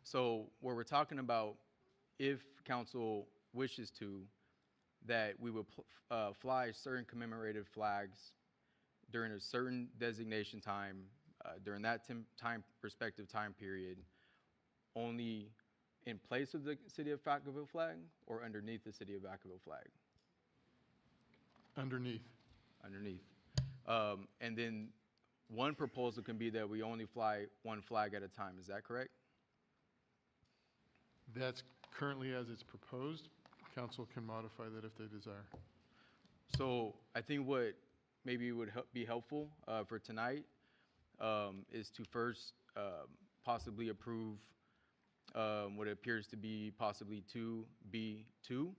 So what we're talking about, if council wishes to, that we will fly certain commemorative flags during a certain designation time, during that perspective time period, only in place of the City of Vacaville flag or underneath the City of Vacaville flag? Underneath. Underneath. And then one proposal can be that we only fly one flag at a time. Is that correct? That's currently as it's proposed. Council can modify that if they desire. So I think what maybe would be helpful for tonight is to first possibly approve what appears to be possibly 2B2.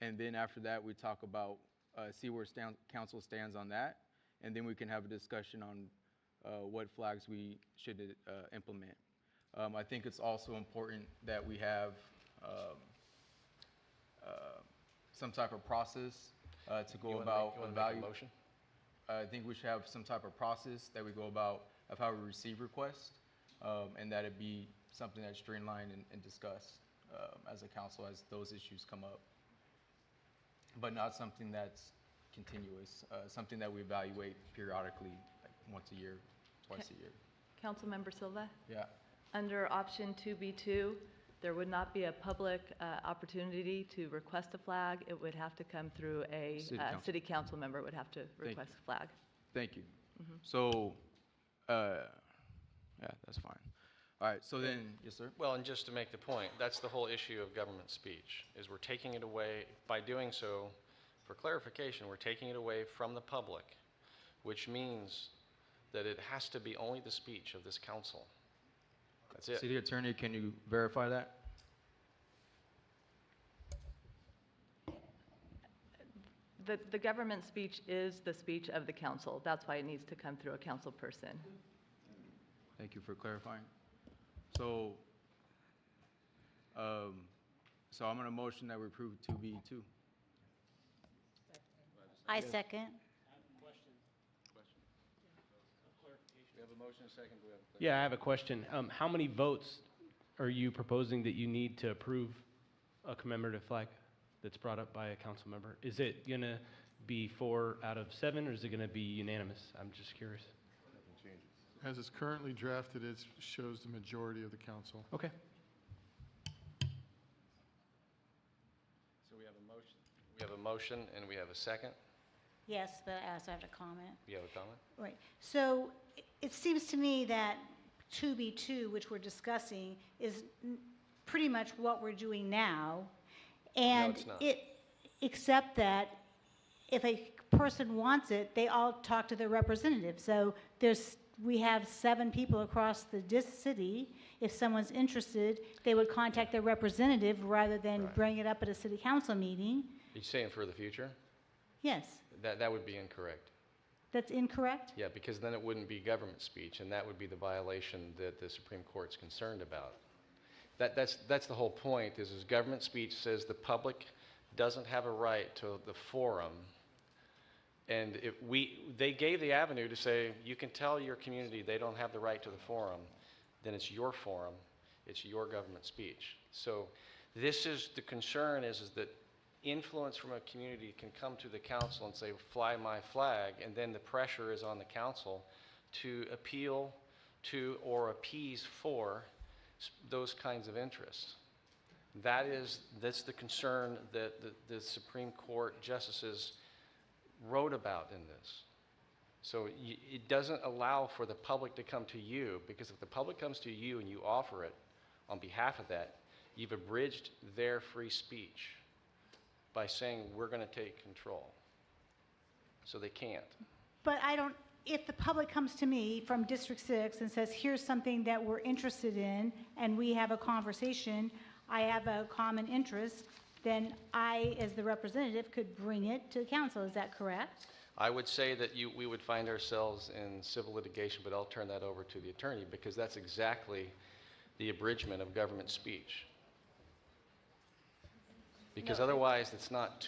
And then after that, we talk about, see where council stands on that. And then we can have a discussion on what flags we should implement. I think it's also important that we have some type of process to go about evaluating. Motion? I think we should have some type of process that we go about of how we receive requests, and that it be something that's streamlined and discussed as a council as those issues come up. But not something that's continuous, something that we evaluate periodically, like once a year, twice a year. Councilmember Silva? Yeah. Under option 2B2, there would not be a public opportunity to request a flag. It would have to come through a city council member would have to request a flag. Thank you. So, yeah, that's fine. All right, so then, yes, sir? Well, and just to make the point, that's the whole issue of government speech, is we're taking it away, by doing so, for clarification, we're taking it away from the public, which means that it has to be only the speech of this council. That's it. City Attorney, can you verify that? The government speech is the speech of the council. That's why it needs to come through a council person. Thank you for clarifying. So, so I'm going to motion that we approve 2B2. I second. We have a motion, a second. Do we have a Yeah, I have a question. How many votes are you proposing that you need to approve a commemorative flag that's brought up by a council member? Is it going to be 4 out of 7, or is it going to be unanimous? I'm just curious. As it's currently drafted, it shows the majority of the council. Okay. So we have a motion. We have a motion and we have a second. Yes, but I also have a comment. You have a comment? Right. So it seems to me that 2B2, which we're discussing, is pretty much what we're doing now. And it's not. Except that if a person wants it, they all talk to their representative. So we have 7 people across the city. If someone's interested, they would contact their representative rather than bring it up at a city council meeting. Are you saying for the future? Yes. That would be incorrect. That's incorrect? Yeah, because then it wouldn't be government speech, and that would be the violation that the Supreme Court's concerned about. That's the whole point, is government speech says the public doesn't have a right to the forum. And if they gave the avenue to say, you can tell your community they don't have the right to the forum, then it's your forum, it's your government speech. So this is, the concern is that influence from a community can come to the council and say, fly my flag, and then the pressure is on the council to appeal to or appease for those kinds of interests. That's the concern that the Supreme Court justices wrote about in this. So it doesn't allow for the public to come to you, because if the public comes to you and you offer it on behalf of that, you've abridged their free speech by saying we're going to take control. So they can't. But if the public comes to me from District 6 and says, here's something that we're interested in, and we have a conversation, I have a common interest, then I, as the representative, could bring it to the council. Is that correct? I would say that we would find ourselves in civil litigation, but I'll turn that over to the attorney because that's exactly the abridgment of government speech. Because otherwise, that's not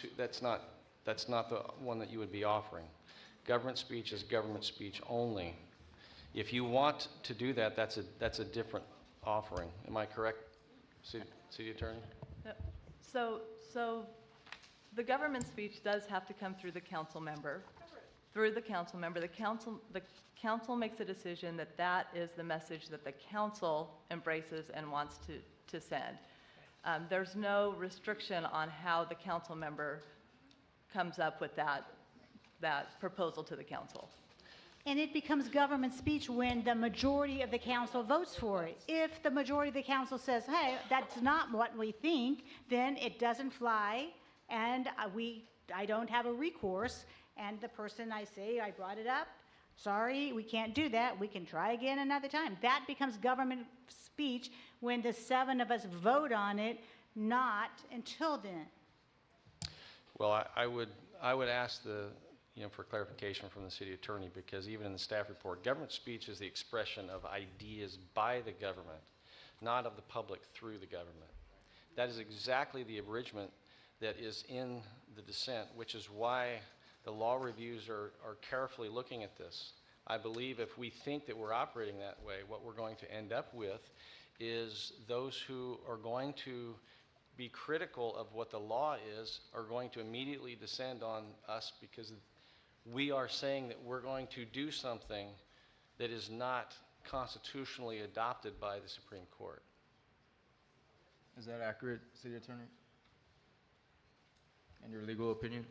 the one that you would be offering. Government speech is government speech only. If you want to do that, that's a different offering. Am I correct, City Attorney? Yep. So the government speech does have to come through the council member. Through the council member, the council makes a decision that is the message that the council embraces and wants to send. There's no restriction on how the council member comes up with that proposal to the council. And it becomes government speech when the majority of the council votes for it. If the majority of the council says, hey, that's not what we think, then it doesn't fly, and I don't have a recourse, and the person I say, I brought it up, sorry, we can't do that, we can try again another time. That becomes government speech when the 7 of us vote on it, not until then. Well, I would ask for clarification from the city attorney, because even in the staff report, government speech is the expression of ideas by the government, not of the public through the government. That is exactly the abridgment that is in the dissent, which is why the law reviews are carefully looking at this. I believe if we think that we're operating that way, what we're going to end up with is those who are going to be critical of what the law is are going to immediately descend on us because we are saying that we're going to do something that is not constitutionally adopted by the Supreme Court. Is that accurate, City Attorney? In your legal opinion?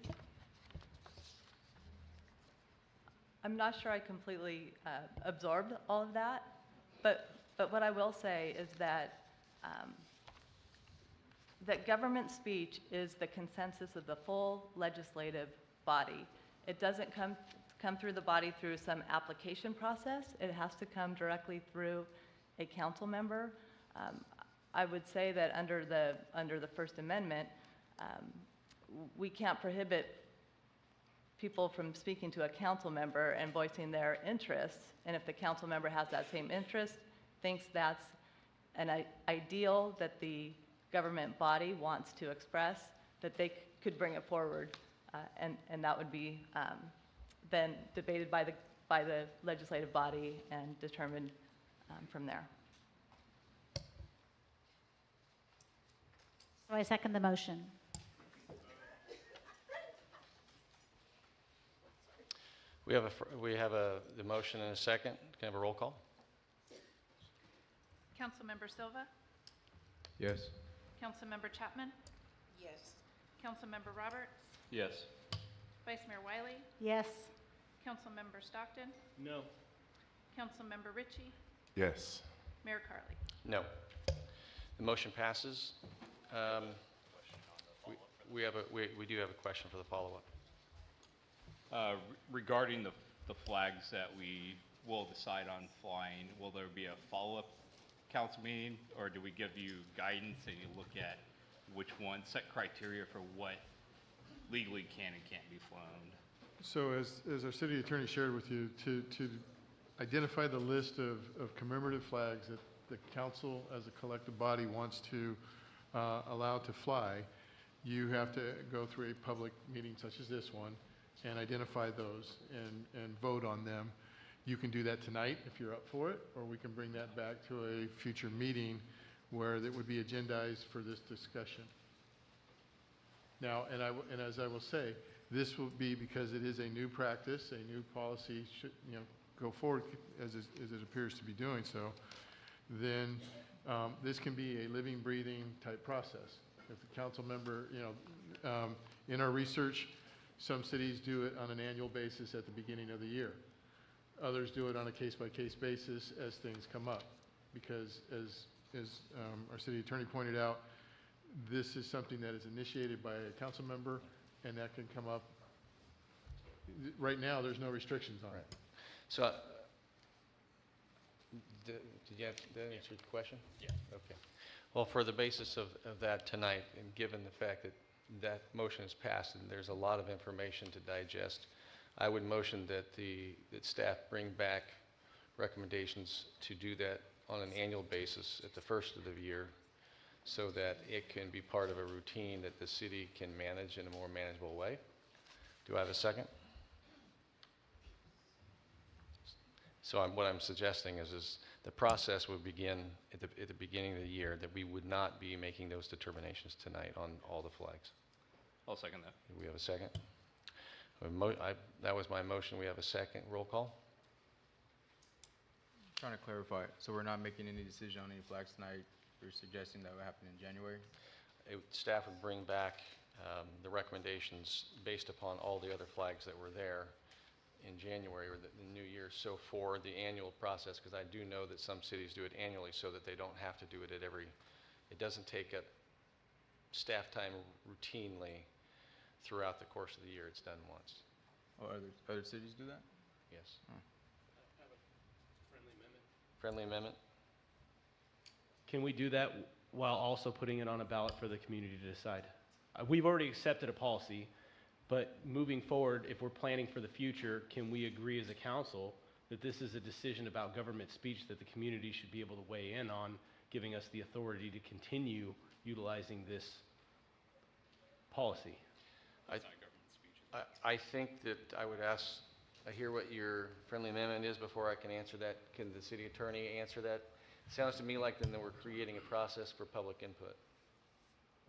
I'm not sure I completely absorbed all of that, but what I will say is that that government speech is the consensus of the full legislative body. It doesn't come through the body through some application process. It has to come directly through a council member. I would say that under the First Amendment, we can't prohibit people from speaking to a council member and voicing their interests. And if the council member has that same interest, thinks that's an ideal that the government body wants to express, that they could bring it forward, and that would be then debated by the legislative body and determined from there. So I second the motion. We have the motion and a second. Can I have a roll call? Councilmember Silva? Yes. Councilmember Chapman? Yes. Councilmember Roberts? Yes. Vice Mayor Wiley? Yes. Councilmember Stockton? No. Councilmember Ritchie? Yes. Mayor Carley? No. The motion passes. We do have a question for the follow-up. Regarding the flags that we will decide on flying, will there be a follow-up council meeting, or do we give you guidance and you look at which one, set criteria for what legally can and can't be flown? So as our city attorney shared with you, to identify the list of commemorative flags that the council as a collective body wants to allow to fly, you have to go through a public meeting such as this one and identify those and vote on them. You can do that tonight if you're up for it, or we can bring that back to a future meeting where that would be agendized for this discussion. Now, and as I will say, this will be because it is a new practice, a new policy should go forward as it appears to be doing so. Then this can be a living, breathing type process. If the council member, in our research, some cities do it on an annual basis at the beginning of the year. Others do it on a case-by-case basis as things come up. Because as our city attorney pointed out, this is something that is initiated by a council member, and that can come up. Right now, there's no restrictions on it. So, did you answer your question? Yeah. Okay. Well, for the basis of that tonight, and given the fact that that motion is passed and there's a lot of information to digest, I would motion that that staff bring back recommendations to do that on an annual basis at the first of the year, so that it can be part of a routine that the city can manage in a more manageable way. Do I have a second? So what I'm suggesting is the process would begin at the beginning of the year, that we would not be making those determinations tonight on all the flags. I'll second that. Do we have a second? That was my motion. We have a second. Roll call? Trying to clarify, so we're not making any decision on any flags tonight. You're suggesting that would happen in January? Staff would bring back the recommendations based upon all the other flags that were there in January or the new year. So for the annual process, because I do know that some cities do it annually so that they don't have to do it it doesn't take up staff time routinely throughout the course of the year. It's done once. Oh, other cities do that? Yes. Oh. Friendly amendment? Can we do that while also putting it on a ballot for the community to decide? We've already accepted a policy, but moving forward, if we're planning for the future, can we agree as a council that this is a decision about government speech that the community should be able to weigh in on, giving us the authority to continue utilizing this policy? I think that I would I hear what your friendly amendment is before I can answer that. Can the city attorney answer that? It sounds to me like then that we're creating a process for public input.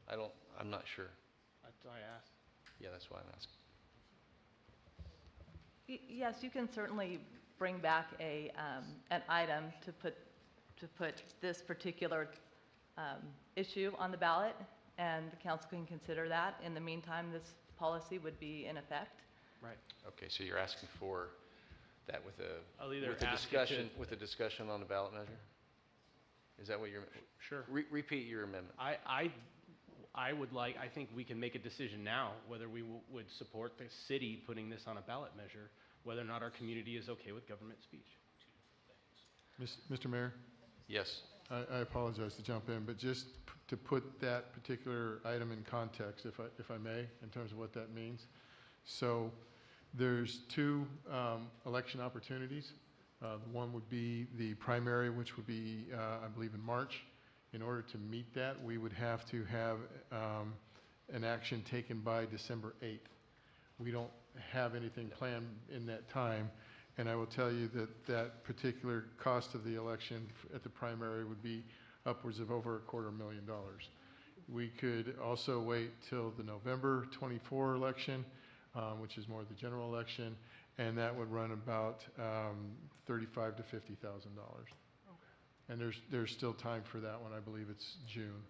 I'm not sure. That's why I asked. Yeah, that's why I'm asking. Yes, you can certainly bring back an item to put this particular issue on the ballot, and the council can consider that. In the meantime, this policy would be in effect. Right. Okay, so you're asking for that with I'll either a ask you to- discussion on the ballot measure? Is that what you're? Sure. Repeat your amendment. I think we can make a decision now whether we would support the city putting this on a ballot measure, whether or not our community is okay with government speech. Mr. Mayor? Yes. I apologize to jump in, but just to put that particular item in context, if I may, in terms of what that means. So there's two election opportunities. One would be the primary, which would be, I believe, in March. In order to meet that, we would have to have an action taken by December 8th. We don't have anything planned in that time, and I will tell you that that particular cost of the election at the primary would be upwards of over $250,000. We could also wait till the November 24 election, which is more the general election, and that would run about $35,000 to $50,000. And there's still time for that one. I believe it's June.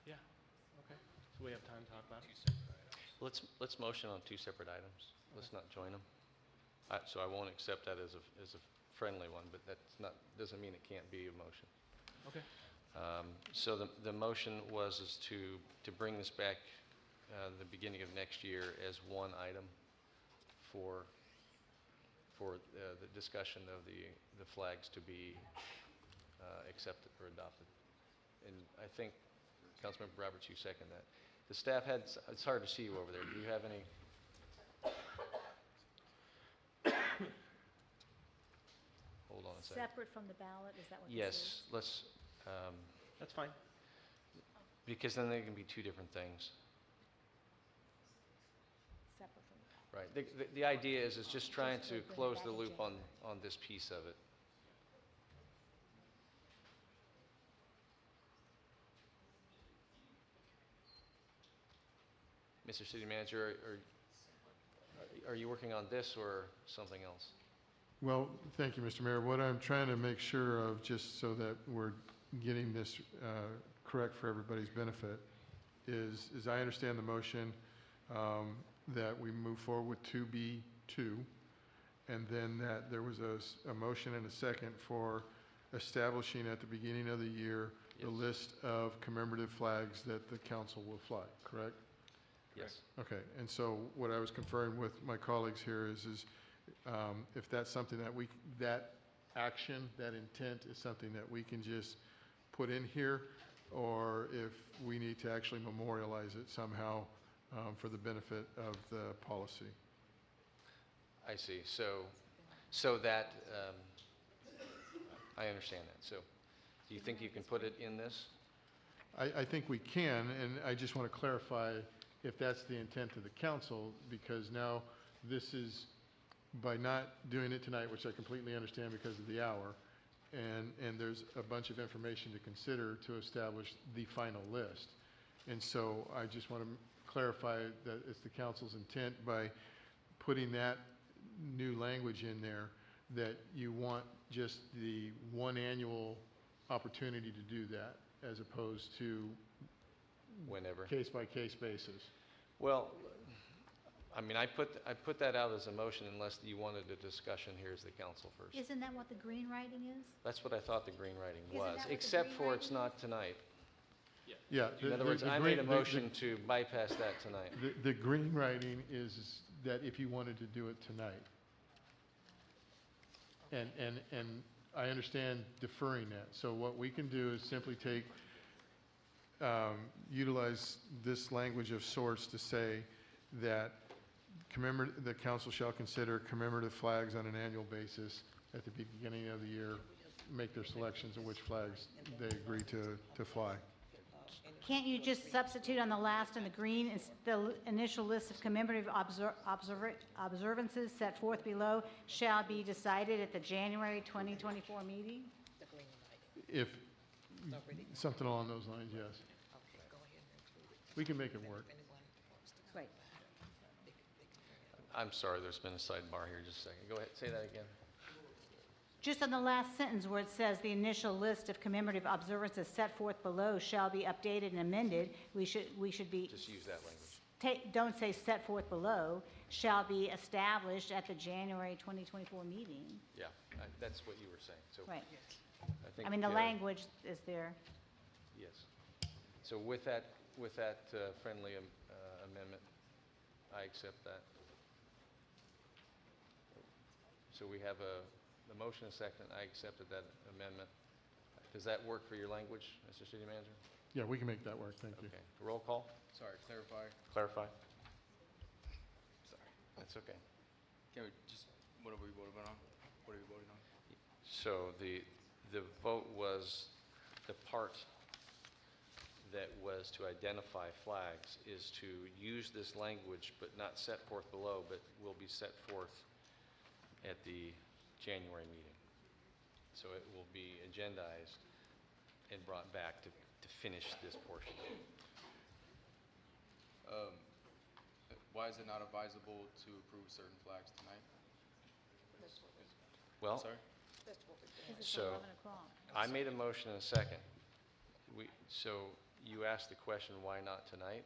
Yeah. Okay. So we have time to talk about it. Let's motion on two separate items. Let's not join them. So I won't accept that as a friendly one, but doesn't mean it can't be a motion. Okay. So the motion is to bring this back the beginning of next year as one item for the discussion of the flags to be accepted or adopted. And I think, Councilmember Roberts, you second that. The staff it's hard to see you over there. Do you have any? Hold on a second. Separate from the ballot, is that what this is? Yes, let's. That's fine. Because then they can be two different things. Separate from the ballot. Right. The idea is just trying Just to bring it close back the in loop on January. this piece of it. Mr. City Manager, are you working on this or something else? Well, thank you, Mr. Mayor. What I'm trying to make sure of, just so that we're getting this correct for everybody's benefit, is I understand the motion that we move forward with 2B2, and then that there was a motion and a second for establishing at the beginning of the year the list of commemorative flags that the council will fly, correct? Yes. Okay, and so what I was conferring with my colleagues here is if that's something that that action, that intent is something that we can just put in here, or if we need to actually memorialize it somehow for the benefit of the policy. I see. So that, I understand that. So do you think you can put it in this? I think we can, and I just want to clarify if that's the intent of the council, because now this is, by not doing it tonight, which I completely understand because of the hour, and there's a bunch of information to consider to establish the final list. And so I just want to clarify that it's the council's intent by putting that new language in there, that you want just the one annual opportunity to do that, as opposed to Whenever. case-by-case basis. Well, I mean, I put that out as a motion unless you wanted a discussion here as the council first. Isn't that what the green writing is? That's what I thought the green writing Isn't was, that what the except green for writing it's not tonight. Yeah. In other words, I made a motion to bypass that tonight. The green writing is that if you wanted to do it tonight. And I understand deferring that. So what we can do is simply take, utilize this language of sorts to say that the council shall consider commemorative flags on an annual basis at the beginning of the year, make their selections of which flags they agree to fly. Can't you just substitute on the last in the green, is the initial list of commemorative observances set forth below shall be decided at the January 2024 meeting? If, something along those lines, yes. We can make it work. Right. I'm sorry, there's been a sidebar here, just a second. Go ahead, say that again. Just on the last sentence where it says the initial list of commemorative observances set forth below shall be updated and amended, we should be. Just use that language. Don't say set forth below, shall be established at the January 2024 meeting. Yeah, that's what you were saying. So Right. I think, I mean, the language is there. Yes. So with that friendly amendment, I accept that. So we have the motion and second. I accepted that amendment. Does that work for your language, Mr. City Manager? Yeah, we can make that work, thank you. Okay. Roll call? Sorry, clarify. Clarify. Sorry. That's okay. Can we just, what are we voting on? What are we voting on? So the vote was the part that was to identify flags is to use this language, but not set forth below, but will be set forth at the January meeting. So it will be agendized and brought back to finish this portion. Why is it not advisable to approve certain flags tonight? Well, Sorry? It's So 11 o'clock. I made a motion in a second. So you asked the question, why not tonight?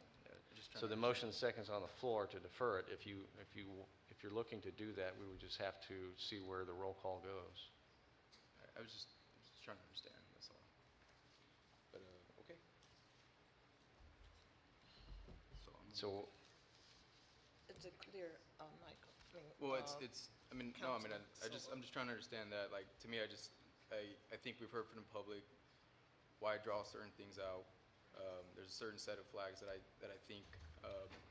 So the motion and second's on the floor to defer it. If you're looking to do that, we would just have to see where the roll call goes. I was just trying to understand, that's all. But, okay. So, It's a clear, Michael. well, I'm just trying to understand that, like, to me, I think we've heard from the public why draw certain things out. There's a certain set of flags that I think,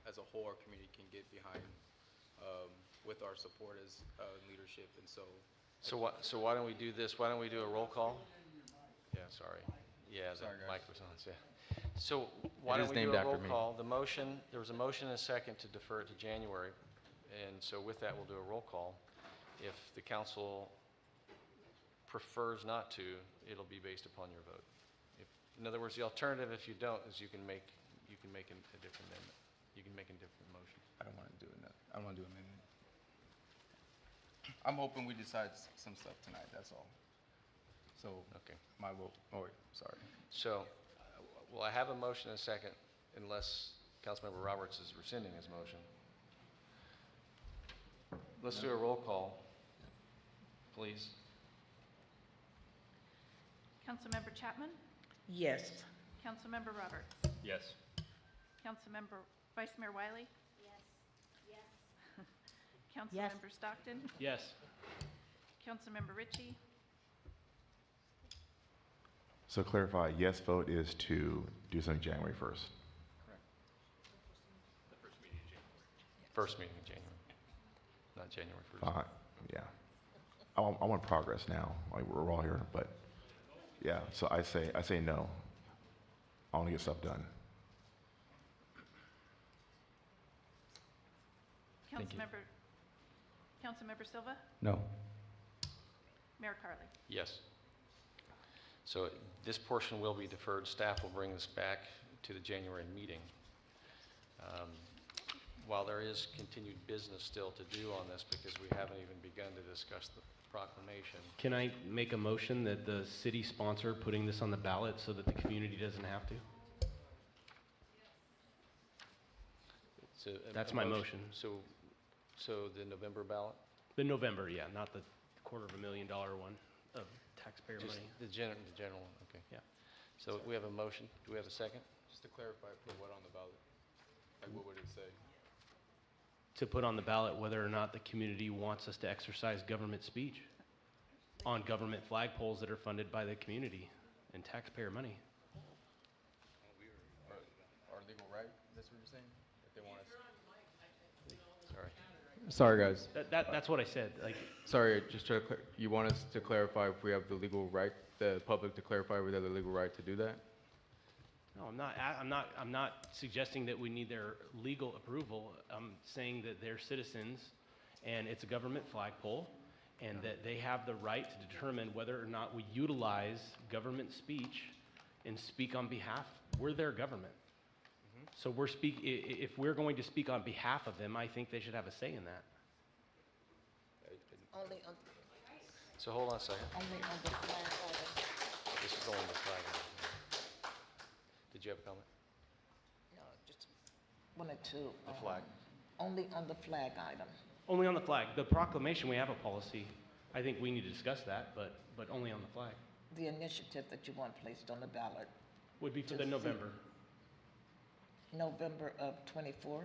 as a whole, our community can get behind, with our support as leadership, and so. So why don't we do this? Why don't we do a roll call? Yeah, sorry. Yeah, the Sorry, guys. mic was on, yeah. So why don't we do a roll call? There was a motion and a second to defer it to January, and so with that, we'll do a roll call. If the council prefers not to, it'll be based upon your vote. In other words, the alternative, if you don't, is you can make a different amendment. You can make a different motion. I don't want to do it. I don't want to do amendment. I'm hoping we decide some stuff tonight, that's all. So, Okay. my vote, sorry. So, well, I have a motion and a second, unless Councilmember Roberts is rescinding his motion. Let's do a roll call, please. Councilmember Chapman? Yes. Councilmember Roberts? Yes. Councilmember Vice Mayor Wiley? Yes. Councilmember Stockton? Yes. Councilmember Ritchie? So clarify, yes vote is to do something January 1st. First meeting in January, not January 1st. Fine, yeah. I want progress now, like we're all here, but yeah, so I say no. I want to get stuff done. Councilmember Silva? No. Mayor Carley? Yes. So this portion will be deferred. Staff will bring this back to the January meeting. While there is continued business still to do on this, because we haven't even begun to discuss the proclamation. Can I make a motion that the city sponsor putting this on the ballot so that the community doesn't have to? That's my motion. So the November ballot? The November, yeah, not the $250,000 one of taxpayer Just money. the general one, okay. Yeah. So we have a motion. Do we have a second? Just to clarify, put what on the ballot? Like, what would it say? To put on the ballot whether or not the community wants us to exercise government speech on government flagpoles that are funded by the community and taxpayer money. Our legal right, that's what you're saying? If they want us. Sorry. Sorry, guys. That's what I said. Like, sorry, just to you want us to clarify if we have the legal right, the public to clarify if we have the legal right to do that? no, I'm not suggesting that we need their legal approval. I'm saying that they're citizens and it's a government flagpole and that they have the right to determine whether or not we utilize government speech and speak on behalf. We're their government. So if we're going to speak on behalf of them, I think they should have a say in that. Only on, So hold on a second. only on the flag item. This is going to flag. Did you have a comment? No, just wanted to. The flag. Only on the flag item. Only on the flag. The proclamation, we have a policy. I think we need to discuss that, but only on the flag. The initiative that you want placed on the ballot. Would be for To the see. November. November of '24?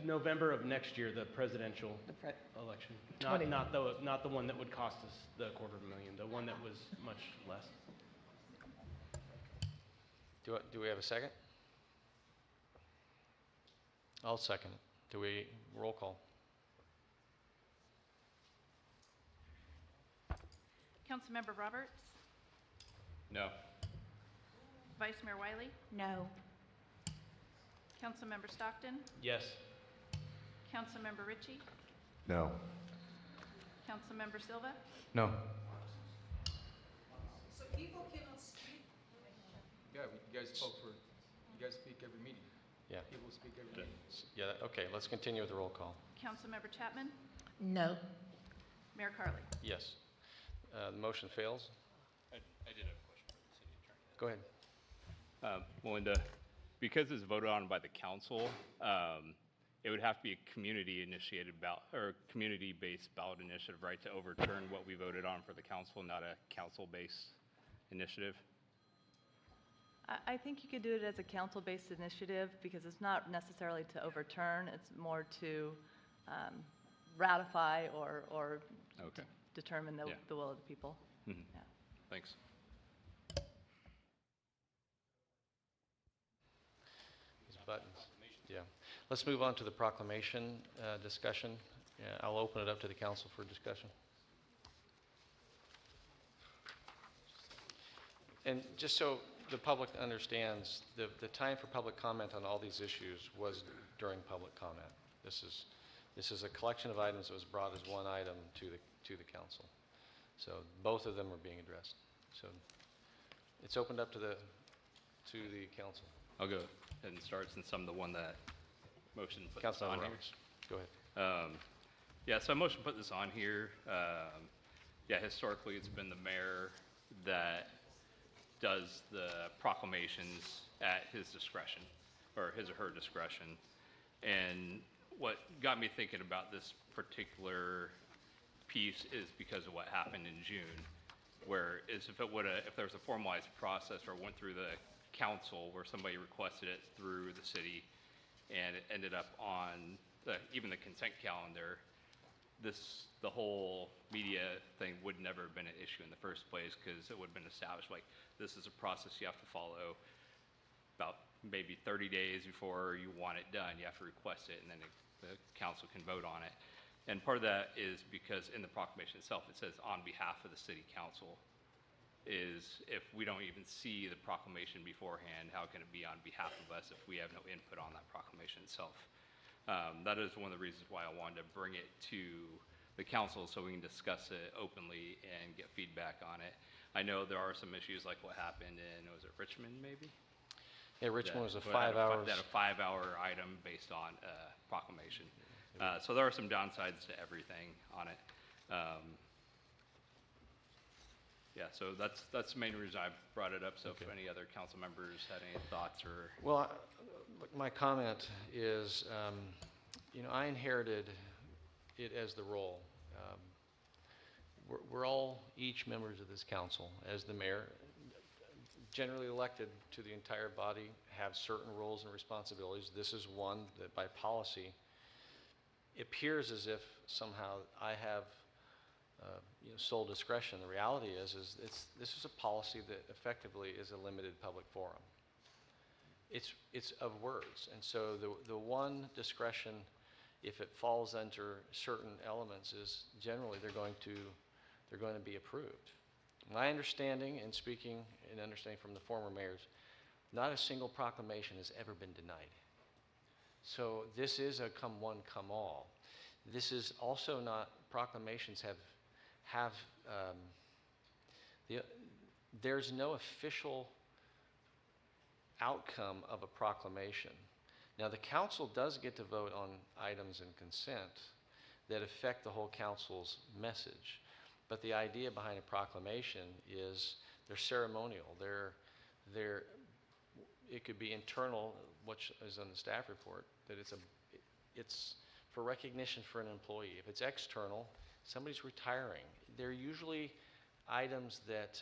November of next year, the presidential election. Not the one that would cost us the $250,000, the one that was much less. Do we have a second? I'll second it. Do we roll call? Councilmember Roberts? No. Vice Mayor Wiley? No. Councilmember Stockton? Yes. Councilmember Ritchie? No. Councilmember Silva? No. So people cannot speak? Yeah, you guys speak every meeting. Yeah. People speak every meeting. Yeah, okay, let's continue with the roll call. Councilmember Chapman? No. Mayor Carley? Yes. The motion fails. I did have a question for the city attorney. Go ahead. Melinda, because it's voted on by the council, it would have to be a community-initiated ballot, or community-based ballot initiative, right, to overturn what we voted on for the council, not a council-based initiative? I think you could do it as a council-based initiative because it's not necessarily to overturn, it's more to ratify or Okay. determine the Yeah. the will of the people. Mhm. Yeah. Thanks. These buttons. Yeah. Let's move on to the proclamation discussion. Yeah, I'll open it up to the council for discussion. And just so the public understands, the time for public comment on all these issues was during public comment. This is a collection of items that was brought as one item to the council. So both of them are being addressed. So it's opened up to the council. I'll go ahead and start since I'm the one that motioned to put this Councilmember on here. Roberts, go ahead. Yeah, so I motion to put this on here. Yeah, historically, it's been the mayor that does the proclamations at his discretion, or his or her discretion. And what got me thinking about this particular piece is because of what happened in June, where is if there was a formalized process or went through the council where somebody requested it through the city and it ended up on even the consent calendar, the whole media thing would never have been an issue in the first place, because it would have been established, like, this is a process you have to follow. About maybe 30 days before you want it done, you have to request it, and then the council can vote on it. And part of that is because in the proclamation itself, it says on behalf of the city council. Is if we don't even see the proclamation beforehand, how can it be on behalf of us if we have no input on that proclamation itself? That is one of the reasons why I wanted to bring it to the council, so we can discuss it openly and get feedback on it. I know there are some issues like what happened in, was it Richmond maybe? Yeah, Richmond was a That 5 hours. That a 5-hour item based on proclamation. So there are some downsides to everything on it. Yeah, so that's the main reason I brought it up. So if any other council members had any thoughts or... Well, my comment is, I inherited it as the role. We're all each members of this council, as the mayor, generally elected to the entire body, have certain roles and responsibilities. This is one that by policy, it appears as if somehow I have sole discretion. The reality is this is a policy that effectively is a limited public forum. It's of words, and so the one discretion, if it falls under certain elements, is generally they're going to be approved. My understanding, and speaking and understanding from the former mayors, not a single proclamation has ever been denied. So this is a come one, come all. This is also not, proclamations there's no official outcome of a proclamation. Now the council does get to vote on items in consent that affect the whole council's message. But the idea behind a proclamation is they're ceremonial. It could be internal, which is on the staff report, that it's for recognition for an employee. If it's external, somebody's retiring. They're usually items that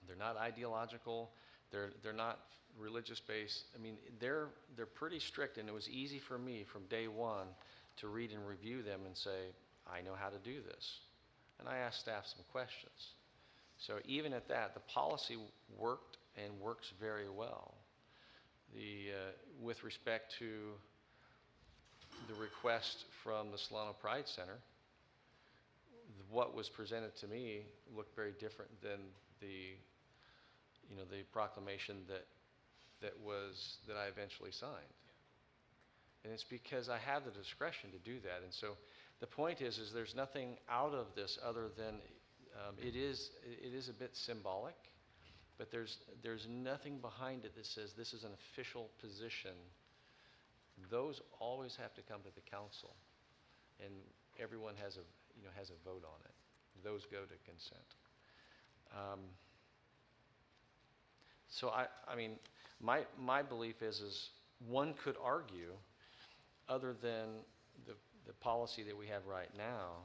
they're not ideological. They're not religious based. I mean, they're pretty strict, and it was easy for me from day one to read and review them and say, I know how to do this. And I asked staff some questions. So even at that, the policy worked and works very well. With respect to the request from the Solano Pride Center, what was presented to me looked very different than the proclamation that I eventually signed. And it's because I have the discretion to do that. And so the point is there's nothing out of this other than it is a bit symbolic, but there's nothing behind it that says this is an official position. Those always have to come to the council, and everyone has a vote on it. Those go to consent. So I mean, my belief is one could argue, other than the policy that we have right now,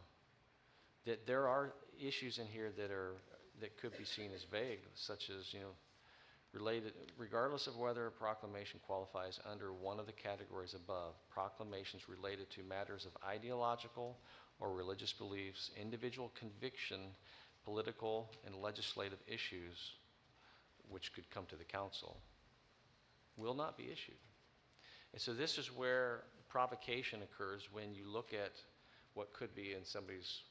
that there are issues in here that could be seen as vague, such as related, regardless of whether a proclamation qualifies under one of the categories above, proclamations related to matters of ideological or religious beliefs, individual conviction, political and legislative issues, which could come to the council, will not be issued. And so this is where provocation occurs when you look at what could be in somebody's,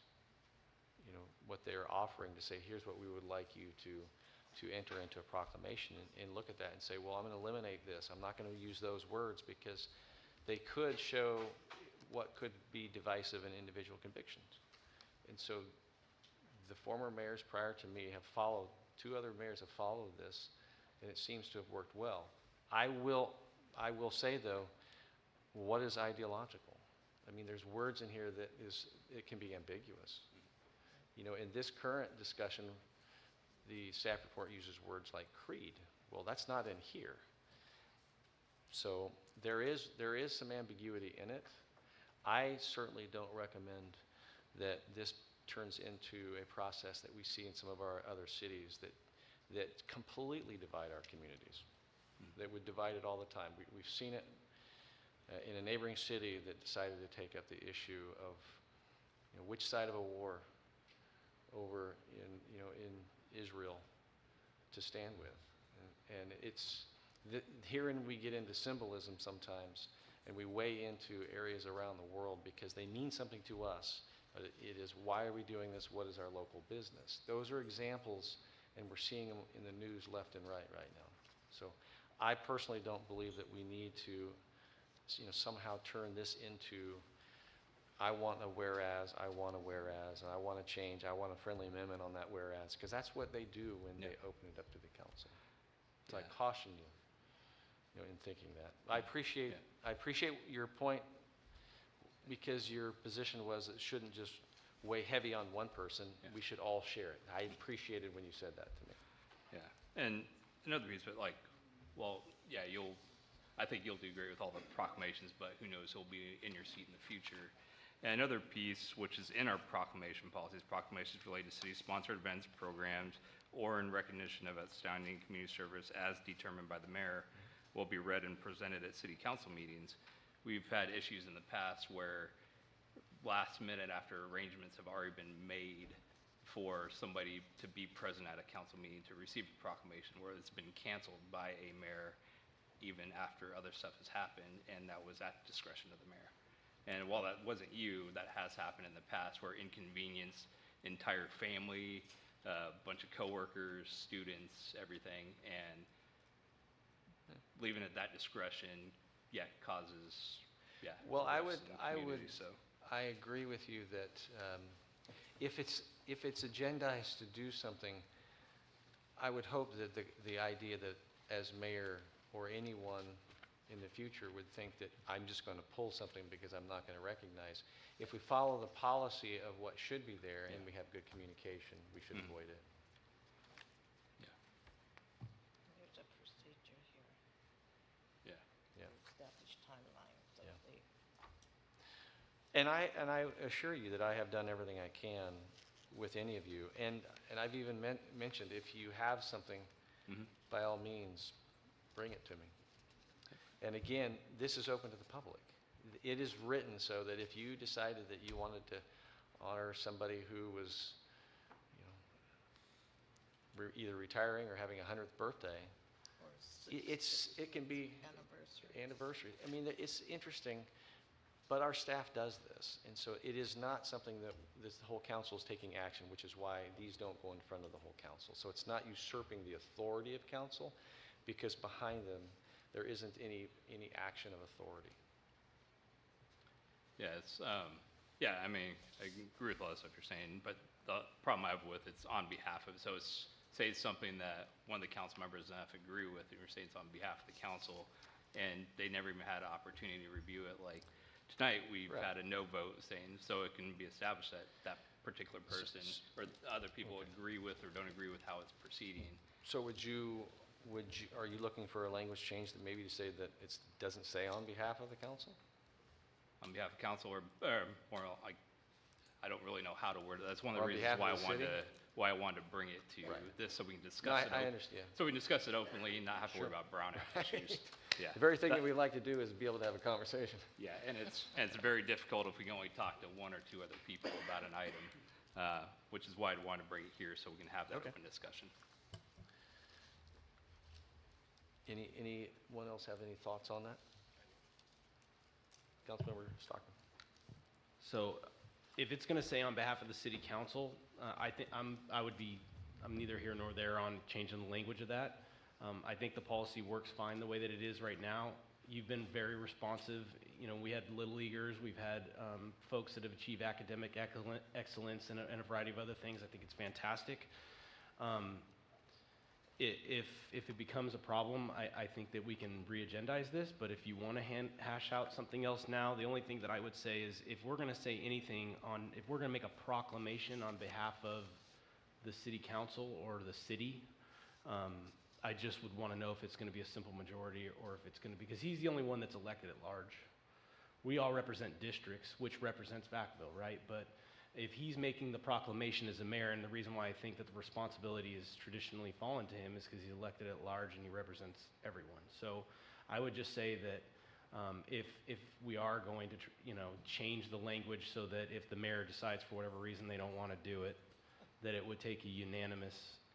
what they're offering to say, here's what we would like you to enter into a proclamation, and look at that and say, well, I'm going to eliminate this. I'm not going to use those words because they could show what could be divisive in individual convictions. And so the former mayors prior to me have followed, 2 other mayors have followed this, and it seems to have worked well. I will say, though, what is ideological? I mean, there's words in here that it can be ambiguous. In this current discussion, the staff report uses words like creed. Well, that's not in here. So there is some ambiguity in it. I certainly don't recommend that this turns into a process that we see in some of our other cities that completely divide our communities. That would divide it all the time. We've seen it in a neighboring city that decided to take up the issue of which side of a war over in Israel to stand with. And it's, herein we get into symbolism sometimes, and we weigh into areas around the world because they mean something to us. But it is, why are we doing this? What is our local business? Those are examples, and we're seeing them in the news left and right now. So I personally don't believe that we need to somehow turn this into, I want a whereas, I want a whereas, and I want to change, I want a friendly amendment on that whereas, because that's what they do when they open it up to the council. So I caution you, in thinking that. I appreciate your point, because your position was it shouldn't just weigh heavy on one person. We should all share it. I appreciated when you said that to me. Yeah, and another piece, but I think you'll do great with all the proclamations, but who knows, he'll be in your seat in the future. And another piece, which is in our proclamation policies, proclamations related to city-sponsored events, programs, or in recognition of outstanding community service as determined by the mayor, will be read and presented at city council meetings. We've had issues in the past where last minute, after arrangements have already been made for somebody to be present at a council meeting to receive a proclamation, where it's been canceled by a mayor even after other stuff has happened, and that was at discretion of the mayor. And while that wasn't you, that has happened in the past, where inconvenienced entire family, a bunch of coworkers, students, everything, and leaving it at that discretion, causes, Well, I so. I agree with you that if it's agendized to do something, I would hope that the idea that as mayor or anyone in the future would think that I'm just going to pull something because I'm not going to recognize. If we follow the policy of what should be there and we have good communication, we should avoid it. There's a procedure here. Established timeline. So And I assure you that I have done everything I can with any of you. And I've even mentioned, if you have something, by all means, bring it to me. And again, this is open to the public. It is written so that if you decided that you wanted to honor somebody who was, either retiring or having a 100th birthday, it can be anniversary. I mean, it's interesting, but our staff does this, and so it is not something that the whole council is taking action, which is why these don't go in front of the whole council. So it's not usurping the authority of council, because behind them there isn't any action of authority. Yeah, I mean, I agree with a lot of stuff you're saying, but the problem I have with it's on behalf of, so it's, say it's something that one of the council members doesn't have to agree with, and you're saying it's on behalf of the council, and they never even had an opportunity to review it. Like tonight, we've had a no vote saying, so it can be established that that particular person or other people agree with or don't agree with how it's proceeding. So are you looking for a language change that maybe to say that it doesn't say on behalf of the council? On behalf of council, or more, I don't really know how to word it. That's one of the reasons why I wanted to bring it to this, so we can discuss it. I understand. So we can discuss it openly and not have to worry about Brown Act issues. Yeah. The very thing that we like to do is be able to have a conversation. Yeah, and it's very difficult if we can only talk to one or two other people about an item, which is why I wanted to bring it here so we can have that open discussion. Anyone else have any thoughts on that? Councilmember Stockman. So if it's going to say on behalf of the city council, I think I'm neither here nor there on changing the language of that. I think the policy works fine the way that it is right now. You've been very responsive. We had Little Leaguers, we've had folks that have achieved academic excellence and a variety of other things. I think it's fantastic. If it becomes a problem, I think that we can re-agendize this, but if you want to hash out something else now, the only thing that I would say is if we're going to say anything if we're going to make a proclamation on behalf of the city council or the city, I just would want to know if it's going to be a simple majority or if it's going to be, because he's the only one that's elected at large. We all represent districts, which represents Vacaville, right? But if he's making the proclamation as a mayor, and the reason why I think that the responsibility is traditionally fallen to him is because he's elected at large and he represents everyone. So I would just say that If we are going to, change the language so that if the mayor decides for whatever reason they don't want to do it, that it would take a unanimous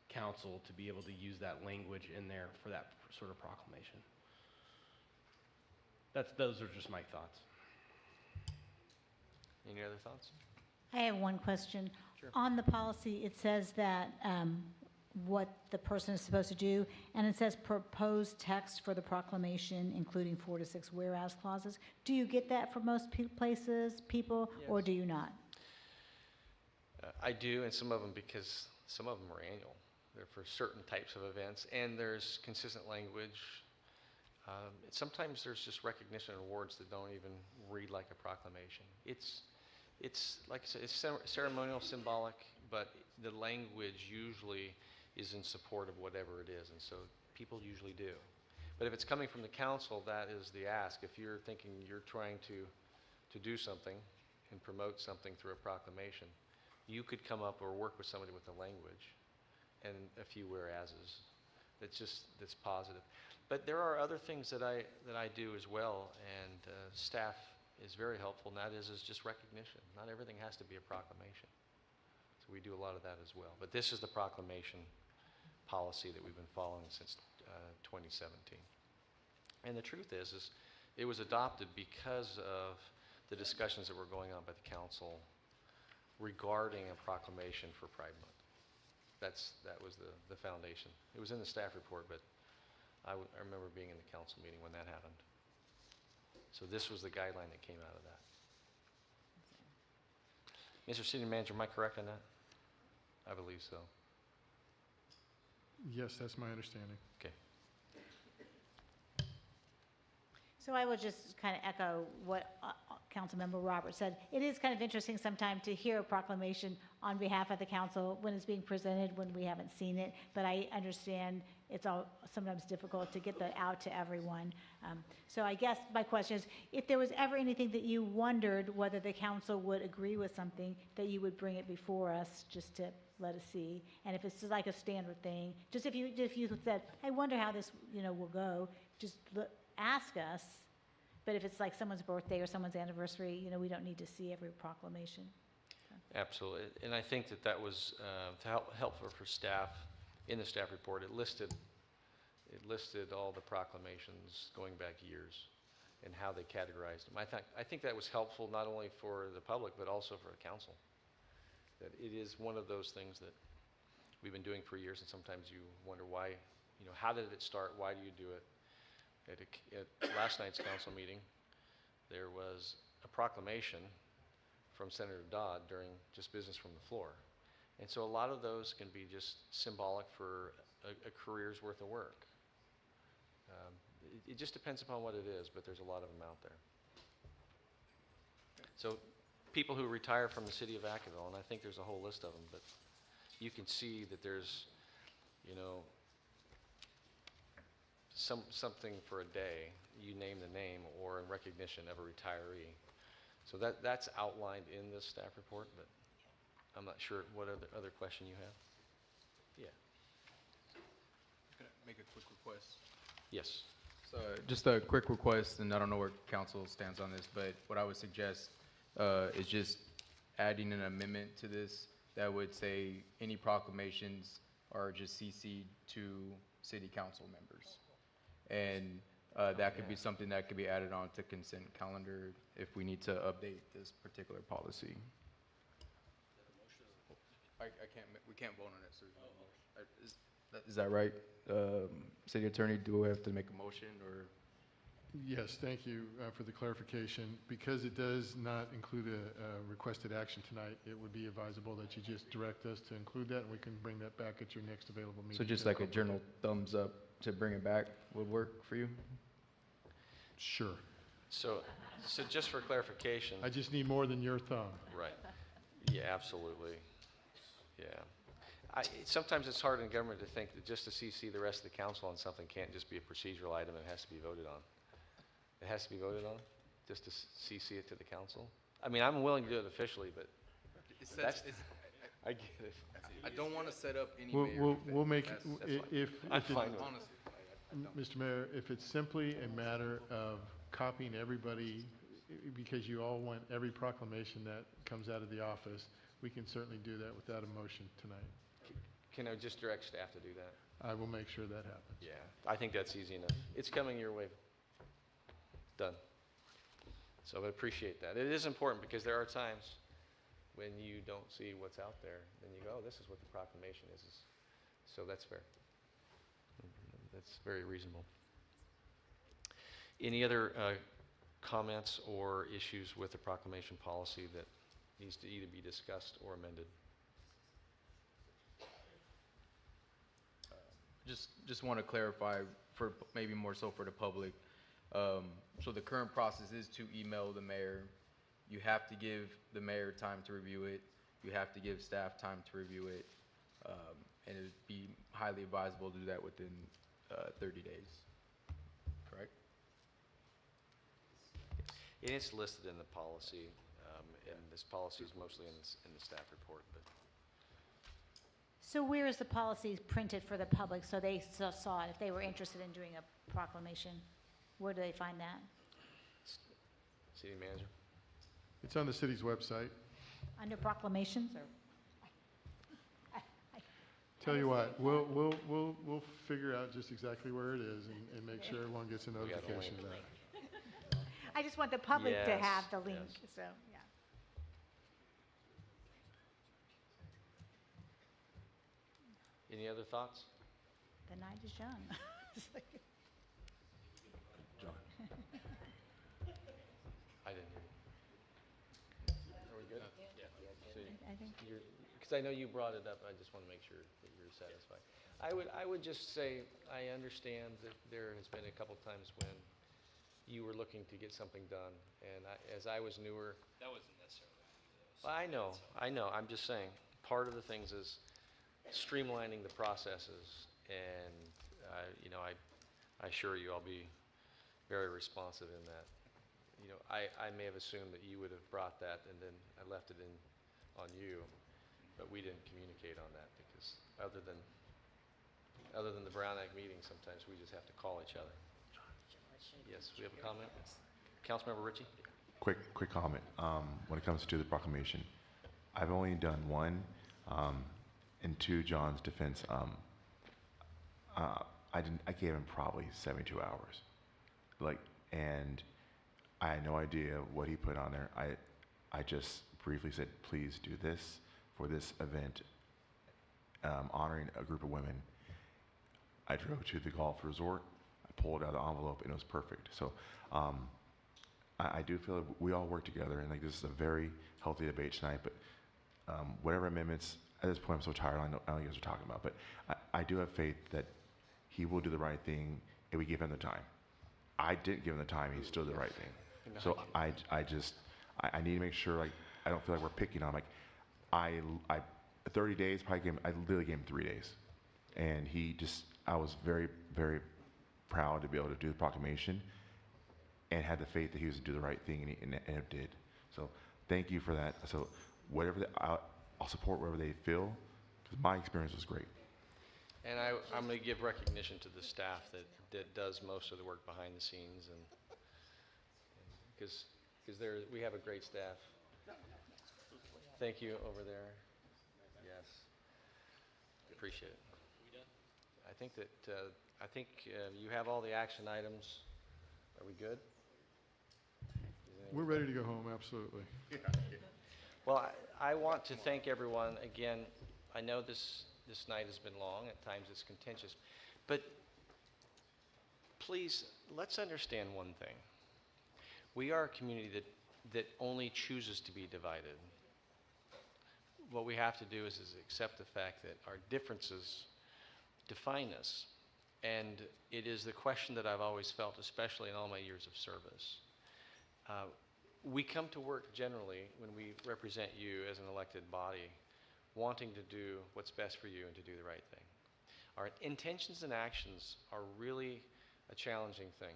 council to be able to use that language in there for that sort of proclamation. Those are just my thoughts. Any other thoughts? I have one question. Sure. On the policy, it says that what the person is supposed to do, and it says proposed text for the proclamation, including 4 to 6 whereas clauses. Do you get that for most places, people, or do you not? I do, and some of them, because some of them are annual. They're for certain types of events, and there's consistent language. Sometimes there's just recognition and awards that don't even read like a proclamation. It's like I said, it's ceremonial, symbolic, but the language usually is in support of whatever it is, and so people usually do. But if it's coming from the council, that is the ask. If you're thinking you're trying to do something and promote something through a proclamation, you could come up or work with somebody with the language and a few whereases. That's positive. But there are other things that I do as well, and staff is very helpful, and that is just recognition. Not everything has to be a proclamation. So we do a lot of that as well. But this is the proclamation policy that we've been following since 2017. And the truth is it was adopted because of the discussions that were going on by the council regarding a proclamation for Pride Month. That was the foundation. It was in the staff report, but I remember being in the council meeting when that happened. So this was the guideline that came out of that. Mr. City Manager, am I correct on that? I believe so. Yes, that's my understanding. Okay. So I will just kind of echo what Councilmember Roberts said. It is kind of interesting sometimes to hear a proclamation on behalf of the council when it's being presented, when we haven't seen it, but I understand it's sometimes difficult to get that out to everyone. So I guess my question is, if there was ever anything that you wondered whether the council would agree with something, that you would bring it before us just to let us see. And if it's just like a standard thing, just if you said, I wonder how this will go, just ask us. But if it's like someone's birthday or someone's anniversary, we don't need to see every proclamation. Absolutely. And I think that was helpful for staff. In the staff report, it listed all the proclamations going back years and how they categorized them. I think that was helpful not only for the public but also for the council. That it is one of those things that we've been doing for years, and sometimes you wonder why, how did it start? Why do you do it? At last night's council meeting, there was a proclamation from Senator Dodd during just business from the floor. And so a lot of those can be just symbolic for a career's worth of work. It just depends upon what it is, but there's a lot of them out there. So people who retire from the city of Vacaville, and I think there's a whole list of them, but you can see that there's, something for a day, you name the name, or in recognition of a retiree. So that's outlined in this staff report, but I'm not sure what other question you have. Yeah. Can I make a quick request? Yes. So just a quick request, and I don't know where council stands on this, but what I would suggest is just adding an amendment to this that would say any proclamations are just CC'd to city council members. And that could be something that could be added on to consent calendar if we need to update this particular policy. We can't vote on it, so is that right? City Attorney, do we have to make a motion or? Yes, thank you for the clarification. Because it does not include a requested action tonight, it would be advisable that you just direct us to include that, and we can bring that back at your next available meeting. So just like a general thumbs up to bring it back would work for you? Sure. So just for clarification. I just need more than your thumb. Right. Yeah, absolutely. Yeah. Sometimes it's hard in government to think that just to CC the rest of the council on something can't just be a procedural item. It has to be voted on. It has to be voted on just to CC it to the council. I mean, I'm willing to do it officially, but I get it. I don't want to set up any. We'll make if I'm fine with it. Honestly, Mr. Mayor, if it's simply a matter of copying everybody, because you all want every proclamation that comes out of the office, we can certainly do that without a motion tonight. Can I just direct staff to do that? I will make sure that happens. Yeah, I think that's easy enough. It's coming your way. Done. So I appreciate that. It is important because there are times when you don't see what's out there, then you go, oh, this is what the proclamation is. So that's fair. That's very reasonable. Any other comments or issues with the proclamation policy that needs to either be discussed or amended? Just want to clarify, for maybe more so for the public. So the current process is to email the mayor. You have to give the mayor time to review it. You have to give staff time to review it. And it would be highly advisable to do that within 30 days. Correct? And it's listed in the policy, and this policy is mostly in the staff report. But So where is the policy printed for the public so they saw it if they were interested in doing a proclamation? Where do they find that? City manager? It's on the city's website. Under proclamations or? Tell you what, we'll figure out just exactly where it is and make sure everyone gets a notification of that. I just want the public to Yes, have the link, yes. so, yeah. Any other thoughts? The night is young. I didn't hear you. Are we good? I think. Because I know you brought it up, I just want to make sure that you're satisfied. I would just say, I understand that there has been a couple times when you were looking to get something done, and as I was newer. That wasn't necessarily. Well, I know, I'm just saying, part of the things is streamlining the processes, and, I assure you I'll be very responsive in that. I may have assumed that you would have brought that, and then I left it on you, but we didn't communicate on that, because other than the Brown Act meeting, sometimes we just have to call each other. Yes, we have a comment? Councilmember Ritchie? Quick comment. When it comes to the proclamation, I've only done one. And to John's defense, I gave him probably 72 hours. And I had no idea what he put on there. I just briefly said, please do this for this event, honoring a group of women. I drove to the golf resort. I pulled out the envelope, and it was perfect. So I do feel that we all work together, and this is a very healthy debate tonight. But whatever amendments, at this point I'm so tired, I know you guys are talking about, but I do have faith that he will do the right thing if we give him the time. I didn't give him the time, he still did the right thing. So I need to make sure, I don't feel like we're picking on him. 30 days, I literally gave him 3 days. And I was very, very proud to be able to do the proclamation and had the faith that he was to do the right thing, and it did. So thank you for that. So I'll support whatever they feel, because my experience was great. And I'm going to give recognition to the staff that does most of the work behind the scenes, and because we have a great staff. Thank you over there. Yes, appreciate it. I think you have all the action items. Are we good? We're ready to go home, absolutely. Well, I want to thank everyone again. I know this night has been long, at times it's contentious, but please, let's understand one thing. We are a community that only chooses to be divided. What we have to do is accept the fact that our differences define us, and it is the question that I've always felt, especially in all my years of service. We come to work generally, when we represent you as an elected body, wanting to do what's best for you and to do the right thing. Our intentions and actions are really a challenging thing.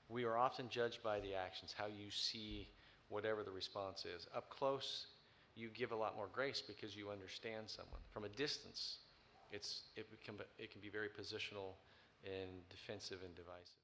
We are often judged by the actions, how you see whatever the response is. Up close, you give a lot more grace because you understand someone. From a distance, it can be very positional and defensive and divisive.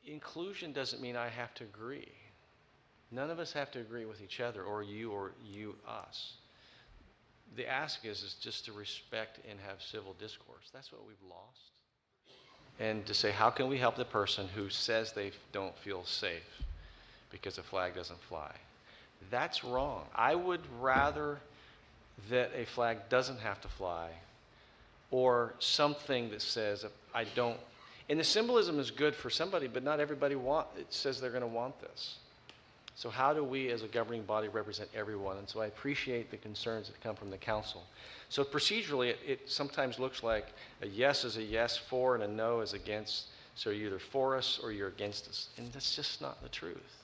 inclusion doesn't mean I have to agree. None of us have to agree with each other, or you us. The ask is just to respect and have civil discourse. That's what we've lost. And to say, how can we help the person who says they don't feel safe because a flag doesn't fly? That's wrong. I would rather that a flag doesn't have to fly, or something that says, I don't. And the symbolism is good for somebody, but not everybody it says they're going to want this. So how do we as a governing body represent everyone? And so I appreciate the concerns that come from the council. So procedurally, it sometimes looks like a yes is a yes for and a no is against. So you're either for us or you're against us. And that's just not the truth.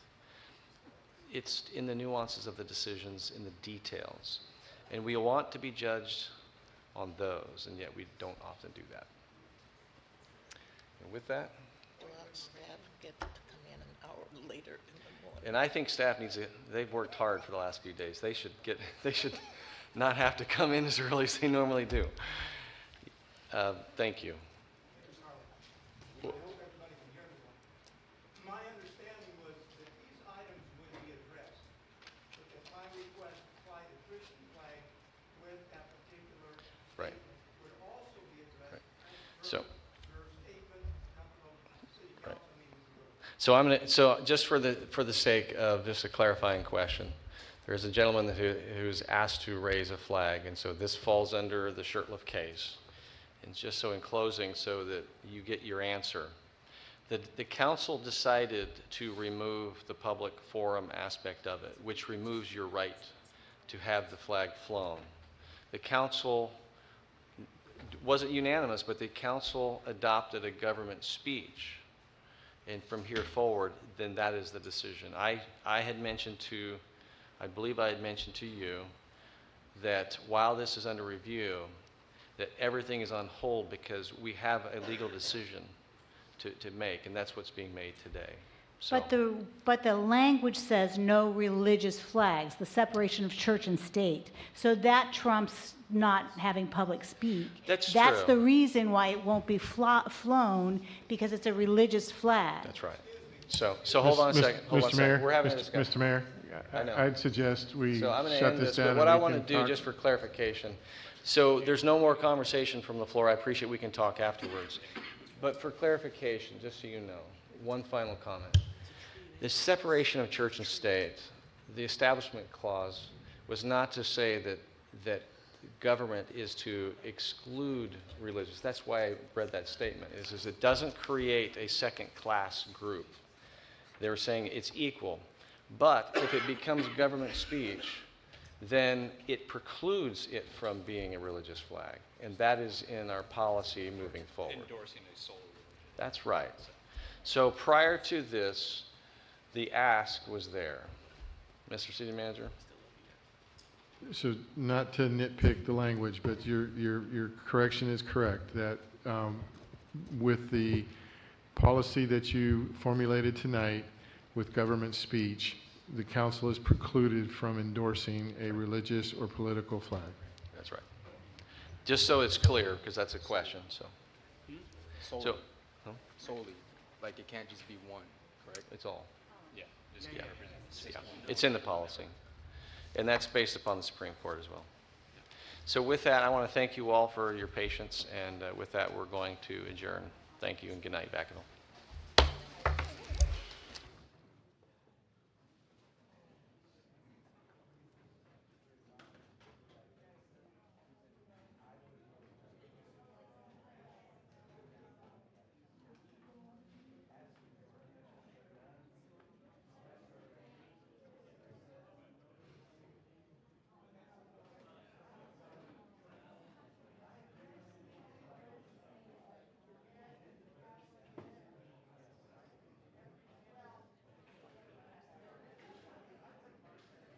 It's in the nuances of the decisions, in the details. And we want to be judged on those, and yet we don't often do that. And with that, Well, staff get to come in an hour later in the morning. and I think staff they've worked hard for the last few days. They should not have to come in as early as they normally do. Thank you. My understanding was that these items would be addressed, because my request to fly the Christian flag with that particular Right. statement would also be addressed. So. Your statement, city Right. council meeting. So just for the sake of just a clarifying question, there's a gentleman who's asked to raise a flag, and so this falls under the shirtlift case. And just so in closing, so that you get your answer, the council decided to remove the public forum aspect of it, which removes your right to have the flag flown. The council wasn't unanimous, but the council adopted a government speech. And from here forward, then that is the decision. I believe I had mentioned to you that while this is under review, that everything is on hold because we have a legal decision to make, and that's what's being made today. So, But the language says no religious flags, the separation of church and state. So that trumps not having public speak. That's That's true. the reason why it won't be flown, because it's a religious flag. that's right. So hold on a second. Hold on a Mr. Mayor, second. We're having a discussion. Mr. Mayor, I know. I'd suggest we So I'm going to shut end this this, down. but and what I we want to can do, talk. just for clarification, so there's no more conversation from the floor. I appreciate we can talk afterwards. But for clarification, just so you know, one final comment. The separation of church and state, the Establishment Clause, was not to say that government is to exclude religious. That's why I read that statement, is it doesn't create a second-class group. They were saying it's equal. But if it becomes government speech, then it precludes it from being a religious flag. And that is in our policy moving forward. Endorsing a sole religion. That's right. So prior to this, the ask was there. Mr. City Manager? So not to nitpick the language, but your correction is correct, that with the policy that you formulated tonight with government speech, the council is precluded from endorsing a religious or political flag. That's right. Just so it's clear, because that's a question, so. Solely. Solely. Like it can't just be one, correct? It's all. Yeah. Just Yeah. represent. Yeah. It's in the policy. And that's based upon the Supreme Court as well. So with that, I want to thank you all for your patience, and with that, we're going to adjourn. Thank you, and good night, Vacaville.